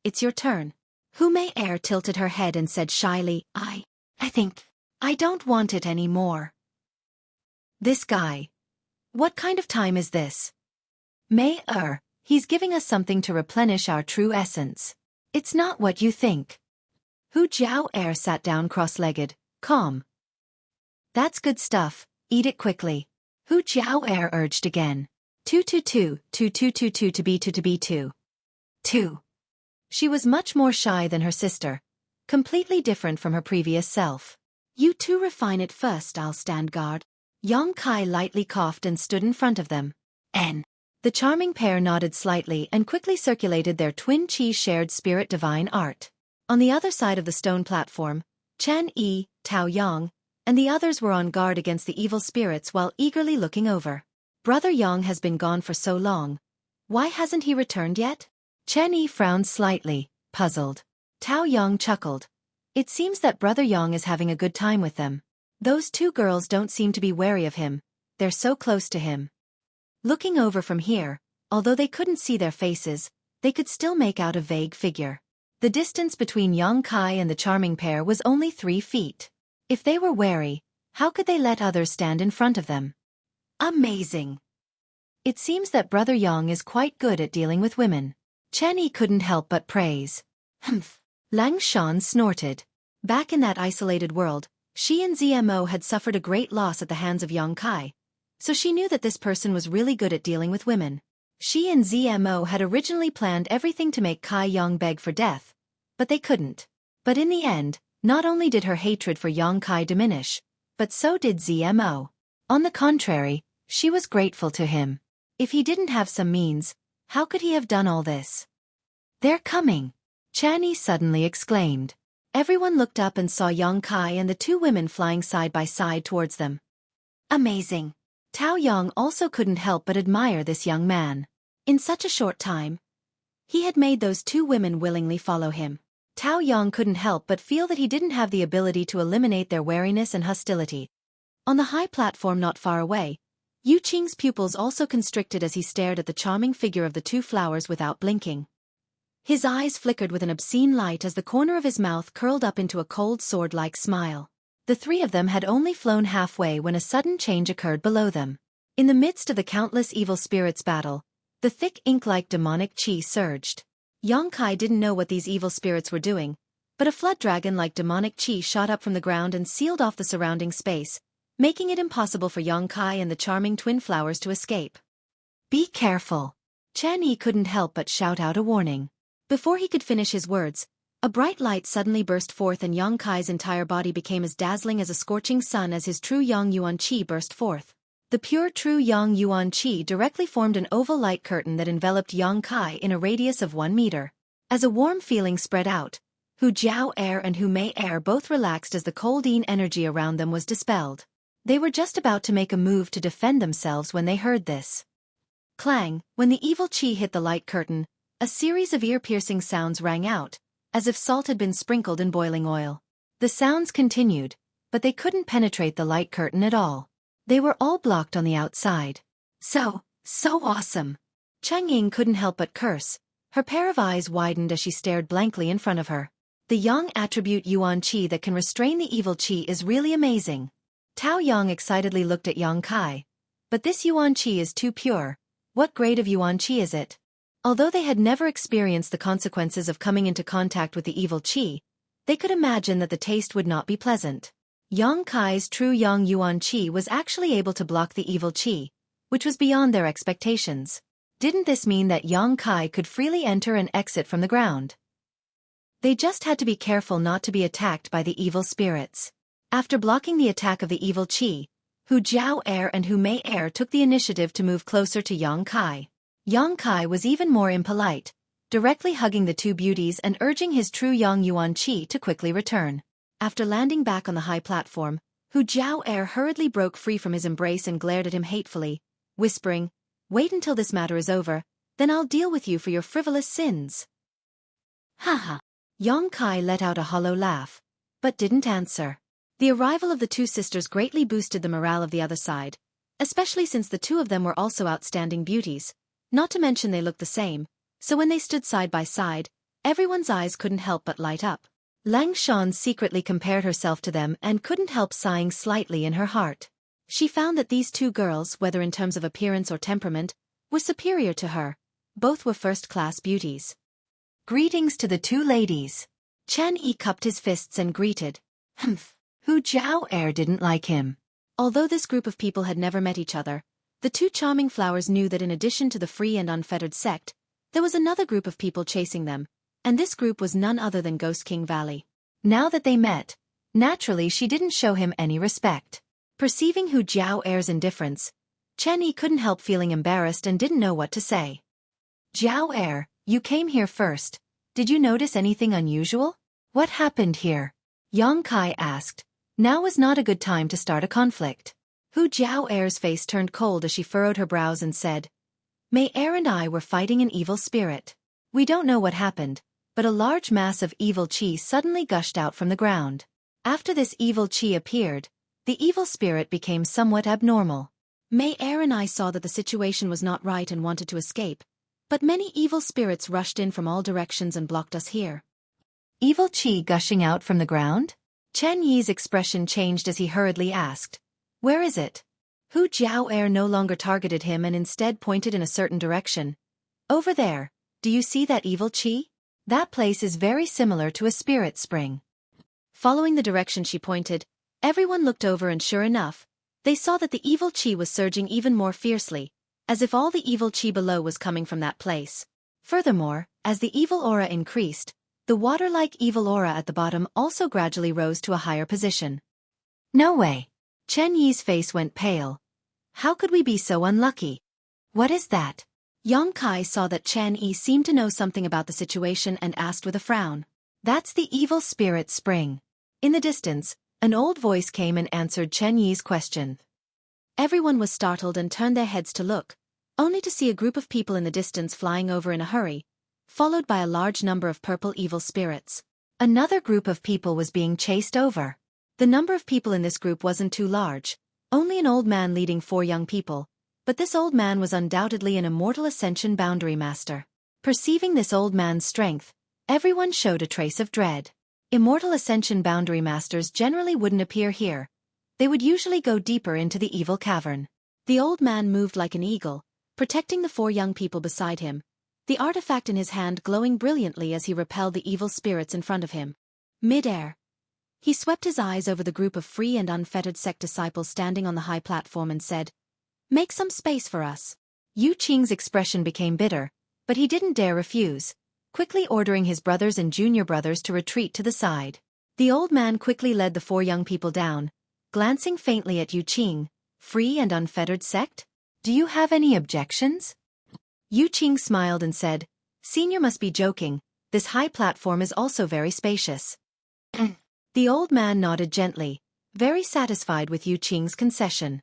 "It's your turn." Hu Mei tilted her head and said shyly, I think I don't want it anymore." This guy. What kind of time is this? Mei he's giving us something to replenish our true essence. It's not what you think. Hu Jiao sat down cross-legged, calm. "That's good stuff, eat it quickly." Hu Jiao urged again. Two to be two. She was much more shy than her sister, completely different from her previous self. "You two refine it first, I'll stand guard." Yang Kai lightly coughed and stood in front of them. The charming pair nodded slightly and quickly circulated their twin chi shared spirit divine art. On the other side of the stone platform, Chen Yi, Tao Yang, and the others were on guard against the evil spirits while eagerly looking over. "Brother Yang has been gone for so long. Why hasn't he returned yet?" Chen Yi frowned slightly, puzzled. Tao Yang chuckled. "It seems that Brother Yang is having a good time with them. Those two girls don't seem to be wary of him, they're so close to him." Looking over from here, although they couldn't see their faces, they could still make out a vague figure. The distance between Yang Kai and the charming pair was only 3 feet. If they were wary, how could they let others stand in front of them? Amazing. It seems that Brother Yang is quite good at dealing with women. Chen Yi couldn't help but praise. Humph. Lang Shan snorted. Back in that isolated world, she and ZMO had suffered a great loss at the hands of Yang Kai, so she knew that this person was really good at dealing with women. She and ZMO had originally planned everything to make Kai Yang beg for death, but they couldn't. But in the end, not only did her hatred for Yang Kai diminish, but so did ZMO. On the contrary, she was grateful to him. If he didn't have some means, how could he have done all this? "They're coming," Chani suddenly exclaimed. Everyone looked up and saw Yang Kai and the 2 women flying side by side towards them. Amazing. Tao Yang also couldn't help but admire this young man. In such a short time, he had made those 2 women willingly follow him. Tao Yang couldn't help but feel that he didn't have the ability to eliminate their wariness and hostility. On the high platform not far away, Yu Qing's pupils also constricted as he stared at the charming figure of the 2 flowers without blinking. His eyes flickered with an obscene light as the corner of his mouth curled up into a cold sword-like smile. The 3 of them had only flown halfway when a sudden change occurred below them. In the midst of the countless evil spirits' battle, the thick ink-like demonic chi surged. Yang Kai didn't know what these evil spirits were doing, but a flood dragon-like demonic chi shot up from the ground and sealed off the surrounding space, making it impossible for Yang Kai and the charming twin flowers to escape. "Be careful!" Chen Yi couldn't help but shout out a warning. Before he could finish his words, a bright light suddenly burst forth and Yang Kai's entire body became as dazzling as a scorching sun as his true Yang Yuan Qi burst forth. The pure true Yang Yuan Qi directly formed an oval light curtain that enveloped Yang Kai in a radius of 1 meter. As a warm feeling spread out, Hu Jiao air and Hu Mei air both relaxed as the cold Yin energy around them was dispelled. They were just about to make a move to defend themselves when they heard this. Clang, when the evil Qi hit the light curtain, a series of ear-piercing sounds rang out, as if salt had been sprinkled in boiling oil. The sounds continued, but they couldn't penetrate the light curtain at all. They were all blocked on the outside. So awesome! Cheng Ying couldn't help but curse. Her pair of eyes widened as she stared blankly in front of her. The Yang attribute Yuan Qi that can restrain the evil Qi is really amazing. Tao Yang excitedly looked at Yang Kai. But this Yuan Qi is too pure. What grade of Yuan Qi is it? Although they had never experienced the consequences of coming into contact with the evil Qi, they could imagine that the taste would not be pleasant. Yang Kai's true Yang Yuan Qi was actually able to block the evil Qi, which was beyond their expectations. Didn't this mean that Yang Kai could freely enter and exit from the ground? They just had to be careful not to be attacked by the evil spirits. After blocking the attack of the evil Qi, Hu Jiao air and Hu Mei air took the initiative to move closer to Yang Kai. Yang Kai was even more impolite, directly hugging the two beauties and urging his true Yang Yuan Qi to quickly return. After landing back on the high platform, Hu Jiao air hurriedly broke free from his embrace and glared at him hatefully, whispering, "Wait until this matter is over, then I'll deal with you for your frivolous sins." Haha. Yang Kai let out a hollow laugh, but didn't answer. The arrival of the two sisters greatly boosted the morale of the other side, especially since the two of them were also outstanding beauties, not to mention they looked the same, so when they stood side by side, everyone's eyes couldn't help but light up. Lang Shan secretly compared herself to them and couldn't help sighing slightly in her heart. She found that these two girls, whether in terms of appearance or temperament, were superior to her. Both were first-class beauties. Greetings to the two ladies. Chen Yi cupped his fists and greeted. Humph. Hu Jiao air didn't like him. Although this group of people had never met each other, the two charming flowers knew that in addition to the free and unfettered sect, there was another group of people chasing them, and this group was none other than Ghost King Valley. Now that they met, naturally she didn't show him any respect. Perceiving Hu Jiao air's indifference, Chen Yi couldn't help feeling embarrassed and didn't know what to say. Jiao air, you came here first. Did you notice anything unusual? What happened here? Yang Kai asked. Now was not a good time to start a conflict. Hu Jiao air's face turned cold as she furrowed her brows and said, Mei air and I were fighting an evil spirit. We don't know what happened, but a large mass of evil Qi suddenly gushed out from the ground. After this evil Qi appeared, the evil spirit became somewhat abnormal. Mei air and I saw that the situation was not right and wanted to escape, but many evil spirits rushed in from all directions and blocked us here. Evil Qi gushing out from the ground? Chen Yi's expression changed as he hurriedly asked, Where is it? Hu Jiao air no longer targeted him and instead pointed in a certain direction. Over there, do you see that evil Qi? That place is very similar to a spirit spring. Following the direction she pointed, everyone looked over and sure enough, they saw that the evil Qi was surging even more fiercely, as if all the evil Qi below was coming from that place. Furthermore, as the evil aura increased, the water-like evil aura at the bottom also gradually rose to a higher position. No way. Chen Yi's face went pale. How could we be so unlucky? What is that? Yang Kai saw that Chen Yi seemed to know something about the situation and asked with a frown. That's the evil spirit spring. In the distance, an old voice came and answered Chen Yi's question. Everyone was startled and turned their heads to look, only to see a group of people in the distance flying over in a hurry, followed by a large number of purple evil spirits. Another group of people was being chased over. The number of people in this group wasn't too large, only an old man leading 4 young people, but this old man was undoubtedly an immortal ascension boundary master. Perceiving this old man's strength, everyone showed a trace of dread. Immortal ascension boundary masters generally wouldn't appear here. They would usually go deeper into the evil cavern. The old man moved like an eagle, protecting the 4 young people beside him, the artifact in his hand glowing brilliantly as he repelled the evil spirits in front of him. Mid-air, he swept his eyes over the group of free and unfettered sect disciples standing on the high platform and said, Make some space for us. Yu Qing's expression became bitter, but he didn't dare refuse, quickly ordering his brothers and junior brothers to retreat to the side. The old man quickly led the 4 young people down, glancing faintly at Yu Qing, Free and unfettered sect? Do you have any objections? Xueqi smiled and said, Senior must be joking, this high platform is also very spacious. The old man nodded gently, very satisfied with Xueqi's concession.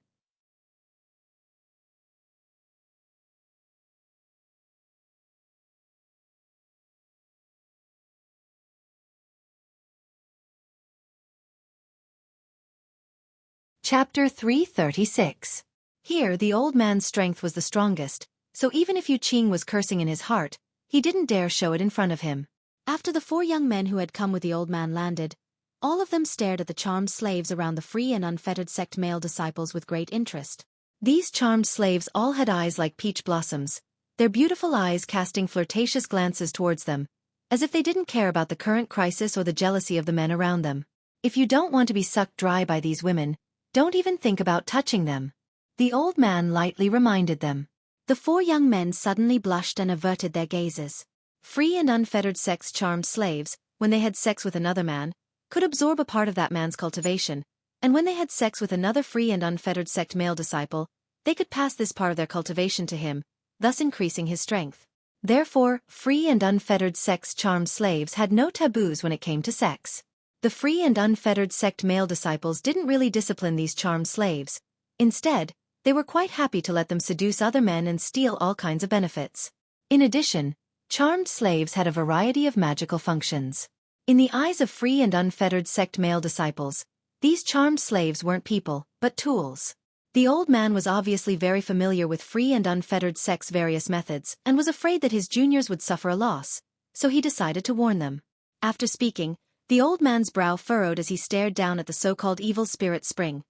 Chapter 336. Here the old man's strength was the strongest, so even if Xueqi was cursing in his heart, he didn't dare show it in front of him. After the 4 young men who had come with the old man landed, all of them stared at the charmed slaves around the free and unfettered sect male disciples with great interest. These charmed slaves all had eyes like peach blossoms, their beautiful eyes casting flirtatious glances towards them, as if they didn't care about the current crisis or the jealousy of the men around them. If you don't want to be sucked dry by these women, don't even think about touching them, the old man lightly reminded them. The 4 young men suddenly blushed and averted their gazes. Free and unfettered sex charmed slaves, when they had sex with another man, could absorb a part of that man's cultivation, and when they had sex with another free and unfettered sect male disciple, they could pass this part of their cultivation to him, thus increasing his strength. Therefore, free and unfettered sex charmed slaves had no taboos when it came to sex. The free and unfettered sect male disciples didn't really discipline these charmed slaves. Instead, they were quite happy to let them seduce other men and steal all kinds of benefits. In addition, charmed slaves had a variety of magical functions. In the eyes of free and unfettered sect male disciples, these charmed slaves weren't people, but tools. The old man was obviously very familiar with free and unfettered sect's various methods and was afraid that his juniors would suffer a loss, so he decided to warn them. After speaking, the old man's brow furrowed as he stared down at the so-called evil spirit spring,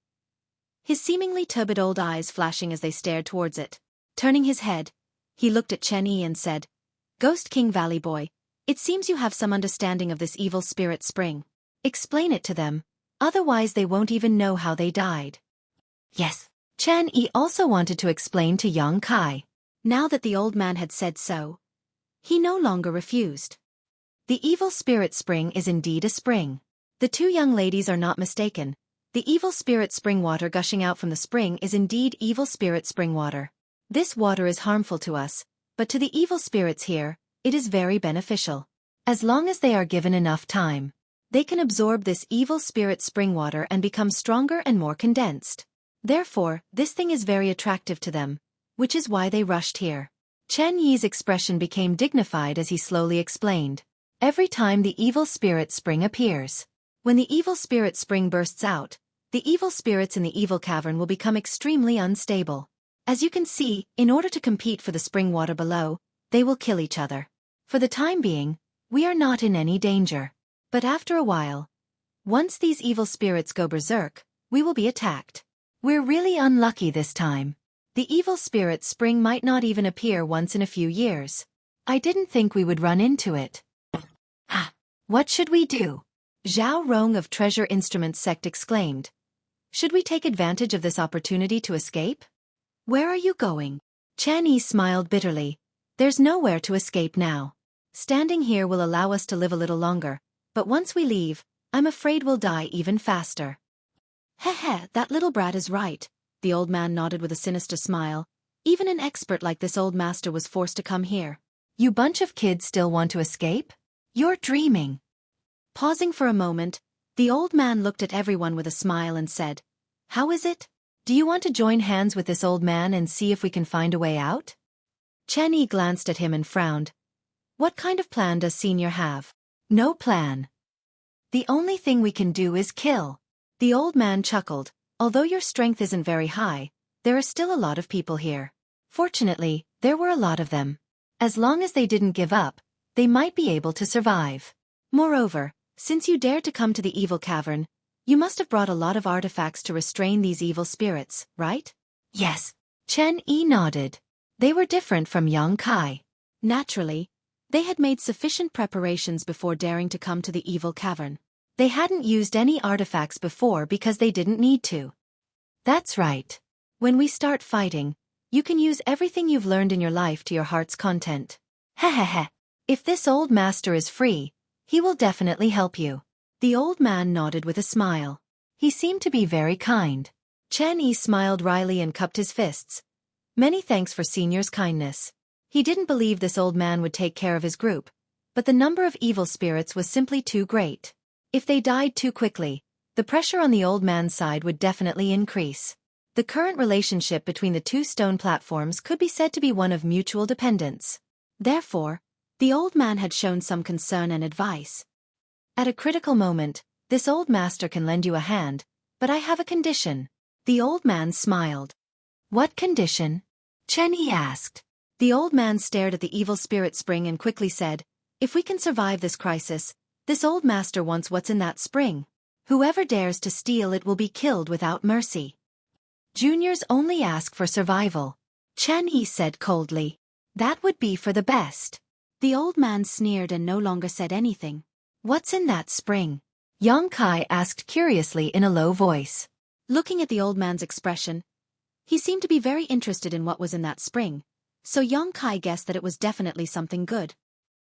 his seemingly turbid old eyes flashing as they stared towards it. Turning his head, he looked at Xueqi and said, Ghost King Valley Boy, it seems you have some understanding of this evil spirit spring. Explain it to them, otherwise they won't even know how they died. Yes. Xueqi also wanted to explain to young Kai. Now that the old man had said so, he no longer refused. The evil spirit spring is indeed a spring. The 2 young ladies are not mistaken. The evil spirit spring water gushing out from the spring is indeed evil spirit spring water. This water is harmful to us, but to the evil spirits here, it is very beneficial. As long as they are given enough time, they can absorb this evil spirit spring water and become stronger and more condensed. Therefore, this thing is very attractive to them, which is why they rushed here. Xueqi's expression became dignified as he slowly explained. Every time the evil spirit spring appears, when the evil spirit spring bursts out, the evil spirits in the evil cavern will become extremely unstable. As you can see, in order to compete for the spring water below, they will kill each other. For the time being, we are not in any danger. But after a while, once these evil spirits go berserk, we will be attacked. We're really unlucky this time. The evil spirit spring might not even appear once in a few years. I didn't think we would run into it. Ha! What should we do? Zhao Rong of Treasure Instruments Sect exclaimed. Should we take advantage of this opportunity to escape? Where are you going? Xueqi smiled bitterly. There's nowhere to escape now. Standing here will allow us to live a little longer, but once we leave, I'm afraid we'll die even faster. Heh, that little brat is right, the old man nodded with a sinister smile. Even an expert like this old master was forced to come here. You bunch of kids still want to escape? You're dreaming. Pausing for a moment, the old man looked at everyone with a smile and said, How is it? Do you want to join hands with this old man and see if we can find a way out? Xueqi glanced at him and frowned. What kind of plan does Senior have? No plan. The only thing we can do is kill. The old man chuckled. Although your strength isn't very high, there are still a lot of people here. Fortunately, there were a lot of them. As long as they didn't give up, they might be able to survive. Moreover, since you dared to come to the evil cavern, you must have brought a lot of artifacts to restrain these evil spirits, right? Yes. Xueqi nodded. They were different from young Kai. Naturally, they had made sufficient preparations before daring to come to the evil cavern. They hadn't used any artifacts before because they didn't need to. That's right. When we start fighting, you can use everything you've learned in your life to your heart's content. Hehehe. If this old master is free, he will definitely help you. The old man nodded with a smile. He seemed to be very kind. Chen Yi smiled wryly and cupped his fists. Many thanks for Senior's kindness. He didn't believe this old man would take care of his group, but the number of evil spirits was simply too great. If they died too quickly, the pressure on the old man's side would definitely increase. The current relationship between the two stone platforms could be said to be one of mutual dependence. Therefore, the old man had shown some concern and advice. At a critical moment, this old master can lend you a hand, but I have a condition. The old man smiled. What condition? Chen Yi asked. The old man stared at the evil spirit spring and quickly said, if we can survive this crisis, this old master wants what's in that spring. Whoever dares to steal it will be killed without mercy. Juniors only ask for survival. Chen Yi said coldly. That would be for the best. The old man sneered and no longer said anything. What's in that spring? Yang Kai asked curiously in a low voice. Looking at the old man's expression, he seemed to be very interested in what was in that spring, so Yang Kai guessed that it was definitely something good.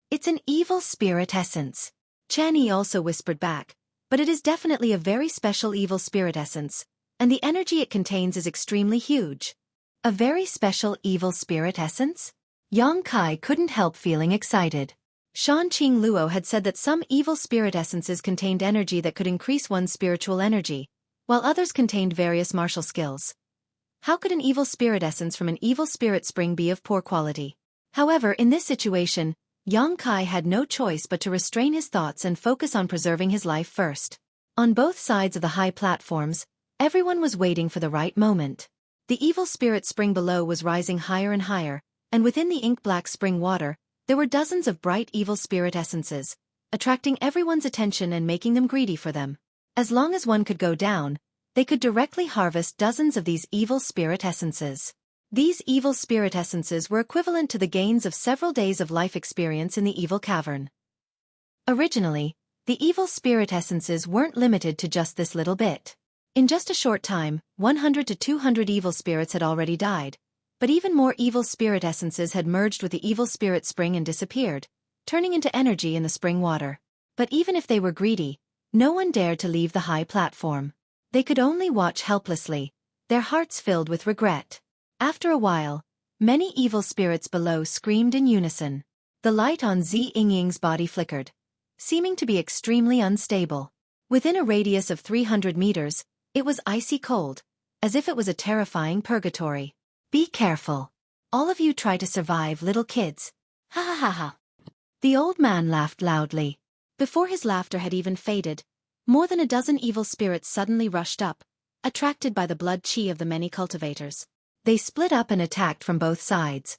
It's an evil spirit essence. Chen Yi also whispered back, but it is definitely a very special evil spirit essence, and the energy it contains is extremely huge. A very special evil spirit essence? Yang Kai couldn't help feeling excited. Shanqing Luo had said that some evil spirit essences contained energy that could increase one's spiritual energy, while others contained various martial skills. How could an evil spirit essence from an evil spirit spring be of poor quality? However, in this situation, Yang Kai had no choice but to restrain his thoughts and focus on preserving his life first. On both sides of the high platforms, everyone was waiting for the right moment. The evil spirit spring below was rising higher and higher, and within the ink-black spring water, there were dozens of bright evil spirit essences, attracting everyone's attention and making them greedy for them. As long as one could go down, they could directly harvest dozens of these evil spirit essences. These evil spirit essences were equivalent to the gains of several days of life experience in the evil cavern. Originally, the evil spirit essences weren't limited to just this little bit. In just a short time, 100 to 200 evil spirits had already died, but even more evil spirit essences had merged with the evil spirit spring and disappeared, turning into energy in the spring water. But even if they were greedy, no one dared to leave the high platform. They could only watch helplessly, their hearts filled with regret. After a while, many evil spirits below screamed in unison. The light on Zi Yingying's body flickered, seeming to be extremely unstable. Within a radius of 300 meters, it was icy cold, as if it was a terrifying purgatory. Be careful. All of you try to survive, little kids. Ha ha ha ha. The old man laughed loudly. Before his laughter had even faded, more than a dozen evil spirits suddenly rushed up, attracted by the blood chi of the many cultivators. They split up and attacked from both sides.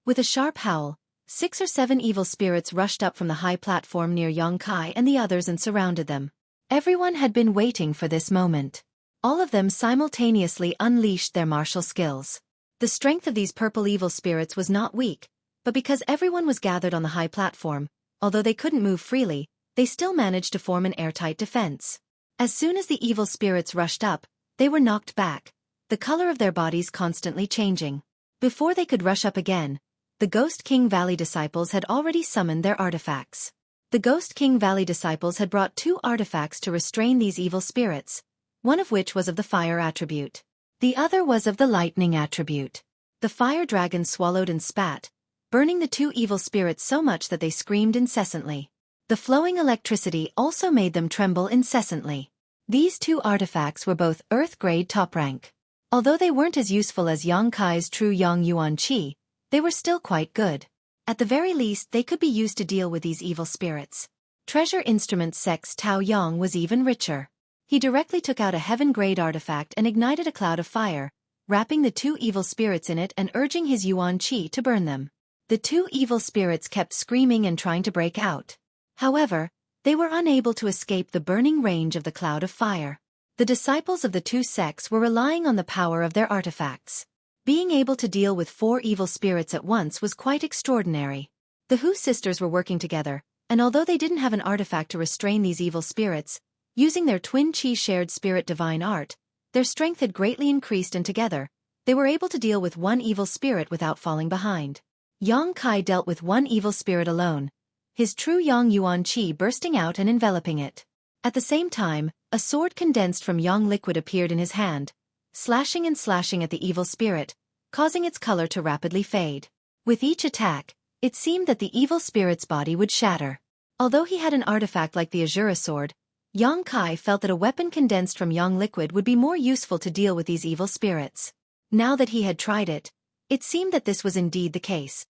With a sharp howl, 6 or 7 evil spirits rushed up from the high platform near Yang Kai and the others and surrounded them. Everyone had been waiting for this moment. All of them simultaneously unleashed their martial skills. The strength of these purple evil spirits was not weak, but because everyone was gathered on the high platform, although they couldn't move freely, they still managed to form an airtight defense. As soon as the evil spirits rushed up, they were knocked back, the color of their bodies constantly changing. Before they could rush up again, the Ghost King Valley disciples had already summoned their artifacts. The Ghost King Valley disciples had brought 2 artifacts to restrain these evil spirits, one of which was of the fire attribute. The other was of the lightning attribute. The fire dragon swallowed and spat, burning the 2 evil spirits so much that they screamed incessantly. The flowing electricity also made them tremble incessantly. These 2 artifacts were both Earth-grade top rank. Although they weren't as useful as Yang Kai's true Yang Yuan Qi, they were still quite good. At the very least, they could be used to deal with these evil spirits. Treasure Instrument Sex Tao Yang was even richer. He directly took out a heaven-grade artifact and ignited a cloud of fire, wrapping the 2 evil spirits in it and urging his Yuan Qi to burn them. The 2 evil spirits kept screaming and trying to break out. However, they were unable to escape the burning range of the cloud of fire. The disciples of the 2 sects were relying on the power of their artifacts. Being able to deal with 4 evil spirits at once was quite extraordinary. The Hu sisters were working together, and although they didn't have an artifact to restrain these evil spirits, using their twin chi shared spirit divine art, their strength had greatly increased and together, they were able to deal with 1 evil spirit without falling behind. Yang Kai dealt with 1 evil spirit alone, his true Yang Yuan Qi bursting out and enveloping it. At the same time, a sword condensed from Yang liquid appeared in his hand, slashing and slashing at the evil spirit, causing its color to rapidly fade. With each attack, it seemed that the evil spirit's body would shatter. Although he had an artifact like the Azura sword, Yang Kai felt that a weapon condensed from Yang liquid would be more useful to deal with these evil spirits. Now that he had tried it, it seemed that this was indeed the case.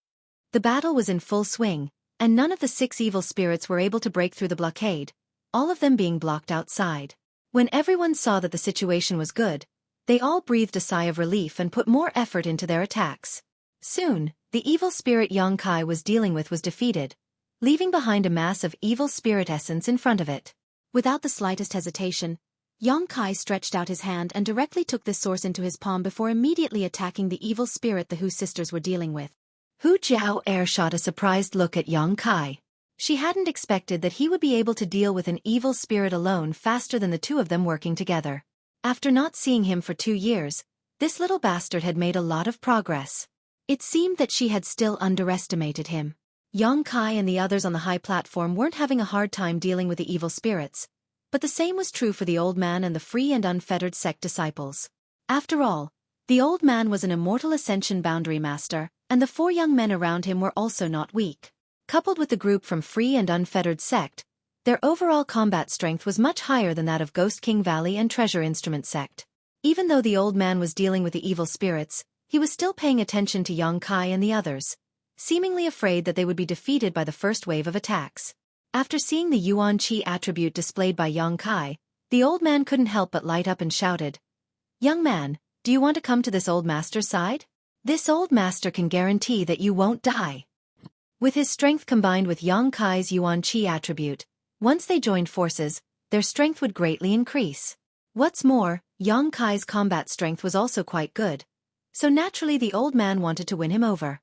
The battle was in full swing, and none of the 6 evil spirits were able to break through the blockade, all of them being blocked outside. When everyone saw that the situation was good, they all breathed a sigh of relief and put more effort into their attacks. Soon, the evil spirit Yang Kai was dealing with was defeated, leaving behind a mass of evil spirit essence in front of it. Without the slightest hesitation, Yang Kai stretched out his hand and directly took this source into his palm before immediately attacking the evil spirit the Hu sisters were dealing with. Hu Jiao shot a surprised look at Yang Kai. She hadn't expected that he would be able to deal with an evil spirit alone faster than the two of them working together. After not seeing him for 2 years, this little bastard had made a lot of progress. It seemed that she had still underestimated him. Yang Kai and the others on the high platform weren't having a hard time dealing with the evil spirits, but the same was true for the old man and the free and unfettered sect disciples. After all, the old man was an immortal ascension boundary master, and the 4 young men around him were also not weak. Coupled with the group from free and unfettered sect, their overall combat strength was much higher than that of Ghost King Valley and Treasure Instrument sect. Even though the old man was dealing with the evil spirits, he was still paying attention to Yang Kai and the others, seemingly afraid that they would be defeated by the first wave of attacks. After seeing the Yuan Qi attribute displayed by Yang Kai, the old man couldn't help but light up and shouted, "Young man, do you want to come to this old master's side? This old master can guarantee that you won't die." With his strength combined with Yang Kai's Yuan Qi attribute, once they joined forces, their strength would greatly increase. What's more, Yang Kai's combat strength was also quite good, so naturally the old man wanted to win him over.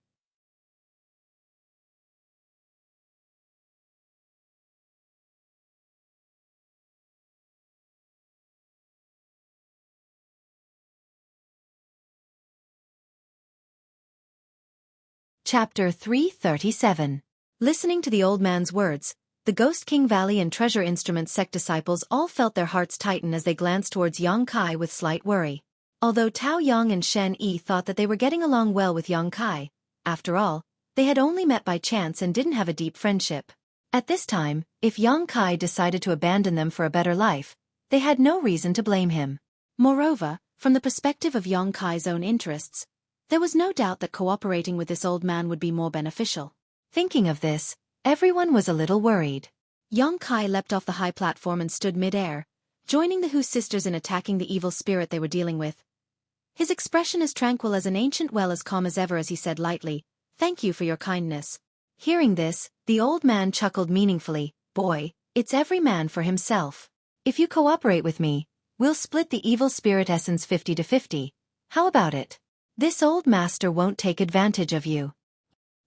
Chapter 337. Listening to the old man's words, the Ghost King Valley and Treasure Instrument sect disciples all felt their hearts tighten as they glanced towards Yang Kai with slight worry. Although Tao Yang and Shen Yi thought that they were getting along well with Yang Kai, after all, they had only met by chance and didn't have a deep friendship. At this time, if Yang Kai decided to abandon them for a better life, they had no reason to blame him. Moreover, from the perspective of Yang Kai's own interests, there was no doubt that cooperating with this old man would be more beneficial. Thinking of this, everyone was a little worried. Yang Kai leapt off the high platform and stood mid-air, joining the Hu sisters in attacking the evil spirit they were dealing with. His expression as tranquil as an ancient well, as calm as ever, as he said lightly, "Thank you for your kindness." Hearing this, the old man chuckled meaningfully, "Boy, it's every man for himself. If you cooperate with me, we'll split the evil spirit essence 50 to 50. How about it? This old master won't take advantage of you."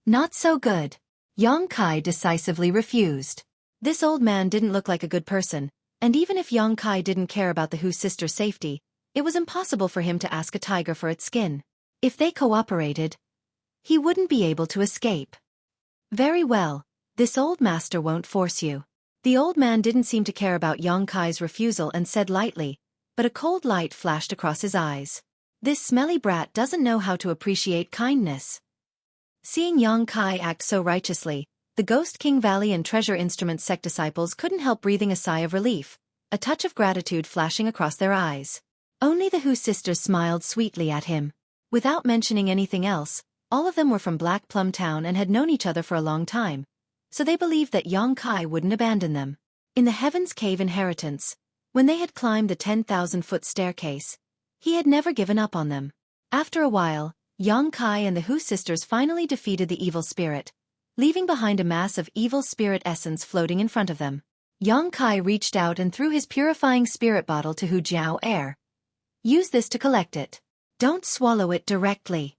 "Not so good." Yang Kai decisively refused. This old man didn't look like a good person, and even if Yang Kai didn't care about the Hu sisters' safety, it was impossible for him to ask a tiger for its skin. If they cooperated, he wouldn't be able to escape. "Very well, this old master won't force you." The old man didn't seem to care about Yang Kai's refusal and said lightly, but a cold light flashed across his eyes, "This smelly brat doesn't know how to appreciate kindness." Seeing Yang Kai act so righteously, the Ghost King Valley and Treasure Instrument sect disciples couldn't help breathing a sigh of relief, a touch of gratitude flashing across their eyes. Only the Hu sisters smiled sweetly at him. Without mentioning anything else, all of them were from Black Plum Town and had known each other for a long time, so they believed that Yang Kai wouldn't abandon them. In the Heaven's Cave inheritance, when they had climbed the 10,000-foot staircase, he had never given up on them. After a while, Yang Kai and the Hu sisters finally defeated the evil spirit, leaving behind a mass of evil spirit essence floating in front of them. Yang Kai reached out and threw his purifying spirit bottle to Hu Jiao. "Use this to collect it. Don't swallow it directly."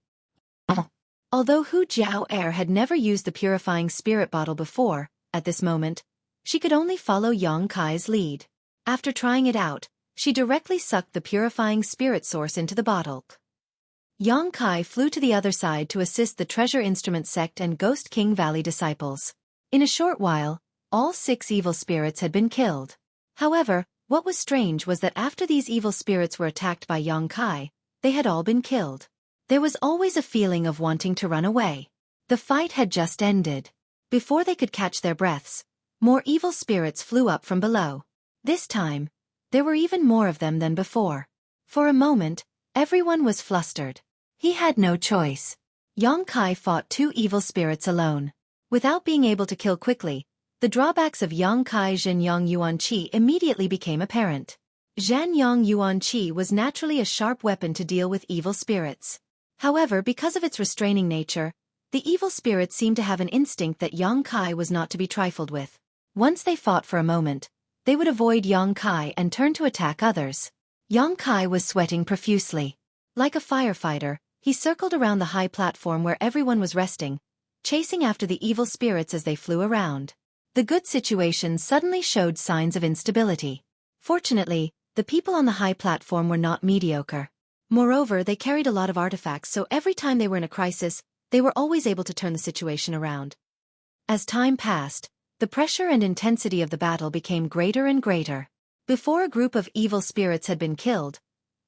Although Hu Jiao had never used the purifying spirit bottle before, at this moment, she could only follow Yang Kai's lead. After trying it out, she directly sucked the purifying spirit source into the bottle. Yang Kai flew to the other side to assist the Treasure Instrument sect and Ghost King Valley disciples. In a short while, all 6 evil spirits had been killed. However, What was strange was that after these evil spirits were attacked by Yang Kai, they had all been killed. There was always a feeling of wanting to run away. The fight had just ended. Before they could catch their breaths, more evil spirits flew up from below. This time, there were even more of them than before. For a moment, everyone was flustered. He had no choice. Yang Kai fought two evil spirits alone. Without being able to kill quickly, the drawbacks of Yang Kai Zhenyang Yuan Qi immediately became apparent. Zhenyang Yuan Qi was naturally a sharp weapon to deal with evil spirits. However, because of its restraining nature, the evil spirits seemed to have an instinct that Yang Kai was not to be trifled with. Once they fought for a moment, they would avoid Yang Kai and turn to attack others. Yang Kai was sweating profusely. Like a firefighter, he circled around the high platform where everyone was resting, chasing after the evil spirits as they flew around. The good situation suddenly showed signs of instability. Fortunately, the people on the high platform were not mediocre. Moreover, they carried a lot of artifacts, so every time they were in a crisis, they were always able to turn the situation around. As time passed, the pressure and intensity of the battle became greater and greater. Before a group of evil spirits had been killed,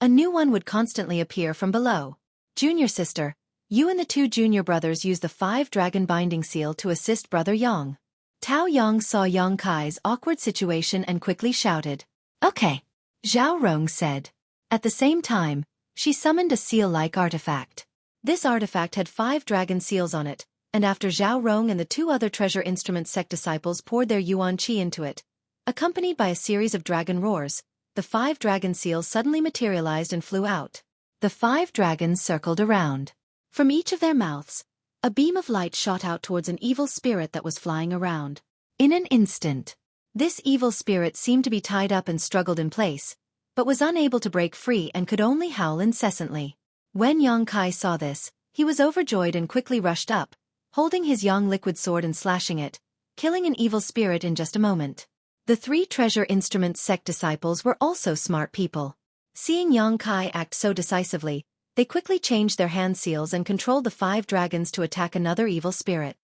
a new one would constantly appear from below. Junior sister, you and the two junior brothers used the 5-dragon binding seal to assist brother Yang. Tao Yang saw Yang Kai's awkward situation and quickly shouted, "Okay," Zhao Rong said. At the same time, she summoned a seal-like artifact. This artifact had 5 dragon seals on it, and after Zhao Rong and the 2 other treasure instrument sect disciples poured their yuan qi into it, accompanied by a series of dragon roars, the 5 dragon seals suddenly materialized and flew out. The 5 dragons circled around. From each of their mouths, a beam of light shot out towards an evil spirit that was flying around. In an instant, this evil spirit seemed to be tied up and struggled in place, but was unable to break free and could only howl incessantly. When Yang Kai saw this, he was overjoyed and quickly rushed up, holding his yang liquid sword and slashing it, killing an evil spirit in just a moment. The 3 treasure instrument sect disciples were also smart people. Seeing Yang Kai act so decisively, they quickly changed their hand seals and controlled the 5 dragons to attack another evil spirit.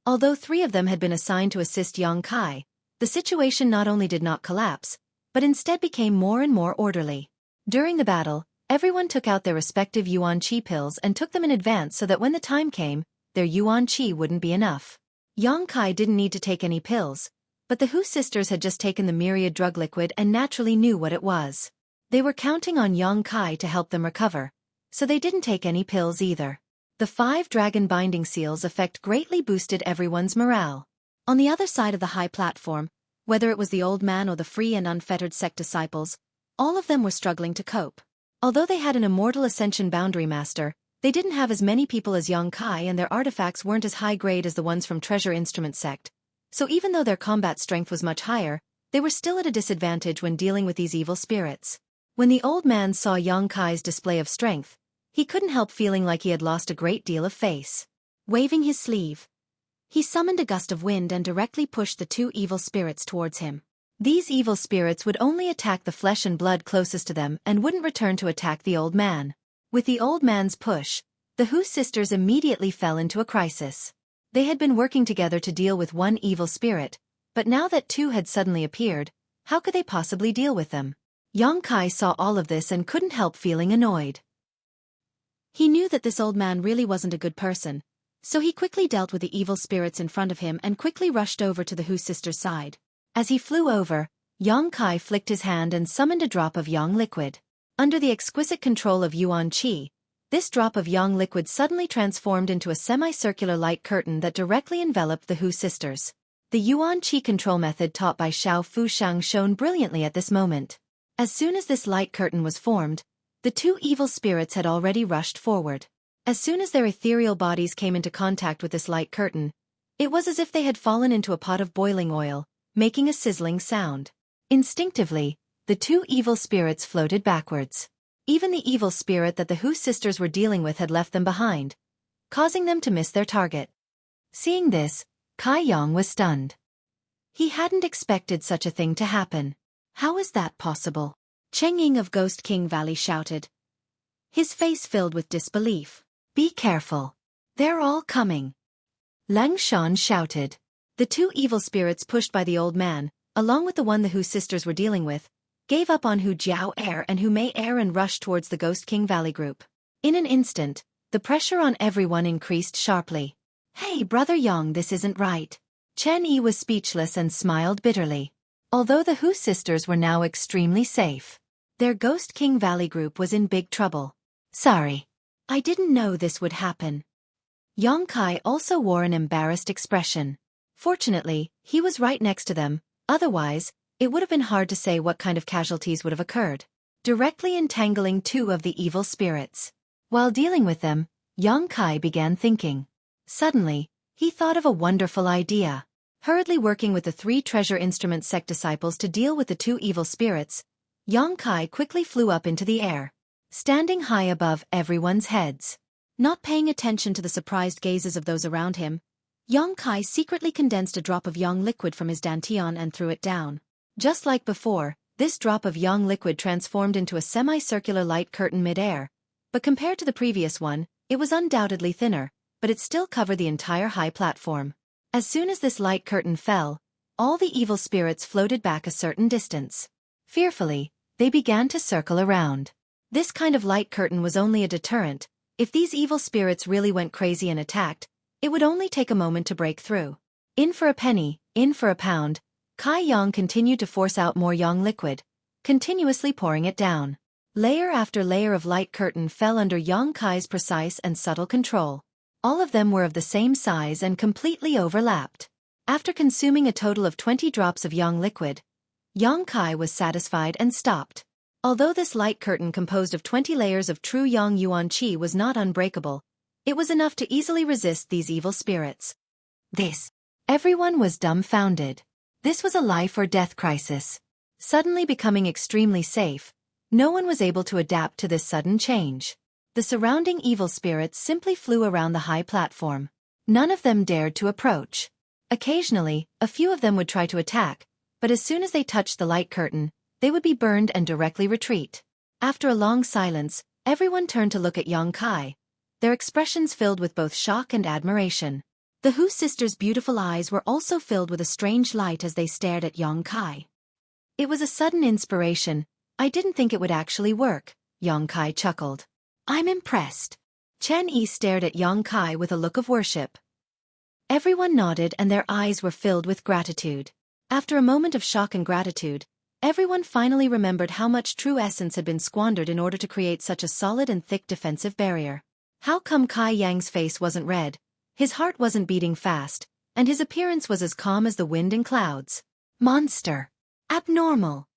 Although 3 of them had been assigned to assist Yang Kai, the situation not only did not collapse, but instead became more and more orderly. During the battle, everyone took out their respective yuan qi pills and took them in advance so that when the time came, their yuan qi wouldn't be enough. Yang Kai didn't need to take any pills, but the Hu sisters had just taken the myriad drug liquid and naturally knew what it was. They were counting on Yang Kai to help them recover, so they didn't take any pills either. The 5 dragon binding seals effect greatly boosted everyone's morale. On the other side of the high platform, whether it was the old man or the free and unfettered sect disciples, all of them were struggling to cope. Although they had an immortal ascension boundary master, they didn't have as many people as Yang Kai and their artifacts weren't as high grade as the ones from treasure instrument sect. So even though their combat strength was much higher, they were still at a disadvantage when dealing with these evil spirits. When the old man saw Yang Kai's display of strength, he couldn't help feeling like he had lost a great deal of face. Waving his sleeve, he summoned a gust of wind and directly pushed the 2 evil spirits towards him. These evil spirits would only attack the flesh and blood closest to them and wouldn't return to attack the old man. With the old man's push, the Hu sisters immediately fell into a crisis. They had been working together to deal with one evil spirit, but now that 2 had suddenly appeared, how could they possibly deal with them? Yang Kai saw all of this and couldn't help feeling annoyed. He knew that this old man really wasn't a good person, so he quickly dealt with the evil spirits in front of him and quickly rushed over to the Hu sisters' side. As he flew over, Yang Kai flicked his hand and summoned a drop of yang liquid. Under the exquisite control of yuan qi, this drop of yang liquid suddenly transformed into a semicircular light curtain that directly enveloped the Hu sisters. The yuan qi control method taught by Xiao Fushang shone brilliantly at this moment. As soon as this light curtain was formed, the 2 evil spirits had already rushed forward. As soon as their ethereal bodies came into contact with this light curtain, it was as if they had fallen into a pot of boiling oil, making a sizzling sound. Instinctively, the 2 evil spirits floated backwards. Even the evil spirit that the Hu sisters were dealing with had left them behind, causing them to miss their target. Seeing this, Kai Yang was stunned. He hadn't expected such a thing to happen. How is that possible? Cheng Ying of Ghost King Valley shouted, his face filled with disbelief. Be careful. They're all coming. Lang Shan shouted. The 2 evil spirits pushed by the old man, along with the one the Hu sisters were dealing with, gave up on Hu Jiao Air and Hu Mei Air and rushed towards the Ghost King Valley group. In an instant, the pressure on everyone increased sharply. Hey brother Yang, this isn't right. Chen Yi was speechless and smiled bitterly. Although the Hu sisters were now extremely safe, their Ghost King Valley group was in big trouble. Sorry. I didn't know this would happen. Yang Kai also wore an embarrassed expression. Fortunately, he was right next to them, otherwise, it would have been hard to say what kind of casualties would have occurred. Directly entangling two of the evil spirits. While dealing with them, Yang Kai began thinking. Suddenly, he thought of a wonderful idea. Hurriedly working with the 3 treasure instrument sect disciples to deal with the 2 evil spirits, Yang Kai quickly flew up into the air, standing high above everyone's heads. Not paying attention to the surprised gazes of those around him, Yang Kai secretly condensed a drop of yang liquid from his dantian and threw it down. Just like before, this drop of yang liquid transformed into a semicircular light curtain mid-air, but compared to the previous one, it was undoubtedly thinner, but it still covered the entire high platform. As soon as this light curtain fell, all the evil spirits floated back a certain distance. Fearfully, they began to circle around. This kind of light curtain was only a deterrent. If these evil spirits really went crazy and attacked, it would only take a moment to break through. In for a penny, in for a pound, Kai Yang continued to force out more yang liquid, continuously pouring it down. Layer after layer of light curtain fell under Yang Kai's precise and subtle control. All of them were of the same size and completely overlapped. After consuming a total of 20 drops of yang liquid, Yang Kai was satisfied and stopped. Although this light curtain composed of 20 layers of true yang yuan qi was not unbreakable, it was enough to easily resist these evil spirits. Everyone was dumbfounded. This was a life or death crisis. Suddenly becoming extremely safe, no one was able to adapt to this sudden change. The surrounding evil spirits simply flew around the high platform. None of them dared to approach. Occasionally, a few of them would try to attack, but as soon as they touched the light curtain, they would be burned and directly retreat. After a long silence, everyone turned to look at Yang Kai, their expressions filled with both shock and admiration. The Hu sisters' beautiful eyes were also filled with a strange light as they stared at Yang Kai. It was a sudden inspiration. I didn't think it would actually work, Yang Kai chuckled. I'm impressed. Chen Yi stared at Yang Kai with a look of worship. Everyone nodded and their eyes were filled with gratitude. After a moment of shock and gratitude, everyone finally remembered how much true essence had been squandered in order to create such a solid and thick defensive barrier. How come Kai Yang's face wasn't red? His heart wasn't beating fast, and his appearance was as calm as the wind and clouds. Monster. Abnormal.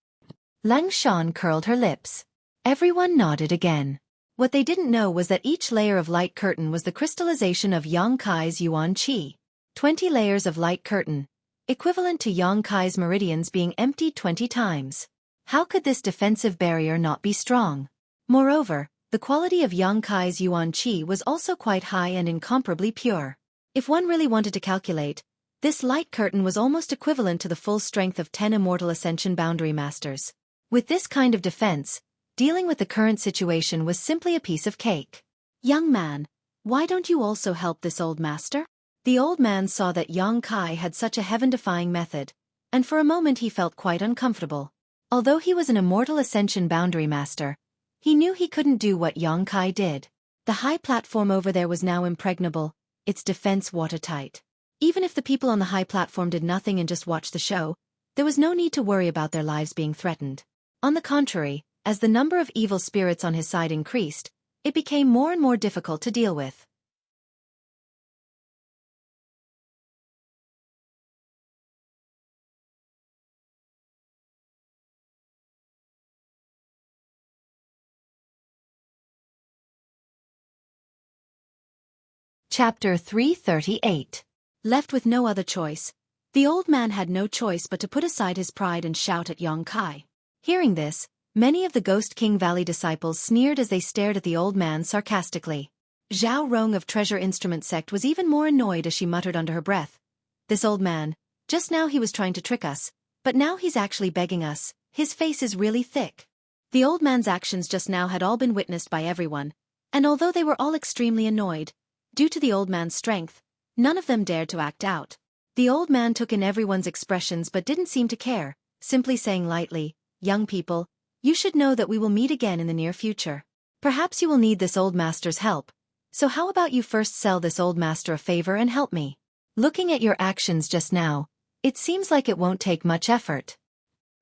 Lang Shan curled her lips. Everyone nodded again. What they didn't know was that each layer of light curtain was the crystallization of Yang Kai's yuan qi. 20 layers of light curtain, equivalent to Yang Kai's meridians being emptied 20 times. How could this defensive barrier not be strong? Moreover, the quality of Yang Kai's yuan qi was also quite high and incomparably pure. If one really wanted to calculate, this light curtain was almost equivalent to the full strength of 10 immortal ascension boundary masters. With this kind of defense, dealing with the current situation was simply a piece of cake. Young man, why don't you also help this old master? The old man saw that Yang Kai had such a heaven-defying method, and for a moment he felt quite uncomfortable. Although he was an immortal ascension boundary master, he knew he couldn't do what Yang Kai did. The high platform over there was now impregnable, its defense watertight. Even if the people on the high platform did nothing and just watched the show, there was no need to worry about their lives being threatened. On the contrary, as the number of evil spirits on his side increased, it became more and more difficult to deal with. Chapter 338. Left with no other choice, the old man had no choice but to put aside his pride and shout at Yang Kai. Hearing this, many of the Ghost King Valley disciples sneered as they stared at the old man sarcastically. Zhao Rong of Treasure Instrument Sect was even more annoyed as she muttered under her breath. This old man, just now he was trying to trick us, but now he's actually begging us. His face is really thick. The old man's actions just now had all been witnessed by everyone, and although they were all extremely annoyed, due to the old man's strength, none of them dared to act out. The old man took in everyone's expressions but didn't seem to care, simply saying lightly, young people, you should know that we will meet again in the near future. Perhaps you will need this old master's help. So how about you first sell this old master a favor and help me? Looking at your actions just now, it seems like it won't take much effort.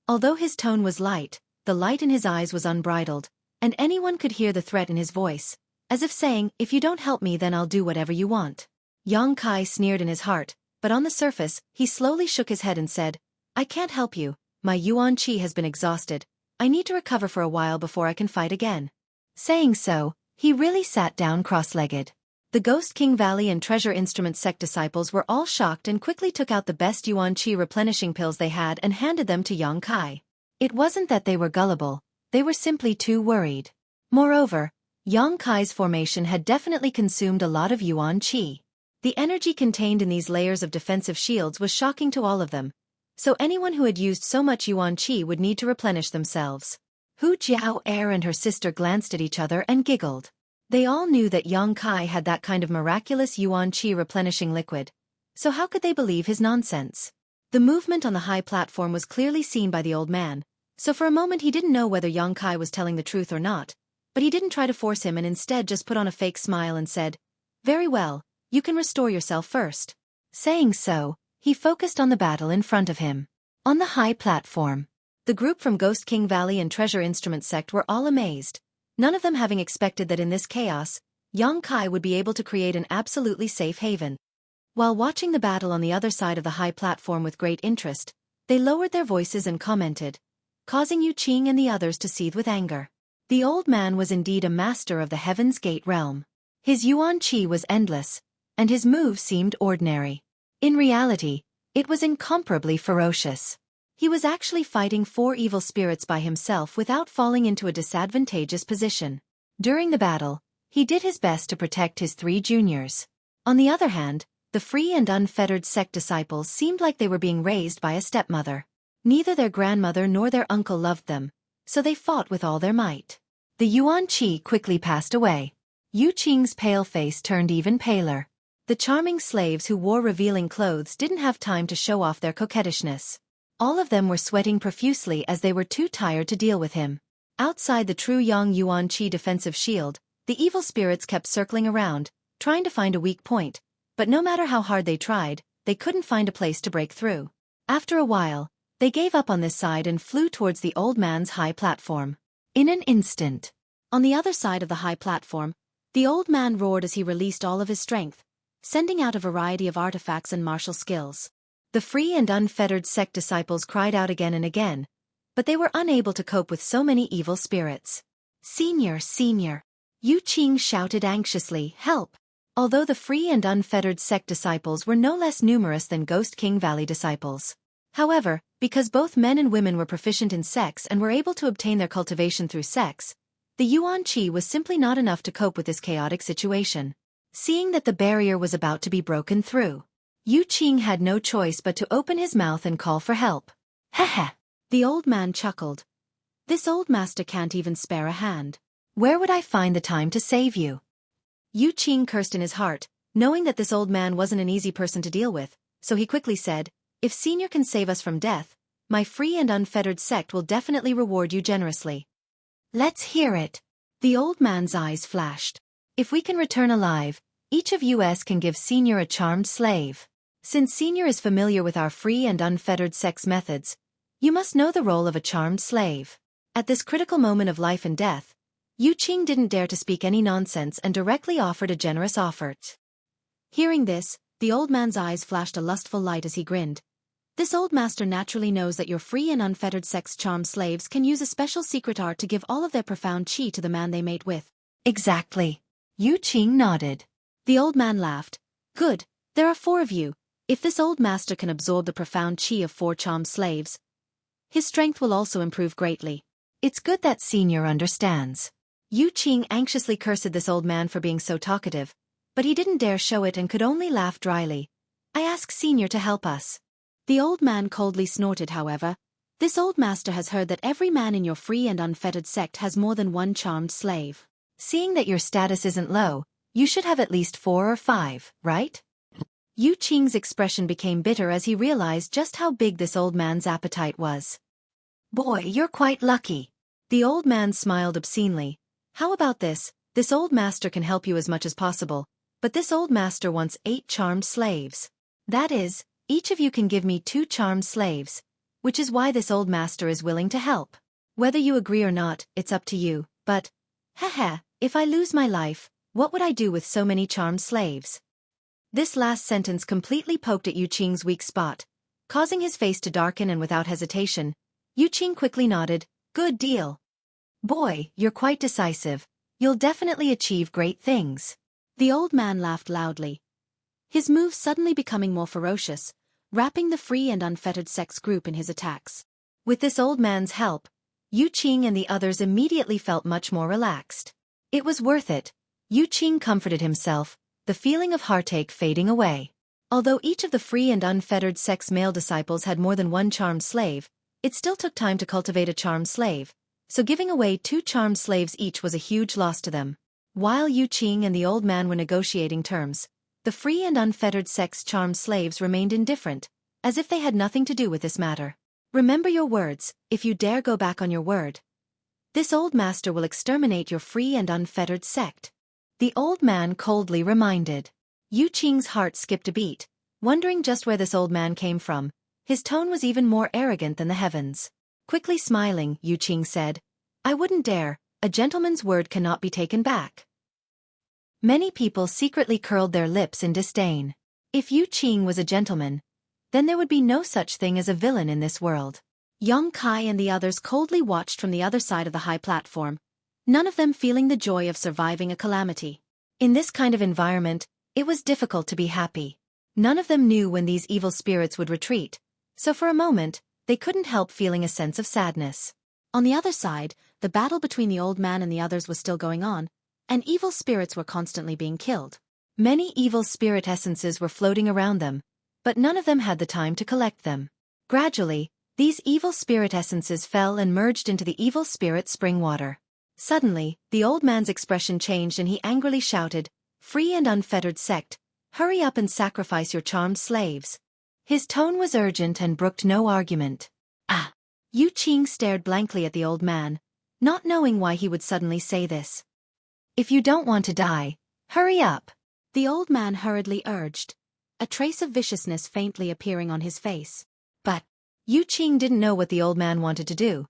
Although his tone was light, the light in his eyes was unbridled, and anyone could hear the threat in his voice, as if saying, if you don't help me then I'll do whatever you want. Yang Kai sneered in his heart, but on the surface, he slowly shook his head and said, I can't help you, my yuan qi has been exhausted, I need to recover for a while before I can fight again. Saying so, he really sat down cross-legged. The Ghost King Valley and Treasure Instrument sect disciples were all shocked and quickly took out the best yuan qi replenishing pills they had and handed them to Yang Kai. It wasn't that they were gullible, they were simply too worried. Moreover, Yang Kai's formation had definitely consumed a lot of yuan qi. The energy contained in these layers of defensive shields was shocking to all of them, so anyone who had used so much yuan qi would need to replenish themselves. Hu Jiao Er and her sister glanced at each other and giggled. They all knew that Yang Kai had that kind of miraculous yuan qi replenishing liquid, so how could they believe his nonsense? The movement on the high platform was clearly seen by the old man, so for a moment he didn't know whether Yang Kai was telling the truth or not, but he didn't try to force him and instead just put on a fake smile and said, Very well, you can restore yourself first. Saying so, he focused on the battle in front of him. On the high platform, the group from Ghost King Valley and Treasure Instrument sect were all amazed, none of them having expected that in this chaos, Yang Kai would be able to create an absolutely safe haven. While watching the battle on the other side of the high platform with great interest, they lowered their voices and commented, causing Yu Qing and the others to seethe with anger. The old man was indeed a master of the Heaven's Gate realm. His yuan qi was endless, and his moves seemed ordinary. In reality, it was incomparably ferocious. He was actually fighting 4 evil spirits by himself without falling into a disadvantageous position. During the battle, he did his best to protect his 3 juniors. On the other hand, the free and unfettered sect disciples seemed like they were being raised by a stepmother. Neither their grandmother nor their uncle loved them, so they fought with all their might. The yuan qi quickly passed away. Yu Qing's pale face turned even paler. The charming slaves who wore revealing clothes didn't have time to show off their coquettishness. All of them were sweating profusely as they were too tired to deal with him. Outside the true Yang Yuan Qi defensive shield, the evil spirits kept circling around, trying to find a weak point, but no matter how hard they tried, they couldn't find a place to break through. After a while, they gave up on this side and flew towards the old man's high platform. In an instant, on the other side of the high platform, the old man roared as he released all of his strength, sending out a variety of artifacts and martial skills. The free and unfettered sect disciples cried out again and again, but they were unable to cope with so many evil spirits. Senior, senior! Yu Qing shouted anxiously, help! Although the free and unfettered sect disciples were no less numerous than Ghost King Valley disciples. However, because both men and women were proficient in sex and were able to obtain their cultivation through sex, the yuan qi was simply not enough to cope with this chaotic situation. Seeing that the barrier was about to be broken through, Yu Qing had no choice but to open his mouth and call for help. Heh. The old man chuckled. This old master can't even spare a hand. Where would I find the time to save you? Yu Qing cursed in his heart, knowing that this old man wasn't an easy person to deal with, so he quickly said, if Senior can save us from death, my free and unfettered sect will definitely reward you generously. Let's hear it. The old man's eyes flashed. If we can return alive, each of us can give Senior a charmed slave. Since Senior is familiar with our free and unfettered sex methods, you must know the role of a charmed slave. At this critical moment of life and death, Yu Qing didn't dare to speak any nonsense and directly offered a generous offer. Hearing this, the old man's eyes flashed a lustful light as he grinned. This old master naturally knows that your free and unfettered sex charmed slaves can use a special secret art to give all of their profound qi to the man they mate with. Exactly. Yu Qing nodded. The old man laughed. Good, there are 4 of you. If this old master can absorb the profound qi of 4 charmed slaves, his strength will also improve greatly. It's good that Senior understands. Yu Qing anxiously cursed this old man for being so talkative, but he didn't dare show it and could only laugh dryly. I ask Senior to help us. The old man coldly snorted, however. This old master has heard that every man in your free and unfettered sect has more than 1 charmed slave. Seeing that your status isn't low, you should have at least 4 or 5, right? Yu Qing's expression became bitter as he realized just how big this old man's appetite was. Boy, you're quite lucky. The old man smiled obscenely. How about this? This old master can help you as much as possible, but this old master wants 8 charmed slaves. That is, each of you can give me 2 charmed slaves, which is why this old master is willing to help. Whether you agree or not, it's up to you, but, haha, if I lose my life, what would I do with so many charmed slaves? This last sentence completely poked at Yu Qing's weak spot, causing his face to darken, and without hesitation, Yu Qing quickly nodded. Good deal. Boy, you're quite decisive. You'll definitely achieve great things. The old man laughed loudly, his moves suddenly becoming more ferocious, wrapping the free and unfettered sex group in his attacks. With this old man's help, Yu Qing and the others immediately felt much more relaxed. It was worth it, Yu Qing comforted himself, the feeling of heartache fading away. Although each of the free and unfettered sex male disciples had more than 1 charmed slave, it still took time to cultivate a charmed slave, so giving away 2 charmed slaves each was a huge loss to them. While Yu Qing and the old man were negotiating terms, the free and unfettered sex charmed slaves remained indifferent, as if they had nothing to do with this matter. Remember your words, if you dare go back on your word. This old master will exterminate your free and unfettered sect. The old man coldly reminded. Yu Qing's heart skipped a beat, wondering just where this old man came from. His tone was even more arrogant than the heavens. Quickly smiling, Yu Qing said, I wouldn't dare, a gentleman's word cannot be taken back. Many people secretly curled their lips in disdain. If Yu Qing was a gentleman, then there would be no such thing as a villain in this world. Young Kai and the others coldly watched from the other side of the high platform, none of them feeling the joy of surviving a calamity. In this kind of environment, it was difficult to be happy. None of them knew when these evil spirits would retreat, so for a moment, they couldn't help feeling a sense of sadness. On the other side, the battle between the old man and the others was still going on, and evil spirits were constantly being killed. Many evil spirit essences were floating around them, but none of them had the time to collect them. Gradually, these evil spirit essences fell and merged into the evil spirit spring water. Suddenly, the old man's expression changed and he angrily shouted, Free and unfettered sect, hurry up and sacrifice your charmed slaves. His tone was urgent and brooked no argument. Ah! Yu Qing stared blankly at the old man, not knowing why he would suddenly say this. If you don't want to die, hurry up. The old man hurriedly urged, a trace of viciousness faintly appearing on his face. But Yu Qing didn't know what the old man wanted to do.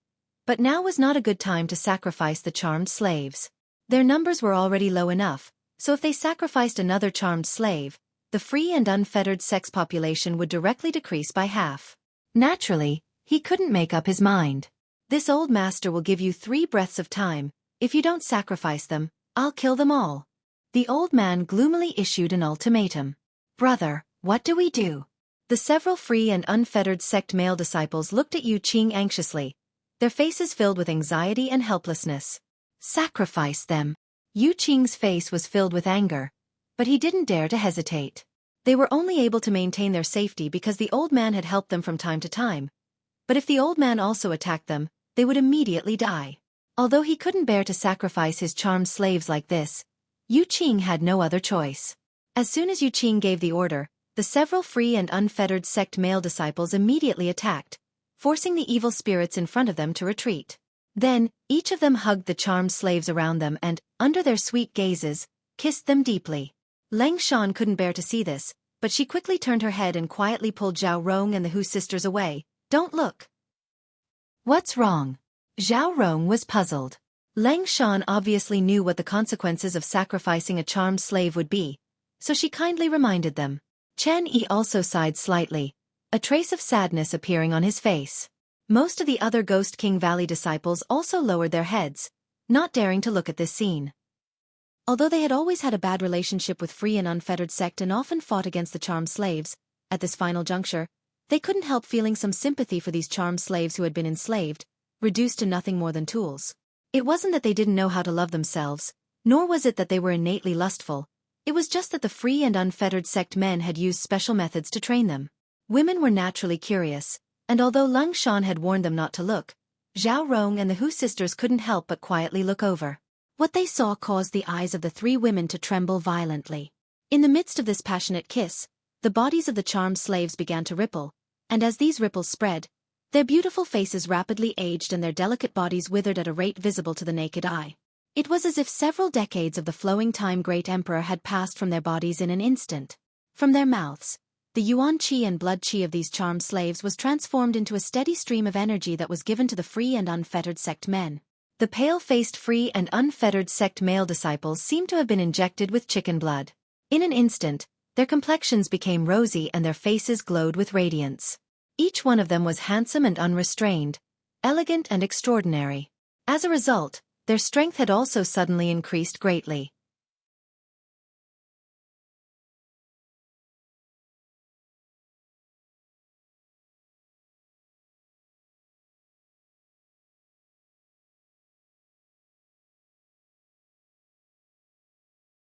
But now was not a good time to sacrifice the charmed slaves. Their numbers were already low enough, so if they sacrificed another charmed slave, the free and unfettered sex population would directly decrease by half. Naturally, he couldn't make up his mind. This old master will give you 3 breaths of time. If you don't sacrifice them, I'll kill them all. The old man gloomily issued an ultimatum. Brother, what do we do? The several free and unfettered sect male disciples looked at Yu Qing anxiously, their faces filled with anxiety and helplessness. Sacrifice them. Yu Qing's face was filled with anger, but he didn't dare to hesitate. They were only able to maintain their safety because the old man had helped them from time to time. But if the old man also attacked them, they would immediately die. Although he couldn't bear to sacrifice his charmed slaves like this, Yu Qing had no other choice. As soon as Yu Qing gave the order, the several free and unfettered sect male disciples immediately attacked, forcing the evil spirits in front of them to retreat. Then, each of them hugged the charmed slaves around them and, under their sweet gazes, kissed them deeply. Leng Shan couldn't bear to see this, but she quickly turned her head and quietly pulled Zhao Rong and the Hu sisters away. Don't look. What's wrong? Zhao Rong was puzzled. Leng Shan obviously knew what the consequences of sacrificing a charmed slave would be, so she kindly reminded them. Chen Yi also sighed slightly, a trace of sadness appearing on his face. Most of the other Ghost King Valley disciples also lowered their heads, not daring to look at this scene. Although they had always had a bad relationship with free and unfettered sect and often fought against the charmed slaves, at this final juncture, they couldn't help feeling some sympathy for these charmed slaves who had been enslaved, reduced to nothing more than tools. It wasn't that they didn't know how to love themselves, nor was it that they were innately lustful. It was just that the free and unfettered sect men had used special methods to train them. Women were naturally curious, and although Leng Shan had warned them not to look, Zhao Rong and the Hu sisters couldn't help but quietly look over. What they saw caused the eyes of the 3 women to tremble violently. In the midst of this passionate kiss, the bodies of the charmed slaves began to ripple, and as these ripples spread, Their beautiful faces rapidly aged and their delicate bodies withered at a rate visible to the naked eye. It was as if several decades of the flowing time great emperor had passed from their bodies in an instant. From their mouths, the yuan qi and blood qi of these charmed slaves was transformed into a steady stream of energy that was given to the free and unfettered sect men. The pale-faced free and unfettered sect male disciples seemed to have been injected with chicken blood. In an instant, their complexions became rosy and their faces glowed with radiance. Each one of them was handsome and unrestrained, elegant and extraordinary. As a result, their strength had also suddenly increased greatly.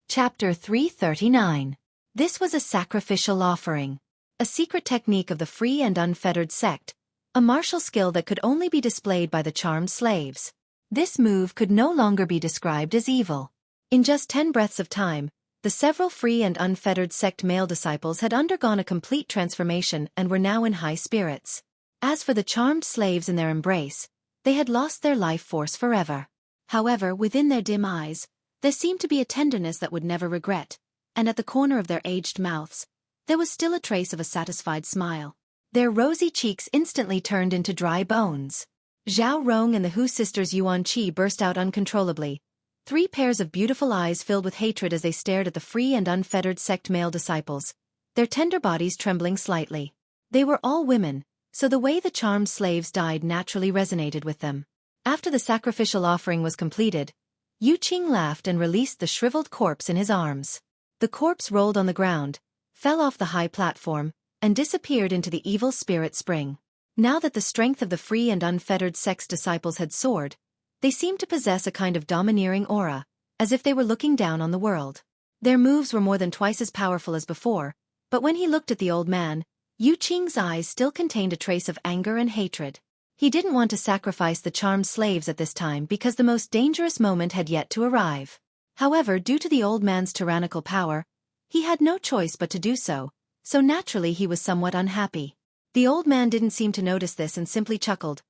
Chapter 339. This was a sacrificial offering. A secret technique of the free and unfettered sect, a martial skill that could only be displayed by the charmed slaves. This move could no longer be described as evil. In just 10 breaths of time, the several free and unfettered sect male disciples had undergone a complete transformation and were now in high spirits. As for the charmed slaves in their embrace, they had lost their life force forever. However, within their dim eyes, there seemed to be a tenderness that would never regret, and at the corner of their aged mouths, there was still a trace of a satisfied smile. Their rosy cheeks instantly turned into dry bones. Zhao Rong and the Hu sisters Yuan Qi burst out uncontrollably. 3 pairs of beautiful eyes filled with hatred as they stared at the free and unfettered sect male disciples, their tender bodies trembling slightly. They were all women, so the way the charmed slaves died naturally resonated with them. After the sacrificial offering was completed, Yu Qing laughed and released the shriveled corpse in his arms. The corpse rolled on the ground, fell off the high platform, and disappeared into the evil spirit spring. Now that the strength of the free and unfettered sect's disciples had soared, they seemed to possess a kind of domineering aura, as if they were looking down on the world. Their moves were more than twice as powerful as before, but when he looked at the old man, Yu Qing's eyes still contained a trace of anger and hatred. He didn't want to sacrifice the charmed slaves at this time because the most dangerous moment had yet to arrive. However, due to the old man's tyrannical power, he had no choice but to do so, so naturally he was somewhat unhappy. The old man didn't seem to notice this and simply chuckled.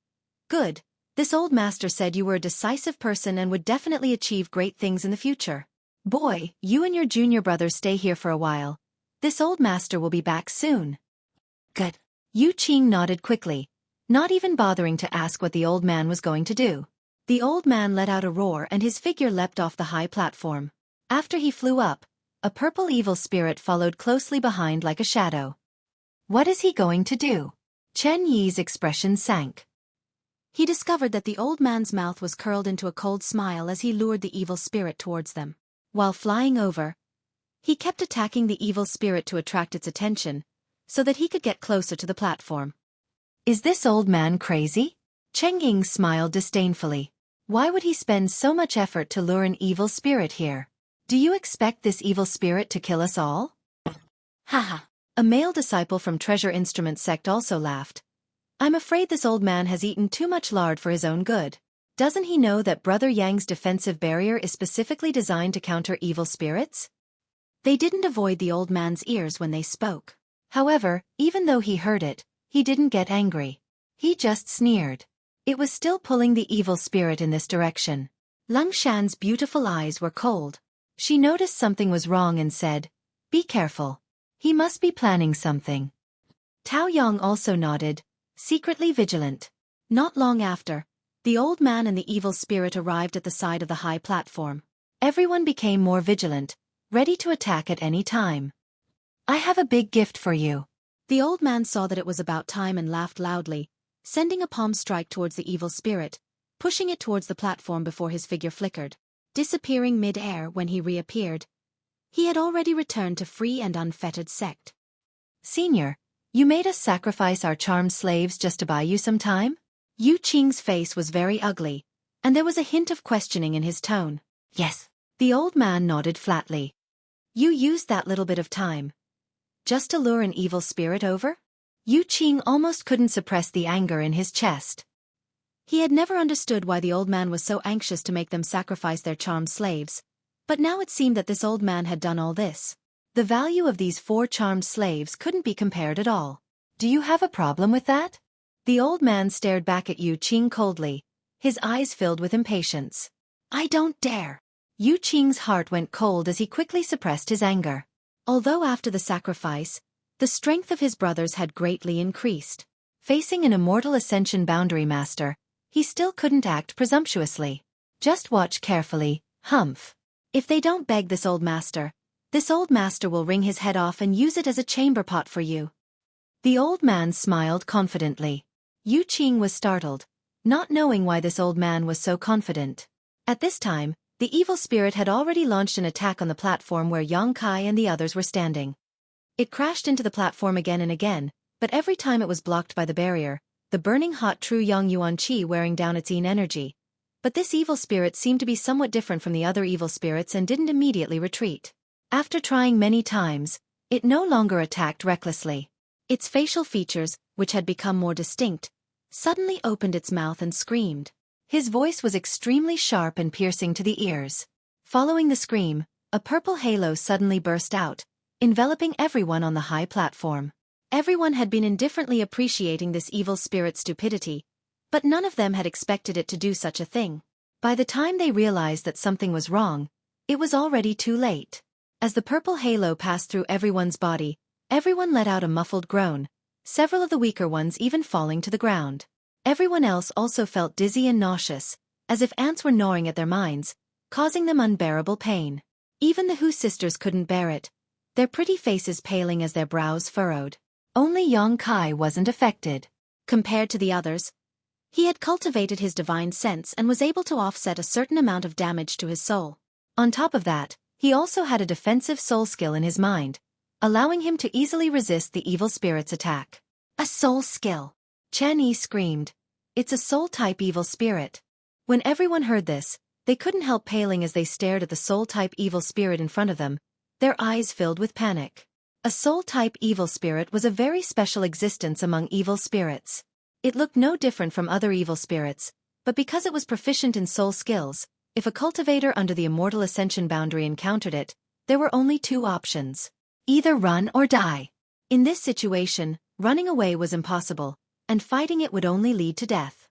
Good. This old master said you were a decisive person and would definitely achieve great things in the future. Boy, you and your junior brothers stay here for a while. This old master will be back soon. Good. Yu Qing nodded quickly, not even bothering to ask what the old man was going to do. The old man let out a roar and his figure leapt off the high platform. After he flew up, a purple evil spirit followed closely behind like a shadow. What is he going to do? Chen Yi's expression sank. He discovered that the old man's mouth was curled into a cold smile as he lured the evil spirit towards them. While flying over, he kept attacking the evil spirit to attract its attention, so that he could get closer to the platform. Is this old man crazy? Cheng Ying smiled disdainfully. Why would he spend so much effort to lure an evil spirit here? Do you expect this evil spirit to kill us all? Haha. A male disciple from Treasure Instrument sect also laughed. I'm afraid this old man has eaten too much lard for his own good. Doesn't he know that Brother Yang's defensive barrier is specifically designed to counter evil spirits? They didn't avoid the old man's ears when they spoke. However, even though he heard it, he didn't get angry. He just sneered. It was still pulling the evil spirit in this direction. Lung Shan's beautiful eyes were cold. She noticed something was wrong and said, "Be careful. He must be planning something." Tao Yang also nodded, secretly vigilant. Not long after, the old man and the evil spirit arrived at the side of the high platform. Everyone became more vigilant, ready to attack at any time. I have a big gift for you. The old man saw that it was about time and laughed loudly, sending a palm strike towards the evil spirit, pushing it towards the platform before his figure flickered, disappearing mid-air when he reappeared. He had already returned to free and unfettered sect. Senior, you made us sacrifice our charmed slaves just to buy you some time? Yu Qing's face was very ugly, and there was a hint of questioning in his tone. Yes. The old man nodded flatly. You used that little bit of time just to lure an evil spirit over? Yu Qing almost couldn't suppress the anger in his chest. He had never understood why the old man was so anxious to make them sacrifice their charmed slaves, but now it seemed that this old man had done all this. The value of these 4 charmed slaves couldn't be compared at all. Do you have a problem with that? The old man stared back at Yu Qing coldly, his eyes filled with impatience. I don't dare. Yu Qing's heart went cold as he quickly suppressed his anger. Although after the sacrifice, the strength of his brothers had greatly increased. Facing an immortal ascension boundary master, he still couldn't act presumptuously. Just watch carefully, humph. If they don't beg this old master will wring his head off and use it as a chamber pot for you. The old man smiled confidently. Yu Qing was startled, not knowing why this old man was so confident. At this time, the evil spirit had already launched an attack on the platform where Yang Kai and the others were standing. It crashed into the platform again and again, but every time it was blocked by the barrier, the burning hot true Yang Yuan Qi wearing down its yin energy. But this evil spirit seemed to be somewhat different from the other evil spirits and didn't immediately retreat. After trying many times, it no longer attacked recklessly. Its facial features, which had become more distinct, suddenly opened its mouth and screamed. His voice was extremely sharp and piercing to the ears. Following the scream, a purple halo suddenly burst out, enveloping everyone on the high platform. Everyone had been indifferently appreciating this evil spirit's stupidity, but none of them had expected it to do such a thing. By the time they realized that something was wrong, it was already too late. As the purple halo passed through everyone's body, everyone let out a muffled groan, several of the weaker ones even falling to the ground. Everyone else also felt dizzy and nauseous, as if ants were gnawing at their minds, causing them unbearable pain. Even the Hu sisters couldn't bear it, their pretty faces paling as their brows furrowed. Only Yang Kai wasn't affected. Compared to the others, he had cultivated his divine sense and was able to offset a certain amount of damage to his soul. On top of that, he also had a defensive soul skill in his mind, allowing him to easily resist the evil spirit's attack. A soul skill! Chen Yi screamed. It's a soul-type evil spirit. When everyone heard this, they couldn't help paling as they stared at the soul-type evil spirit in front of them, their eyes filled with panic. A soul-type evil spirit was a very special existence among evil spirits. It looked no different from other evil spirits, but because it was proficient in soul skills, if a cultivator under the immortal ascension boundary encountered it, there were only two options. Either run or die. In this situation, running away was impossible, and fighting it would only lead to death.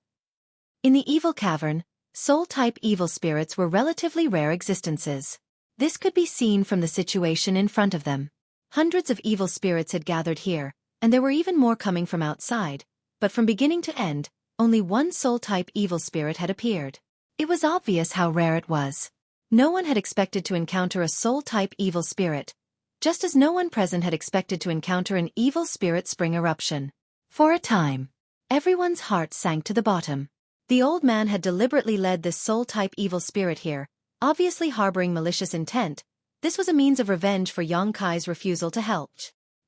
In the evil cavern, soul-type evil spirits were relatively rare existences. This could be seen from the situation in front of them. Hundreds of evil spirits had gathered here, and there were even more coming from outside, but from beginning to end, only one soul-type evil spirit had appeared. It was obvious how rare it was. No one had expected to encounter a soul-type evil spirit, just as no one present had expected to encounter an evil spirit spring eruption. For a time, everyone's heart sank to the bottom. The old man had deliberately led this soul-type evil spirit here, obviously harboring malicious intent. This was a means of revenge for Yang Kai's refusal to help.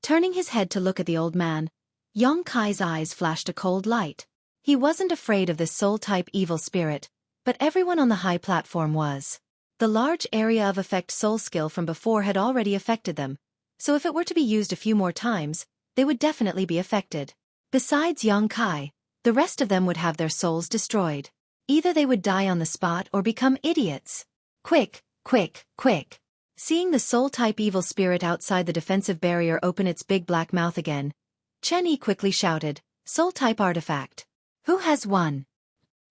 Turning his head to look at the old man, Yang Kai's eyes flashed a cold light. He wasn't afraid of this soul-type evil spirit, but everyone on the high platform was. The large area of effect soul skill from before had already affected them, so if it were to be used a few more times, they would definitely be affected. Besides Yang Kai, the rest of them would have their souls destroyed. Either they would die on the spot or become idiots. Quick, quick, quick. Seeing the soul-type evil spirit outside the defensive barrier open its big black mouth again, Chen Yi quickly shouted, "Soul-type artifact. Who has won?"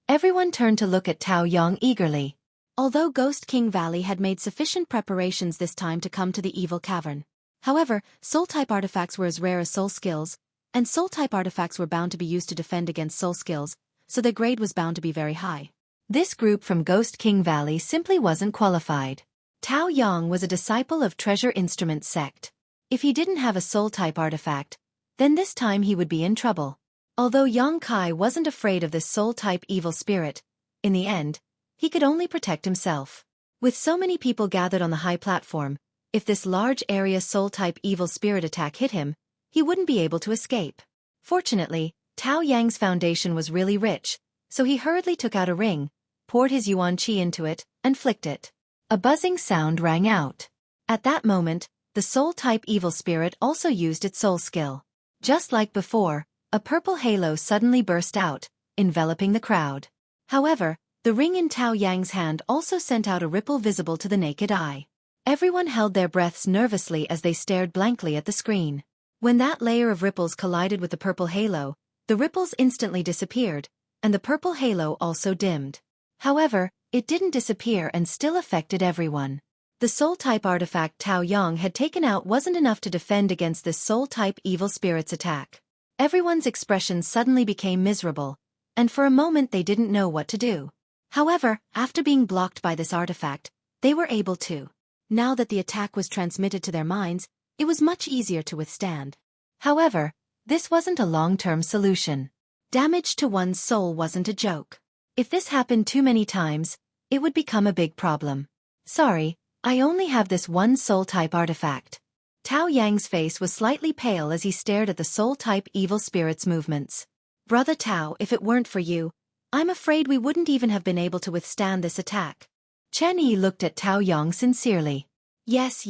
Everyone turned to look at Tao Yang eagerly. Although Ghost King Valley had made sufficient preparations this time to come to the evil cavern. However, soul-type artifacts were as rare as soul skills, and soul-type artifacts were bound to be used to defend against soul skills, so their grade was bound to be very high. This group from Ghost King Valley simply wasn't qualified. Tao Yang was a disciple of Treasure Instrument sect. If he didn't have a soul-type artifact, then this time he would be in trouble. Although Yang Kai wasn't afraid of this soul-type evil spirit, in the end, he could only protect himself. With so many people gathered on the high platform, if this large area soul-type evil spirit attack hit him, he wouldn't be able to escape. Fortunately, Tao Yang's foundation was really rich, so he hurriedly took out a ring, poured his yuan qi into it, and flicked it. A buzzing sound rang out. At that moment, the soul-type evil spirit also used its soul skill. Just like before, a purple halo suddenly burst out, enveloping the crowd. However, the ring in Tao Yang's hand also sent out a ripple visible to the naked eye. Everyone held their breaths nervously as they stared blankly at the screen. When that layer of ripples collided with the purple halo, The ripples instantly disappeared, and the purple halo also dimmed. However, it didn't disappear and still affected everyone. The soul-type artifact Tao Yang had taken out wasn't enough to defend against this soul-type evil spirit's attack. Everyone's expressions suddenly became miserable, and for a moment they didn't know what to do. However, after being blocked by this artifact, they were able to. Now that the attack was transmitted to their minds, it was much easier to withstand. However, this wasn't a long-term solution. Damage to one's soul wasn't a joke. If this happened too many times, it would become a big problem. Sorry, I only have this one soul-type artifact. Tao Yang's face was slightly pale as he stared at the soul-type evil spirit's movements. Brother Tao, if it weren't for you, I'm afraid we wouldn't even have been able to withstand this attack. Chen Yi looked at Tao Yang sincerely. Yes,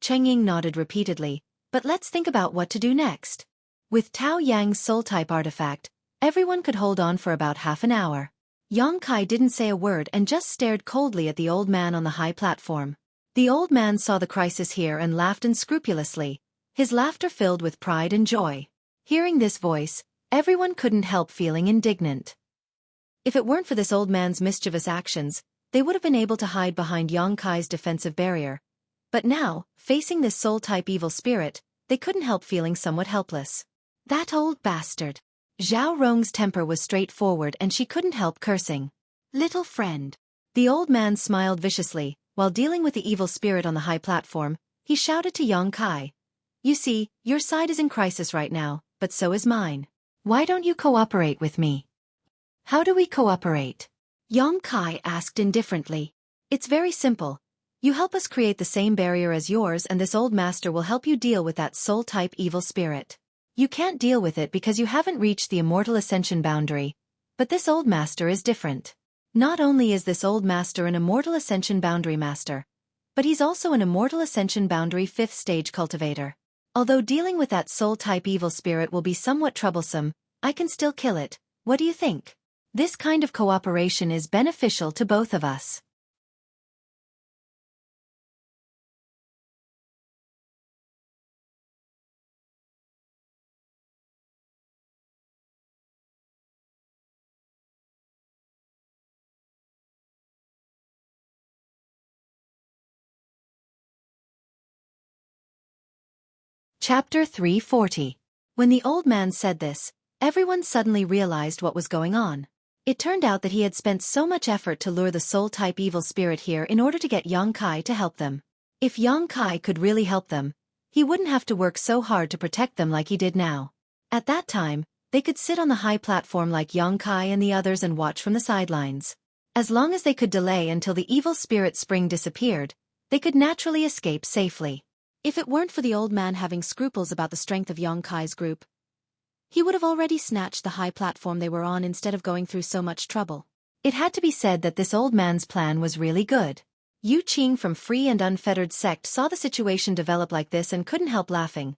Chen Ying nodded repeatedly, but let's think about what to do next. With Tao Yang's soul-type artifact, everyone could hold on for about half an hour. Yang Kai didn't say a word and just stared coldly at the old man on the high platform. The old man saw the crisis here and laughed unscrupulously, his laughter filled with pride and joy. Hearing this voice, everyone couldn't help feeling indignant. If it weren't for this old man's mischievous actions, they would have been able to hide behind Yang Kai's defensive barrier. But now, facing this soul-type evil spirit, they couldn't help feeling somewhat helpless. That old bastard. Zhao Rong's temper was straightforward and she couldn't help cursing. Little friend. The old man smiled viciously. While dealing with the evil spirit on the high platform, he shouted to Yang Kai. You see, your side is in crisis right now, but so is mine. Why don't you cooperate with me? How do we cooperate? Yang Kai asked indifferently. It's very simple. You help us create the same barrier as yours and this old master will help you deal with that soul-type evil spirit. You can't deal with it because you haven't reached the immortal ascension boundary, but this old master is different. Not only is this old master an immortal ascension boundary master, but he's also an immortal ascension boundary 5th stage cultivator. Although dealing with that soul-type evil spirit will be somewhat troublesome, I can still kill it. What do you think? This kind of cooperation is beneficial to both of us. Chapter 340. When the old man said this, everyone suddenly realized what was going on. It turned out that he had spent so much effort to lure the soul-type evil spirit here in order to get Yang Kai to help them. If Yang Kai could really help them, he wouldn't have to work so hard to protect them like he did now. At that time, they could sit on the high platform like Yang Kai and the others and watch from the sidelines. As long as they could delay until the evil spirit spring disappeared, they could naturally escape safely. If it weren't for the old man having scruples about the strength of Yang Kai's group, he would have already snatched the high platform they were on instead of going through so much trouble. It had to be said that this old man's plan was really good. Yu Qing from Free and Unfettered Sect saw the situation develop like this and couldn't help laughing.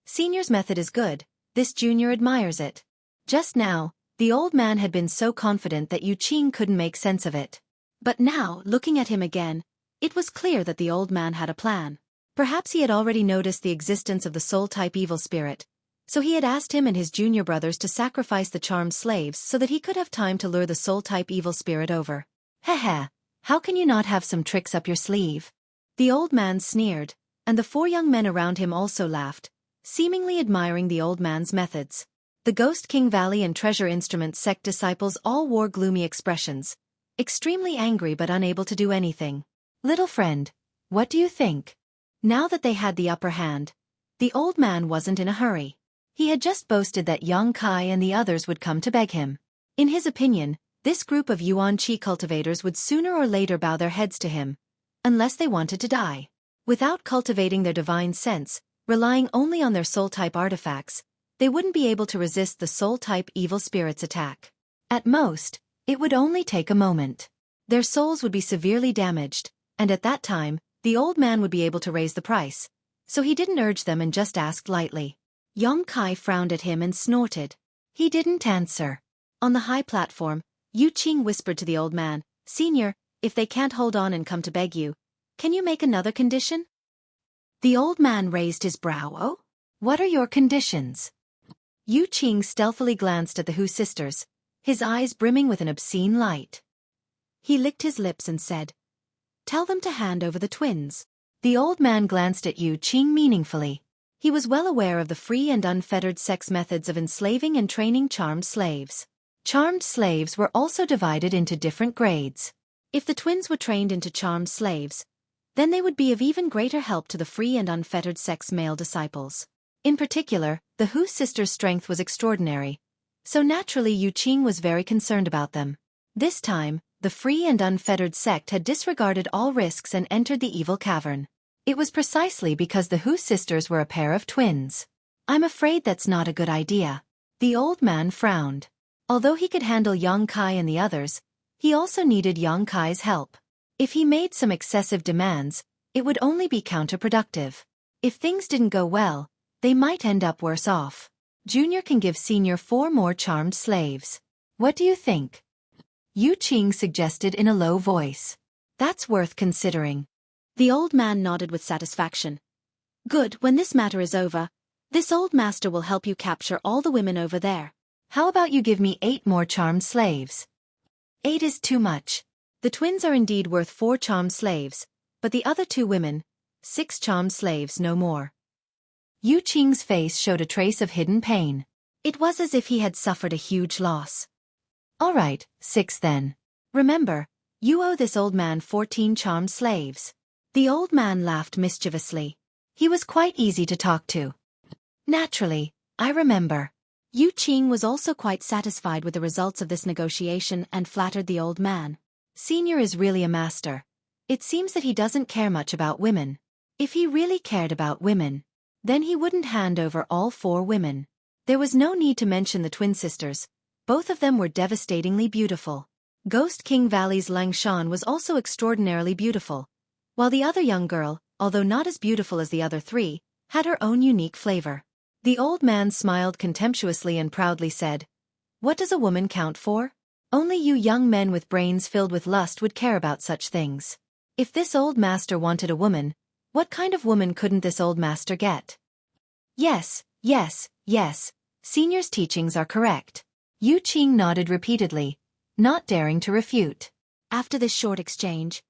Senior's method is good, this junior admires it. Just now, the old man had been so confident that Yu Qing couldn't make sense of it. But now, looking at him again, it was clear that the old man had a plan. Perhaps he had already noticed the existence of the soul-type evil spirit, so he had asked him and his junior brothers to sacrifice the charmed slaves so that he could have time to lure the soul-type evil spirit over. Heh, how can you not have some tricks up your sleeve? The old man sneered, and the 4 young men around him also laughed, seemingly admiring the old man's methods. The Ghost King Valley and Treasure Instrument sect disciples all wore gloomy expressions, extremely angry but unable to do anything. Little friend, what do you think? Now that they had the upper hand, the old man wasn't in a hurry. He had just boasted that Yang Kai and the others would come to beg him. In his opinion, this group of Yuan Qi cultivators would sooner or later bow their heads to him, unless they wanted to die. Without cultivating their divine sense, relying only on their soul-type artifacts, they wouldn't be able to resist the soul-type evil spirit's attack. At most, it would only take a moment. Their souls would be severely damaged, and at that time, the old man would be able to raise the price, so he didn't urge them and just asked lightly. Yang Kai frowned at him and snorted. He didn't answer. On the high platform, Yu Qing whispered to the old man, Senior, if they can't hold on and come to beg you, can you make another condition? The old man raised his brow. Oh? What are your conditions? Yu Qing stealthily glanced at the Hu sisters, his eyes brimming with an obscene light. He licked his lips and said, "Tell them to hand over the twins." The old man glanced at Yu Qing meaningfully. He was well aware of the free and unfettered sex methods of enslaving and training charmed slaves. Charmed slaves were also divided into different grades. If the twins were trained into charmed slaves, then they would be of even greater help to the free and unfettered sex male disciples. In particular, the Hu sisters' strength was extraordinary, so naturally Yu Qing was very concerned about them. This time, the free and unfettered sect had disregarded all risks and entered the evil cavern. It was precisely because the Hu sisters were a pair of twins. "I'm afraid that's not a good idea." The old man frowned. Although he could handle Yang Kai and the others, he also needed Yang Kai's help. If he made some excessive demands, it would only be counterproductive. If things didn't go well, they might end up worse off. Junior can give Senior 4 more charmed slaves. What do you think? Yu Qing suggested in a low voice. "That's worth considering." The old man nodded with satisfaction. "Good, when this matter is over, this old master will help you capture all the women over there. How about you give me 8 more charmed slaves?" 8 is too much. The twins are indeed worth 4 charmed slaves, but the other 2 women, 6 charmed slaves no more. Yu Qing's face showed a trace of hidden pain. It was as if he had suffered a huge loss. "All right, 6 then. Remember, you owe this old man 14 charmed slaves." The old man laughed mischievously. He was quite easy to talk to. "Naturally, I remember." Yu Qing was also quite satisfied with the results of this negotiation and flattered the old man. Senior is really a master. It seems that he doesn't care much about women. If he really cared about women, then he wouldn't hand over all 4 women. There was no need to mention the twin sisters. Both of them were devastatingly beautiful. Ghost King Valley's Langshan was also extraordinarily beautiful, while the other young girl, although not as beautiful as the other 3, had her own unique flavor. The old man smiled contemptuously and proudly said, "What does a woman count for? Only you young men with brains filled with lust would care about such things. If this old master wanted a woman, what kind of woman couldn't this old master get?" Yes, yes, yes, Senior's teachings are correct. Yu Qing nodded repeatedly, not daring to refute. After this short exchange,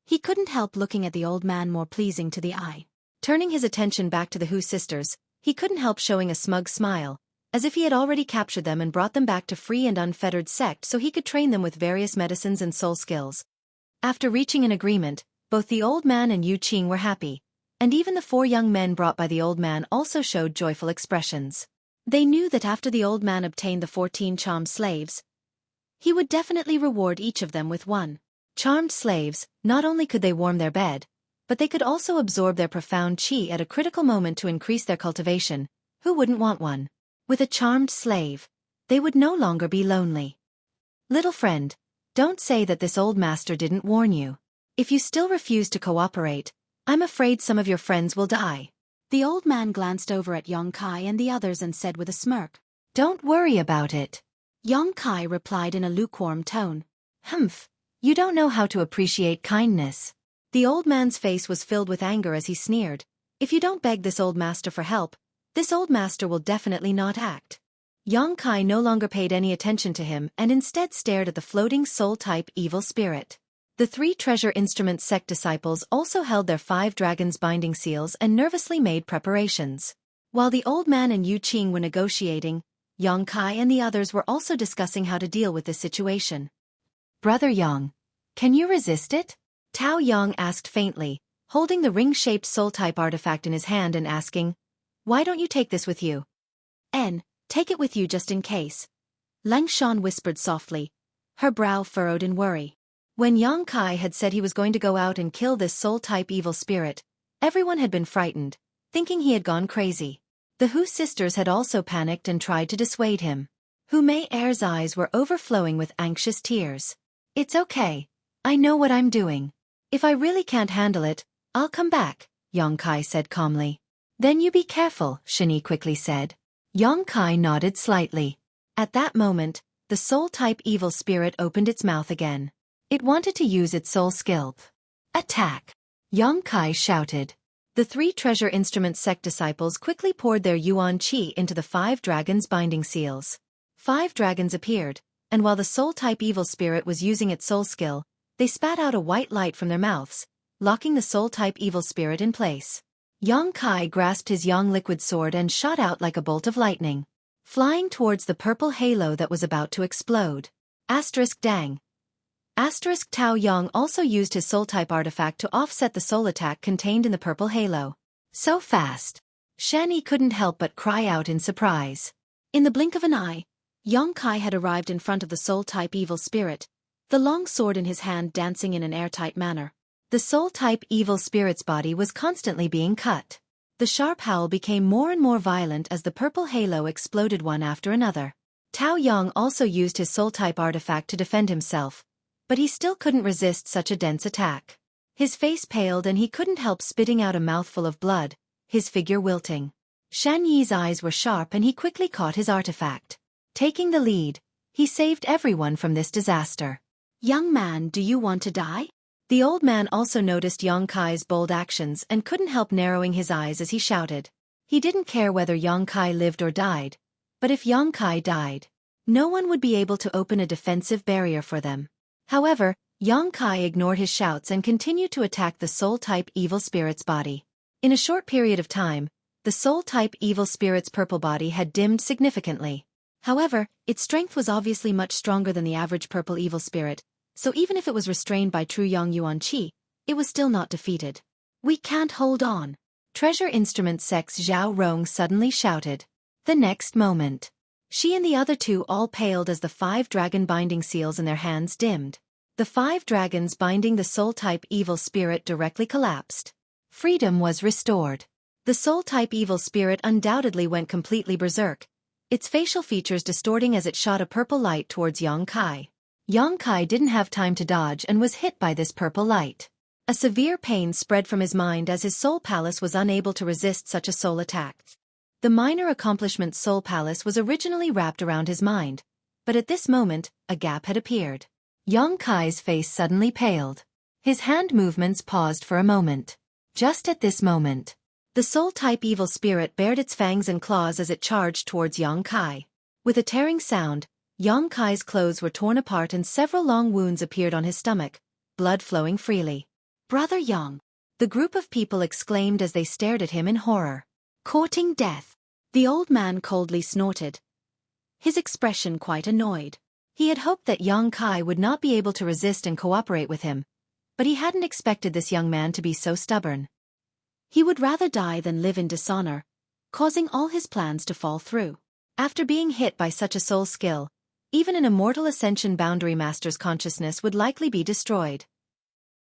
he couldn't help looking at the old man more pleasing to the eye. Turning his attention back to the Hu sisters, he couldn't help showing a smug smile, as if he had already captured them and brought them back to free and unfettered sect so he could train them with various medicines and soul skills. After reaching an agreement, both the old man and Yu Qing were happy, and even the 4 young men brought by the old man also showed joyful expressions. They knew that after the old man obtained the 14 charmed slaves, he would definitely reward each of them with 1. Charmed slaves, not only could they warm their bed, but they could also absorb their profound qi at a critical moment to increase their cultivation. Who wouldn't want one? With a charmed slave, they would no longer be lonely. "Little friend, don't say that this old master didn't warn you. If you still refuse to cooperate, I'm afraid some of your friends will die." The old man glanced over at Yang Kai and the others and said with a smirk, "Don't worry about it." Yang Kai replied in a lukewarm tone, "Humph, you don't know how to appreciate kindness." The old man's face was filled with anger as he sneered, "If you don't beg this old master for help, this old master will definitely not act." Yang Kai no longer paid any attention to him and instead stared at the floating soul-type evil spirit. The 3 treasure instrument sect disciples also held their 5 dragons binding seals and nervously made preparations. While the old man and Yu Qing were negotiating, Yang Kai and the others were also discussing how to deal with this situation. "Brother Yang, can you resist it?" Tao Yang asked faintly, holding the ring-shaped soul-type artifact in his hand and asking, "Why don't you take this with you?" Take it with you just in case." Langshan whispered softly, her brow furrowed in worry. When Yang Kai had said he was going to go out and kill this soul-type evil spirit, everyone had been frightened, thinking he had gone crazy. The Hu sisters had also panicked and tried to dissuade him. Hu Mei Er's eyes were overflowing with anxious tears. "It's okay. I know what I'm doing. If I really can't handle it, I'll come back," Yang Kai said calmly. "Then you be careful," Shani quickly said. Yang Kai nodded slightly. At that moment, the soul-type evil spirit opened its mouth again. It wanted to use its soul skill. "Attack!" Yang Kai shouted. The 3 treasure instrument sect disciples quickly poured their yuan qi into the 5 dragons' binding seals. 5 dragons appeared, and while the soul-type evil spirit was using its soul skill, they spat out a white light from their mouths, locking the soul-type evil spirit in place. Yang Kai grasped his yang liquid sword and shot out like a bolt of lightning, flying towards the purple halo that was about to explode. Dang. Tao Yang also used his soul-type artifact to offset the soul attack contained in the purple halo. So fast! Shan Yi couldn't help but cry out in surprise. In the blink of an eye, Yang Kai had arrived in front of the soul-type evil spirit, the long sword in his hand dancing in an airtight manner. The soul-type evil spirit's body was constantly being cut. The sharp howl became more and more violent as the purple halo exploded one after another. Tao Yang also used his soul-type artifact to defend himself, but he still couldn't resist such a dense attack. His face paled and he couldn't help spitting out a mouthful of blood, his figure wilting. Shan Yi's eyes were sharp and he quickly caught his artifact. Taking the lead, he saved everyone from this disaster. "Young man, do you want to die?" The old man also noticed Yang Kai's bold actions and couldn't help narrowing his eyes as he shouted. He didn't care whether Yang Kai lived or died, but if Yang Kai died, no one would be able to open a defensive barrier for them. However, Yang Kai ignored his shouts and continued to attack the soul-type evil spirit's body. In a short period of time, the soul-type evil spirit's purple body had dimmed significantly. However, its strength was obviously much stronger than the average purple evil spirit, so even if it was restrained by true Yang Yuan Qi, it was still not defeated. "We can't hold on," Treasure Instrument Sect's Zhao Rong suddenly shouted. The next moment, she and the other 2 all paled as the 5 dragon binding seals in their hands dimmed. The 5 dragons binding the soul-type evil spirit directly collapsed. Freedom was restored. The soul-type evil spirit undoubtedly went completely berserk, its facial features distorting as it shot a purple light towards Yang Kai. Yang Kai didn't have time to dodge and was hit by this purple light. A severe pain spread from his mind as his soul palace was unable to resist such a soul attack. The minor accomplishment soul palace was originally wrapped around his mind, but at this moment, a gap had appeared. Yang Kai's face suddenly paled. His hand movements paused for a moment. Just at this moment, the soul-type evil spirit bared its fangs and claws as it charged towards Yang Kai. With a tearing sound, Yang Kai's clothes were torn apart and several long wounds appeared on his stomach, blood flowing freely. "Brother Yang!" the group of people exclaimed as they stared at him in horror. "Courting death!" The old man coldly snorted, his expression quite annoyed. He had hoped that Yang Kai would not be able to resist and cooperate with him, but he hadn't expected this young man to be so stubborn. He would rather die than live in dishonor, causing all his plans to fall through. After being hit by such a soul skill, even an immortal Ascension Boundary Master's consciousness would likely be destroyed.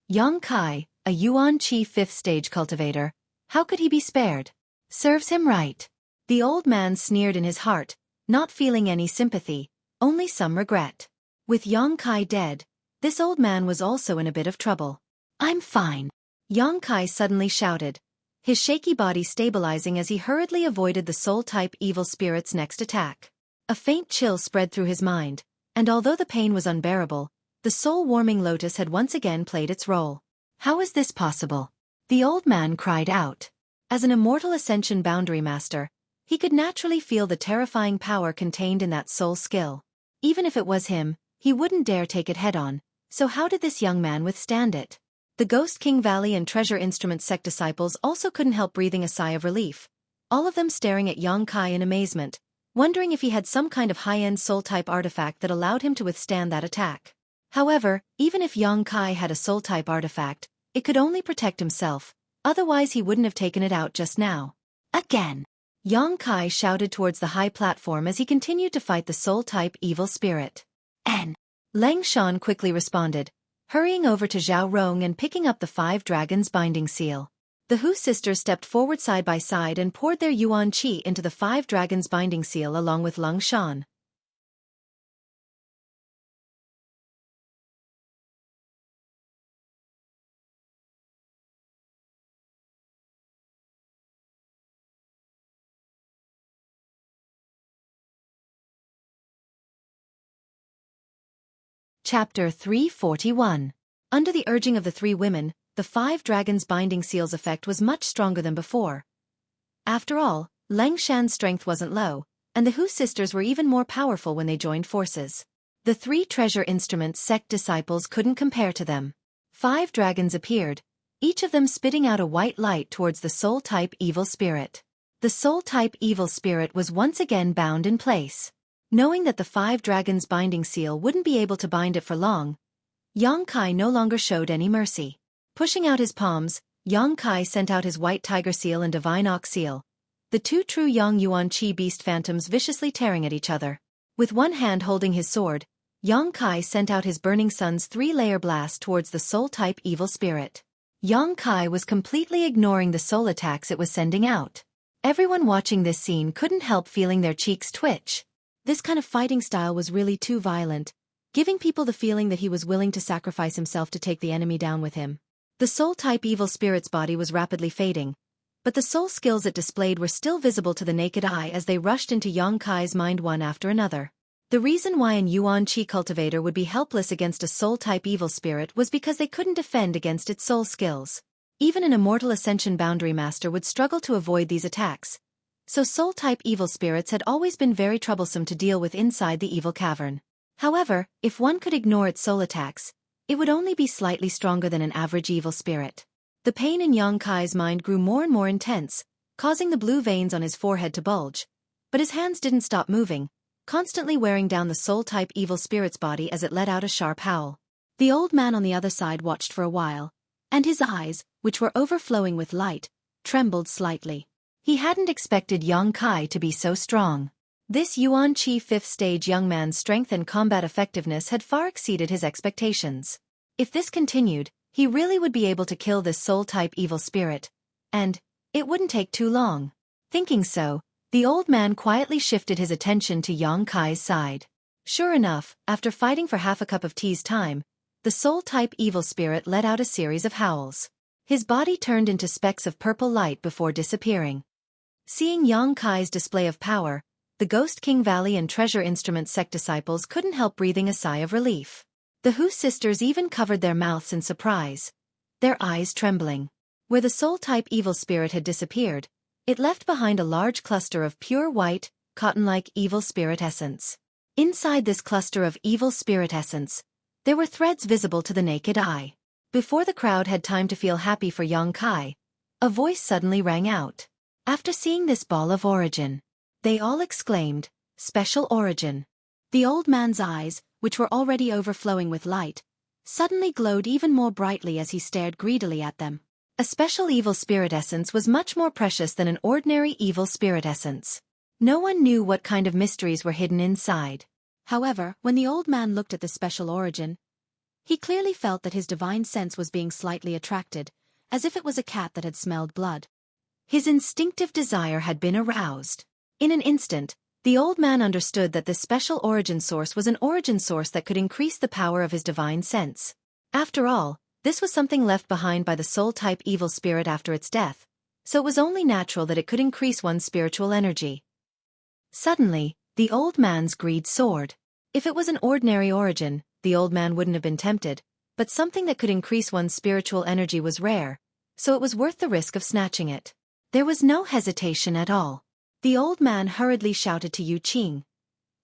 Yang Kai, a Yuan Qi 5th stage cultivator, how could he be spared? Serves him right. The old man sneered in his heart, not feeling any sympathy, only some regret. With Yang Kai dead, this old man was also in a bit of trouble. "I'm fine," Yang Kai suddenly shouted, his shaky body stabilizing as he hurriedly avoided the soul-type evil spirit's next attack. A faint chill spread through his mind, and although the pain was unbearable, the soul-warming lotus had once again played its role. "How is this possible?" the old man cried out. As an immortal Ascension Boundary Master, he could naturally feel the terrifying power contained in that soul skill. Even if it was him, he wouldn't dare take it head-on, so how did this young man withstand it? The Ghost King Valley and Treasure Instrument Sect disciples also couldn't help breathing a sigh of relief, all of them staring at Yang Kai in amazement, wondering if he had some kind of high-end soul-type artifact that allowed him to withstand that attack. However, even if Yang Kai had a soul-type artifact, it could only protect himself, otherwise he wouldn't have taken it out just now. "Again!" Yang Kai shouted towards the high platform as he continued to fight the soul-type evil spirit. "N." Lang Shan quickly responded, hurrying over to Zhao Rong and picking up the 5 dragons binding seal. The Hu sisters stepped forward side by side and poured their yuan qi into the 5 dragons binding seal along with Lang Shan. Chapter 341. Under the urging of the 3 women, the 5 dragons binding seal's effect was much stronger than before. After all, Lang Shan's strength wasn't low, and the Hu sisters were even more powerful when they joined forces. The 3 treasure instruments sect disciples couldn't compare to them. 5 dragons appeared, each of them spitting out a white light towards the soul-type evil spirit. The soul-type evil spirit was once again bound in place. Knowing that the 5 dragons binding seal wouldn't be able to bind it for long, Yang Kai no longer showed any mercy. Pushing out his palms, Yang Kai sent out his white tiger seal and divine ox seal, the 2 true Yang Yuan Qi beast phantoms viciously tearing at each other. With one hand holding his sword, Yang Kai sent out his burning sun's 3-layer blast towards the soul-type evil spirit. Yang Kai was completely ignoring the soul attacks it was sending out. Everyone watching this scene couldn't help feeling their cheeks twitch. This kind of fighting style was really too violent, giving people the feeling that he was willing to sacrifice himself to take the enemy down with him. The soul-type evil spirit's body was rapidly fading, but the soul skills it displayed were still visible to the naked eye as they rushed into Yang Kai's mind one after another. The reason why an Yuan Qi cultivator would be helpless against a soul-type evil spirit was because they couldn't defend against its soul skills. Even an immortal ascension boundary master would struggle to avoid these attacks. So soul-type evil spirits had always been very troublesome to deal with inside the evil cavern. However, if one could ignore its soul attacks, it would only be slightly stronger than an average evil spirit. The pain in Yang Kai's mind grew more and more intense, causing the blue veins on his forehead to bulge. But his hands didn't stop moving, constantly wearing down the soul-type evil spirit's body as it let out a sharp howl. The old man on the other side watched for a while, and his eyes, which were overflowing with light, trembled slightly. He hadn't expected Yang Kai to be so strong. This Yuan Qi 5th stage young man's strength and combat effectiveness had far exceeded his expectations. If this continued, he really would be able to kill this soul-type evil spirit, and it wouldn't take too long. Thinking so, the old man quietly shifted his attention to Yang Kai's side. Sure enough, after fighting for half a cup of tea's time, the soul-type evil spirit let out a series of howls. His body turned into specks of purple light before disappearing. Seeing Yang Kai's display of power, the Ghost King Valley and Treasure Instrument sect disciples couldn't help breathing a sigh of relief. The Hu sisters even covered their mouths in surprise, their eyes trembling. Where the soul-type evil spirit had disappeared, it left behind a large cluster of pure white, cotton-like evil spirit essence. Inside this cluster of evil spirit essence, there were threads visible to the naked eye. Before the crowd had time to feel happy for Yang Kai, a voice suddenly rang out. After seeing this ball of origin, they all exclaimed, "Special origin." The old man's eyes, which were already overflowing with light, suddenly glowed even more brightly as he stared greedily at them. A special evil spirit essence was much more precious than an ordinary evil spirit essence. No one knew what kind of mysteries were hidden inside. However, when the old man looked at the special origin, he clearly felt that his divine sense was being slightly attracted, as if it was a cat that had smelled blood. His instinctive desire had been aroused. In an instant, the old man understood that this special origin source was an origin source that could increase the power of his divine sense. After all, this was something left behind by the soul-type evil spirit after its death, so it was only natural that it could increase one's spiritual energy. Suddenly, the old man's greed soared. If it was an ordinary origin, the old man wouldn't have been tempted, but something that could increase one's spiritual energy was rare, so it was worth the risk of snatching it. There was no hesitation at all. The old man hurriedly shouted to Yu Qing,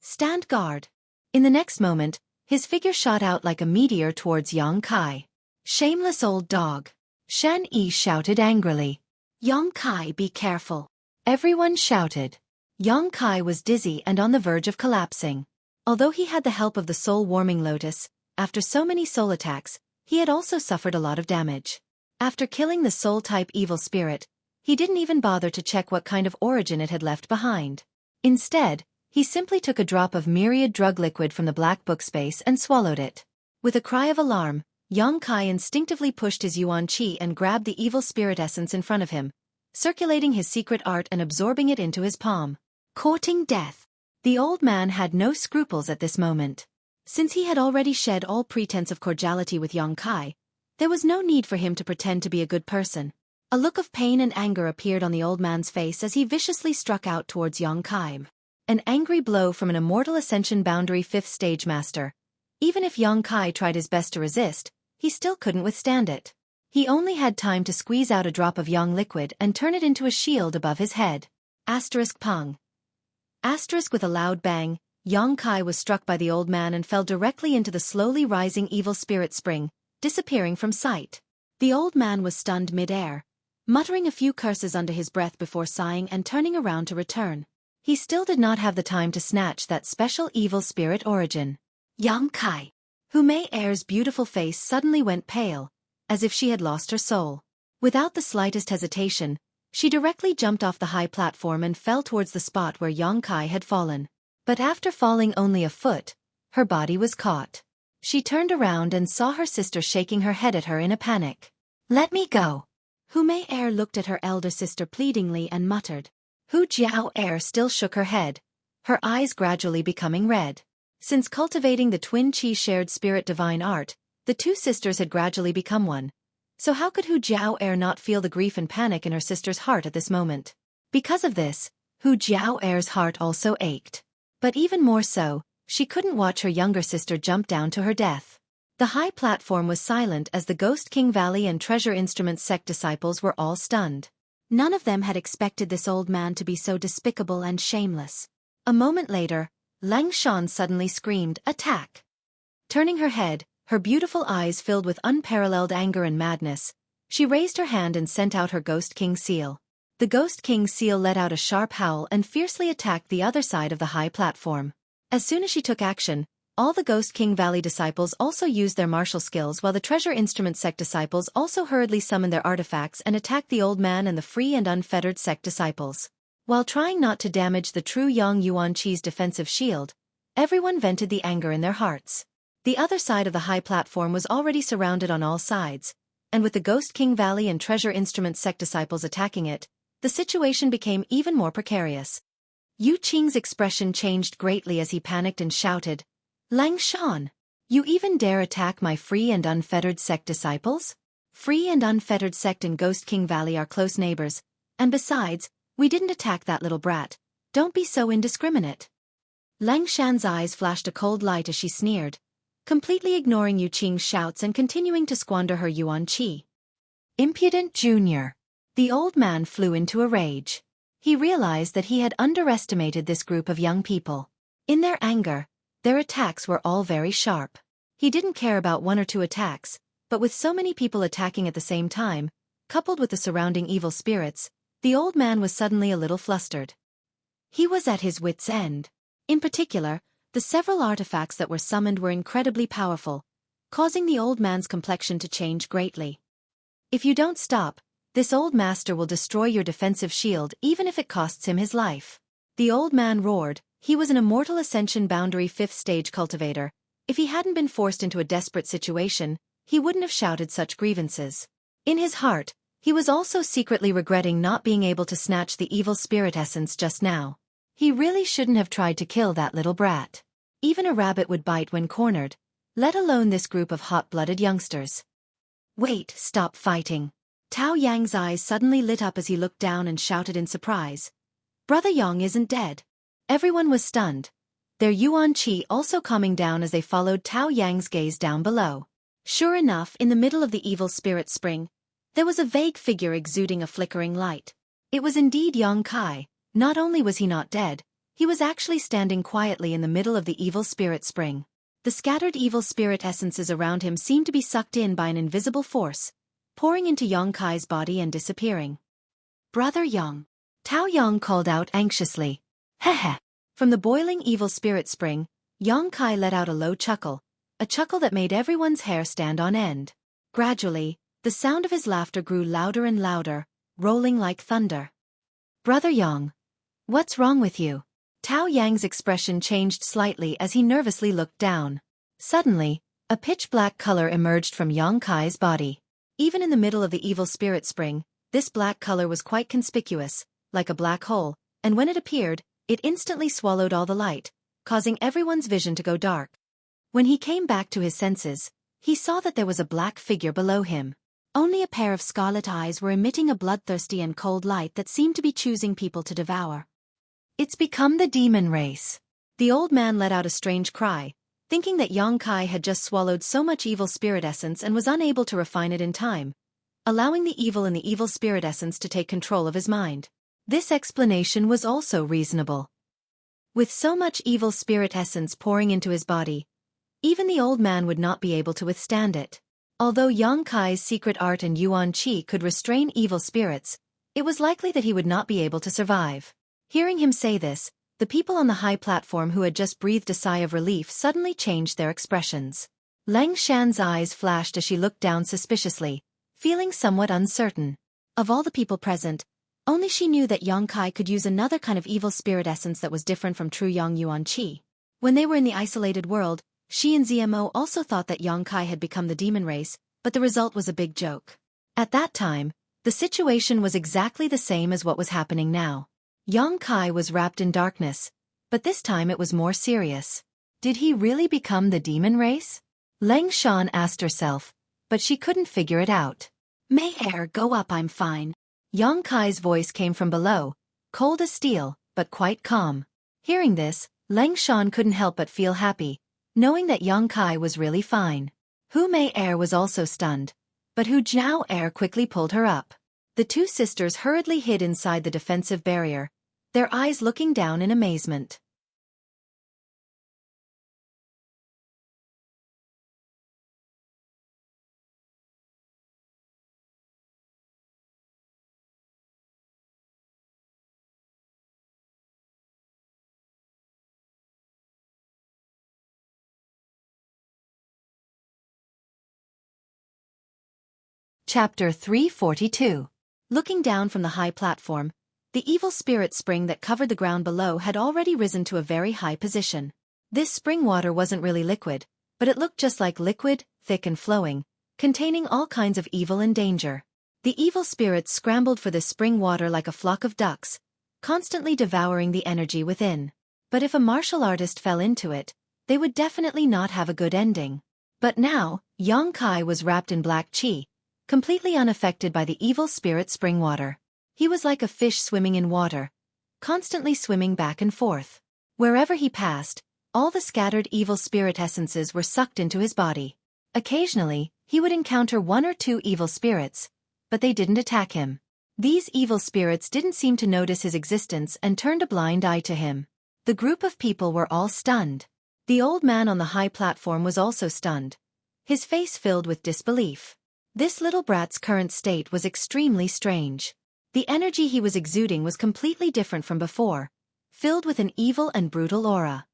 "Stand guard." In the next moment, his figure shot out like a meteor towards Yang Kai. "Shameless old dog." Shan Yi shouted angrily. "Yang Kai, be careful." Everyone shouted. Yang Kai was dizzy and on the verge of collapsing. Although he had the help of the soul-warming lotus, after so many soul attacks, he had also suffered a lot of damage. After killing the soul-type evil spirit, he didn't even bother to check what kind of origin it had left behind. Instead, he simply took a drop of myriad drug liquid from the black book space and swallowed it. With a cry of alarm, Yang Kai instinctively pushed his Yuan Qi and grabbed the evil spirit essence in front of him, circulating his secret art and absorbing it into his palm. Courting death. The old man had no scruples at this moment. Since he had already shed all pretense of cordiality with Yang Kai, there was no need for him to pretend to be a good person. A look of pain and anger appeared on the old man's face as he viciously struck out towards Yang Kai. An angry blow from an immortal ascension boundary 5th stage master. Even if Yang Kai tried his best to resist, he still couldn't withstand it. He only had time to squeeze out a drop of yang liquid and turn it into a shield above his head. Pung. With a loud bang, Yang Kai was struck by the old man and fell directly into the slowly rising evil spirit spring, disappearing from sight. The old man was stunned mid-air, muttering a few curses under his breath before sighing and turning around to return. He still did not have the time to snatch that special evil spirit origin. Yang Kai. Hu Mei Er's beautiful face suddenly went pale, as if she had lost her soul. Without the slightest hesitation, she directly jumped off the high platform and fell towards the spot where Yang Kai had fallen. But after falling only a foot, her body was caught. She turned around and saw her sister shaking her head at her in a panic. "Let me go." Hu Mei Er looked at her elder sister pleadingly and muttered. Hu Jiao Er still shook her head, her eyes gradually becoming red. Since cultivating the twin chi shared spirit divine art, the two sisters had gradually become one. So how could Hu Jiao Er not feel the grief and panic in her sister's heart at this moment? Because of this, Hu Jiao Er's heart also ached. But even more so, she couldn't watch her younger sister jump down to her death. The high platform was silent as the Ghost King Valley and Treasure Instruments sect disciples were all stunned. None of them had expected this old man to be so despicable and shameless. A moment later, Lang Shan suddenly screamed, "Attack!" Turning her head, her beautiful eyes filled with unparalleled anger and madness, she raised her hand and sent out her Ghost King seal. The Ghost King seal let out a sharp howl and fiercely attacked the other side of the high platform. As soon as she took action, all the Ghost King Valley disciples also used their martial skills while the Treasure Instrument sect disciples also hurriedly summoned their artifacts and attacked the old man and the free and unfettered sect disciples. While trying not to damage the true Yang Yuan Chi's defensive shield, everyone vented the anger in their hearts. The other side of the high platform was already surrounded on all sides, and with the Ghost King Valley and Treasure Instrument sect disciples attacking it, the situation became even more precarious. Yu Qing's expression changed greatly as he panicked and shouted, "Lang Shan! You even dare attack my free and unfettered sect disciples? Free and unfettered sect and Ghost King Valley are close neighbors, and besides, we didn't attack that little brat. Don't be so indiscriminate." Lang Shan's eyes flashed a cold light as she sneered, completely ignoring Yu Qing's shouts and continuing to squander her Yuan Qi. Impudent Junior. The old man flew into a rage. He realized that he had underestimated this group of young people. In their anger, their attacks were all very sharp. He didn't care about one or two attacks, but with so many people attacking at the same time, coupled with the surrounding evil spirits, the old man was suddenly a little flustered. He was at his wits' end. In particular, the several artifacts that were summoned were incredibly powerful, causing the old man's complexion to change greatly. "If you don't stop, this old master will destroy your defensive shield even if it costs him his life." The old man roared. He was an immortal ascension boundary 5th stage cultivator. If he hadn't been forced into a desperate situation, he wouldn't have shouted such grievances. In his heart, he was also secretly regretting not being able to snatch the evil spirit essence just now. He really shouldn't have tried to kill that little brat. Even a rabbit would bite when cornered, let alone this group of hot-blooded youngsters. "Wait, stop fighting." Tao Yang's eyes suddenly lit up as he looked down and shouted in surprise. "Brother Yang isn't dead." Everyone was stunned, their Yuan Qi also calming down as they followed Tao Yang's gaze down below. Sure enough, in the middle of the evil spirit spring, there was a vague figure exuding a flickering light. It was indeed Yang Kai. Not only was he not dead, he was actually standing quietly in the middle of the evil spirit spring. The scattered evil spirit essences around him seemed to be sucked in by an invisible force, pouring into Yang Kai's body and disappearing. "Brother Yang," Tao Yang called out anxiously. "Heh." From the boiling evil spirit spring, Yang Kai let out a low chuckle, a chuckle that made everyone's hair stand on end. Gradually, the sound of his laughter grew louder and louder, rolling like thunder. "Brother Yang, what's wrong with you?" Tao Yang's expression changed slightly as he nervously looked down. Suddenly, a pitch-black color emerged from Yang Kai's body. Even in the middle of the evil spirit spring, this black color was quite conspicuous, like a black hole, and when it appeared, it instantly swallowed all the light, causing everyone's vision to go dark. When he came back to his senses, he saw that there was a black figure below him. Only a pair of scarlet eyes were emitting a bloodthirsty and cold light that seemed to be choosing people to devour. "It's become the demon race." The old man let out a strange cry, thinking that Yang Kai had just swallowed so much evil spirit essence and was unable to refine it in time, allowing the evil in the evil spirit essence to take control of his mind. This explanation was also reasonable. With so much evil spirit essence pouring into his body, even the old man would not be able to withstand it. Although Yang Kai's secret art and Yuan Qi could restrain evil spirits, it was likely that he would not be able to survive. Hearing him say this, the people on the high platform who had just breathed a sigh of relief suddenly changed their expressions. Leng Shan's eyes flashed as she looked down suspiciously, feeling somewhat uncertain. Of all the people present, only she knew that Yang Kai could use another kind of evil spirit essence that was different from true Yang Yuan Qi. When they were in the isolated world, she and ZMO also thought that Yang Kai had become the demon race, but the result was a big joke. At that time, the situation was exactly the same as what was happening now. Yang Kai was wrapped in darkness, but this time it was more serious. Did he really become the demon race? Leng Shan asked herself, but she couldn't figure it out. May air go up, I'm fine. Yang Kai's voice came from below, cold as steel, but quite calm. Hearing this, Leng Shan couldn't help but feel happy, knowing that Yang Kai was really fine. Hu Mei Air was also stunned, but Hu Jiao Air quickly pulled her up. The two sisters hurriedly hid inside the defensive barrier, their eyes looking down in amazement. Chapter 342. Looking down from the high platform, the evil spirit spring that covered the ground below had already risen to a very high position. This spring water wasn't really liquid, but it looked just like liquid, thick and flowing, containing all kinds of evil and danger. The evil spirits scrambled for this spring water like a flock of ducks, constantly devouring the energy within. But if a martial artist fell into it, they would definitely not have a good ending. But now, Yang Kai was wrapped in black qi, completely unaffected by the evil spirit spring water. He was like a fish swimming in water, constantly swimming back and forth. Wherever he passed, all the scattered evil spirit essences were sucked into his body. Occasionally, he would encounter one or two evil spirits, but they didn't attack him. These evil spirits didn't seem to notice his existence and turned a blind eye to him. The group of people were all stunned. The old man on the high platform was also stunned, his face filled with disbelief. This little brat's current state was extremely strange. The energy he was exuding was completely different from before, filled with an evil and brutal aura.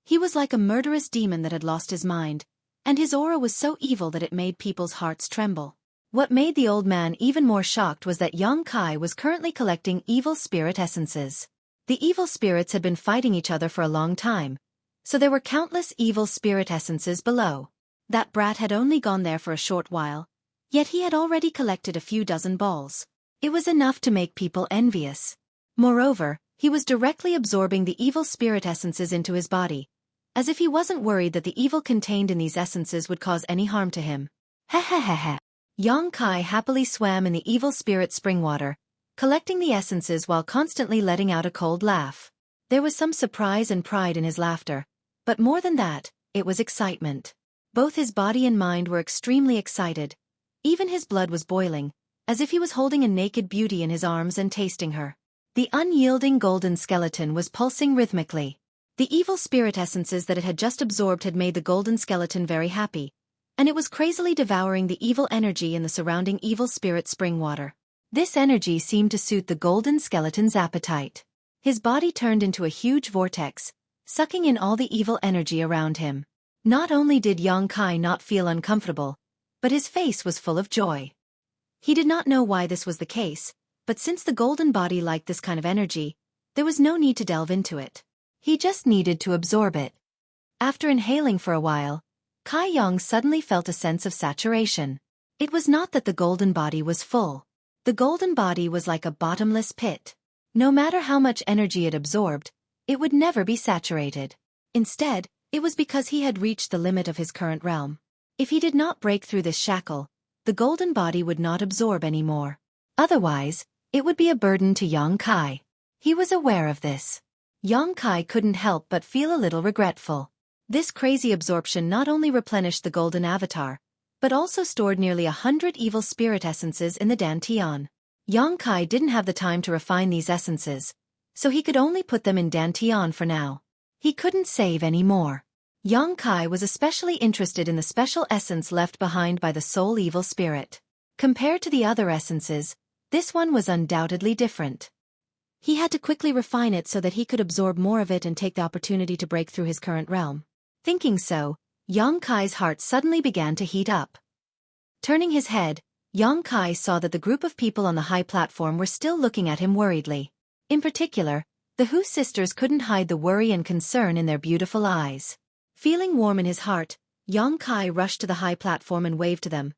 He was like a murderous demon that had lost his mind, and his aura was so evil that it made people's hearts tremble. What made the old man even more shocked was that Yang Kai was currently collecting evil spirit essences. The evil spirits had been fighting each other for a long time, so there were countless evil spirit essences below. That brat had only gone there for a short while, yet he had already collected a few dozen balls. It was enough to make people envious. Moreover, he was directly absorbing the evil spirit essences into his body, as if he wasn't worried that the evil contained in these essences would cause any harm to him. Hehehehe. Yang Kai happily swam in the evil spirit spring water, collecting the essences while constantly letting out a cold laugh. There was some surprise and pride in his laughter, but more than that, it was excitement. Both his body and mind were extremely excited. Even his blood was boiling, as if he was holding a naked beauty in his arms and tasting her. The unyielding golden skeleton was pulsing rhythmically. The evil spirit essences that it had just absorbed had made the golden skeleton very happy, and it was crazily devouring the evil energy in the surrounding evil spirit spring water. This energy seemed to suit the golden skeleton's appetite. His body turned into a huge vortex, sucking in all the evil energy around him. Not only did Yang Kai not feel uncomfortable, but his face was full of joy. He did not know why this was the case, but since the golden body liked this kind of energy, there was no need to delve into it. He just needed to absorb it. After inhaling for a while, Kai Yang suddenly felt a sense of saturation. It was not that the golden body was full. The golden body was like a bottomless pit. No matter how much energy it absorbed, it would never be saturated. Instead, it was because he had reached the limit of his current realm. If he did not break through this shackle, the golden body would not absorb any more. Otherwise, it would be a burden to Yang Kai. He was aware of this. Yang Kai couldn't help but feel a little regretful. This crazy absorption not only replenished the golden avatar, but also stored nearly 100 evil spirit essences in the Dantian. Yang Kai didn't have the time to refine these essences, so he could only put them in Dantian for now. He couldn't save any more. Yang Kai was especially interested in the special essence left behind by the soul evil spirit. Compared to the other essences, this one was undoubtedly different. He had to quickly refine it so that he could absorb more of it and take the opportunity to break through his current realm. Thinking so, Yang Kai's heart suddenly began to heat up. Turning his head, Yang Kai saw that the group of people on the high platform were still looking at him worriedly. In particular, the Hu sisters couldn't hide the worry and concern in their beautiful eyes. Feeling warm in his heart, Yang Kai rushed to the high platform and waved to them.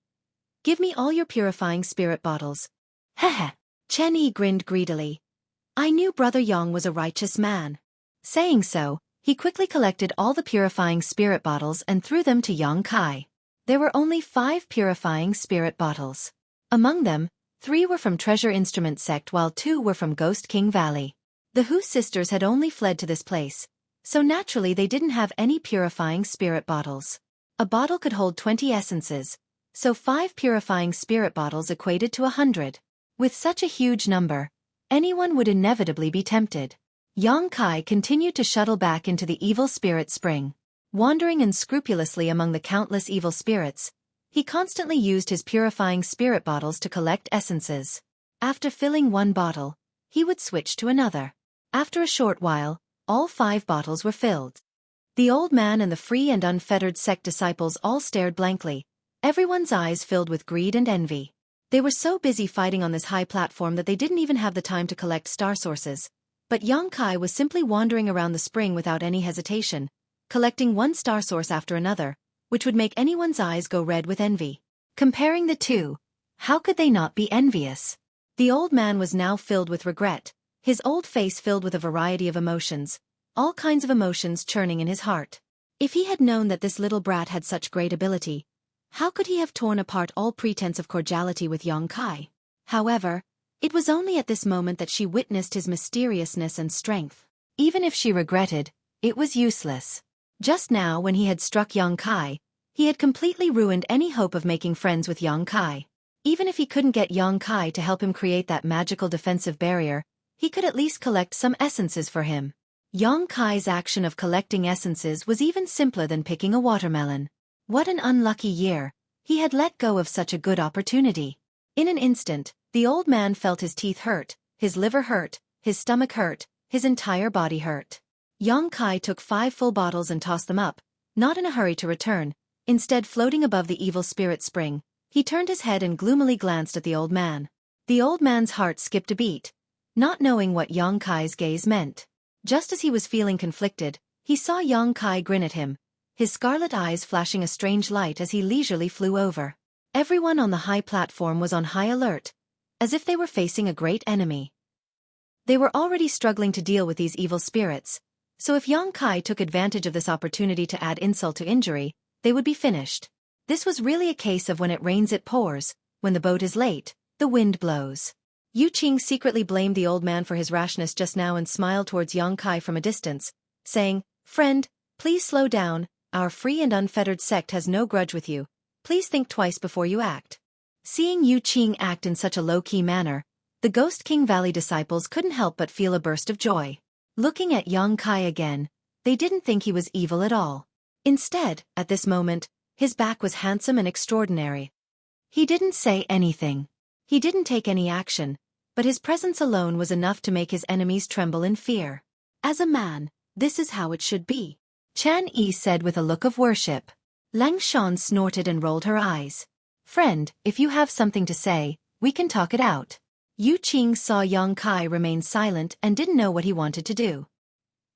"Give me all your purifying spirit bottles." Heh. Chen Yi grinned greedily. "I knew Brother Yang was a righteous man." Saying so, he quickly collected all the purifying spirit bottles and threw them to Yang Kai. There were only 5 purifying spirit bottles. Among them, 3 were from Treasure Instrument Sect while 2 were from Ghost King Valley. The Hu sisters had only fled to this place, so naturally they didn't have any purifying spirit bottles. A bottle could hold 20 essences, so 5 purifying spirit bottles equated to 100. With such a huge number, anyone would inevitably be tempted. Yang Kai continued to shuttle back into the evil spirit spring. Wandering unscrupulously among the countless evil spirits, he constantly used his purifying spirit bottles to collect essences. After filling one bottle, he would switch to another. After a short while, all 5 bottles were filled. The old man and the free and unfettered sect disciples all stared blankly, everyone's eyes filled with greed and envy. They were so busy fighting on this high platform that they didn't even have the time to collect star sources. But Yang Kai was simply wandering around the spring without any hesitation, collecting one star source after another, which would make anyone's eyes go red with envy. Comparing the two, how could they not be envious? The old man was now filled with regret, his old face filled with a variety of emotions, all kinds of emotions churning in his heart. If he had known that this little brat had such great ability, how could he have torn apart all pretense of cordiality with Yang Kai? However, it was only at this moment that she witnessed his mysteriousness and strength. Even if she regretted, it was useless. Just now when he had struck Yang Kai, he had completely ruined any hope of making friends with Yang Kai. Even if he couldn't get Yang Kai to help him create that magical defensive barrier, he could at least collect some essences for him. Yang Kai's action of collecting essences was even simpler than picking a watermelon. What an unlucky year, he had let go of such a good opportunity. In an instant, the old man felt his teeth hurt, his liver hurt, his stomach hurt, his entire body hurt. Yang Kai took 5 full bottles and tossed them up, not in a hurry to return, instead floating above the evil spirit spring. He turned his head and gloomily glanced at the old man. The old man's heart skipped a beat, not knowing what Yang Kai's gaze meant. Just as he was feeling conflicted, he saw Yang Kai grin at him, his scarlet eyes flashing a strange light as he leisurely flew over. Everyone on the high platform was on high alert, as if they were facing a great enemy. They were already struggling to deal with these evil spirits, so if Yang Kai took advantage of this opportunity to add insult to injury, they would be finished. This was really a case of when it rains it pours, when the boat is late, the wind blows. Yu Qing secretly blamed the old man for his rashness just now and smiled towards Yang Kai from a distance, saying, "Friend, please slow down, our free and unfettered sect has no grudge with you. Please think twice before you act." Seeing Yu Qing act in such a low-key manner, the Ghost King Valley disciples couldn't help but feel a burst of joy. Looking at Yang Kai again, they didn't think he was evil at all. Instead, at this moment, his back was handsome and extraordinary. He didn't say anything. He didn't take any action, but his presence alone was enough to make his enemies tremble in fear. As a man, this is how it should be, Chan Yi said with a look of worship. Lang Shan snorted and rolled her eyes. "Friend, if you have something to say, we can talk it out." Yu Qing saw Yang Kai remain silent and didn't know what he wanted to do.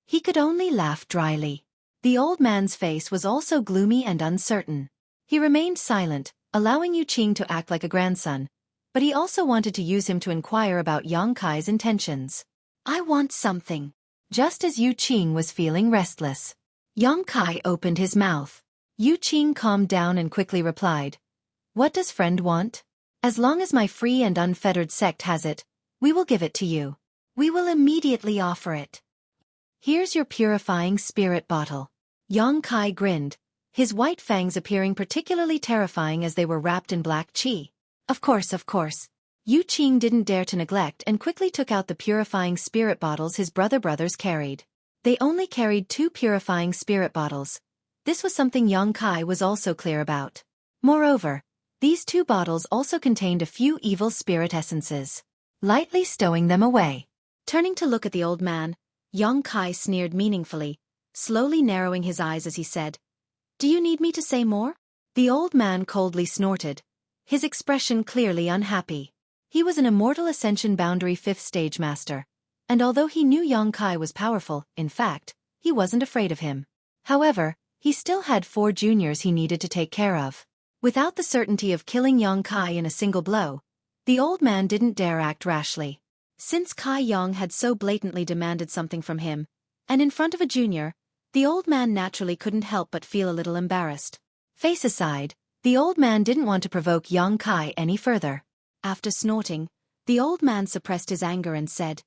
He could only laugh dryly. The old man's face was also gloomy and uncertain. He remained silent, allowing Yu Qing to act like a grandson, but he also wanted to use him to inquire about Yang Kai's intentions. "I want something." Just as Yu Qing was feeling restless, Yang Kai opened his mouth. Yu Qing calmed down and quickly replied, "What does friend want? As long as my free and unfettered sect has it, we will give it to you. We will immediately offer it. Here's your purifying spirit bottle." Yang Kai grinned, his white fangs appearing particularly terrifying as they were wrapped in black qi. Of course. Xueqi didn't dare to neglect and quickly took out the purifying spirit bottles his brothers carried. They only carried 2 purifying spirit bottles. This was something Xueqi was also clear about. Moreover, these 2 bottles also contained a few evil spirit essences. Lightly stowing them away. Turning to look at the old man, Xueqi sneered meaningfully, slowly narrowing his eyes as he said, "Do you need me to say more?" The old man coldly snorted, his expression clearly unhappy. He was an immortal Ascension Boundary 5th stage master, and although he knew Xueqi was powerful, in fact, he wasn't afraid of him. However, he still had 4 juniors he needed to take care of. Without the certainty of killing Xueqi in a single blow, the old man didn't dare act rashly. Since Kai Yang had so blatantly demanded something from him, and in front of a junior, the old man naturally couldn't help but feel a little embarrassed. Face aside, the old man didn't want to provoke Xueqi any further. After snorting, the old man suppressed his anger and said,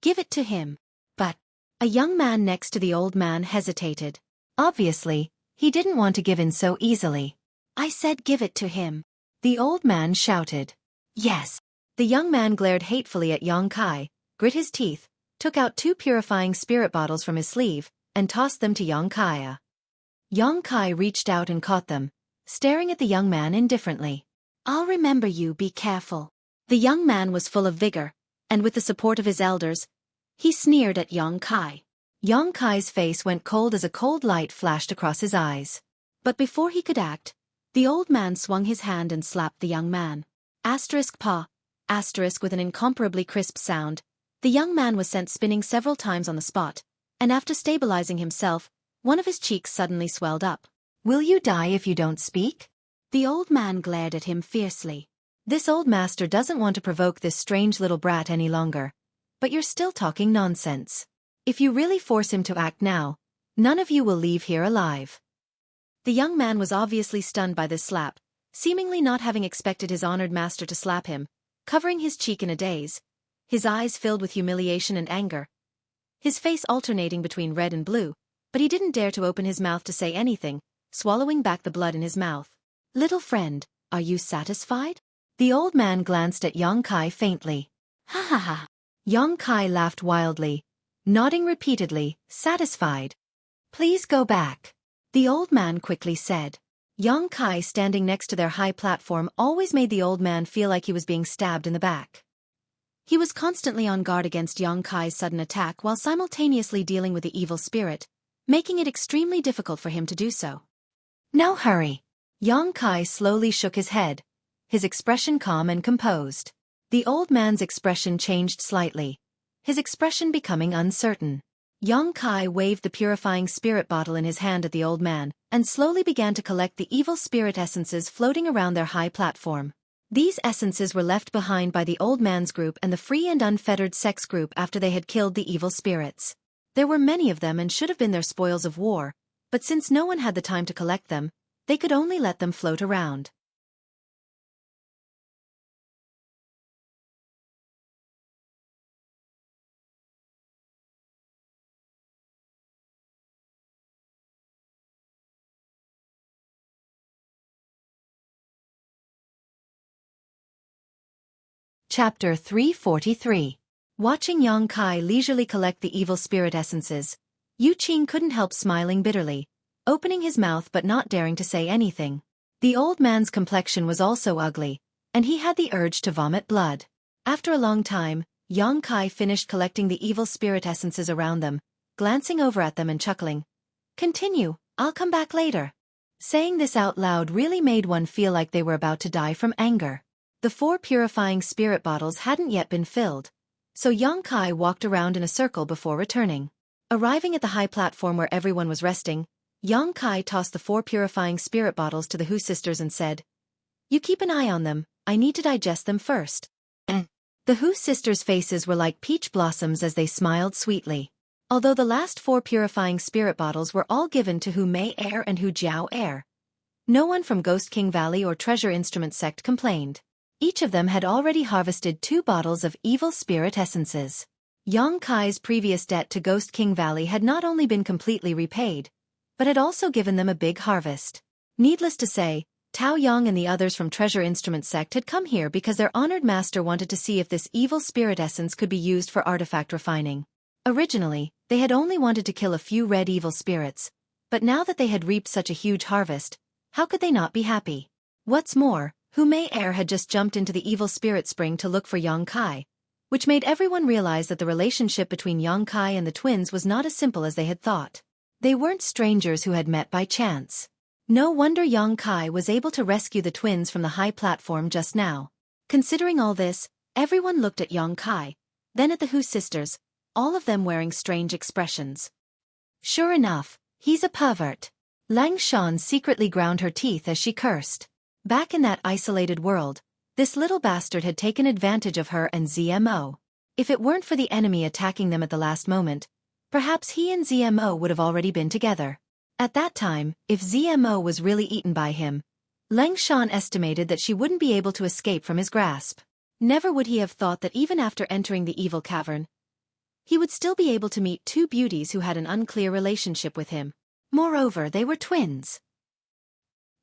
"Give it to him." But a young man next to the old man hesitated. Obviously, he didn't want to give in so easily. "I said give it to him," the old man shouted. "Yes." The young man glared hatefully at Xueqi, grit his teeth, took out 2 purifying spirit bottles from his sleeve, and tossed them to Xueqi. Xueqi reached out and caught them, staring at the young man indifferently. "I'll remember you, be careful." The young man was full of vigor, and with the support of his elders, he sneered at Xueqi. Xueqi's face went cold as a cold light flashed across his eyes. But before he could act, the old man swung his hand and slapped the young man. Paw. With an incomparably crisp sound, the young man was sent spinning several times on the spot, and after stabilizing himself, one of his cheeks suddenly swelled up. "Will you die if you don't speak?" The old man glared at him fiercely. This old master doesn't want to provoke this strange little brat any longer. But you're still talking nonsense. If you really force him to act now, none of you will leave here alive. The young man was obviously stunned by this slap, seemingly not having expected his honored master to slap him, covering his cheek in a daze, his eyes filled with humiliation and anger, his face alternating between red and blue, but he didn't dare to open his mouth to say anything, swallowing back the blood in his mouth. "Little friend, are you satisfied?" The old man glanced at Xueqi faintly. "Ha ha ha." Xueqi laughed wildly, nodding repeatedly, satisfied. "Please go back," the old man quickly said. Xueqi standing next to their high platform always made the old man feel like he was being stabbed in the back. He was constantly on guard against Xueqi's sudden attack while simultaneously dealing with the evil spirit, making it extremely difficult for him to do so. "No hurry." Xueqi slowly shook his head, his expression calm and composed. The old man's expression changed slightly, his expression becoming uncertain. Xueqi waved the purifying spirit bottle in his hand at the old man, and slowly began to collect the evil spirit essences floating around their high platform. These essences were left behind by the old man's group and the free and unfettered sex group after they had killed the evil spirits. There were many of them and should have been their spoils of war, but since no one had the time to collect them, they could only let them float around. Chapter 343. Watching Xueqi leisurely collect the evil spirit essences, Xueqi couldn't help smiling bitterly, opening his mouth but not daring to say anything. The old man's complexion was also ugly, and he had the urge to vomit blood. After a long time, Xueqi finished collecting the evil spirit essences around them, glancing over at them and chuckling. "Continue, I'll come back later." Saying this out loud really made one feel like they were about to die from anger. The 4 purifying spirit bottles hadn't yet been filled, so Xueqi walked around in a circle before returning. Arriving at the high platform where everyone was resting, Xueqi tossed the 4 purifying spirit bottles to the Hu sisters and said, "You keep an eye on them, I need to digest them first." The Hu sisters' faces were like peach blossoms as they smiled sweetly. Although the last 4 purifying spirit bottles were all given to Hu Mei Heir and Hu Jiao Heir, no one from Ghost King Valley or Treasure Instrument Sect complained. Each of them had already harvested 2 bottles of evil spirit essences. Xueqi's previous debt to Ghost King Valley had not only been completely repaid, but had also given them a big harvest. Needless to say, Tao Yang and the others from Treasure Instrument sect had come here because their honored master wanted to see if this evil spirit essence could be used for artifact refining. Originally, they had only wanted to kill a few red evil spirits, but now that they had reaped such a huge harvest, how could they not be happy? What's more, Hu Mei Er had just jumped into the evil spirit spring to look for Yang Kai, which made everyone realize that the relationship between Yang Kai and the twins was not as simple as they had thought. They weren't strangers who had met by chance. No wonder Yang Kai was able to rescue the twins from the high platform just now. Considering all this, everyone looked at Yang Kai, then at the Hu sisters, all of them wearing strange expressions. Sure enough, he's a pervert. Lang Shan secretly ground her teeth as she cursed. Back in that isolated world, this little bastard had taken advantage of her and ZMO. If it weren't for the enemy attacking them at the last moment, perhaps he and ZMO would have already been together. At that time, if ZMO was really eaten by him, Lang Shan estimated that she wouldn't be able to escape from his grasp. Never would he have thought that even after entering the evil cavern, he would still be able to meet two beauties who had an unclear relationship with him. Moreover, they were twins.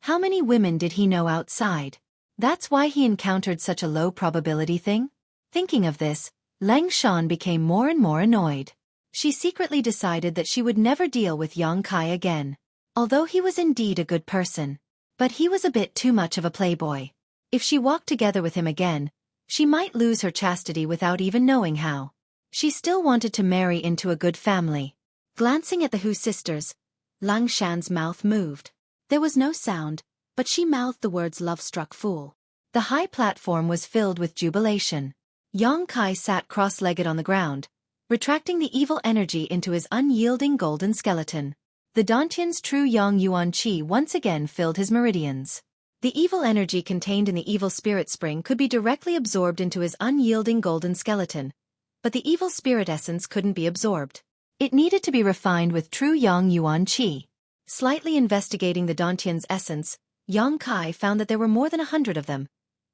How many women did he know outside? That's why he encountered such a low probability thing? Thinking of this, Lang Shan became more and more annoyed. She secretly decided that she would never deal with Yang Kai again. Although he was indeed a good person. But he was a bit too much of a playboy. If she walked together with him again, she might lose her chastity without even knowing how. She still wanted to marry into a good family. Glancing at the Hu sisters, Lang Shan's mouth moved. There was no sound, but she mouthed the words love-struck fool. The high platform was filled with jubilation. Yang Kai sat cross-legged on the ground, retracting the evil energy into his unyielding golden skeleton. The Dantian's true Yang Yuan Qi once again filled his meridians. The evil energy contained in the evil spirit spring could be directly absorbed into his unyielding golden skeleton, but the evil spirit essence couldn't be absorbed. It needed to be refined with true Yang Yuan Qi. Slightly investigating the Dantian's essence, Yang Kai found that there were more than 100 of them,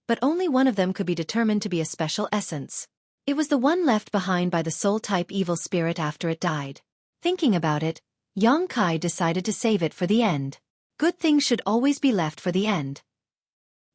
but only one of them could be determined to be a special essence. It was the one left behind by the soul-type evil spirit after it died. Thinking about it, Yang Kai decided to save it for the end. Good things should always be left for the end.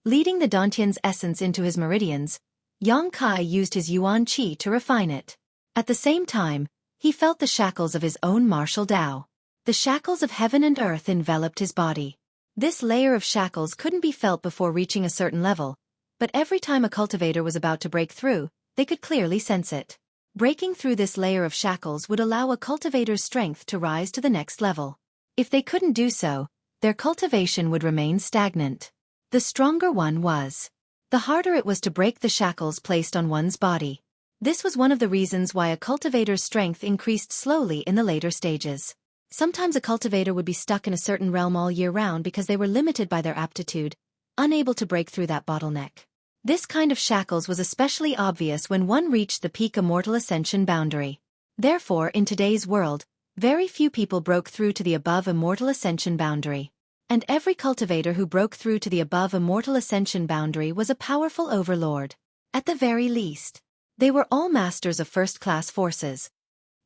Leading the Dantian's essence into his meridians, Yang Kai used his Yuan Qi to refine it. At the same time, he felt the shackles of his own martial Tao. The shackles of heaven and earth enveloped his body. This layer of shackles couldn't be felt before reaching a certain level, but every time a cultivator was about to break through, they could clearly sense it. Breaking through this layer of shackles would allow a cultivator's strength to rise to the next level. If they couldn't do so, their cultivation would remain stagnant. The stronger one was. The harder it was to break the shackles placed on one's body. This was one of the reasons why a cultivator's strength increased slowly in the later stages. Sometimes a cultivator would be stuck in a certain realm all year round because they were limited by their aptitude, unable to break through that bottleneck. This kind of shackles was especially obvious when one reached the peak immortal ascension boundary. Therefore, in today's world, very few people broke through to the above immortal ascension boundary. And every cultivator who broke through to the above immortal ascension boundary was a powerful overlord. At the very least, they were all masters of first-class forces.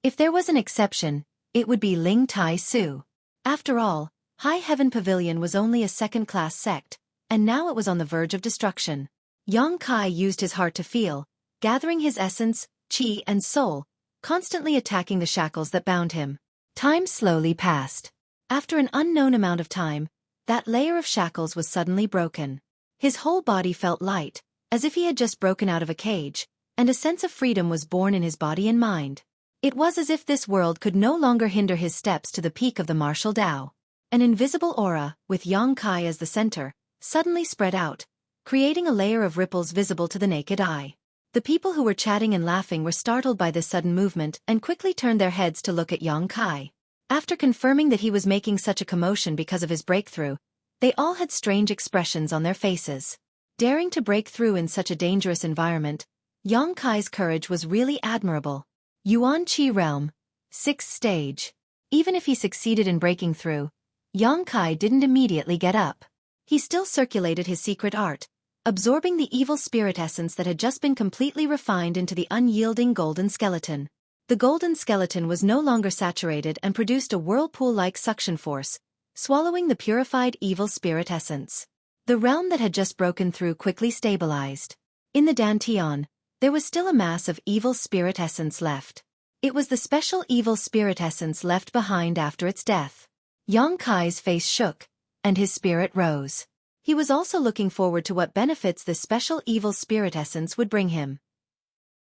If there was an exception, it would be Ling Tai Su. After all, High Heaven Pavilion was only a second-class sect, and now it was on the verge of destruction. Yang Kai used his heart to feel, gathering his essence, qi and soul, constantly attacking the shackles that bound him. Time slowly passed. After an unknown amount of time, that layer of shackles was suddenly broken. His whole body felt light, as if he had just broken out of a cage, and a sense of freedom was born in his body and mind. It was as if this world could no longer hinder his steps to the peak of the martial Tao. An invisible aura, with Yang Kai as the center, suddenly spread out, creating a layer of ripples visible to the naked eye. The people who were chatting and laughing were startled by this sudden movement and quickly turned their heads to look at Yang Kai. After confirming that he was making such a commotion because of his breakthrough, they all had strange expressions on their faces. Daring to break through in such a dangerous environment, Yang Kai's courage was really admirable. Yuan Qi Realm, 6th stage. Even if he succeeded in breaking through, Yang Kai didn't immediately get up. He still circulated his secret art, absorbing the evil spirit essence that had just been completely refined into the unyielding golden skeleton. The golden skeleton was no longer saturated and produced a whirlpool-like suction force, swallowing the purified evil spirit essence. The realm that had just broken through quickly stabilized. In the Dantian, there was still a mass of evil spirit essence left. It was the special evil spirit essence left behind after its death. Yang Kai's face shook, and his spirit rose. He was also looking forward to what benefits this special evil spirit essence would bring him.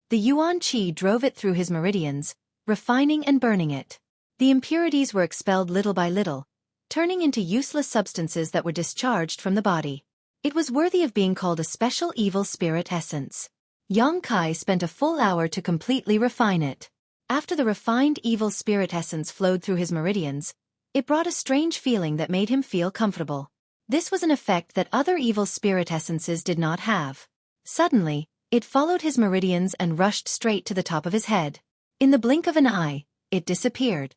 The Yuan Qi drove it through his meridians, refining and burning it. The impurities were expelled little by little, turning into useless substances that were discharged from the body. It was worthy of being called a special evil spirit essence. Yang Kai spent a full hour to completely refine it. After the refined evil spirit essence flowed through his meridians, it brought a strange feeling that made him feel comfortable. This was an effect that other evil spirit essences did not have. Suddenly, it followed his meridians and rushed straight to the top of his head. In the blink of an eye, it disappeared.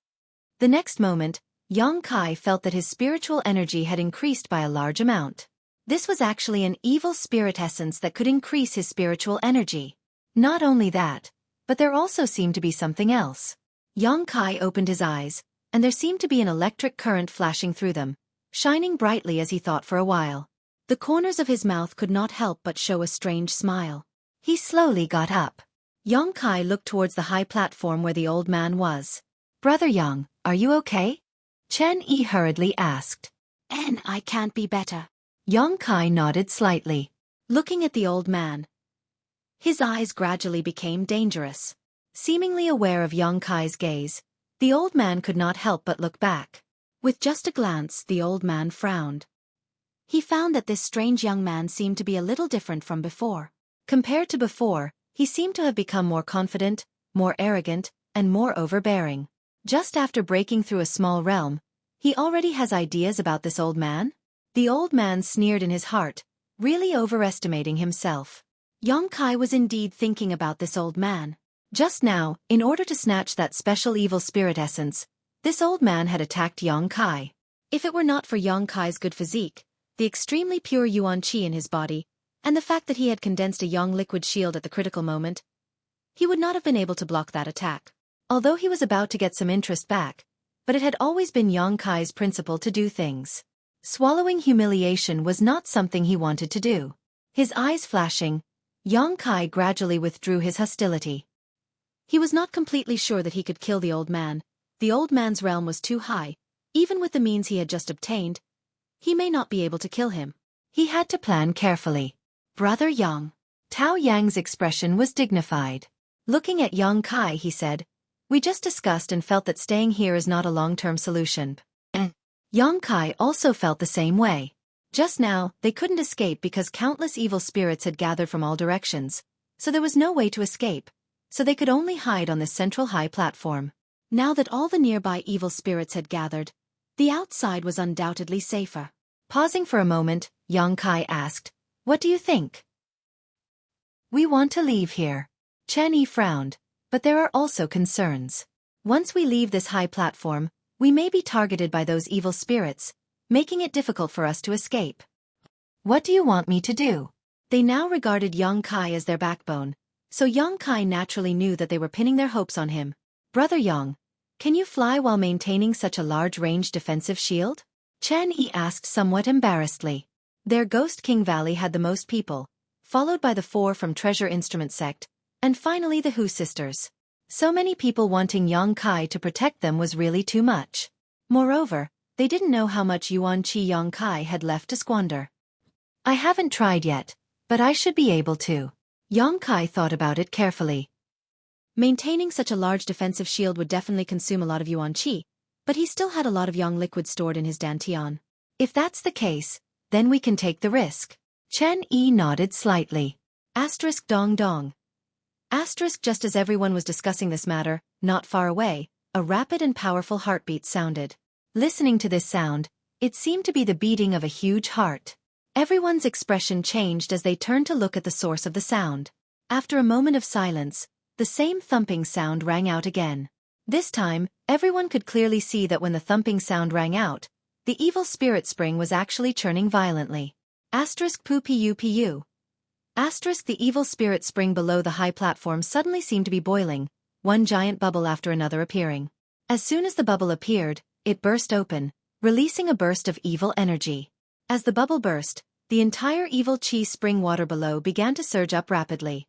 The next moment, Yang Kai felt that his spiritual energy had increased by a large amount. This was actually an evil spirit essence that could increase his spiritual energy. Not only that, but there also seemed to be something else. Yang Kai opened his eyes, and there seemed to be an electric current flashing through them, shining brightly as he thought for a while. The corners of his mouth could not help but show a strange smile. He slowly got up. Yang Kai looked towards the high platform where the old man was. "Brother Yang, are you okay?" Chen Yi hurriedly asked. "I can't be better." Yang Kai nodded slightly. Looking at the old man, his eyes gradually became dangerous. Seemingly aware of Yang Kai's gaze, the old man could not help but look back. With just a glance, the old man frowned. He found that this strange young man seemed to be a little different from before. Compared to before, he seemed to have become more confident, more arrogant, and more overbearing. Just after breaking through a small realm, he already has ideas about this old man? The old man sneered in his heart, really overestimating himself. Yang Kai was indeed thinking about this old man. Just now, in order to snatch that special evil spirit essence, this old man had attacked Yang Kai. If it were not for Yang Kai's good physique, the extremely pure Yuan Qi in his body, and the fact that he had condensed a Yang liquid shield at the critical moment, he would not have been able to block that attack. Although he was about to get some interest back, but it had always been Yang Kai's principle to do things. Swallowing humiliation was not something he wanted to do. His eyes flashing, Yang Kai gradually withdrew his hostility. He was not completely sure that he could kill the old man. The old man's realm was too high. Even with the means he had just obtained, he may not be able to kill him. He had to plan carefully. "Brother Yang." Tao Yang's expression was dignified. Looking at Yang Kai, he said, "We just discussed and felt that staying here is not a long-term solution." Yang Kai also felt the same way. Just now, they couldn't escape because countless evil spirits had gathered from all directions, so there was no way to escape, so they could only hide on this central high platform. Now that all the nearby evil spirits had gathered, the outside was undoubtedly safer. Pausing for a moment, Yang Kai asked, "What do you think?" "We want to leave here." Chen Yi frowned, "But there are also concerns. Once we leave this high platform, we may be targeted by those evil spirits, making it difficult for us to escape." "What do you want me to do?" They now regarded Yang Kai as their backbone, so Yang Kai naturally knew that they were pinning their hopes on him. "Brother Yang, can you fly while maintaining such a large-range defensive shield?" Chen Yi asked somewhat embarrassedly. Their Ghost King Valley had the most people, followed by the 4 from Treasure Instrument Sect, and finally the Hu sisters. So many people wanting Yang Kai to protect them was really too much. Moreover, they didn't know how much Yuan Qi Yang Kai had left to squander. "I haven't tried yet, but I should be able to." Yang Kai thought about it carefully. Maintaining such a large defensive shield would definitely consume a lot of Yuan Qi, but he still had a lot of Yang liquid stored in his Dantian. "If that's the case, then we can take the risk." Chen Yi nodded slightly. Asterisk dong dong. Asterisk just as everyone was discussing this matter, not far away, a rapid and powerful heartbeat sounded. Listening to this sound, it seemed to be the beating of a huge heart. Everyone's expression changed as they turned to look at the source of the sound. After a moment of silence, the same thumping sound rang out again. This time, everyone could clearly see that when the thumping sound rang out, the evil spirit spring was actually churning violently. Asterisk pu pu pu. Asterisk the evil spirit spring below the high platform suddenly seemed to be boiling, one giant bubble after another appearing. As soon as the bubble appeared, it burst open, releasing a burst of evil energy. As the bubble burst, the entire evil chi spring water below began to surge up rapidly.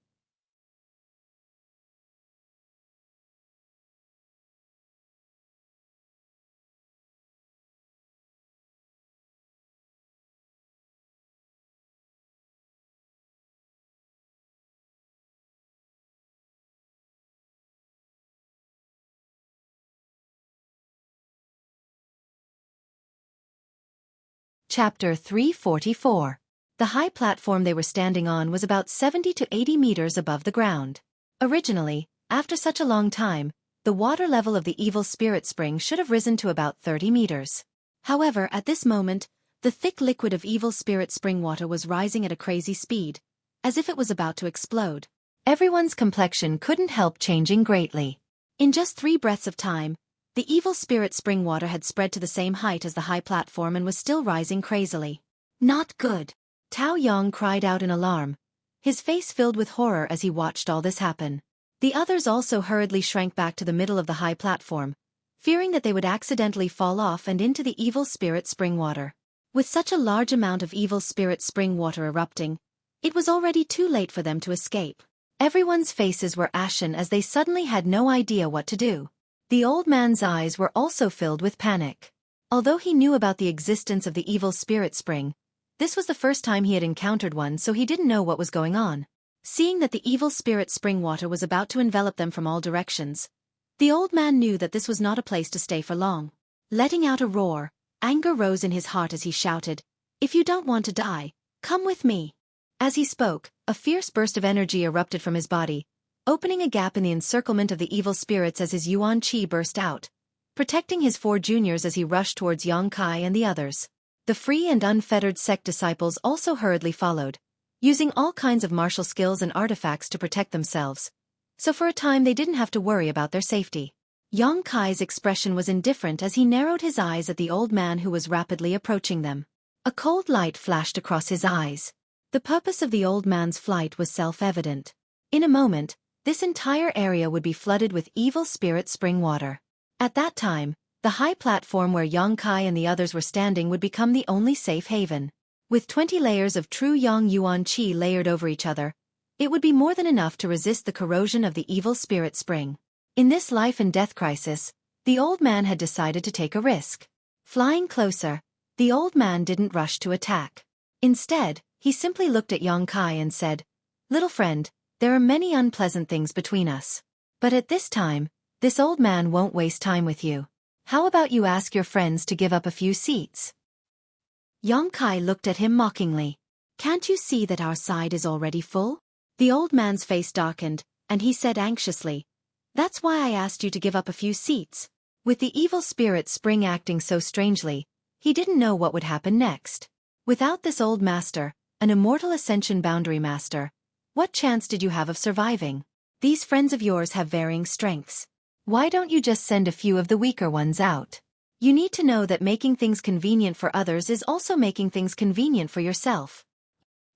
Chapter 344. The high platform they were standing on was about 70 to 80 meters above the ground. Originally, after such a long time, the water level of the evil spirit spring should have risen to about 30 meters. However, at this moment, the thick liquid of evil spirit spring water was rising at a crazy speed, as if it was about to explode. Everyone's complexion couldn't help changing greatly. In just 3 breaths of time, the evil spirit spring water had spread to the same height as the high platform and was still rising crazily. Not good. Tao Yong cried out in alarm, his face filled with horror as he watched all this happen. The others also hurriedly shrank back to the middle of the high platform, fearing that they would accidentally fall off and into the evil spirit spring water. With such a large amount of evil spirit spring water erupting, it was already too late for them to escape. Everyone's faces were ashen as they suddenly had no idea what to do. The old man's eyes were also filled with panic. Although he knew about the existence of the evil spirit spring, this was the first time he had encountered one, so he didn't know what was going on. Seeing that the evil spirit spring water was about to envelop them from all directions, the old man knew that this was not a place to stay for long. Letting out a roar, anger rose in his heart as he shouted, "If you don't want to die, come with me." As he spoke, a fierce burst of energy erupted from his body, opening a gap in the encirclement of the evil spirits as his yuan qi burst out, protecting his 4 juniors as he rushed towards Yang Kai and the others. The free and unfettered sect disciples also hurriedly followed, using all kinds of martial skills and artifacts to protect themselves, so for a time they didn't have to worry about their safety. Yang Kai's expression was indifferent as he narrowed his eyes at the old man who was rapidly approaching them. A cold light flashed across his eyes. The purpose of the old man's flight was self-evident. In a moment, this entire area would be flooded with evil spirit spring water. At that time, the high platform where Yang Kai and the others were standing would become the only safe haven. With 20 layers of true Yang Yuan Qi layered over each other, it would be more than enough to resist the corrosion of the evil spirit spring. In this life and death crisis, the old man had decided to take a risk. Flying closer, the old man didn't rush to attack. Instead, he simply looked at Yang Kai and said, "Little friend, there are many unpleasant things between us. But at this time, this old man won't waste time with you. How about you ask your friends to give up a few seats?" Yang Kai looked at him mockingly. "Can't you see that our side is already full?" The old man's face darkened, and he said anxiously, "That's why I asked you to give up a few seats." With the evil spirit spring acting so strangely, he didn't know what would happen next. Without this old master, an immortal ascension boundary master, what chance did you have of surviving? These friends of yours have varying strengths. Why don't you just send a few of the weaker ones out? You need to know that making things convenient for others is also making things convenient for yourself.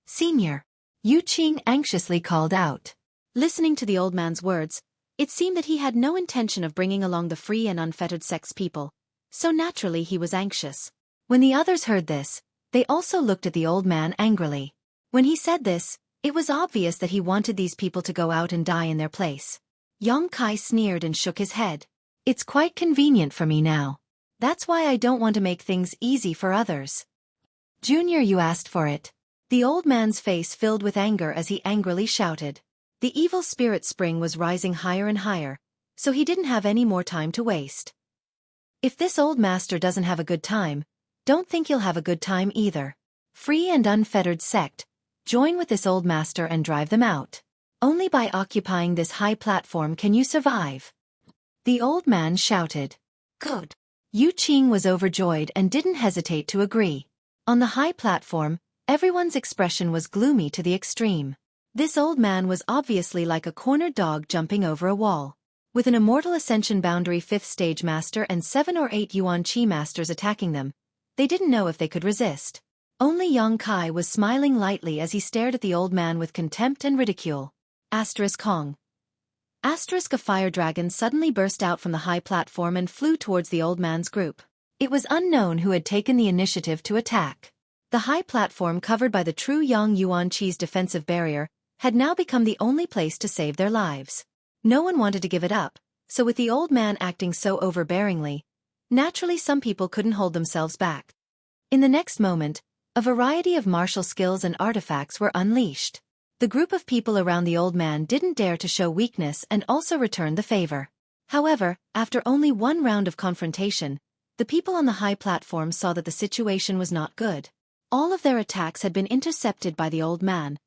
Senior, Yu Qing anxiously called out. Listening to the old man's words, it seemed that he had no intention of bringing along the free and unfettered sex people, so naturally he was anxious. When the others heard this, they also looked at the old man angrily. When he said this, it was obvious that he wanted these people to go out and die in their place. Yang Kai sneered and shook his head. "It's quite convenient for me now. That's why I don't want to make things easy for others." "Junior, you asked for it." The old man's face filled with anger as he angrily shouted. The evil spirit spring was rising higher and higher, so he didn't have any more time to waste. If this old master doesn't have a good time, don't think you'll have a good time either. Free and unfettered sect, join with this old master and drive them out. Only by occupying this high platform can you survive. The old man shouted. Good. Yu Qing was overjoyed and didn't hesitate to agree. On the high platform, everyone's expression was gloomy to the extreme. This old man was obviously like a cornered dog jumping over a wall. With an immortal ascension boundary 5th stage master and 7 or 8 Yuan Qi masters attacking them, they didn't know if they could resist. Only Yang Kai was smiling lightly as he stared at the old man with contempt and ridicule. Kong. A fire dragon suddenly burst out from the high platform and flew towards the old man's group. It was unknown who had taken the initiative to attack. The high platform covered by the true Yang Yuan-Chi's defensive barrier had now become the only place to save their lives. No one wanted to give it up, so with the old man acting so overbearingly, naturally some people couldn't hold themselves back. In the next moment, a variety of martial skills and artifacts were unleashed. The group of people around the old man didn't dare to show weakness and also returned the favor. However, after only one round of confrontation, the people on the high platform saw that the situation was not good. All of their attacks had been intercepted by the old man,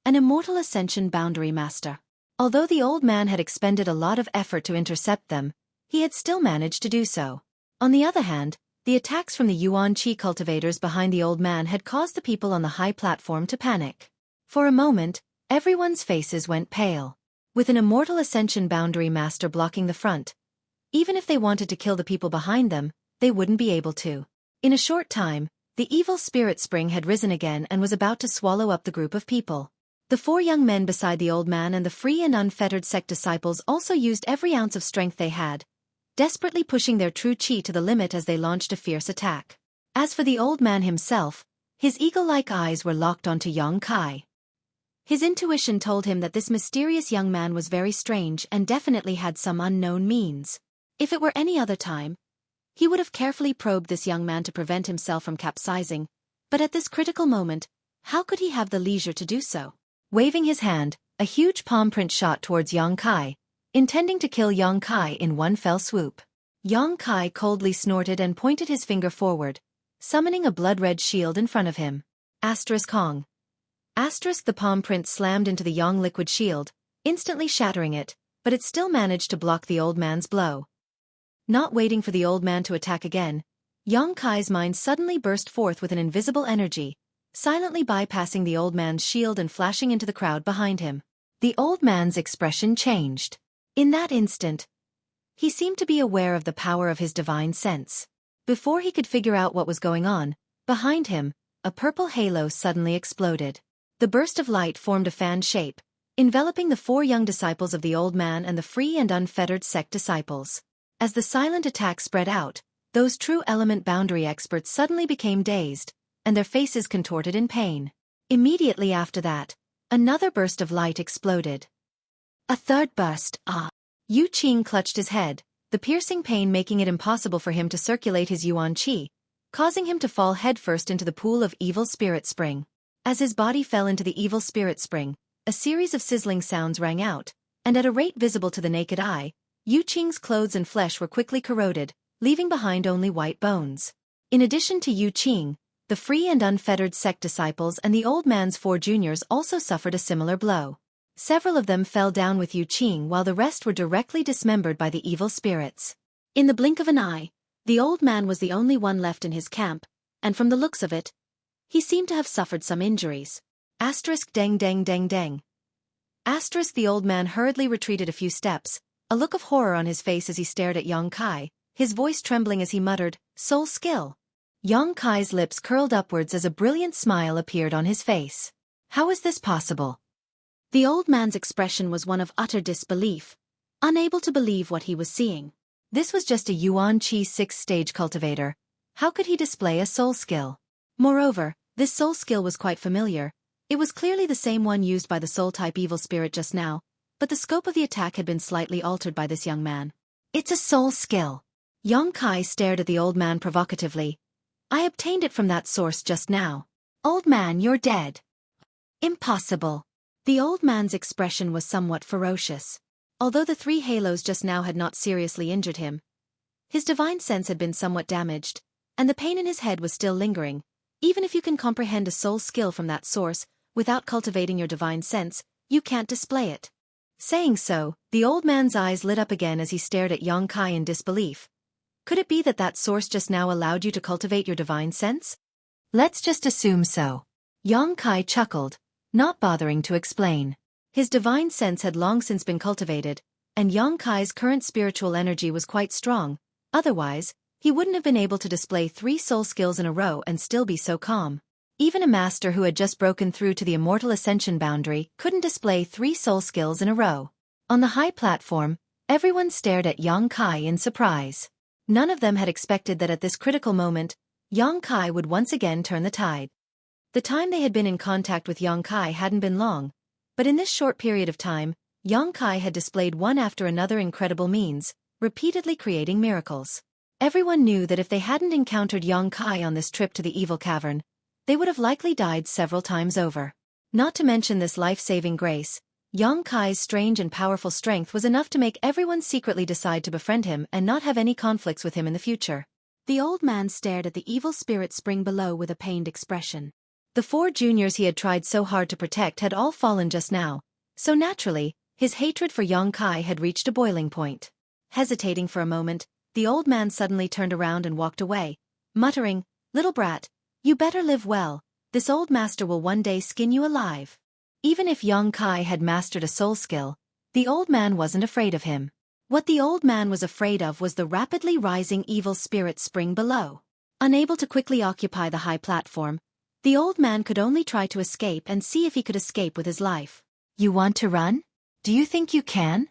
an immortal ascension boundary master. Although the old man had expended a lot of effort to intercept them, he had still managed to do so. On the other hand, the attacks from the Yuan-Chi cultivators behind the old man had caused the people on the high platform to panic. For a moment, everyone's faces went pale. With an immortal ascension boundary master blocking the front, even if they wanted to kill the people behind them, they wouldn't be able to. In a short time, the evil spirit spring had risen again and was about to swallow up the group of people. The four young men beside the old man and the free and unfettered sect disciples also used every ounce of strength they had, desperately pushing their true chi to the limit as they launched a fierce attack. As for the old man himself, his eagle-like eyes were locked onto Yang Kai. His intuition told him that this mysterious young man was very strange and definitely had some unknown means. If it were any other time, he would have carefully probed this young man to prevent himself from capsizing, but at this critical moment, how could he have the leisure to do so? Waving his hand, a huge palm print shot towards Yang Kai, intending to kill Yang Kai in one fell swoop. Yang Kai coldly snorted and pointed his finger forward, summoning a blood-red shield in front of him. Hong. The palm print slammed into the Yang liquid shield, instantly shattering it, but it still managed to block the old man's blow. Not waiting for the old man to attack again, Yang Kai's mind suddenly burst forth with an invisible energy, silently bypassing the old man's shield and flashing into the crowd behind him. The old man's expression changed. In that instant, he seemed to be aware of the power of his divine sense. Before he could figure out what was going on, behind him, a purple halo suddenly exploded. The burst of light formed a fan shape, enveloping the four young disciples of the old man and the free and unfettered sect disciples. As the silent attack spread out, those true element boundary experts suddenly became dazed, and their faces contorted in pain. Immediately after that, another burst of light exploded. A third burst, Yu Qing clutched his head, the piercing pain making it impossible for him to circulate his Yuan Qi, causing him to fall headfirst into the pool of evil spirit spring. As his body fell into the evil spirit spring, a series of sizzling sounds rang out, and at a rate visible to the naked eye, Yu Qing's clothes and flesh were quickly corroded, leaving behind only white bones. In addition to Yu Qing, the free and unfettered sect disciples and the old man's four juniors also suffered a similar blow. Several of them fell down with Yu Qing while the rest were directly dismembered by the evil spirits. In the blink of an eye, the old man was the only one left in his camp, and from the looks of it, he seemed to have suffered some injuries. Deng deng deng deng. The old man hurriedly retreated a few steps, a look of horror on his face as he stared at Yang Kai, his voice trembling as he muttered, "Soul skill." Yang Kai's lips curled upwards as a brilliant smile appeared on his face. How is this possible? The old man's expression was one of utter disbelief, unable to believe what he was seeing. This was just a Yuan Qi 6th-stage cultivator. How could he display a soul skill? Moreover, this soul skill was quite familiar. It was clearly the same one used by the soul-type evil spirit just now, but the scope of the attack had been slightly altered by this young man. It's a soul skill. Yang Kai stared at the old man provocatively. I obtained it from that source just now. Old man, you're dead. Impossible. The old man's expression was somewhat ferocious. Although the three halos just now had not seriously injured him, his divine sense had been somewhat damaged, and the pain in his head was still lingering. Even if you can comprehend a soul skill from that source, without cultivating your divine sense, you can't display it. Saying so, the old man's eyes lit up again as he stared at Yang Kai in disbelief. Could it be that that source just now allowed you to cultivate your divine sense? Let's just assume so. Yang Kai chuckled, not bothering to explain. His divine sense had long since been cultivated, and Yang Kai's current spiritual energy was quite strong. Otherwise, he wouldn't have been able to display 3 soul skills in a row and still be so calm. Even a master who had just broken through to the immortal ascension boundary couldn't display 3 soul skills in a row. On the high platform, everyone stared at Yang Kai in surprise. None of them had expected that at this critical moment, Yang Kai would once again turn the tide. The time they had been in contact with Yang Kai hadn't been long, but in this short period of time, Yang Kai had displayed one after another incredible means, repeatedly creating miracles. Everyone knew that if they hadn't encountered Yang Kai on this trip to the evil cavern, they would have likely died several times over. Not to mention this life-saving grace, Yang Kai's strange and powerful strength was enough to make everyone secretly decide to befriend him and not have any conflicts with him in the future. The old man stared at the evil spirit spring below with a pained expression. The 4 juniors he had tried so hard to protect had all fallen just now, so naturally, his hatred for Yang Kai had reached a boiling point. Hesitating for a moment, the old man suddenly turned around and walked away, muttering, "Little brat, you better live well, this old master will one day skin you alive." Even if Yang Kai had mastered a soul skill, the old man wasn't afraid of him. What the old man was afraid of was the rapidly rising evil spirit spring below. Unable to quickly occupy the high platform, the old man could only try to escape and see if he could escape with his life. "You want to run? Do you think you can?"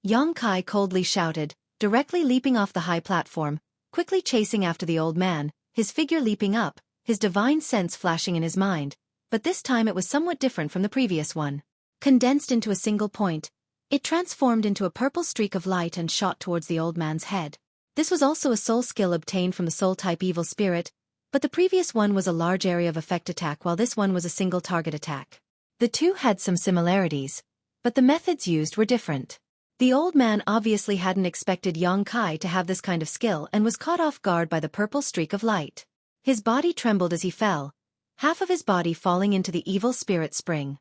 Yang Kai coldly shouted, directly leaping off the high platform, quickly chasing after the old man, his figure leaping up, his divine sense flashing in his mind, but this time it was somewhat different from the previous one. Condensed into a single point, it transformed into a purple streak of light and shot towards the old man's head. This was also a soul skill obtained from the soul-type evil spirit, but the previous one was a large area of effect attack while this one was a single target attack. The two had some similarities, but the methods used were different. The old man obviously hadn't expected Yang Kai to have this kind of skill and was caught off guard by the purple streak of light. His body trembled as he fell, half of his body falling into the evil spirit spring.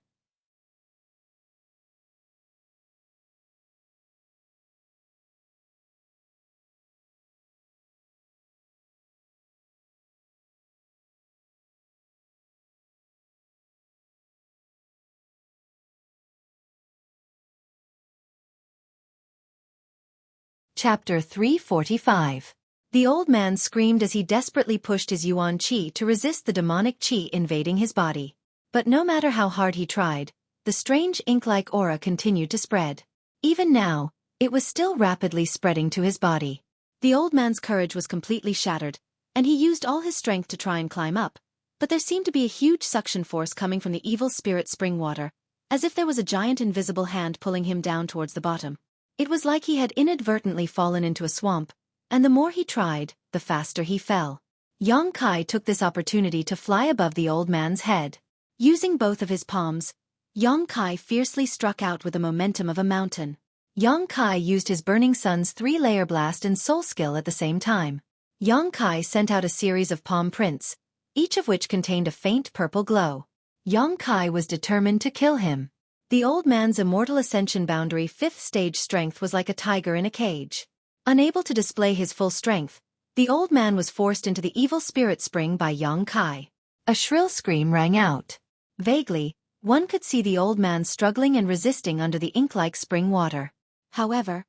Chapter 345. The old man screamed as he desperately pushed his yuan qi to resist the demonic qi invading his body. But no matter how hard he tried, the strange ink-like aura continued to spread. Even now, it was still rapidly spreading to his body. The old man's courage was completely shattered, and he used all his strength to try and climb up, but there seemed to be a huge suction force coming from the evil spirit spring water, as if there was a giant invisible hand pulling him down towards the bottom. It was like he had inadvertently fallen into a swamp, and the more he tried, the faster he fell. Yang Kai took this opportunity to fly above the old man's head. Using both of his palms, Yang Kai fiercely struck out with the momentum of a mountain. Yang Kai used his Burning Sun's 3-layer blast and soul skill at the same time. Yang Kai sent out a series of palm prints, each of which contained a faint purple glow. Yang Kai was determined to kill him. The old man's immortal ascension boundary 5th stage strength was like a tiger in a cage. Unable to display his full strength, the old man was forced into the evil spirit spring by Yang Kai. A shrill scream rang out. Vaguely, one could see the old man struggling and resisting under the ink-like spring water. However,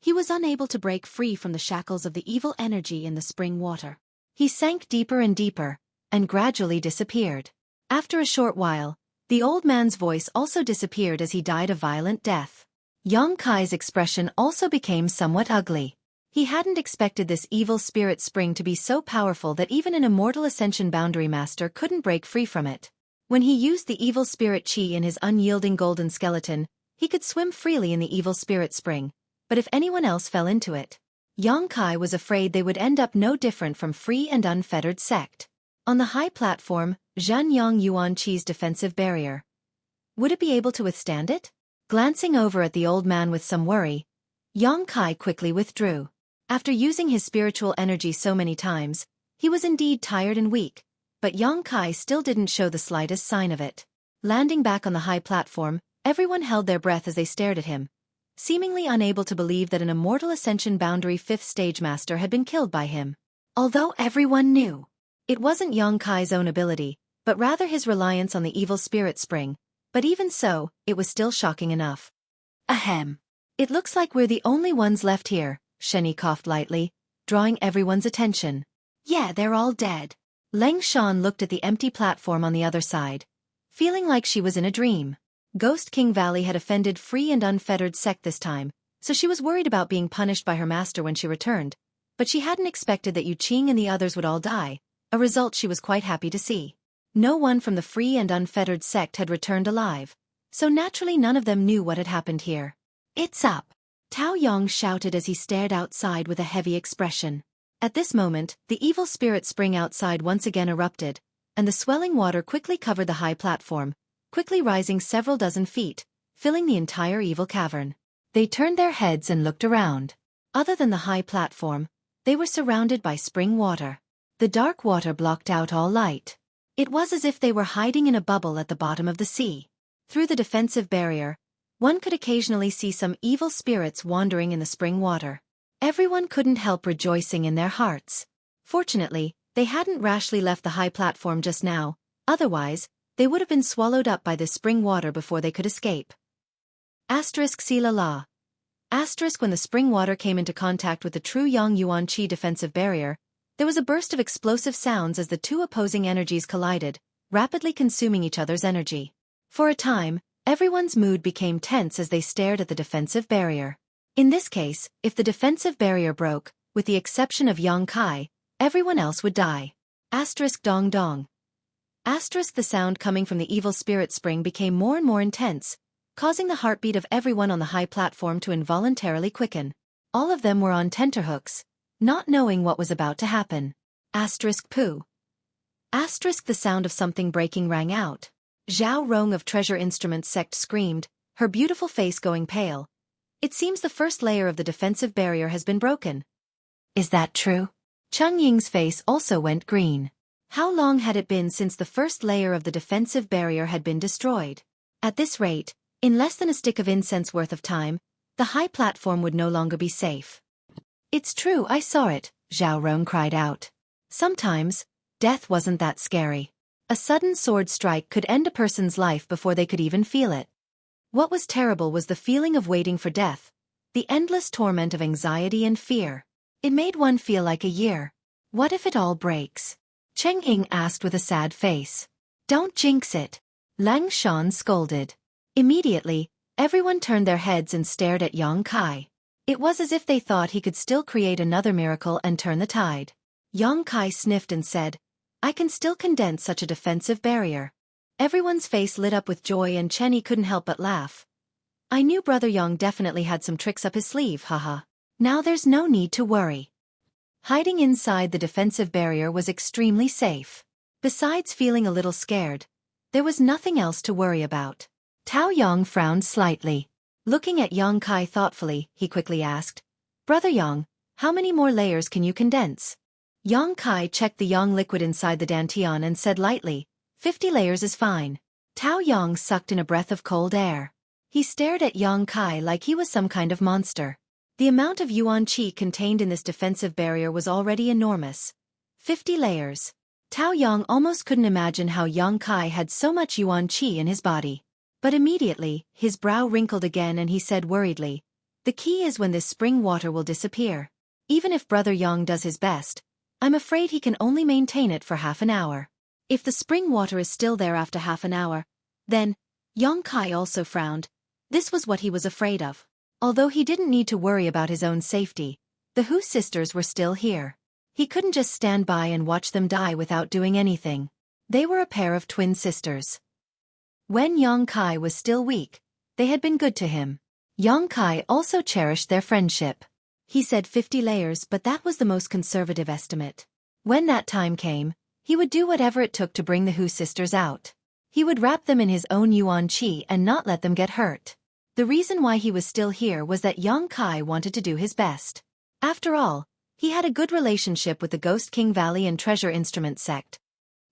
he was unable to break free from the shackles of the evil energy in the spring water. He sank deeper and deeper, and gradually disappeared. After a short while, the old man's voice also disappeared as he died a violent death. Yang Kai's expression also became somewhat ugly. He hadn't expected this evil spirit spring to be so powerful that even an immortal ascension boundary master couldn't break free from it. When he used the evil spirit chi in his unyielding golden skeleton, he could swim freely in the evil spirit spring, but if anyone else fell into it, Yang Kai was afraid they would end up no different from free and unfettered sect. On the high platform, Zhan Yang Yuan Qi's defensive barrier. Would it be able to withstand it? Glancing over at the old man with some worry, Yang Kai quickly withdrew. After using his spiritual energy so many times, he was indeed tired and weak, but Yang Kai still didn't show the slightest sign of it. Landing back on the high platform, everyone held their breath as they stared at him, seemingly unable to believe that an immortal ascension boundary 5th stage master had been killed by him. Although everyone knew it wasn't Yang Kai's own ability, but rather his reliance on the evil spirit spring, but even so, it was still shocking enough. Ahem. It looks like we're the only ones left here, Xueqi coughed lightly, drawing everyone's attention. Yeah, they're all dead. Leng Shan looked at the empty platform on the other side, feeling like she was in a dream. Ghost King Valley had offended free and unfettered sect this time, so she was worried about being punished by her master when she returned, but she hadn't expected that Yuqing and the others would all die, a result she was quite happy to see. No one from the free and unfettered sect had returned alive, so naturally none of them knew what had happened here. "It's up!" Tao Yong shouted as he stared outside with a heavy expression. At this moment, the evil spirit spring outside once again erupted, and the swelling water quickly covered the high platform, quickly rising several dozen feet, filling the entire evil cavern. They turned their heads and looked around. Other than the high platform, they were surrounded by spring water. The dark water blocked out all light. It was as if they were hiding in a bubble at the bottom of the sea. Through the defensive barrier, one could occasionally see some evil spirits wandering in the spring water. Everyone couldn't help rejoicing in their hearts. Fortunately, they hadn't rashly left the high platform just now, otherwise, they would have been swallowed up by this spring water before they could escape. Si la la. When the spring water came into contact with the true Yang Yuan Qi defensive barrier, there was a burst of explosive sounds as the two opposing energies collided, rapidly consuming each other's energy. For a time, everyone's mood became tense as they stared at the defensive barrier. In this case, if the defensive barrier broke, with the exception of Yang Kai, everyone else would die. Dong dong. The sound coming from the evil spirit spring became more and more intense, causing the heartbeat of everyone on the high platform to involuntarily quicken. All of them were on tenterhooks, not knowing what was about to happen. Poo. The sound of something breaking rang out. Zhao Rong of Treasure Instruments sect screamed, her beautiful face going pale. It seems the first layer of the defensive barrier has been broken. Is that true? Cheng Ying's face also went green. How long had it been since the first layer of the defensive barrier had been destroyed? At this rate, in less than a stick of incense worth of time, the high platform would no longer be safe. It's true, I saw it, Zhao Rong cried out. Sometimes, death wasn't that scary. A sudden sword strike could end a person's life before they could even feel it. What was terrible was the feeling of waiting for death, the endless torment of anxiety and fear. It made one feel like a year. What if it all breaks? Cheng Ying asked with a sad face. Don't jinx it. Lang Shan scolded. Immediately, everyone turned their heads and stared at Yang Kai. It was as if they thought he could still create another miracle and turn the tide. Yang Kai sniffed and said, I can still condense such a defensive barrier. Everyone's face lit up with joy and Chenny couldn't help but laugh. I knew Brother Yang definitely had some tricks up his sleeve, haha. Now there's no need to worry. Hiding inside the defensive barrier was extremely safe. Besides feeling a little scared, there was nothing else to worry about. Tao Yang frowned slightly. Looking at Yang Kai thoughtfully, he quickly asked, Brother Yang, how many more layers can you condense? Yang Kai checked the Yang liquid inside the dantian and said lightly, 50 layers is fine. Tao Yang sucked in a breath of cold air. He stared at Yang Kai like he was some kind of monster. The amount of Yuan Qi contained in this defensive barrier was already enormous. 50 layers. Tao Yang almost couldn't imagine how Yang Kai had so much Yuan Qi in his body. But immediately, his brow wrinkled again and he said worriedly, the key is when this spring water will disappear. Even if Brother Yang does his best, I'm afraid he can only maintain it for half an hour. If the spring water is still there after half an hour, then, Yang Kai also frowned. This was what he was afraid of. Although he didn't need to worry about his own safety, the Hu sisters were still here. He couldn't just stand by and watch them die without doing anything. They were a pair of twin sisters. When Yang Kai was still weak, they had been good to him. Yang Kai also cherished their friendship. He said 50 layers, but that was the most conservative estimate. When that time came, he would do whatever it took to bring the Hu sisters out. He would wrap them in his own Yuan Qi and not let them get hurt. The reason why he was still here was that Yang Kai wanted to do his best. After all, he had a good relationship with the Ghost King Valley and Treasure Instrument sect.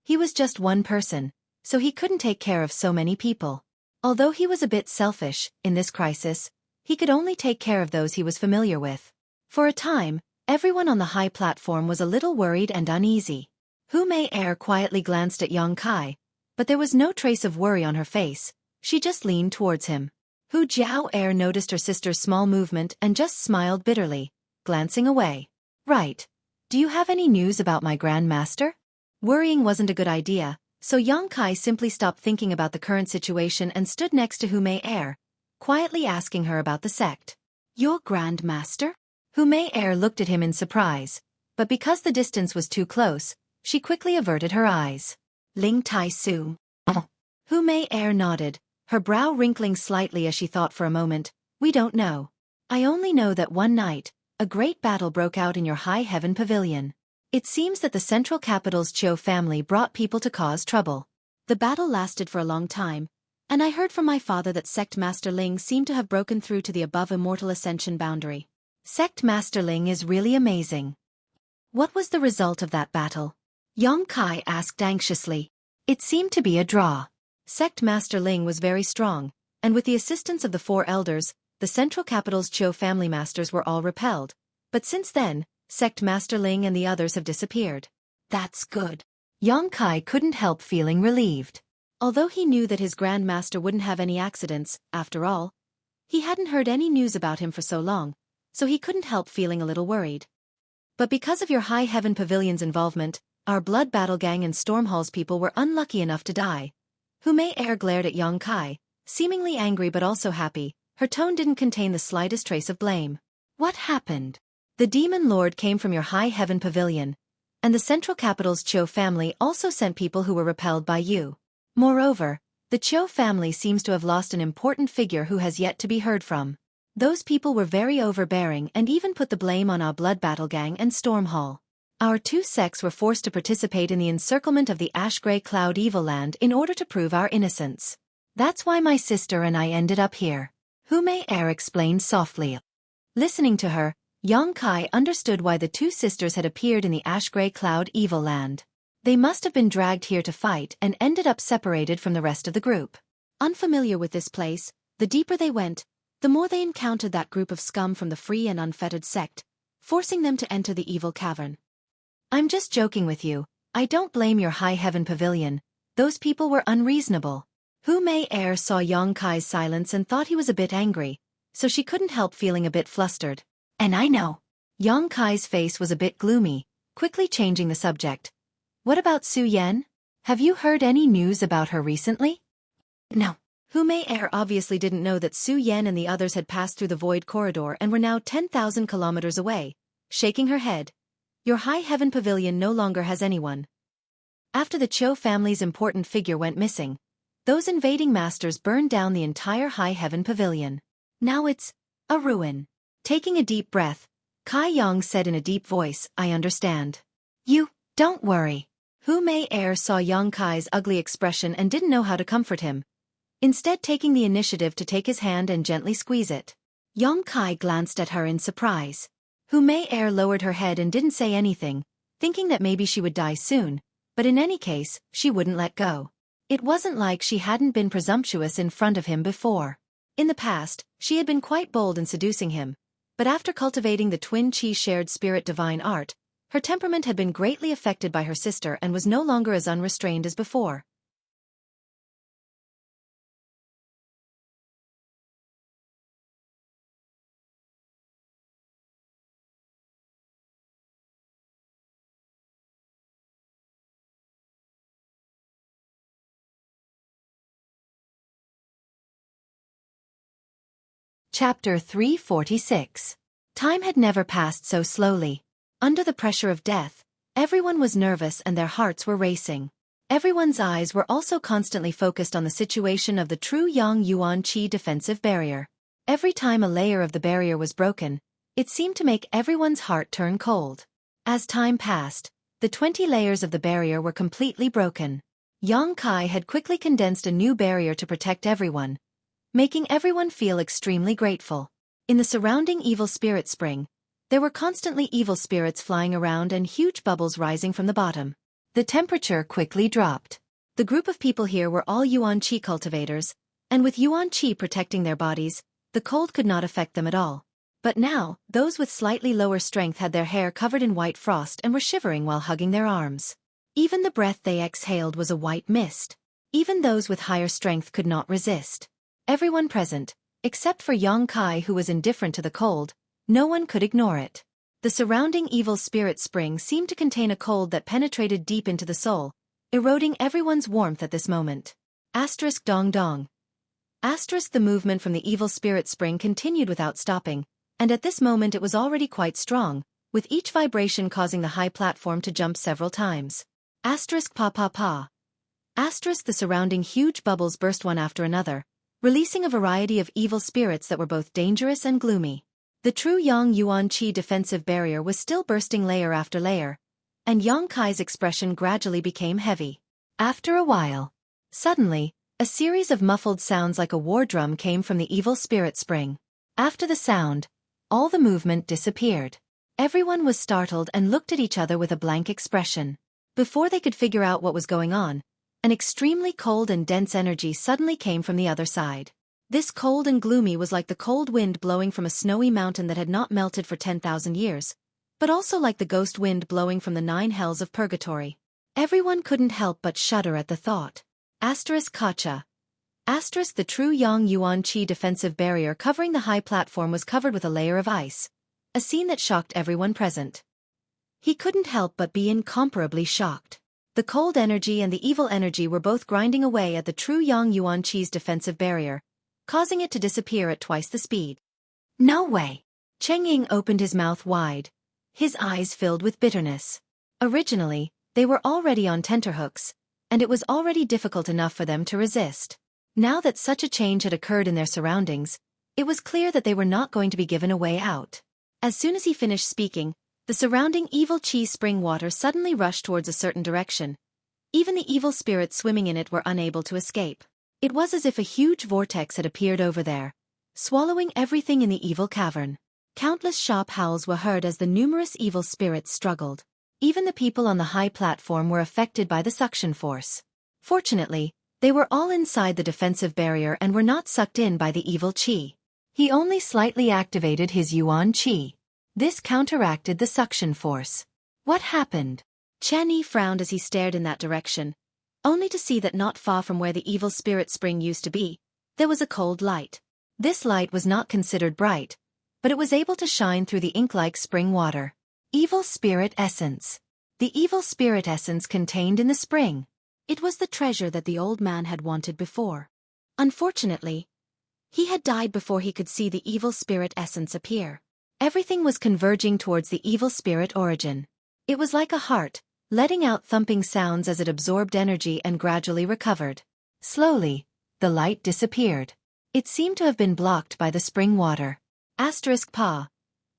He was just one person, so he couldn't take care of so many people. Although he was a bit selfish, in this crisis, he could only take care of those he was familiar with. For a time, everyone on the high platform was a little worried and uneasy. Hu Mei Er quietly glanced at Yang Kai, but there was no trace of worry on her face. She just leaned towards him. Hu Jiao Er noticed her sister's small movement and just smiled bitterly, glancing away. Right. Do you have any news about my Grand Master? Worrying wasn't a good idea, So Yang Kai simply stopped thinking about the current situation and stood next to Hu Mei Er, quietly asking her about the sect. Your Grand Master? Hu Mei Er looked at him in surprise, but because the distance was too close, she quickly averted her eyes. Ling Tai Su. Hu Mei Er nodded, her brow wrinkling slightly as she thought for a moment. We don't know. I only know that one night, a great battle broke out in your High Heaven Pavilion. It seems that the central capital's Qiu family brought people to cause trouble. The battle lasted for a long time, and I heard from my father that Sect Master Ling seemed to have broken through to the above immortal ascension boundary. Sect Master Ling is really amazing. What was the result of that battle? Yang Kai asked anxiously. It seemed to be a draw. Sect Master Ling was very strong, and with the assistance of the 4 elders, the central capital's Qiu family masters were all repelled. But since then, Sect Master Ling and the others have disappeared. That's good. Yang Kai couldn't help feeling relieved. Although he knew that his Grand Master wouldn't have any accidents, after all, he hadn't heard any news about him for so long, so he couldn't help feeling a little worried. But because of your High Heaven Pavilion's involvement, our Blood Battle Gang and Storm Hall's people were unlucky enough to die. Hu Mei Er glared at Yang Kai, seemingly angry but also happy. Her tone didn't contain the slightest trace of blame. What happened? The Demon Lord came from your High Heaven Pavilion, and the central capital's Qiu family also sent people who were repelled by you. Moreover, the Qiu family seems to have lost an important figure who has yet to be heard from. Those people were very overbearing and even put the blame on our Blood Battle Gang and Storm Hall. Our 2 sects were forced to participate in the encirclement of the Ash-Grey Cloud Evil Land in order to prove our innocence. That's why my sister and I ended up here. Hu Mei Er explained softly. Listening to her, Yang Kai understood why the 2 sisters had appeared in the Ash-Grey Cloud Evil Land. They must have been dragged here to fight and ended up separated from the rest of the group. Unfamiliar with this place, the deeper they went, the more they encountered that group of scum from the free and unfettered sect, forcing them to enter the evil cavern. I'm just joking with you. I don't blame your High Heaven Pavilion. Those people were unreasonable. Hu Mei Er saw Yang Kai's silence and thought he was a bit angry, so she couldn't help feeling a bit flustered. And I know. Yang Kai's face was a bit gloomy, quickly changing the subject. What about Su Yan? Have you heard any news about her recently? No. Hu Mei Er obviously didn't know that Su Yan and the others had passed through the void corridor and were now 10,000 kilometers away. Shaking her head. Your High Heaven Pavilion no longer has anyone. After the Qiu family's important figure went missing, those invading masters burned down the entire High Heaven Pavilion. Now it's a ruin. Taking a deep breath, Kai Yang said in a deep voice, I understand. You, don't worry. Hu Mei Er saw Yang Kai's ugly expression and didn't know how to comfort him, instead taking the initiative to take his hand and gently squeeze it. Yang Kai glanced at her in surprise. Hu Mei Er lowered her head and didn't say anything, thinking that maybe she would die soon, but in any case, she wouldn't let go. It wasn't like she hadn't been presumptuous in front of him before. In the past, she had been quite bold in seducing him, but after cultivating the twin chi shared spirit divine art, her temperament had been greatly affected by her sister and was no longer as unrestrained as before. Chapter 346. Time had never passed so slowly. Under the pressure of death, everyone was nervous and their hearts were racing. Everyone's eyes were also constantly focused on the situation of the true Yang Yuan Qi defensive barrier. Every time a layer of the barrier was broken, it seemed to make everyone's heart turn cold. As time passed, the 20 layers of the barrier were completely broken. Yang Kai had quickly condensed a new barrier to protect everyone, making everyone feel extremely grateful. In the surrounding evil spirit spring, there were constantly evil spirits flying around and huge bubbles rising from the bottom. The temperature quickly dropped. The group of people here were all Yuan Qi cultivators, and with Yuan Qi protecting their bodies, the cold could not affect them at all. But now, those with slightly lower strength had their hair covered in white frost and were shivering while hugging their arms. Even the breath they exhaled was a white mist. Even those with higher strength could not resist. Everyone present, except for Yang Kai who was indifferent to the cold, no one could ignore it. The surrounding evil spirit spring seemed to contain a cold that penetrated deep into the soul, eroding everyone's warmth at this moment. Asterisk dong dong. Asterisk the movement from the evil spirit spring continued without stopping, and at this moment it was already quite strong, with each vibration causing the high platform to jump several times. Asterisk pa pa pa. Asterisk the surrounding huge bubbles burst one after another, releasing a variety of evil spirits that were both dangerous and gloomy. The true Yang Yuan Qi defensive barrier was still bursting layer after layer, and Yang Kai's expression gradually became heavy. After a while, suddenly, a series of muffled sounds like a war drum came from the evil spirit spring. After the sound, all the movement disappeared. Everyone was startled and looked at each other with a blank expression. Before they could figure out what was going on, an extremely cold and dense energy suddenly came from the other side. This cold and gloomy was like the cold wind blowing from a snowy mountain that had not melted for 10,000 years, but also like the ghost wind blowing from the 9 hells of purgatory. Everyone couldn't help but shudder at the thought. Asterisk Kacha. Asterisk the true Yang Yuan Qi defensive barrier covering the high platform was covered with a layer of ice, a scene that shocked everyone present. He couldn't help but be incomparably shocked. The cold energy and the evil energy were both grinding away at the true Yang Yuan Qi's defensive barrier, causing it to disappear at twice the speed. No way! Cheng Ying opened his mouth wide, his eyes filled with bitterness. Originally, they were already on tenterhooks, and it was already difficult enough for them to resist. Now that such a change had occurred in their surroundings, it was clear that they were not going to be given a way out. As soon as he finished speaking, the surrounding evil Qi spring water suddenly rushed towards a certain direction. Even the evil spirits swimming in it were unable to escape. It was as if a huge vortex had appeared over there, swallowing everything in the evil cavern. Countless sharp howls were heard as the numerous evil spirits struggled. Even the people on the high platform were affected by the suction force. Fortunately, they were all inside the defensive barrier and were not sucked in by the evil Qi. He only slightly activated his Yuan Qi. This counteracted the suction force. What happened? Chen Yi frowned as he stared in that direction, only to see that not far from where the evil spirit spring used to be, there was a cold light. This light was not considered bright, but it was able to shine through the ink-like spring water. Evil spirit essence. The evil spirit essence contained in the spring. It was the treasure that the old man had wanted before. Unfortunately, he had died before he could see the evil spirit essence appear. Everything was converging towards the evil spirit origin. It was like a heart, letting out thumping sounds as it absorbed energy and gradually recovered. Slowly, the light disappeared. It seemed to have been blocked by the spring water. Asterisk pa.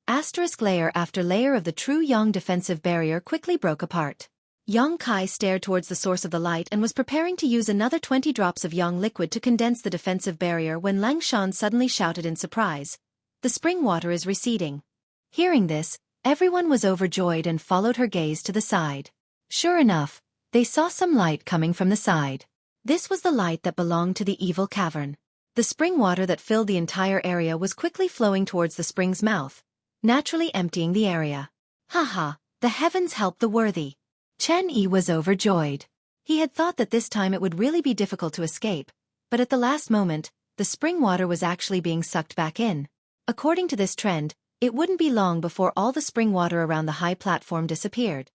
Asterisk layer after layer of the true Yang defensive barrier quickly broke apart. Yang Kai stared towards the source of the light and was preparing to use another 20 drops of Yang liquid to condense the defensive barrier when Lang Shan suddenly shouted in surprise. The spring water is receding. Hearing this, everyone was overjoyed and followed her gaze to the side. Sure enough, they saw some light coming from the side. This was the light that belonged to the evil cavern. The spring water that filled the entire area was quickly flowing towards the spring's mouth, naturally emptying the area. Haha, the heavens help the worthy. Chen Yi was overjoyed. He had thought that this time it would really be difficult to escape, but at the last moment, the spring water was actually being sucked back in. According to this trend, it wouldn't be long before all the spring water around the high platform disappeared.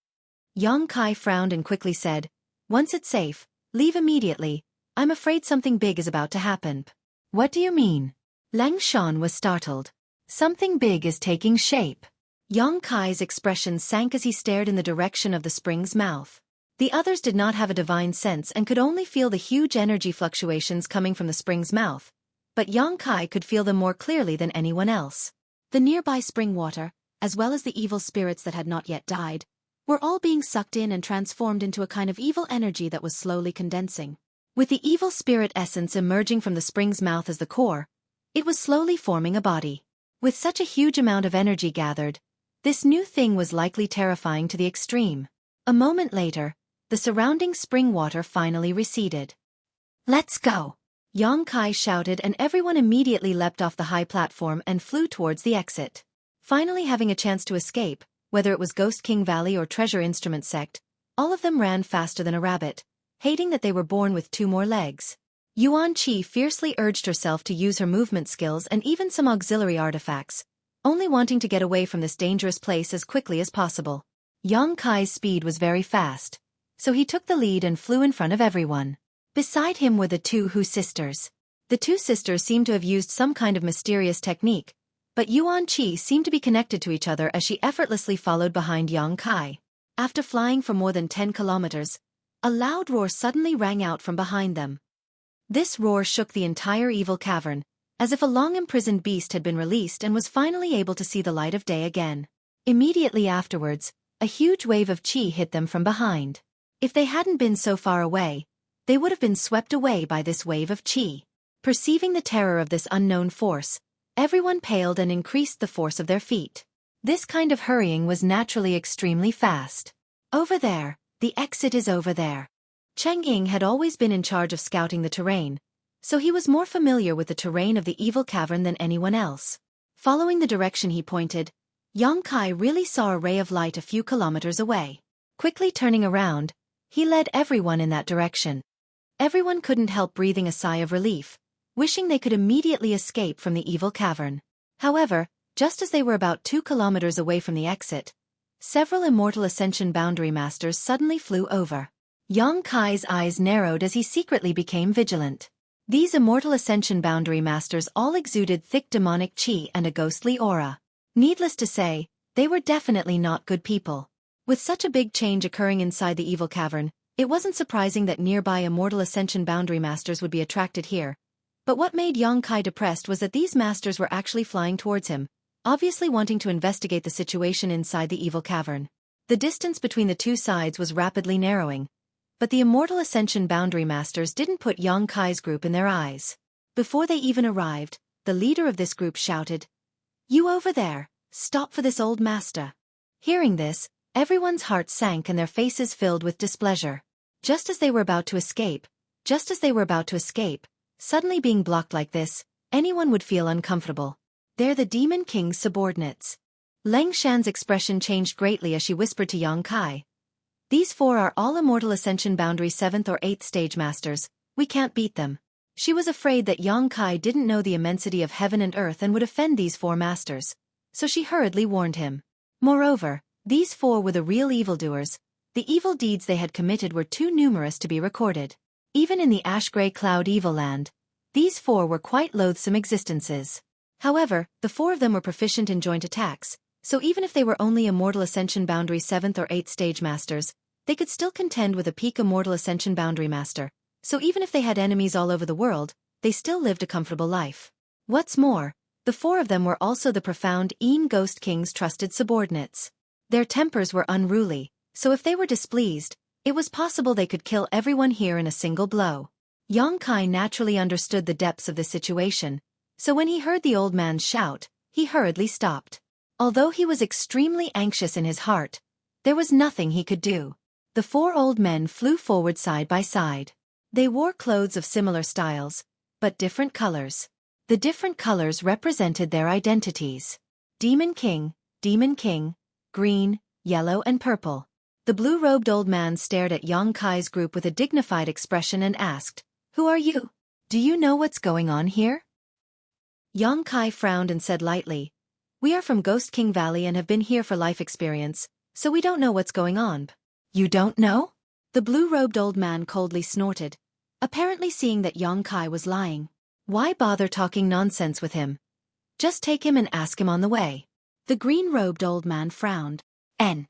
Yang Kai frowned and quickly said, "Once it's safe, leave immediately. I'm afraid something big is about to happen." "What do you mean?" Lang Shan was startled. "Something big is taking shape." Yang Kai's expression sank as he stared in the direction of the spring's mouth. The others did not have a divine sense and could only feel the huge energy fluctuations coming from the spring's mouth, but Yang Kai could feel them more clearly than anyone else. The nearby spring water, as well as the evil spirits that had not yet died, were all being sucked in and transformed into a kind of evil energy that was slowly condensing. With the evil spirit essence emerging from the spring's mouth as the core, it was slowly forming a body. With such a huge amount of energy gathered, this new thing was likely terrifying to the extreme. A moment later, the surrounding spring water finally receded. "Let's go!" Yang Kai shouted and everyone immediately leapt off the high platform and flew towards the exit. Finally having a chance to escape, whether it was Ghost King Valley or Treasure Instrument Sect, all of them ran faster than a rabbit, hating that they were born with 2 more legs. Yuan Qi fiercely urged herself to use her movement skills and even some auxiliary artifacts, only wanting to get away from this dangerous place as quickly as possible. Yang Kai's speed was very fast, so he took the lead and flew in front of everyone. Beside him were the two Hu sisters. The two sisters seemed to have used some kind of mysterious technique, but Xueqi seemed to be connected to each other as she effortlessly followed behind Yang Kai. After flying for more than 10 kilometers, a loud roar suddenly rang out from behind them. This roar shook the entire evil cavern, as if a long-imprisoned beast had been released and was finally able to see the light of day again. Immediately afterwards, a huge wave of qi hit them from behind. If they hadn't been so far away, they would have been swept away by this wave of qi. Perceiving the terror of this unknown force, everyone paled and increased the force of their feet. This kind of hurrying was naturally extremely fast. Over there, the exit is over there. Cheng Ying had always been in charge of scouting the terrain, so he was more familiar with the terrain of the evil cavern than anyone else. Following the direction he pointed, Yang Kai really saw a ray of light a few kilometers away. Quickly turning around, he led everyone in that direction. Everyone couldn't help breathing a sigh of relief, wishing they could immediately escape from the evil cavern. However, just as they were about 2 kilometers away from the exit, several Immortal Ascension Boundary Masters suddenly flew over. Yang Kai's eyes narrowed as he secretly became vigilant. These Immortal Ascension Boundary Masters all exuded thick demonic qi and a ghostly aura. Needless to say, they were definitely not good people. With such a big change occurring inside the evil cavern, it wasn't surprising that nearby Immortal Ascension Boundary Masters would be attracted here. But what made Yang Kai depressed was that these masters were actually flying towards him, obviously wanting to investigate the situation inside the evil cavern. The distance between the two sides was rapidly narrowing, but the Immortal Ascension Boundary Masters didn't put Yang Kai's group in their eyes. Before they even arrived, the leader of this group shouted, "You over there, stop for this old master." Hearing this, everyone's hearts sank and their faces filled with displeasure. Just as they were about to escape, suddenly being blocked like this, anyone would feel uncomfortable. They're the Demon King's subordinates. Leng Shan's expression changed greatly as she whispered to Yang Kai. "These four are all Immortal Ascension Boundary 7th or 8th Stage Masters, we can't beat them." She was afraid that Yang Kai didn't know the immensity of heaven and earth and would offend these four masters, so she hurriedly warned him. Moreover, these four were the real evildoers. The evil deeds they had committed were too numerous to be recorded. Even in the ash-gray cloud evil land, these four were quite loathsome existences. However, the four of them were proficient in joint attacks, so even if they were only Immortal Ascension Boundary 7th or 8th Stage Masters, they could still contend with a peak Immortal Ascension Boundary Master, so even if they had enemies all over the world, they still lived a comfortable life. What's more, the four of them were also the profound Een Ghost King's trusted subordinates. Their tempers were unruly, so if they were displeased, it was possible they could kill everyone here in a single blow. Yang Kai naturally understood the depths of the situation, so when he heard the old man's shout, he hurriedly stopped. Although he was extremely anxious in his heart, there was nothing he could do. The four old men flew forward side by side. They wore clothes of similar styles, but different colors. The different colors represented their identities. Demon King, green, yellow and purple. The blue-robed old man stared at Yang Kai's group with a dignified expression and asked, "Who are you? Do you know what's going on here?" Yang Kai frowned and said lightly, "We are from Ghost King Valley and have been here for life experience, so we don't know what's going on." "You don't know?" The blue-robed old man coldly snorted, apparently seeing that Yang Kai was lying. Why bother talking nonsense with him? Just take him and ask him on the way. The green-robed old man frowned. "N."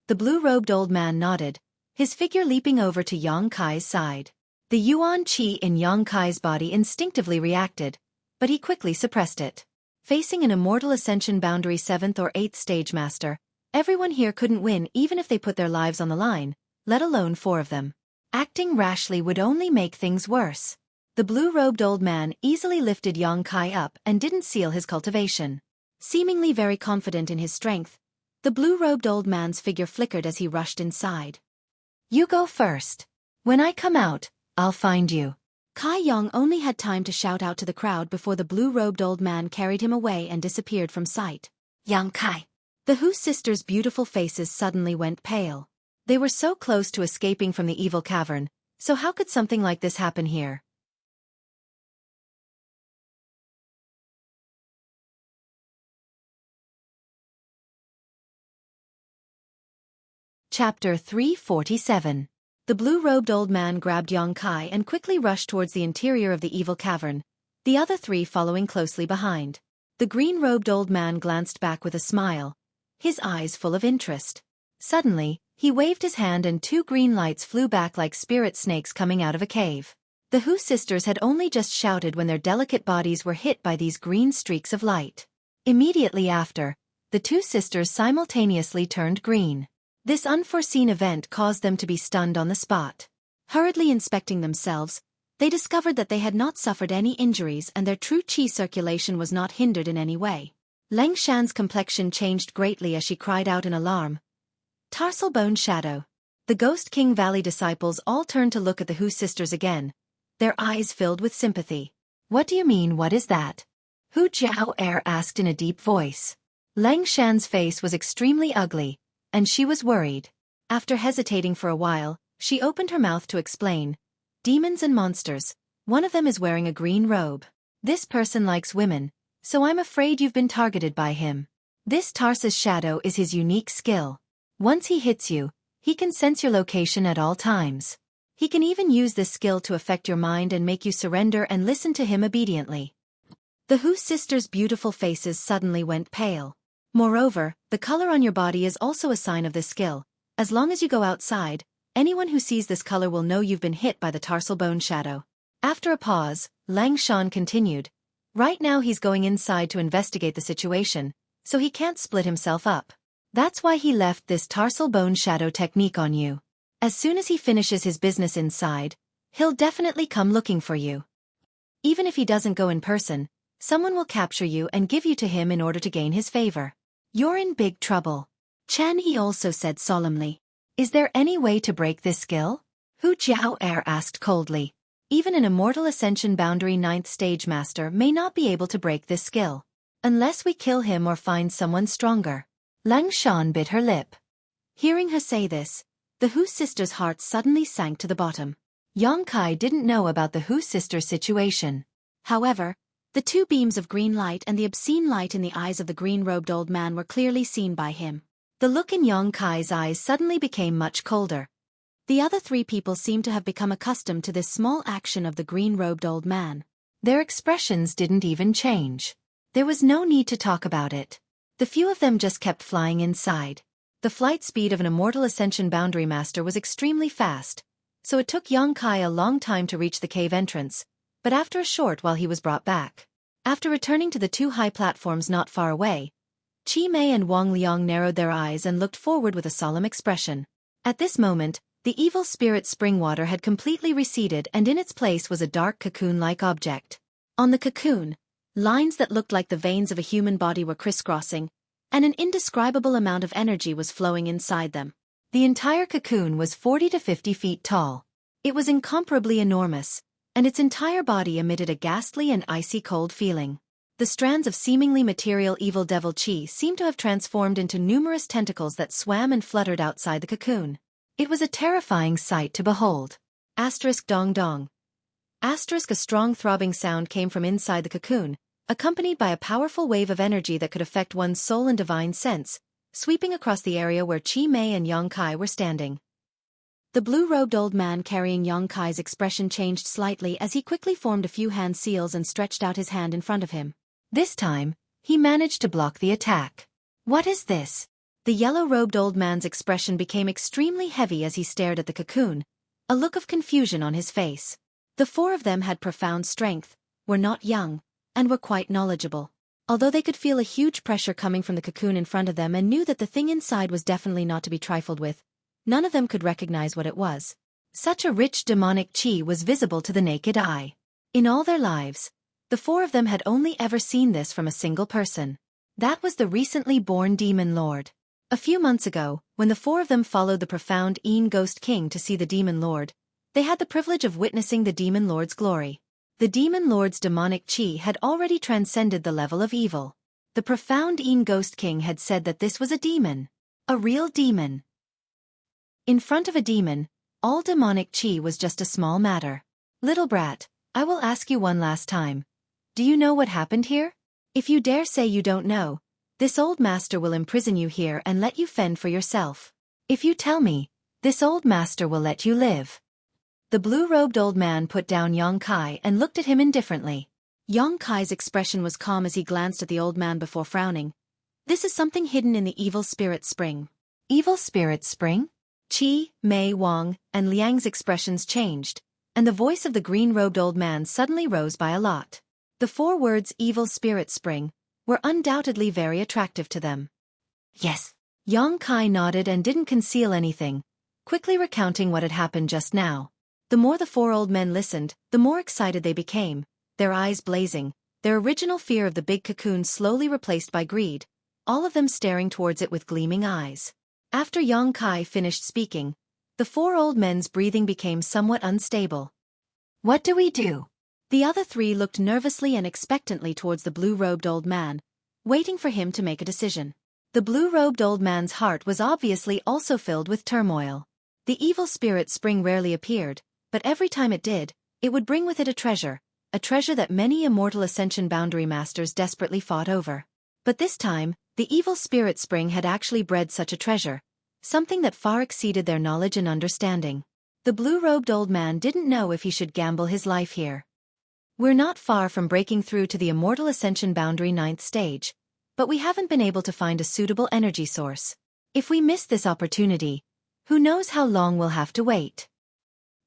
The blue-robed old man nodded, his figure leaping over to Yang Kai's side. The Yuan Qi in Yang Kai's body instinctively reacted, but he quickly suppressed it. Facing an Immortal Ascension Boundary 7th or 8th Stage Master, everyone here couldn't win even if they put their lives on the line, let alone four of them. Acting rashly would only make things worse. The blue-robed old man easily lifted Yang Kai up and didn't seal his cultivation. Seemingly very confident in his strength, the blue-robed old man's figure flickered as he rushed inside. "You go first. When I come out, I'll find you." Kai Yang only had time to shout out to the crowd before the blue-robed old man carried him away and disappeared from sight. "Yang Kai." The Hu sisters' beautiful faces suddenly went pale. They were so close to escaping from the evil cavern, so how could something like this happen here? Chapter 347. The blue-robed old man grabbed Yong Kai and quickly rushed towards the interior of the evil cavern, the other three following closely behind. The green-robed old man glanced back with a smile, his eyes full of interest. Suddenly, he waved his hand and two green lights flew back like spirit snakes coming out of a cave. The Hu sisters had only just shouted when their delicate bodies were hit by these green streaks of light. Immediately after, the two sisters simultaneously turned green. This unforeseen event caused them to be stunned on the spot. Hurriedly inspecting themselves, they discovered that they had not suffered any injuries and their true qi circulation was not hindered in any way. Leng Shan's complexion changed greatly as she cried out in alarm. Tarsal Bone Shadow. The Ghost King Valley disciples all turned to look at the Hu sisters again, their eyes filled with sympathy. What do you mean, what is that? Hu Jiao asked in a deep voice. Leng Shan's face was extremely ugly, and she was worried. After hesitating for a while, she opened her mouth to explain. Demons and monsters. One of them is wearing a green robe. This person likes women, so I'm afraid you've been targeted by him. This Tarsa's shadow is his unique skill. Once he hits you, he can sense your location at all times. He can even use this skill to affect your mind and make you surrender and listen to him obediently. The Hu sisters' beautiful faces suddenly went pale. Moreover, the color on your body is also a sign of this skill. As long as you go outside, anyone who sees this color will know you've been hit by the tarsal bone shadow. After a pause, Lang Shan continued. Right now he's going inside to investigate the situation, so he can't split himself up. That's why he left this tarsal bone shadow technique on you. As soon as he finishes his business inside, he'll definitely come looking for you. Even if he doesn't go in person, someone will capture you and give you to him in order to gain his favor. You're in big trouble. Chan Yi also said solemnly. Is there any way to break this skill? Hu Jiao asked coldly. Even an immortal ascension boundary 9th stage master may not be able to break this skill. Unless we kill him or find someone stronger. Lang Shan bit her lip. Hearing her say this, the Hu sisters' hearts suddenly sank to the bottom. Yong Kai didn't know about the Hu sisters' situation. However, the two beams of green light and the obscene light in the eyes of the green-robed old man were clearly seen by him. The look in Yong Kai's eyes suddenly became much colder. The other three people seemed to have become accustomed to this small action of the green-robed old man. Their expressions didn't even change. There was no need to talk about it. The few of them just kept flying inside. The flight speed of an immortal ascension boundary master was extremely fast, so it took Yong Kai a long time to reach the cave entrance, but after a short while he was brought back. After returning to the two high platforms not far away, Chi Mei and Wang Liang narrowed their eyes and looked forward with a solemn expression. At this moment, the evil spirit spring water had completely receded and in its place was a dark cocoon-like object. On the cocoon, lines that looked like the veins of a human body were crisscrossing, and an indescribable amount of energy was flowing inside them. The entire cocoon was 40 to 50 feet tall. It was incomparably enormous, and its entire body emitted a ghastly and icy cold feeling. The strands of seemingly material evil devil chi seemed to have transformed into numerous tentacles that swam and fluttered outside the cocoon. It was a terrifying sight to behold. Dong dong. A strong throbbing sound came from inside the cocoon, accompanied by a powerful wave of energy that could affect one's soul and divine sense, sweeping across the area where Chi Mei and Yong Kai were standing. The blue-robed old man carrying Yong Kai's expression changed slightly as he quickly formed a few hand seals and stretched out his hand in front of him. This time, he managed to block the attack. What is this? The yellow-robed old man's expression became extremely heavy as he stared at the cocoon, a look of confusion on his face. The four of them had profound strength, were not young, and were quite knowledgeable. Although they could feel a huge pressure coming from the cocoon in front of them and knew that the thing inside was definitely not to be trifled with, none of them could recognize what it was. Such a rich demonic chi was visible to the naked eye. In all their lives, the four of them had only ever seen this from a single person. That was the recently born Demon Lord. A few months ago, when the four of them followed the profound Een Ghost King to see the Demon Lord, they had the privilege of witnessing the Demon Lord's glory. The Demon Lord's demonic chi had already transcended the level of evil. The profound Een Ghost King had said that this was a demon. A real demon. In front of a demon, all demonic chi was just a small matter. Little brat, I will ask you one last time. Do you know what happened here? If you dare say you don't know, this old master will imprison you here and let you fend for yourself. If you tell me, this old master will let you live. The blue-robed old man put down Yang Kai and looked at him indifferently. Yang Kai's expression was calm as he glanced at the old man before frowning. This is something hidden in the evil spirit spring. Evil spirit spring? Qi, Mei, Wang, and Liang's expressions changed, and the voice of the green-robed old man suddenly rose by a lot. The 4 words evil spirit spring were undoubtedly very attractive to them. Yes. Yang Kai nodded and didn't conceal anything, quickly recounting what had happened just now. The more the 4 old men listened, the more excited they became, their eyes blazing, their original fear of the big cocoon slowly replaced by greed, all of them staring towards it with gleaming eyes. After Yang Kai finished speaking, the 4 old men's breathing became somewhat unstable. What do we do? The other 3 looked nervously and expectantly towards the blue-robed old man, waiting for him to make a decision. The blue-robed old man's heart was obviously also filled with turmoil. The evil spirit spring rarely appeared, but every time it did, it would bring with it a treasure that many immortal ascension boundary masters desperately fought over. But this time, the evil spirit spring had actually bred such a treasure, something that far exceeded their knowledge and understanding. The blue-robed old man didn't know if he should gamble his life here. We're not far from breaking through to the immortal ascension boundary 9th stage, but we haven't been able to find a suitable energy source. If we miss this opportunity, who knows how long we'll have to wait.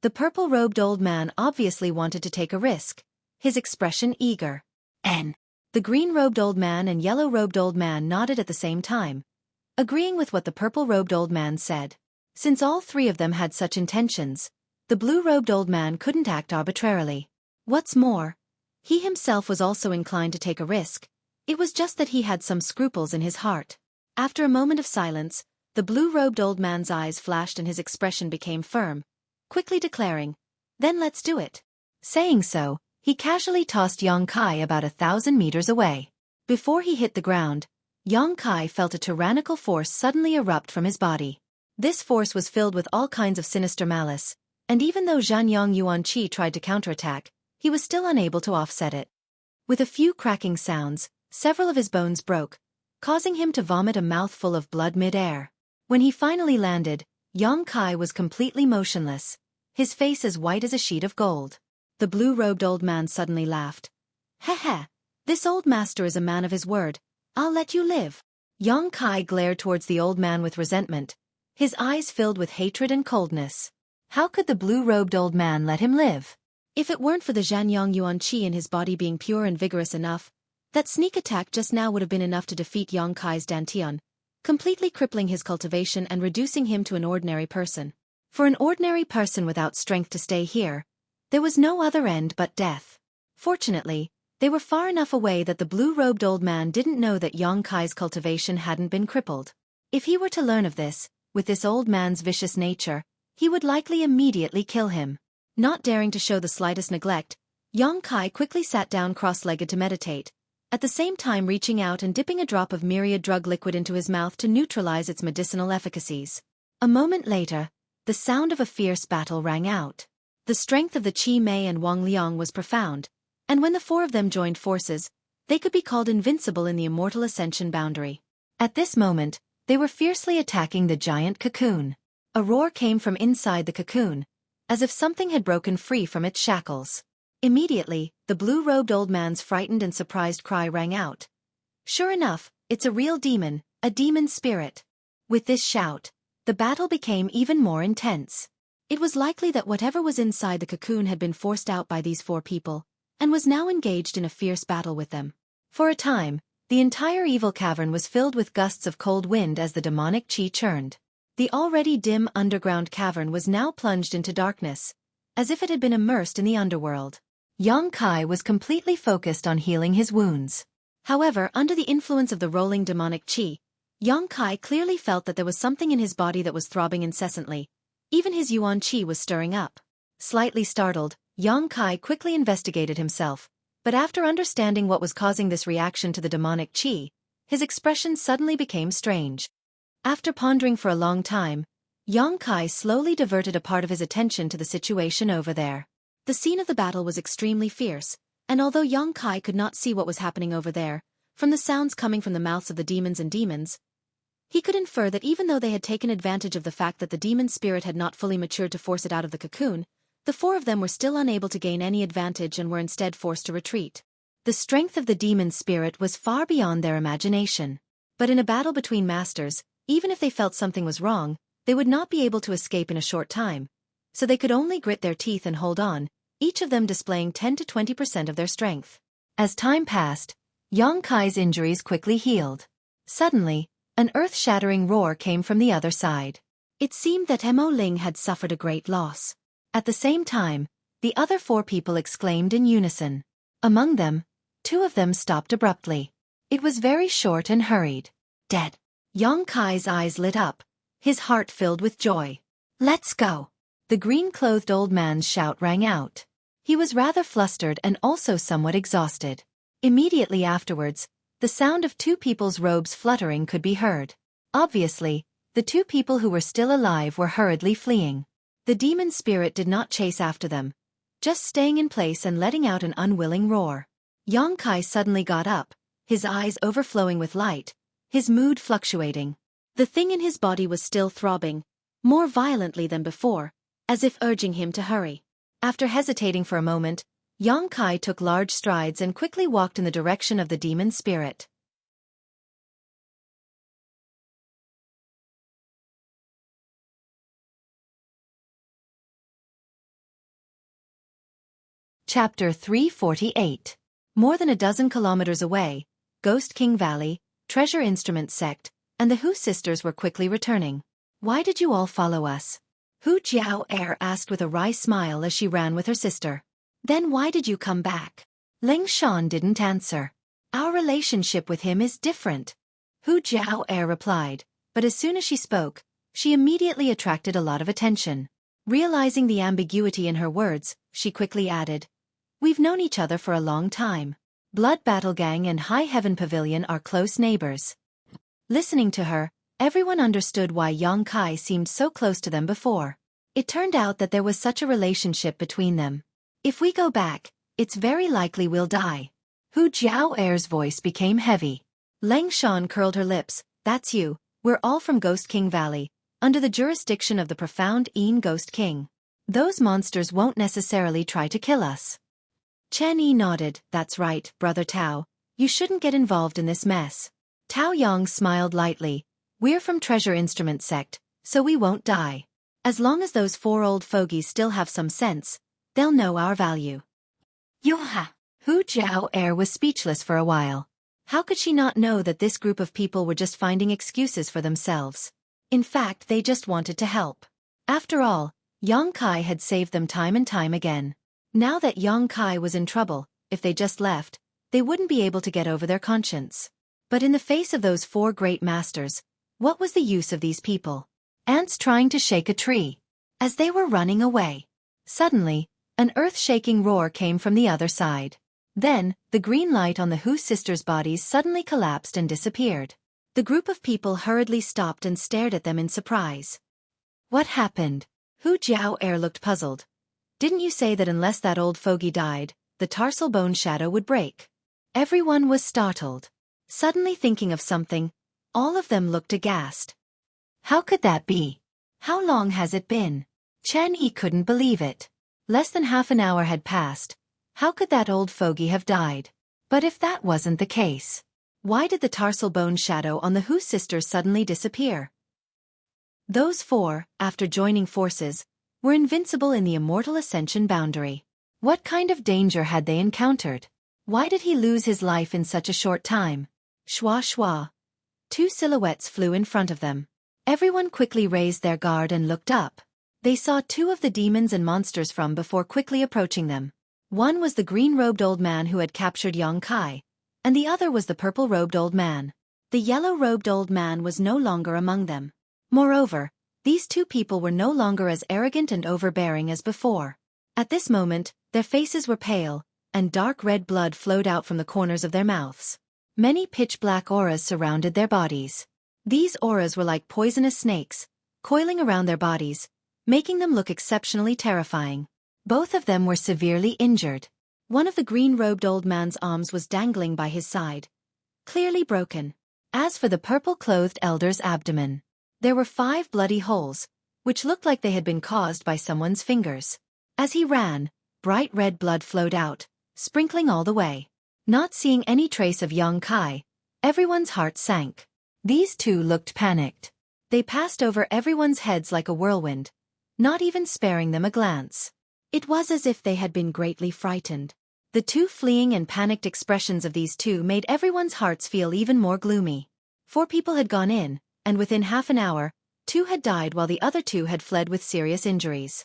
The purple-robed old man obviously wanted to take a risk, his expression eager. The green-robed old man and yellow-robed old man nodded at the same time, agreeing with what the purple-robed old man said. Since all 3 of them had such intentions, the blue-robed old man couldn't act arbitrarily. What's more, he himself was also inclined to take a risk. It was just that he had some scruples in his heart. After a moment of silence, the blue-robed old man's eyes flashed and his expression became firm, quickly declaring, "Then let's do it." Saying so, he casually tossed Yang Kai about 1,000 meters away. Before he hit the ground, Yang Kai felt a tyrannical force suddenly erupt from his body. This force was filled with all kinds of sinister malice, and even though Zhanyang Yuanqi tried to counterattack, he was still unable to offset it. With a few cracking sounds, several of his bones broke, causing him to vomit a mouthful of blood mid-air. When he finally landed, Yang Kai was completely motionless, his face as white as a sheet of gold. The blue-robed old man suddenly laughed. "Heh, this old master is a man of his word. I'll let you live." Yang Kai glared towards the old man with resentment, his eyes filled with hatred and coldness. How could the blue-robed old man let him live? If it weren't for the Zhanyang Yuanqi in his body being pure and vigorous enough, that sneak attack just now would have been enough to defeat Yang Kai's Dantian, completely crippling his cultivation and reducing him to an ordinary person. For an ordinary person without strength to stay here, there was no other end but death. Fortunately, they were far enough away that the blue-robed old man didn't know that Yang Kai's cultivation hadn't been crippled. If he were to learn of this, with this old man's vicious nature, he would likely immediately kill him. Not daring to show the slightest neglect, Yang Kai quickly sat down cross-legged to meditate, at the same time reaching out and dipping a drop of myriad drug liquid into his mouth to neutralize its medicinal efficacies. A moment later, the sound of a fierce battle rang out. The strength of the Qi Mei and Wang Liang was profound, and when the 4 of them joined forces, they could be called invincible in the immortal ascension boundary. At this moment, they were fiercely attacking the giant cocoon. A roar came from inside the cocoon, as if something had broken free from its shackles. Immediately, the blue-robed old man's frightened and surprised cry rang out. "Sure enough, it's a real demon, a demon spirit." With this shout, the battle became even more intense. It was likely that whatever was inside the cocoon had been forced out by these 4 people, and was now engaged in a fierce battle with them. For a time, the entire evil cavern was filled with gusts of cold wind as the demonic qi churned. The already dim underground cavern was now plunged into darkness, as if it had been immersed in the underworld. Yang Kai was completely focused on healing his wounds. However, under the influence of the rolling demonic qi, Yang Kai clearly felt that there was something in his body that was throbbing incessantly. Even his yuan qi was stirring up. Slightly startled, Yang Kai quickly investigated himself, but after understanding what was causing this reaction to the demonic qi, his expression suddenly became strange. After pondering for a long time, Yang Kai slowly diverted a part of his attention to the situation over there. The scene of the battle was extremely fierce, and although Yang Kai could not see what was happening over there, from the sounds coming from the mouths of the demons, He could infer that even though they had taken advantage of the fact that the demon spirit had not fully matured to force it out of the cocoon, the four of them were still unable to gain any advantage and were instead forced to retreat. The strength of the demon spirit was far beyond their imagination. But in a battle between masters, even if they felt something was wrong, they would not be able to escape in a short time. So they could only grit their teeth and hold on, each of them displaying 10 to 20% of their strength. As time passed, Yang Kai's injuries quickly healed. Suddenly, an earth-shattering roar came from the other side. It seemed that Mo Ling had suffered a great loss. At the same time, the other four people exclaimed in unison. Among them, two of them stopped abruptly. It was very short and hurried. Dead. Yang Kai's eyes lit up, his heart filled with joy. Let's go. The green-clothed old man's shout rang out. He was rather flustered and also somewhat exhausted. Immediately afterwards, the sound of two people's robes fluttering could be heard. Obviously, the two people who were still alive were hurriedly fleeing. The demon spirit did not chase after them, just staying in place and letting out an unwilling roar. Yang Kai suddenly got up, his eyes overflowing with light, his mood fluctuating. The thing in his body was still throbbing, more violently than before, as if urging him to hurry. After hesitating for a moment, Yang Kai took large strides and quickly walked in the direction of the demon spirit. Chapter 348. More than a dozen kilometers away, Ghost King Valley, Treasure Instrument Sect, and the Hu sisters were quickly returning. Why did you all follow us? Hu Jiao asked with a wry smile as she ran with her sister. Then why did you come back? Ling Shan didn't answer. Our relationship with him is different. Hu Jiao replied, but as soon as she spoke, she immediately attracted a lot of attention. Realizing the ambiguity in her words, she quickly added, We've known each other for a long time. Blood Battle Gang and High Heaven Pavilion are close neighbors. Listening to her, everyone understood why Yang Kai seemed so close to them before. It turned out that there was such a relationship between them. If we go back, it's very likely we'll die. Hu Jiao's voice became heavy. Leng Shan curled her lips. That's you, we're all from Ghost King Valley, under the jurisdiction of the profound Een Ghost King. Those monsters won't necessarily try to kill us. Chen Yi nodded. That's right, Brother Tao. You shouldn't get involved in this mess. Tao Yang smiled lightly. We're from Treasure Instrument Sect, so we won't die. As long as those four old fogies still have some sense, they'll know our value. Yoha! Hu Jiao was speechless for a while. How could she not know that this group of people were just finding excuses for themselves? In fact, they just wanted to help. After all, Yang Kai had saved them time and time again. Now that Yang Kai was in trouble, if they just left, they wouldn't be able to get over their conscience. But in the face of those four great masters, what was the use of these people? Ants trying to shake a tree. As they were running away, suddenly, an earth-shaking roar came from the other side. Then, the green light on the Hu sisters' bodies suddenly collapsed and disappeared. The group of people hurriedly stopped and stared at them in surprise. What happened? Hu Jiao looked puzzled. Didn't you say that unless that old fogey died, the tarsal bone shadow would break? Everyone was startled. Suddenly thinking of something, all of them looked aghast. How could that be? How long has it been? Chen Yi couldn't believe it. Less than half an hour had passed. How could that old fogey have died? But if that wasn't the case, why did the tarsal bone shadow on the Hu sisters suddenly disappear? Those four, after joining forces, were invincible in the immortal ascension boundary. What kind of danger had they encountered? Why did he lose his life in such a short time? Shwa shwa. Two silhouettes flew in front of them. Everyone quickly raised their guard and looked up. They saw two of the demons and monsters from before quickly approaching them. One was the green-robed old man who had captured Yang Kai, and the other was the purple-robed old man. The yellow-robed old man was no longer among them. Moreover, these two people were no longer as arrogant and overbearing as before. At this moment, their faces were pale, and dark red blood flowed out from the corners of their mouths. Many pitch-black auras surrounded their bodies. These auras were like poisonous snakes, coiling around their bodies, making them look exceptionally terrifying. Both of them were severely injured. One of the green-robed old man's arms was dangling by his side, clearly broken. As for the purple-clothed elder's abdomen, there were 5 bloody holes, which looked like they had been caused by someone's fingers. As he ran, bright red blood flowed out, sprinkling all the way. Not seeing any trace of young Kai, everyone's heart sank. These two looked panicked. They passed over everyone's heads like a whirlwind, not even sparing them a glance. It was as if they had been greatly frightened. The two fleeing and panicked expressions of these two made everyone's hearts feel even more gloomy. 4 people had gone in, and within half an hour, 2 had died while the other 2 had fled with serious injuries.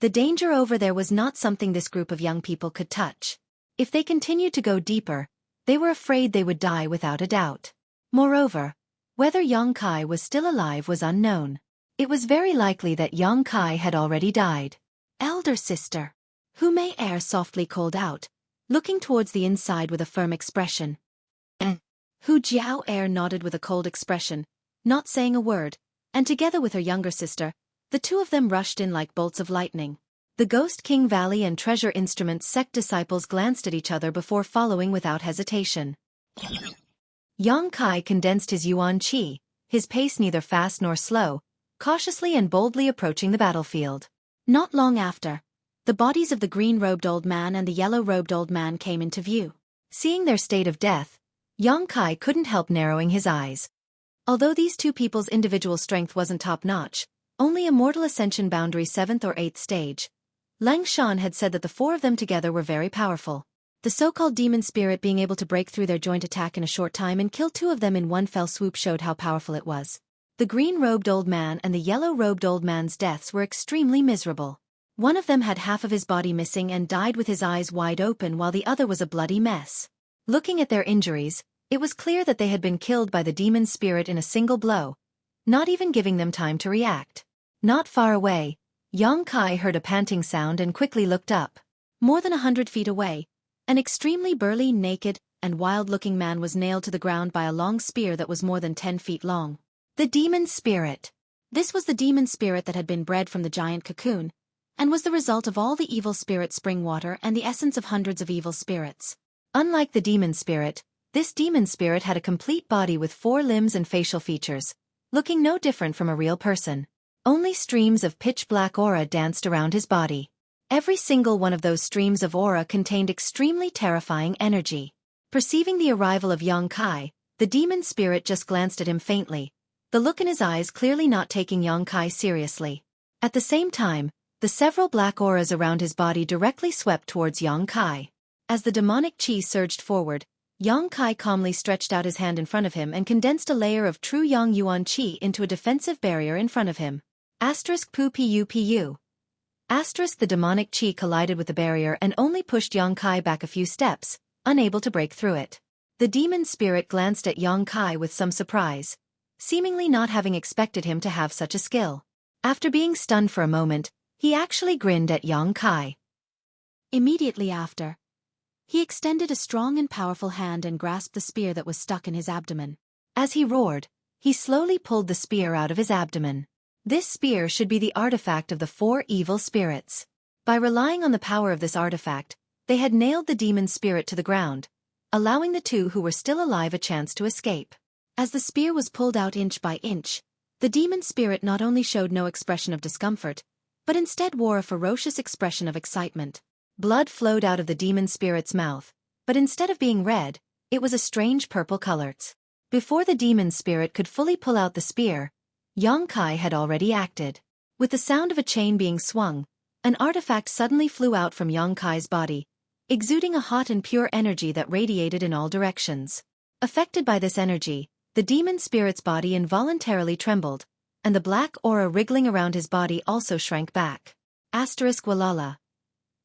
The danger over there was not something this group of young people could touch. If they continued to go deeper, they were afraid they would die without a doubt. Moreover, whether Young Kai was still alive was unknown. It was very likely that Young Kai had already died. "Elder sister," Hu Mei Er softly called out, looking towards the inside with a firm expression. Hu Jiao Er nodded with a cold expression, not saying a word, and together with her younger sister, the two of them rushed in like bolts of lightning. The Ghost King Valley and Treasure Instruments sect disciples glanced at each other before following without hesitation. Yang Kai condensed his yuan qi, his pace neither fast nor slow, cautiously and boldly approaching the battlefield. Not long after, the bodies of the green-robed old man and the yellow-robed old man came into view. Seeing their state of death, Yang Kai couldn't help narrowing his eyes. Although these two people's individual strength wasn't top-notch, only a mortal ascension boundary 7th or 8th stage, Lang Shan had said that the 4 of them together were very powerful. The so-called demon spirit being able to break through their joint attack in a short time and kill 2 of them in one fell swoop showed how powerful it was. The green-robed old man and the yellow-robed old man's deaths were extremely miserable. One of them had half of his body missing and died with his eyes wide open while the other was a bloody mess. Looking at their injuries, it was clear that they had been killed by the demon spirit in a single blow, not even giving them time to react. Not far away, Yang Kai heard a panting sound and quickly looked up. More than 100 feet away, an extremely burly, naked, and wild-looking man was nailed to the ground by a long spear that was more than 10 feet long. The demon spirit. This was the demon spirit that had been bred from the giant cocoon, and was the result of all the evil spirit spring water and the essence of hundreds of evil spirits. Unlike the demon spirit, this demon spirit had a complete body with 4 limbs and facial features, looking no different from a real person. Only streams of pitch-black aura danced around his body. Every single one of those streams of aura contained extremely terrifying energy. Perceiving the arrival of Yang Kai, the demon spirit just glanced at him faintly, the look in his eyes clearly not taking Yang Kai seriously. At the same time, the several black auras around his body directly swept towards Yang Kai. As the demonic chi surged forward, Yang Kai calmly stretched out his hand in front of him and condensed a layer of true Yang Yuan chi into a defensive barrier in front of him. *pu. The demonic chi collided with the barrier and only pushed Yang Kai back a few steps, unable to break through it. The demon spirit glanced at Yang Kai with some surprise, seemingly not having expected him to have such a skill. After being stunned for a moment, he actually grinned at Yang Kai. Immediately after, he extended a strong and powerful hand and grasped the spear that was stuck in his abdomen. As he roared, he slowly pulled the spear out of his abdomen. This spear should be the artifact of the 4 evil spirits. By relying on the power of this artifact, they had nailed the demon spirit to the ground, allowing the 2 who were still alive a chance to escape. As the spear was pulled out inch by inch, the demon spirit not only showed no expression of discomfort, but instead wore a ferocious expression of excitement. Blood flowed out of the demon spirit's mouth, but instead of being red, it was a strange purple color. Before the demon spirit could fully pull out the spear, Yang Kai had already acted. With the sound of a chain being swung, an artifact suddenly flew out from Yang Kai's body, exuding a hot and pure energy that radiated in all directions. Affected by this energy, the demon spirit's body involuntarily trembled, and the black aura wriggling around his body also shrank back. Walala.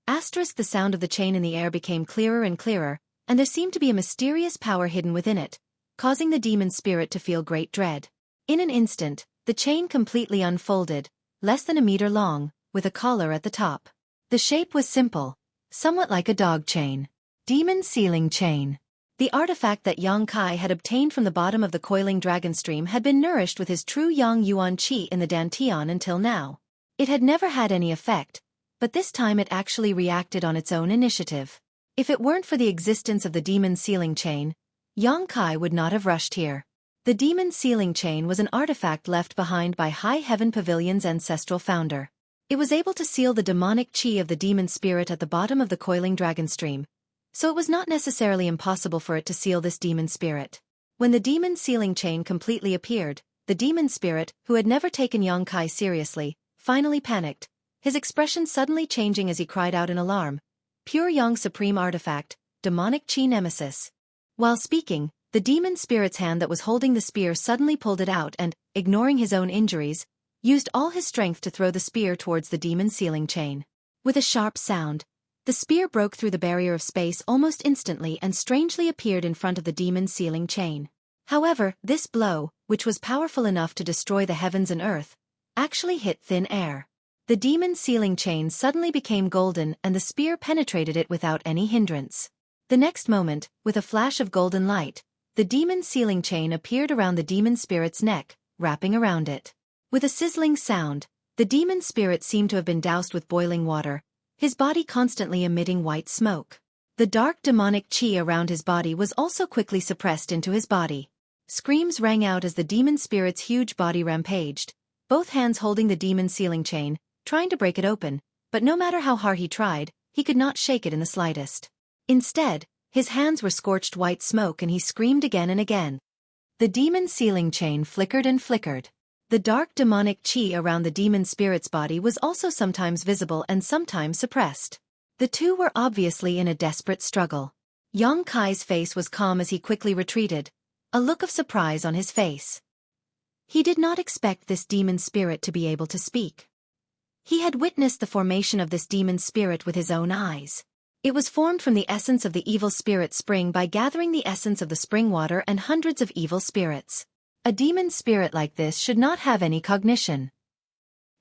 The sound of the chain in the air became clearer and clearer, and there seemed to be a mysterious power hidden within it, causing the demon spirit to feel great dread. In an instant, the chain completely unfolded, less than a meter long, with a collar at the top. The shape was simple, somewhat like a dog chain. Demon sealing chain. The artifact that Yang Kai had obtained from the bottom of the coiling dragon stream had been nourished with his true Yang Yuan Qi in the Dantian until now. It had never had any effect, but this time it actually reacted on its own initiative. If it weren't for the existence of the demon sealing chain, Yang Kai would not have rushed here. The demon sealing chain was an artifact left behind by High Heaven Pavilion's ancestral founder. It was able to seal the demonic chi of the demon spirit at the bottom of the coiling dragon stream, so it was not necessarily impossible for it to seal this demon spirit. When the demon sealing chain completely appeared, the demon spirit, who had never taken Xueqi seriously, finally panicked, his expression suddenly changing as he cried out in alarm. Pure Yang Supreme Artifact, Demonic Chi Nemesis. While speaking, the demon spirit's hand that was holding the spear suddenly pulled it out and, ignoring his own injuries, used all his strength to throw the spear towards the demon sealing chain. With a sharp sound, the spear broke through the barrier of space almost instantly and strangely appeared in front of the demon sealing chain. However, this blow, which was powerful enough to destroy the heavens and earth, actually hit thin air. The demon sealing chain suddenly became golden and the spear penetrated it without any hindrance. The next moment, with a flash of golden light, the demon sealing chain appeared around the demon spirit's neck, wrapping around it. With a sizzling sound, the demon spirit seemed to have been doused with boiling water, his body constantly emitting white smoke. The dark demonic chi around his body was also quickly suppressed into his body. Screams rang out as the demon spirit's huge body rampaged, both hands holding the demon sealing chain, trying to break it open, but no matter how hard he tried, he could not shake it in the slightest. Instead, his hands were scorched white smoke and he screamed again and again. The demon sealing chain flickered and flickered. The dark demonic chi around the demon spirit's body was also sometimes visible and sometimes suppressed. The two were obviously in a desperate struggle. Xueqi's face was calm as he quickly retreated, a look of surprise on his face. He did not expect this demon spirit to be able to speak. He had witnessed the formation of this demon spirit with his own eyes. It was formed from the essence of the evil spirit spring by gathering the essence of the spring water and hundreds of evil spirits. A demon spirit like this should not have any cognition.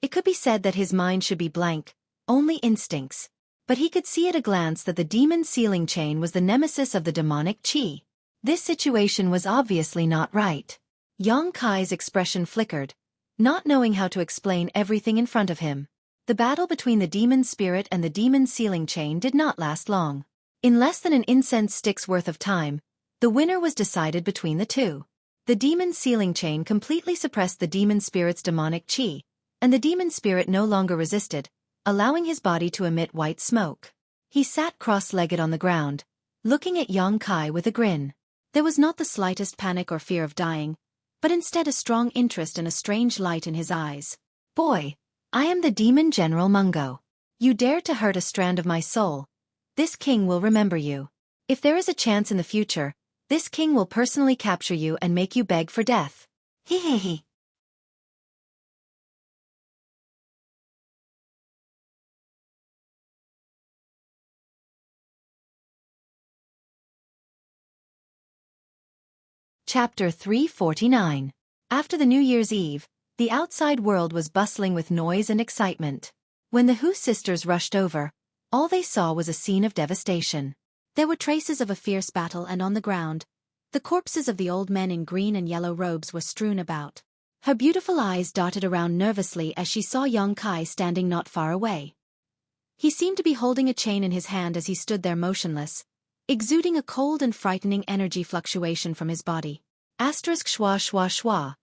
It could be said that his mind should be blank, only instincts. But he could see at a glance that the demon sealing chain was the nemesis of the demonic chi. This situation was obviously not right. Xueqi's expression flickered, not knowing how to explain everything in front of him. The battle between the demon spirit and the demon sealing chain did not last long. In less than an incense stick's worth of time, the winner was decided between the two. The demon sealing chain completely suppressed the demon spirit's demonic chi, and the demon spirit no longer resisted, allowing his body to emit white smoke. He sat cross-legged on the ground, looking at Xueqi with a grin. There was not the slightest panic or fear of dying, but instead a strong interest and a strange light in his eyes. "Boy, I am the demon general Mungo. You dared to hurt a strand of my soul. This king will remember you. If there is a chance in the future, this king will personally capture you and make you beg for death. Hehehe." Chapter 349. After the New Year's Eve, the outside world was bustling with noise and excitement. When the Hu sisters rushed over, all they saw was a scene of devastation. There were traces of a fierce battle and on the ground, the corpses of the old men in green and yellow robes were strewn about. Her beautiful eyes darted around nervously as she saw Xueqi standing not far away. He seemed to be holding a chain in his hand as he stood there motionless, exuding a cold and frightening energy fluctuation from his body. Shwa shwa shwa.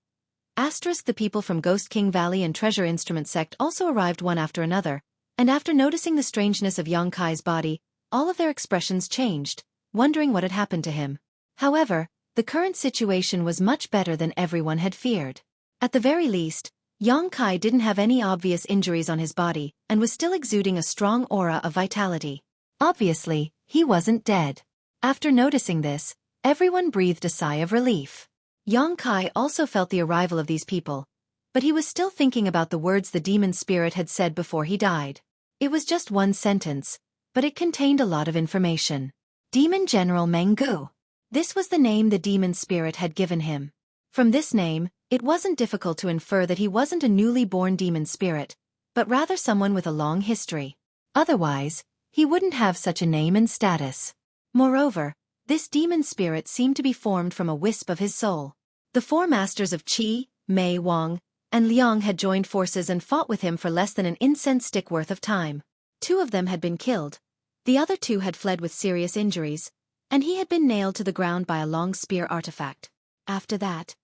The people from Ghost King Valley and Treasure Instrument Sect also arrived one after another, and after noticing the strangeness of Xueqi's body, all of their expressions changed, wondering what had happened to him. However, the current situation was much better than everyone had feared. At the very least, Xueqi didn't have any obvious injuries on his body and was still exuding a strong aura of vitality. Obviously, he wasn't dead. After noticing this, everyone breathed a sigh of relief. Xueqi also felt the arrival of these people, but he was still thinking about the words the demon spirit had said before he died. It was just one sentence, but it contained a lot of information. Demon General Mengu. This was the name the demon spirit had given him. From this name, it wasn't difficult to infer that he wasn't a newly born demon spirit, but rather someone with a long history. Otherwise, he wouldn't have such a name and status. Moreover, this demon spirit seemed to be formed from a wisp of his soul. The four masters of Qi, Mei Wang, and Liang had joined forces and fought with him for less than an incense stick worth of time. 2 of them had been killed, the other 2 had fled with serious injuries, and he had been nailed to the ground by a long spear artifact. After that,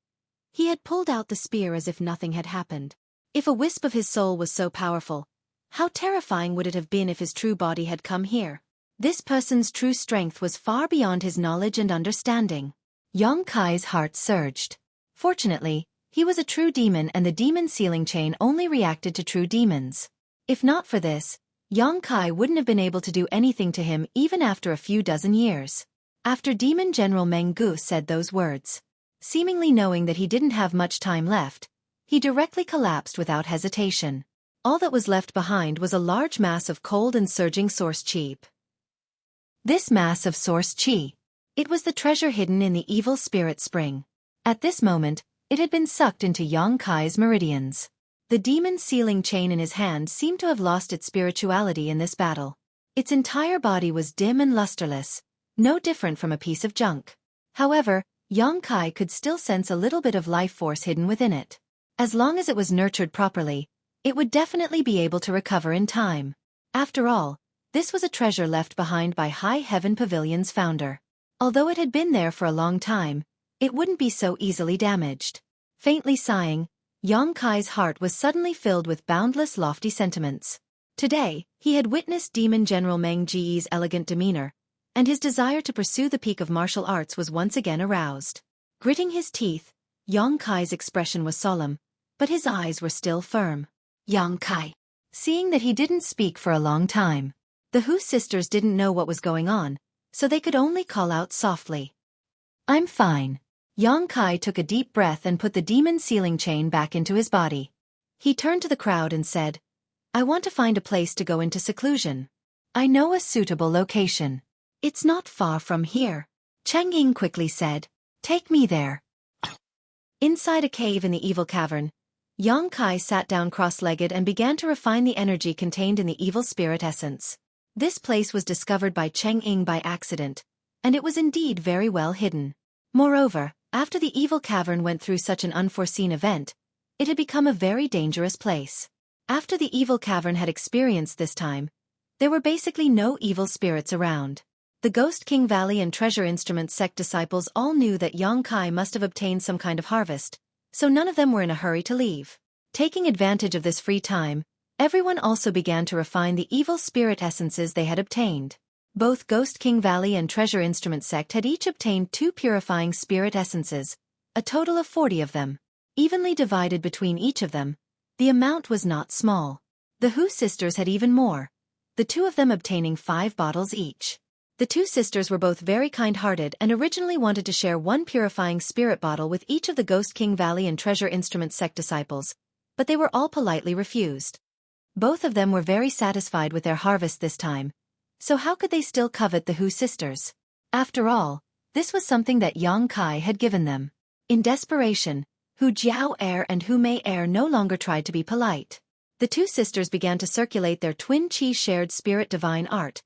He had pulled out the spear as if nothing had happened. If a wisp of his soul was so powerful, how terrifying would it have been if his true body had come here? This person's true strength was far beyond his knowledge and understanding. Yang Kai's heart surged. Fortunately, he was a true demon and the demon sealing chain only reacted to true demons. If not for this, Yang Kai wouldn't have been able to do anything to him even after a few dozen years. After Demon General Meng Gu said those words, seemingly knowing that he didn't have much time left, he directly collapsed without hesitation. All that was left behind was a large mass of cold and surging source qi. This mass of source qi. It was the treasure hidden in the evil spirit spring. At this moment, it had been sucked into Yang Kai's meridians. The demon sealing chain in his hand seemed to have lost its spirituality in this battle. Its entire body was dim and lusterless, no different from a piece of junk. However, Yang Kai could still sense a little bit of life force hidden within it. As long as it was nurtured properly, it would definitely be able to recover in time. After all, this was a treasure left behind by High Heaven Pavilion's founder. Although it had been there for a long time, it wouldn't be so easily damaged. Faintly sighing, Yang Kai's heart was suddenly filled with boundless lofty sentiments. Today, he had witnessed Demon General Meng Ji's elegant demeanor, and his desire to pursue the peak of martial arts was once again aroused. Gritting his teeth, Yang Kai's expression was solemn, but his eyes were still firm. Yang Kai. Seeing that he didn't speak for a long time, the Hu sisters didn't know what was going on, so they could only call out softly. I'm fine. Yang Kai took a deep breath and put the demon sealing chain back into his body. He turned to the crowd and said, I want to find a place to go into seclusion. I know a suitable location. It's not far from here. Cheng Ying quickly said, Take me there. Inside a cave in the evil cavern, Yang Kai sat down cross-legged and began to refine the energy contained in the evil spirit essence. This place was discovered by Cheng Ying by accident, and it was indeed very well hidden. Moreover, after the evil cavern went through such an unforeseen event, it had become a very dangerous place. After the evil cavern had experienced this time, there were basically no evil spirits around. The Ghost King Valley and Treasure Instrument sect disciples all knew that Yang Kai must have obtained some kind of harvest, so none of them were in a hurry to leave. Taking advantage of this free time, everyone also began to refine the evil spirit essences they had obtained. Both Ghost King Valley and Treasure Instrument sect had each obtained 2 purifying spirit essences, a total of 40 of them. Evenly divided between each of them, the amount was not small. The Hu sisters had even more, the 2 of them obtaining 5 bottles each. The 2 sisters were both very kind-hearted and originally wanted to share 1 purifying spirit bottle with each of the Ghost King Valley and Treasure Instrument sect disciples, but they were all politely refused. Both of them were very satisfied with their harvest this time, so how could they still covet the Hu sisters? After all, this was something that Yang Kai had given them. In desperation, Hu Jiao Er and Hu Mei Er no longer tried to be polite. The 2 sisters began to circulate their twin chi shared spirit divine art,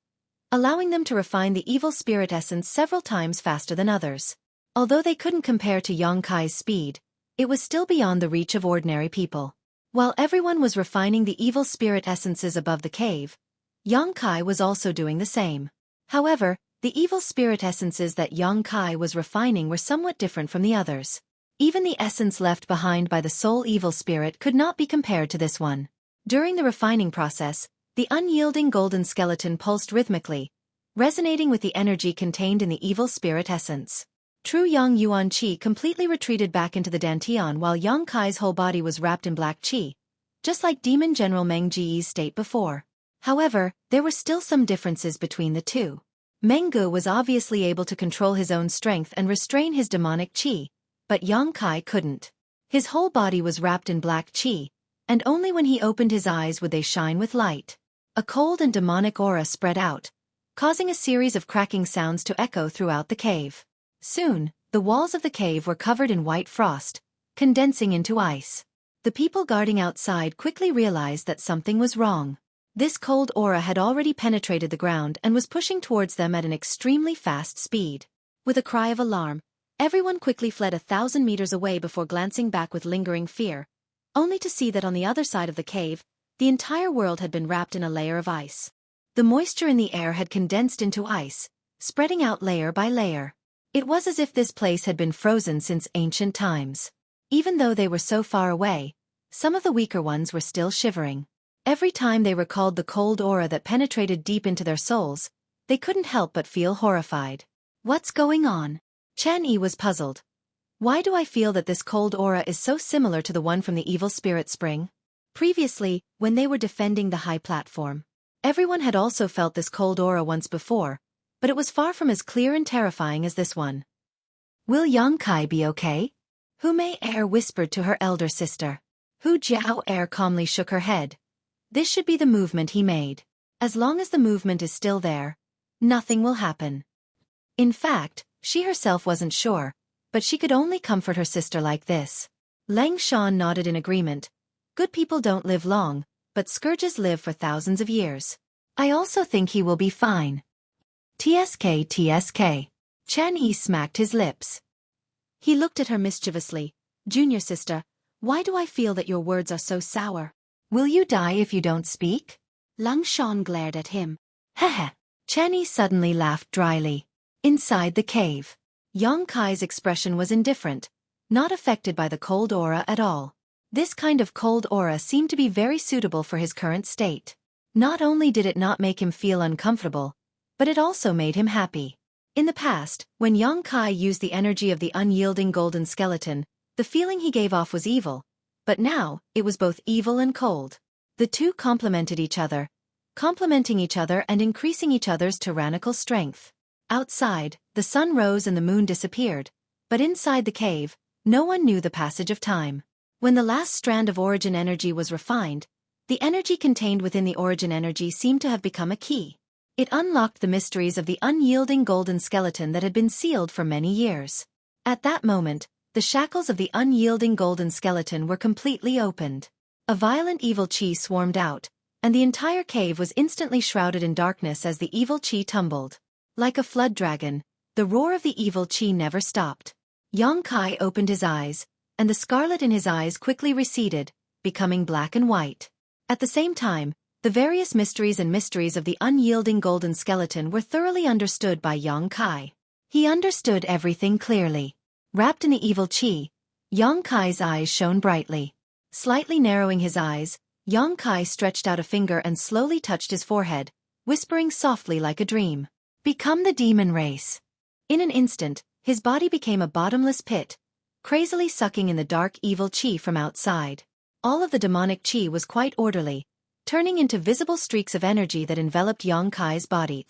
allowing them to refine the evil spirit essence several times faster than others. Although they couldn't compare to Yang Kai's speed, it was still beyond the reach of ordinary people. While everyone was refining the evil spirit essences above the cave, Yang Kai was also doing the same. However, the evil spirit essences that Yang Kai was refining were somewhat different from the others. Even the essence left behind by the soul evil spirit could not be compared to this one. During the refining process, the unyielding golden skeleton pulsed rhythmically, resonating with the energy contained in the evil spirit essence. True Yang Yuan Qi completely retreated back into the Dantian while Yang Kai's whole body was wrapped in black qi, just like Demon General Meng Ji's state before. However, there were still some differences between the 2. Meng Gu was obviously able to control his own strength and restrain his demonic qi, but Yang Kai couldn't. His whole body was wrapped in black qi, and only when he opened his eyes would they shine with light. A cold and demonic aura spread out, causing a series of cracking sounds to echo throughout the cave. Soon, the walls of the cave were covered in white frost, condensing into ice. The people guarding outside quickly realized that something was wrong. This cold aura had already penetrated the ground and was pushing towards them at an extremely fast speed. With a cry of alarm, everyone quickly fled 1,000 meters away before glancing back with lingering fear, only to see that on the other side of the cave, the entire world had been wrapped in a layer of ice. The moisture in the air had condensed into ice, spreading out layer by layer. It was as if this place had been frozen since ancient times. Even though they were so far away, some of the weaker ones were still shivering. Every time they recalled the cold aura that penetrated deep into their souls, they couldn't help but feel horrified. What's going on? Xueqi was puzzled. Why do I feel that this cold aura is so similar to the one from the evil spirit spring? Previously, when they were defending the high platform, everyone had also felt this cold aura once before, but it was far from as clear and terrifying as this one. Will Yongkai be okay? Hu Mei whispered to her elder sister. Hu Jiao calmly shook her head. This should be the movement he made. As long as the movement is still there, nothing will happen. In fact, she herself wasn't sure, but she could only comfort her sister like this. Lang Shan nodded in agreement. Good people don't live long, but scourges live for thousands of years. I also think he will be fine. TSK. Xueqi smacked his lips. He looked at her mischievously. Junior sister, why do I feel that your words are so sour? Will you die if you don't speak? Lang Shan glared at him. Heh. Xueqi suddenly laughed dryly. Inside the cave, Yongkai's expression was indifferent, not affected by the cold aura at all. This kind of cold aura seemed to be very suitable for his current state. Not only did it not make him feel uncomfortable, but it also made him happy. In the past, when Yongkai used the energy of the unyielding golden skeleton, the feeling he gave off was evil, but now, it was both evil and cold. The two complemented each other, complementing each other and increasing each other's tyrannical strength. Outside, the sun rose and the moon disappeared, but inside the cave, no one knew the passage of time. When the last strand of origin energy was refined, the energy contained within the origin energy seemed to have become a key. It unlocked the mysteries of the unyielding golden skeleton that had been sealed for many years. At that moment, the shackles of the unyielding golden skeleton were completely opened. A violent evil chi swarmed out, and the entire cave was instantly shrouded in darkness as the evil chi tumbled. Like a flood dragon, the roar of the evil chi never stopped. Yongkai opened his eyes, and the scarlet in his eyes quickly receded, becoming black and white. At the same time, the various mysteries of the unyielding golden skeleton were thoroughly understood by Yongkai. He understood everything clearly. Wrapped in the evil chi, Yongkai's eyes shone brightly. Slightly narrowing his eyes, Yongkai stretched out a finger and slowly touched his forehead, whispering softly like a dream. Become the demon race. In an instant, his body became a bottomless pit, crazily sucking in the dark evil chi from outside. All of the demonic chi was quite orderly, turning into visible streaks of energy that enveloped Yongkai's body.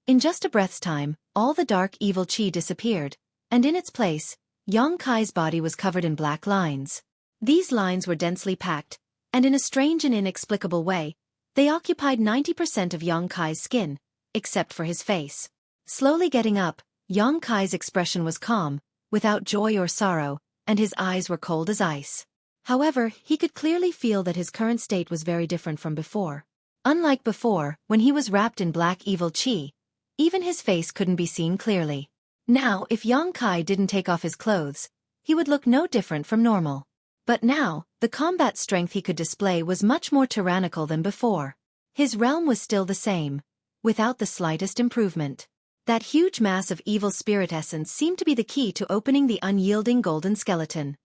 In just a breath's time, all the dark evil chi disappeared, and in its place, Yongkai's body was covered in black lines. These lines were densely packed, and in a strange and inexplicable way, they occupied 90% of Yongkai's skin, except for his face. Slowly getting up, Yongkai's expression was calm, without joy or sorrow, and his eyes were cold as ice. However, he could clearly feel that his current state was very different from before. Unlike before, when he was wrapped in black evil chi, even his face couldn't be seen clearly. Now, if Yongkai didn't take off his clothes, he would look no different from normal. But now, the combat strength he could display was much more tyrannical than before. His realm was still the same, without the slightest improvement. That huge mass of evil spirit essence seemed to be the key to opening the unyielding golden skeleton.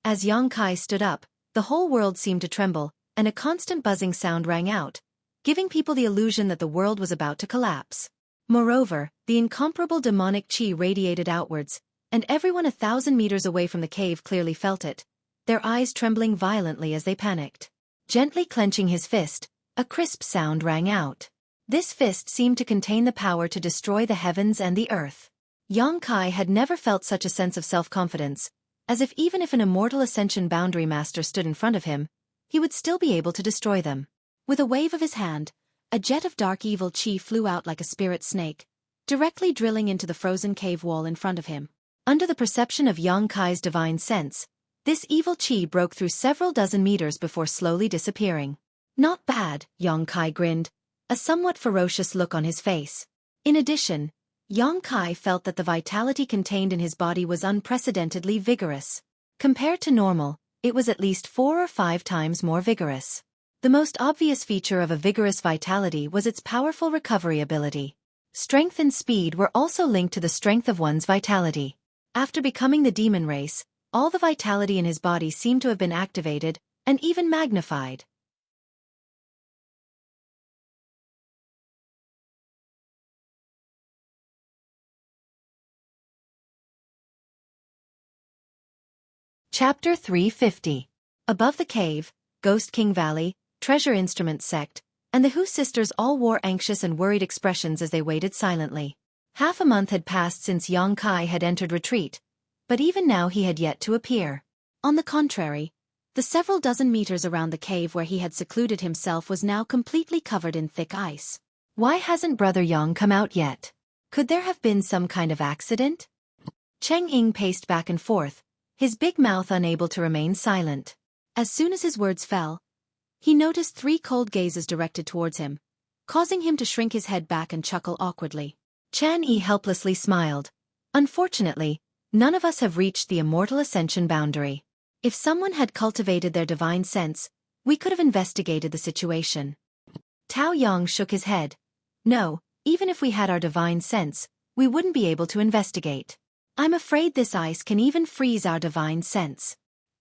As Yongkai stood up, the whole world seemed to tremble, and a constant buzzing sound rang out, giving people the illusion that the world was about to collapse. Moreover, the incomparable demonic chi radiated outwards, and everyone 1,000 meters away from the cave clearly felt it, their eyes trembling violently as they panicked. Gently clenching his fist, a crisp sound rang out. This fist seemed to contain the power to destroy the heavens and the earth. Yongkai had never felt such a sense of self-confidence, as if even if an immortal ascension boundary master stood in front of him, he would still be able to destroy them. With a wave of his hand, a jet of dark evil chi flew out like a spirit snake, directly drilling into the frozen cave wall in front of him. Under the perception of Yongkai's divine sense, this evil chi broke through several dozen meters before slowly disappearing. Not bad, Yongkai grinned, a somewhat ferocious look on his face. In addition, Yongkai felt that the vitality contained in his body was unprecedentedly vigorous. Compared to normal, it was at least 4 or 5 times more vigorous. The most obvious feature of a vigorous vitality was its powerful recovery ability. Strength and speed were also linked to the strength of one's vitality. After becoming the demon race, All the vitality in his body seemed to have been activated, and even magnified. Chapter 350. Above the cave, Ghost King Valley, Treasure Instrument Sect, and the Hu sisters all wore anxious and worried expressions as they waited silently. Half a month had passed since Yang Kai had entered retreat, but even now he had yet to appear. On the contrary, the several dozen meters around the cave where he had secluded himself was now completely covered in thick ice. Why hasn't Brother Yang come out yet? Could there have been some kind of accident? Cheng Ying paced back and forth, his big mouth unable to remain silent. As soon as his words fell, he noticed 3 cold gazes directed towards him, causing him to shrink his head back and chuckle awkwardly. Chan Yi helplessly smiled. Unfortunately, none of us have reached the immortal ascension boundary. If someone had cultivated their divine sense, we could have investigated the situation. Tao Yang shook his head. No, even if we had our divine sense, we wouldn't be able to investigate. I'm afraid this ice can even freeze our divine sense.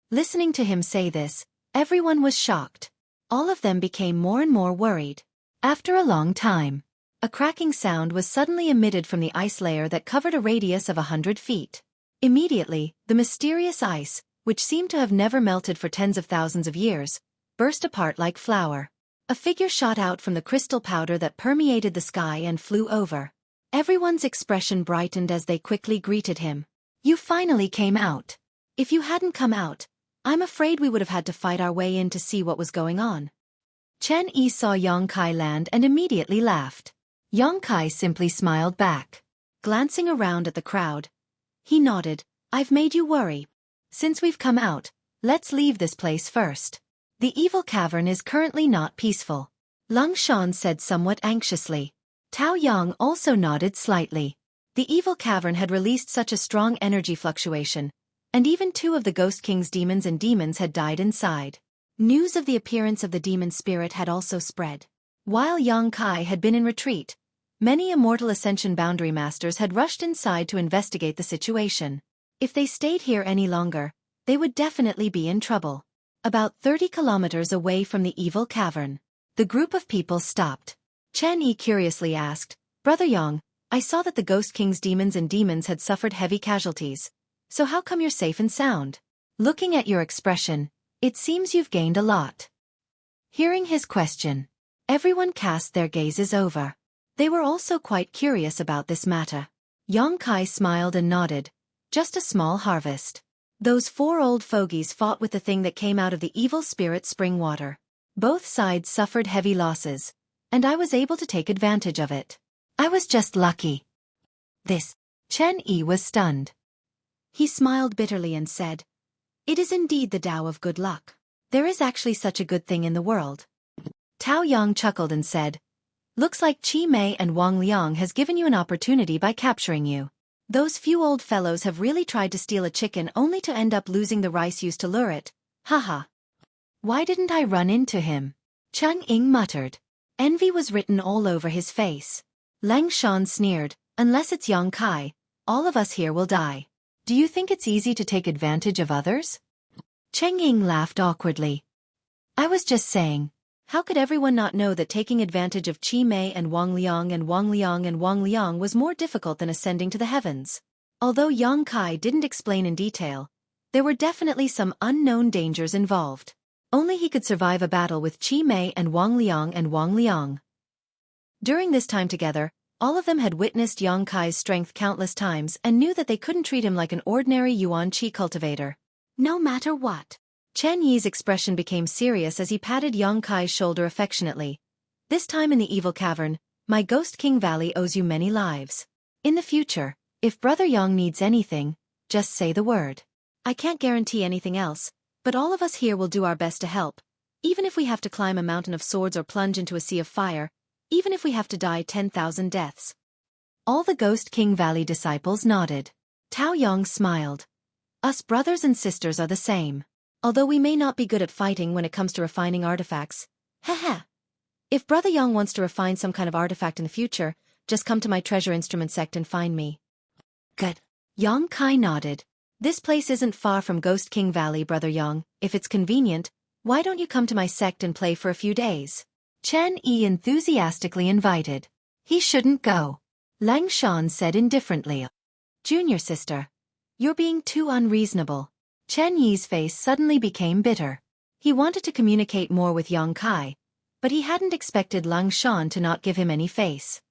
Listening to him say this, everyone was shocked. All of them became more and more worried. After a long time, a cracking sound was suddenly emitted from the ice layer that covered a radius of 100 feet. Immediately, the mysterious ice, which seemed to have never melted for tens of thousands of years, burst apart like flour. A figure shot out from the crystal powder that permeated the sky and flew over. Everyone's expression brightened as they quickly greeted him. You finally came out. If you hadn't come out, I'm afraid we would have had to fight our way in to see what was going on. Chen Yi saw Yang Kai land and immediately laughed. Yang Kai simply smiled back. Glancing around at the crowd, he nodded. I've made you worry. Since we've come out, let's leave this place first. The evil cavern is currently not peaceful. Lung Shan said somewhat anxiously. Tao Yang also nodded slightly. The evil cavern had released such a strong energy fluctuation, and even 2 of the Ghost King's demons and demons had died inside. News of the appearance of the demon spirit had also spread. While Yang Kai had been in retreat, many immortal ascension boundary masters had rushed inside to investigate the situation. If they stayed here any longer, they would definitely be in trouble. About 30 kilometers away from the evil cavern, the group of people stopped. Chen Yi curiously asked, Brother Yang, I saw that the Ghost King's demons and demons had suffered heavy casualties. So how come you're safe and sound? Looking at your expression, it seems you've gained a lot. Hearing his question, everyone cast their gazes over. They were also quite curious about this matter. Yang Kai smiled and nodded. Just a small harvest. Those 4 old fogies fought with the thing that came out of the evil spirit spring water. Both sides suffered heavy losses, and I was able to take advantage of it. I was just lucky. This. Chen Yi was stunned. He smiled bitterly and said, It is indeed the Tao of good luck. There is actually such a good thing in the world. Tao Yang chuckled and said, Looks like Qi Mei and Wang Liang has given you an opportunity by capturing you. Those few old fellows have really tried to steal a chicken only to end up losing the rice used to lure it. Haha. Why didn't I run into him? Cheng Ying muttered. Envy was written all over his face. Lang Shan sneered, Unless it's Yang Kai, all of us here will die. Do you think it's easy to take advantage of others? Cheng Ying laughed awkwardly. I was just saying. How could everyone not know that taking advantage of Qi Mei and Wang Liang and Wang Liang and Wang Liang was more difficult than ascending to the heavens? Although Yang Kai didn't explain in detail, there were definitely some unknown dangers involved. Only he could survive a battle with Qi Mei and Wang Liang and Wang Liang. During this time together, all of them had witnessed Yang Kai's strength countless times and knew that they couldn't treat him like an ordinary Yuan Qi cultivator. No matter what. Chen Yi's expression became serious as he patted Yang Kai's shoulder affectionately. This time in the evil cavern, my Ghost King Valley owes you many lives. In the future, if Brother Yang needs anything, just say the word. I can't guarantee anything else, but all of us here will do our best to help. Even if we have to climb a mountain of swords or plunge into a sea of fire, even if we have to die 10,000 deaths. All the Ghost King Valley disciples nodded. Tao Yang smiled. Us brothers and sisters are the same. Although we may not be good at fighting when it comes to refining artifacts. Haha. If Brother Yang wants to refine some kind of artifact in the future, just come to my treasure instrument sect and find me. Good. Yang Kai nodded. This place isn't far from Ghost King Valley, Brother Yang. If it's convenient, why don't you come to my sect and play for a few days? Chen Yi enthusiastically invited. He shouldn't go. Lang Shan said indifferently. Junior sister, you're being too unreasonable. Chen Yi's face suddenly became bitter. He wanted to communicate more with Yang Kai, but he hadn't expected Lang Shan to not give him any face.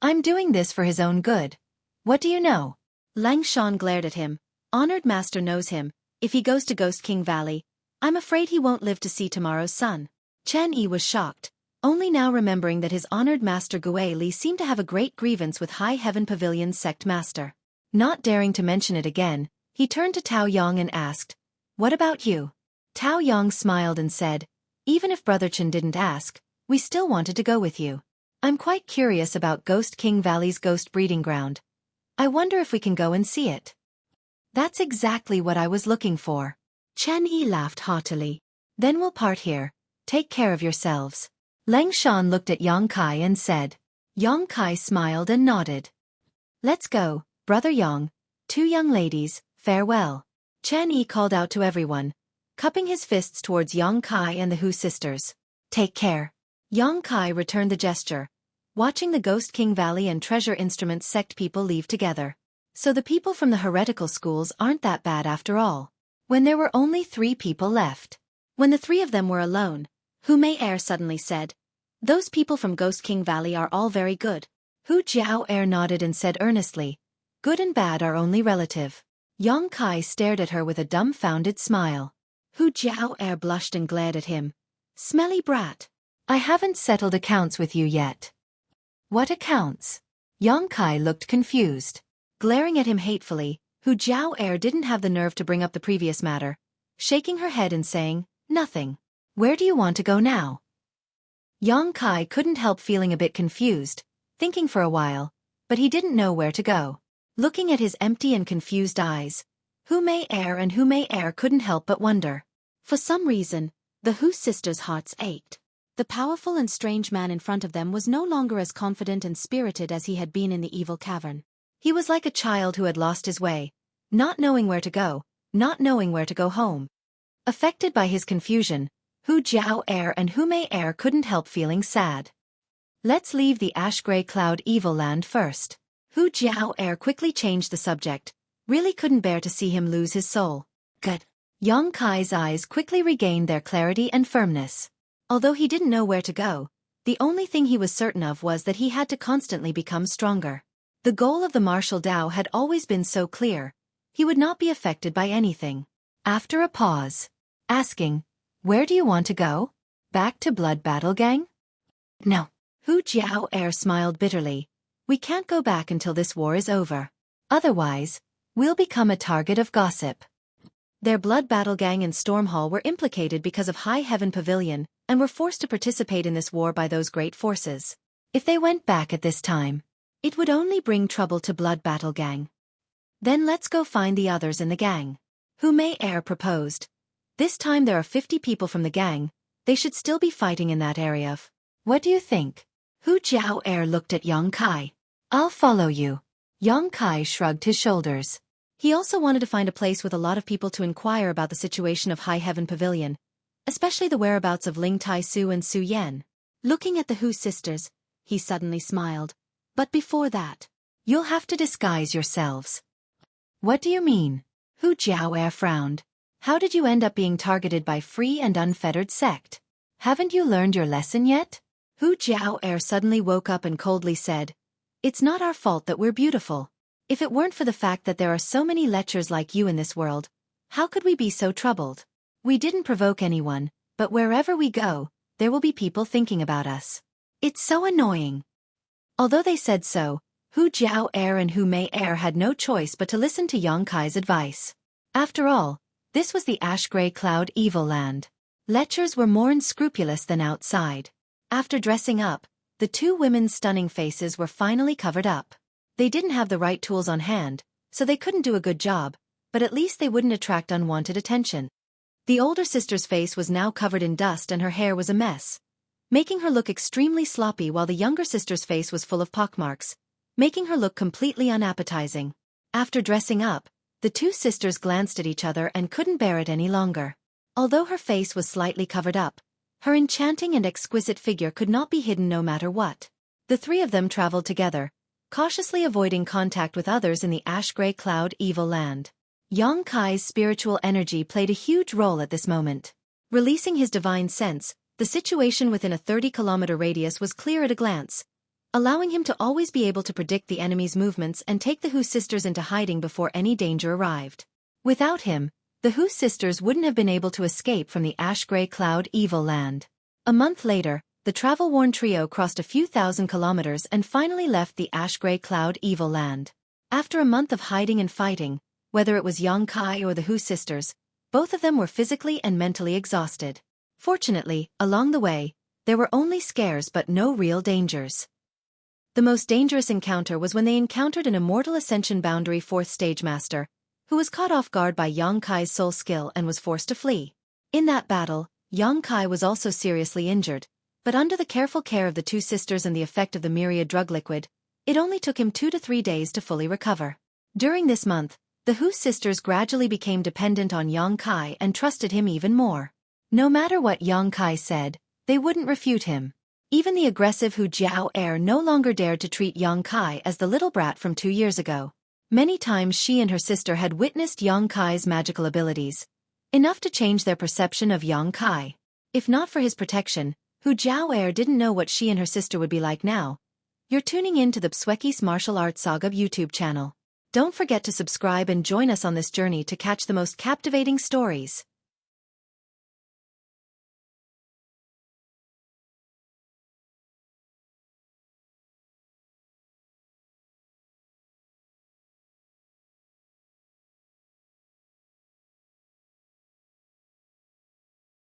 I'm doing this for his own good. What do you know? Lang Shan glared at him. Honored master knows him. If he goes to Ghost King Valley, I'm afraid he won't live to see tomorrow's sun. Chen Yi was shocked, only now remembering that his honored master Xueqi seemed to have a great grievance with High Heaven Pavilion's sect master. Not daring to mention it again, he turned to Tao Yang and asked, "What about you?" Tao Yang smiled and said, "Even if Brother Chen didn't ask, we still wanted to go with you. I'm quite curious about Ghost King Valley's ghost breeding ground. I wonder if we can go and see it." That's exactly what I was looking for. Chen Yi laughed haughtily. Then we'll part here. Take care of yourselves. Lang Shan looked at Yang Kai and said. Yang Kai smiled and nodded. Let's go, Brother Yang. 2 young ladies, farewell. Chen Yi called out to everyone, cupping his fists towards Yang Kai and the Hu sisters. Take care. Yang Kai returned the gesture, watching the Ghost King Valley and Treasure Instruments sect people leave together. So the people from the heretical schools aren't that bad after all. When there were only 3 people left. When the 3 of them were alone, Hu Mei suddenly said, "Those people from Ghost King Valley are all very good." Hu Jiao nodded and said earnestly, "Good and bad are only relative." Yang Kai stared at her with a dumbfounded smile. Hu Jiao blushed and glared at him. "Smelly brat. I haven't settled accounts with you yet." "What accounts?" Yang Kai looked confused. Glaring at him hatefully, Hu Jiao didn't have the nerve to bring up the previous matter, shaking her head and saying, "Nothing. Where do you want to go now?" Yang Kai couldn't help feeling a bit confused, thinking for a while, but he didn't know where to go. Looking at his empty and confused eyes, Hu Mei couldn't help but wonder. For some reason, the Hu sisters' hearts ached. The powerful and strange man in front of them was no longer as confident and spirited as he had been in the evil cavern. He was like a child who had lost his way, not knowing where to go, not knowing where to go home. Affected by his confusion, Hu Jiao and Hu Mei couldn't help feeling sad. Let's leave the ash-gray cloud evil land first. Hu Jiao quickly changed the subject, really couldn't bear to see him lose his soul. Good. Yang Kai's eyes quickly regained their clarity and firmness. Although he didn't know where to go, the only thing he was certain of was that he had to constantly become stronger. The goal of the martial Tao had always been so clear, he would not be affected by anything. After a pause, asking, "Where do you want to go? Back to Blood Battle Gang?" "No." Hu Jiao smiled bitterly. "We can't go back until this war is over. Otherwise, we'll become a target of gossip." Their Blood Battle Gang and Storm Hall were implicated because of High Heaven Pavilion and were forced to participate in this war by those great forces. If they went back at this time, it would only bring trouble to Blood Battle Gang. "Then let's go find the others in the gang," Hu Mei proposed. "This time there are 50 people from the gang, they should still be fighting in that area. What do you think?" Hu Jiao looked at Yang Kai. "I'll follow you." Yang Kai shrugged his shoulders. He also wanted to find a place with a lot of people to inquire about the situation of High Heaven Pavilion, especially the whereabouts of Ling Tai Su and Su Yan. Looking at the Hu sisters, he suddenly smiled. "But before that, you'll have to disguise yourselves." "What do you mean?" Hu Jiao frowned. "How did you end up being targeted by free and unfettered sect? Haven't you learned your lesson yet?" Hu Jiao suddenly woke up and coldly said, "It's not our fault that we're beautiful. If it weren't for the fact that there are so many lechers like you in this world, how could we be so troubled? We didn't provoke anyone, but wherever we go, there will be people thinking about us. It's so annoying." Although they said so, Hu Jiao and Hu Mei had no choice but to listen to Yang Kai's advice. After all, this was the ash-gray cloud evil land. Lechers were more unscrupulous than outside. After dressing up, the 2 women's stunning faces were finally covered up. They didn't have the right tools on hand, so they couldn't do a good job, but at least they wouldn't attract unwanted attention. The older sister's face was now covered in dust and her hair was a mess, making her look extremely sloppy, while the younger sister's face was full of pockmarks, making her look completely unappetizing. After dressing up, The two sisters glanced at each other and couldn't bear it any longer. Although her face was slightly covered up, her enchanting and exquisite figure could not be hidden no matter what. The three of them traveled together, cautiously avoiding contact with others in the ash-gray cloud evil land. Kai's spiritual energy played a huge role at this moment. Releasing his divine sense, the situation within a 30-kilometer radius was clear at a glance, allowing him to always be able to predict the enemy's movements and take the Hu sisters into hiding before any danger arrived. Without him, the Hu sisters wouldn't have been able to escape from the ash-gray cloud evil land. A month later, the travel-worn trio crossed a few thousand kilometers and finally left the ash-gray cloud evil land. After a month of hiding and fighting, whether it was Kai or the Hu sisters, both of them were physically and mentally exhausted. Fortunately, along the way, there were only scares but no real dangers. The most dangerous encounter was when they encountered an immortal ascension boundary 4th stage master, who was caught off guard by Kai's soul skill and was forced to flee. In that battle, Kai was also seriously injured, but under the careful care of the two sisters and the effect of the myriad drug liquid, it only took him 2 to 3 days to fully recover. During this month, the Hu sisters gradually became dependent on Kai and trusted him even more. No matter what Kai said, they wouldn't refute him. Even the aggressive Hu Jiao heir no longer dared to treat Kai as the little brat from 2 years ago. Many times she and her sister had witnessed Kai's magical abilities, enough to change their perception of Kai. If not for his protection, Hu Jiao heir didn't know what she and her sister would be like now. You're tuning in to the Xueqi's Martial Arts Saga YouTube channel. Don't forget to subscribe and join us on this journey to catch the most captivating stories.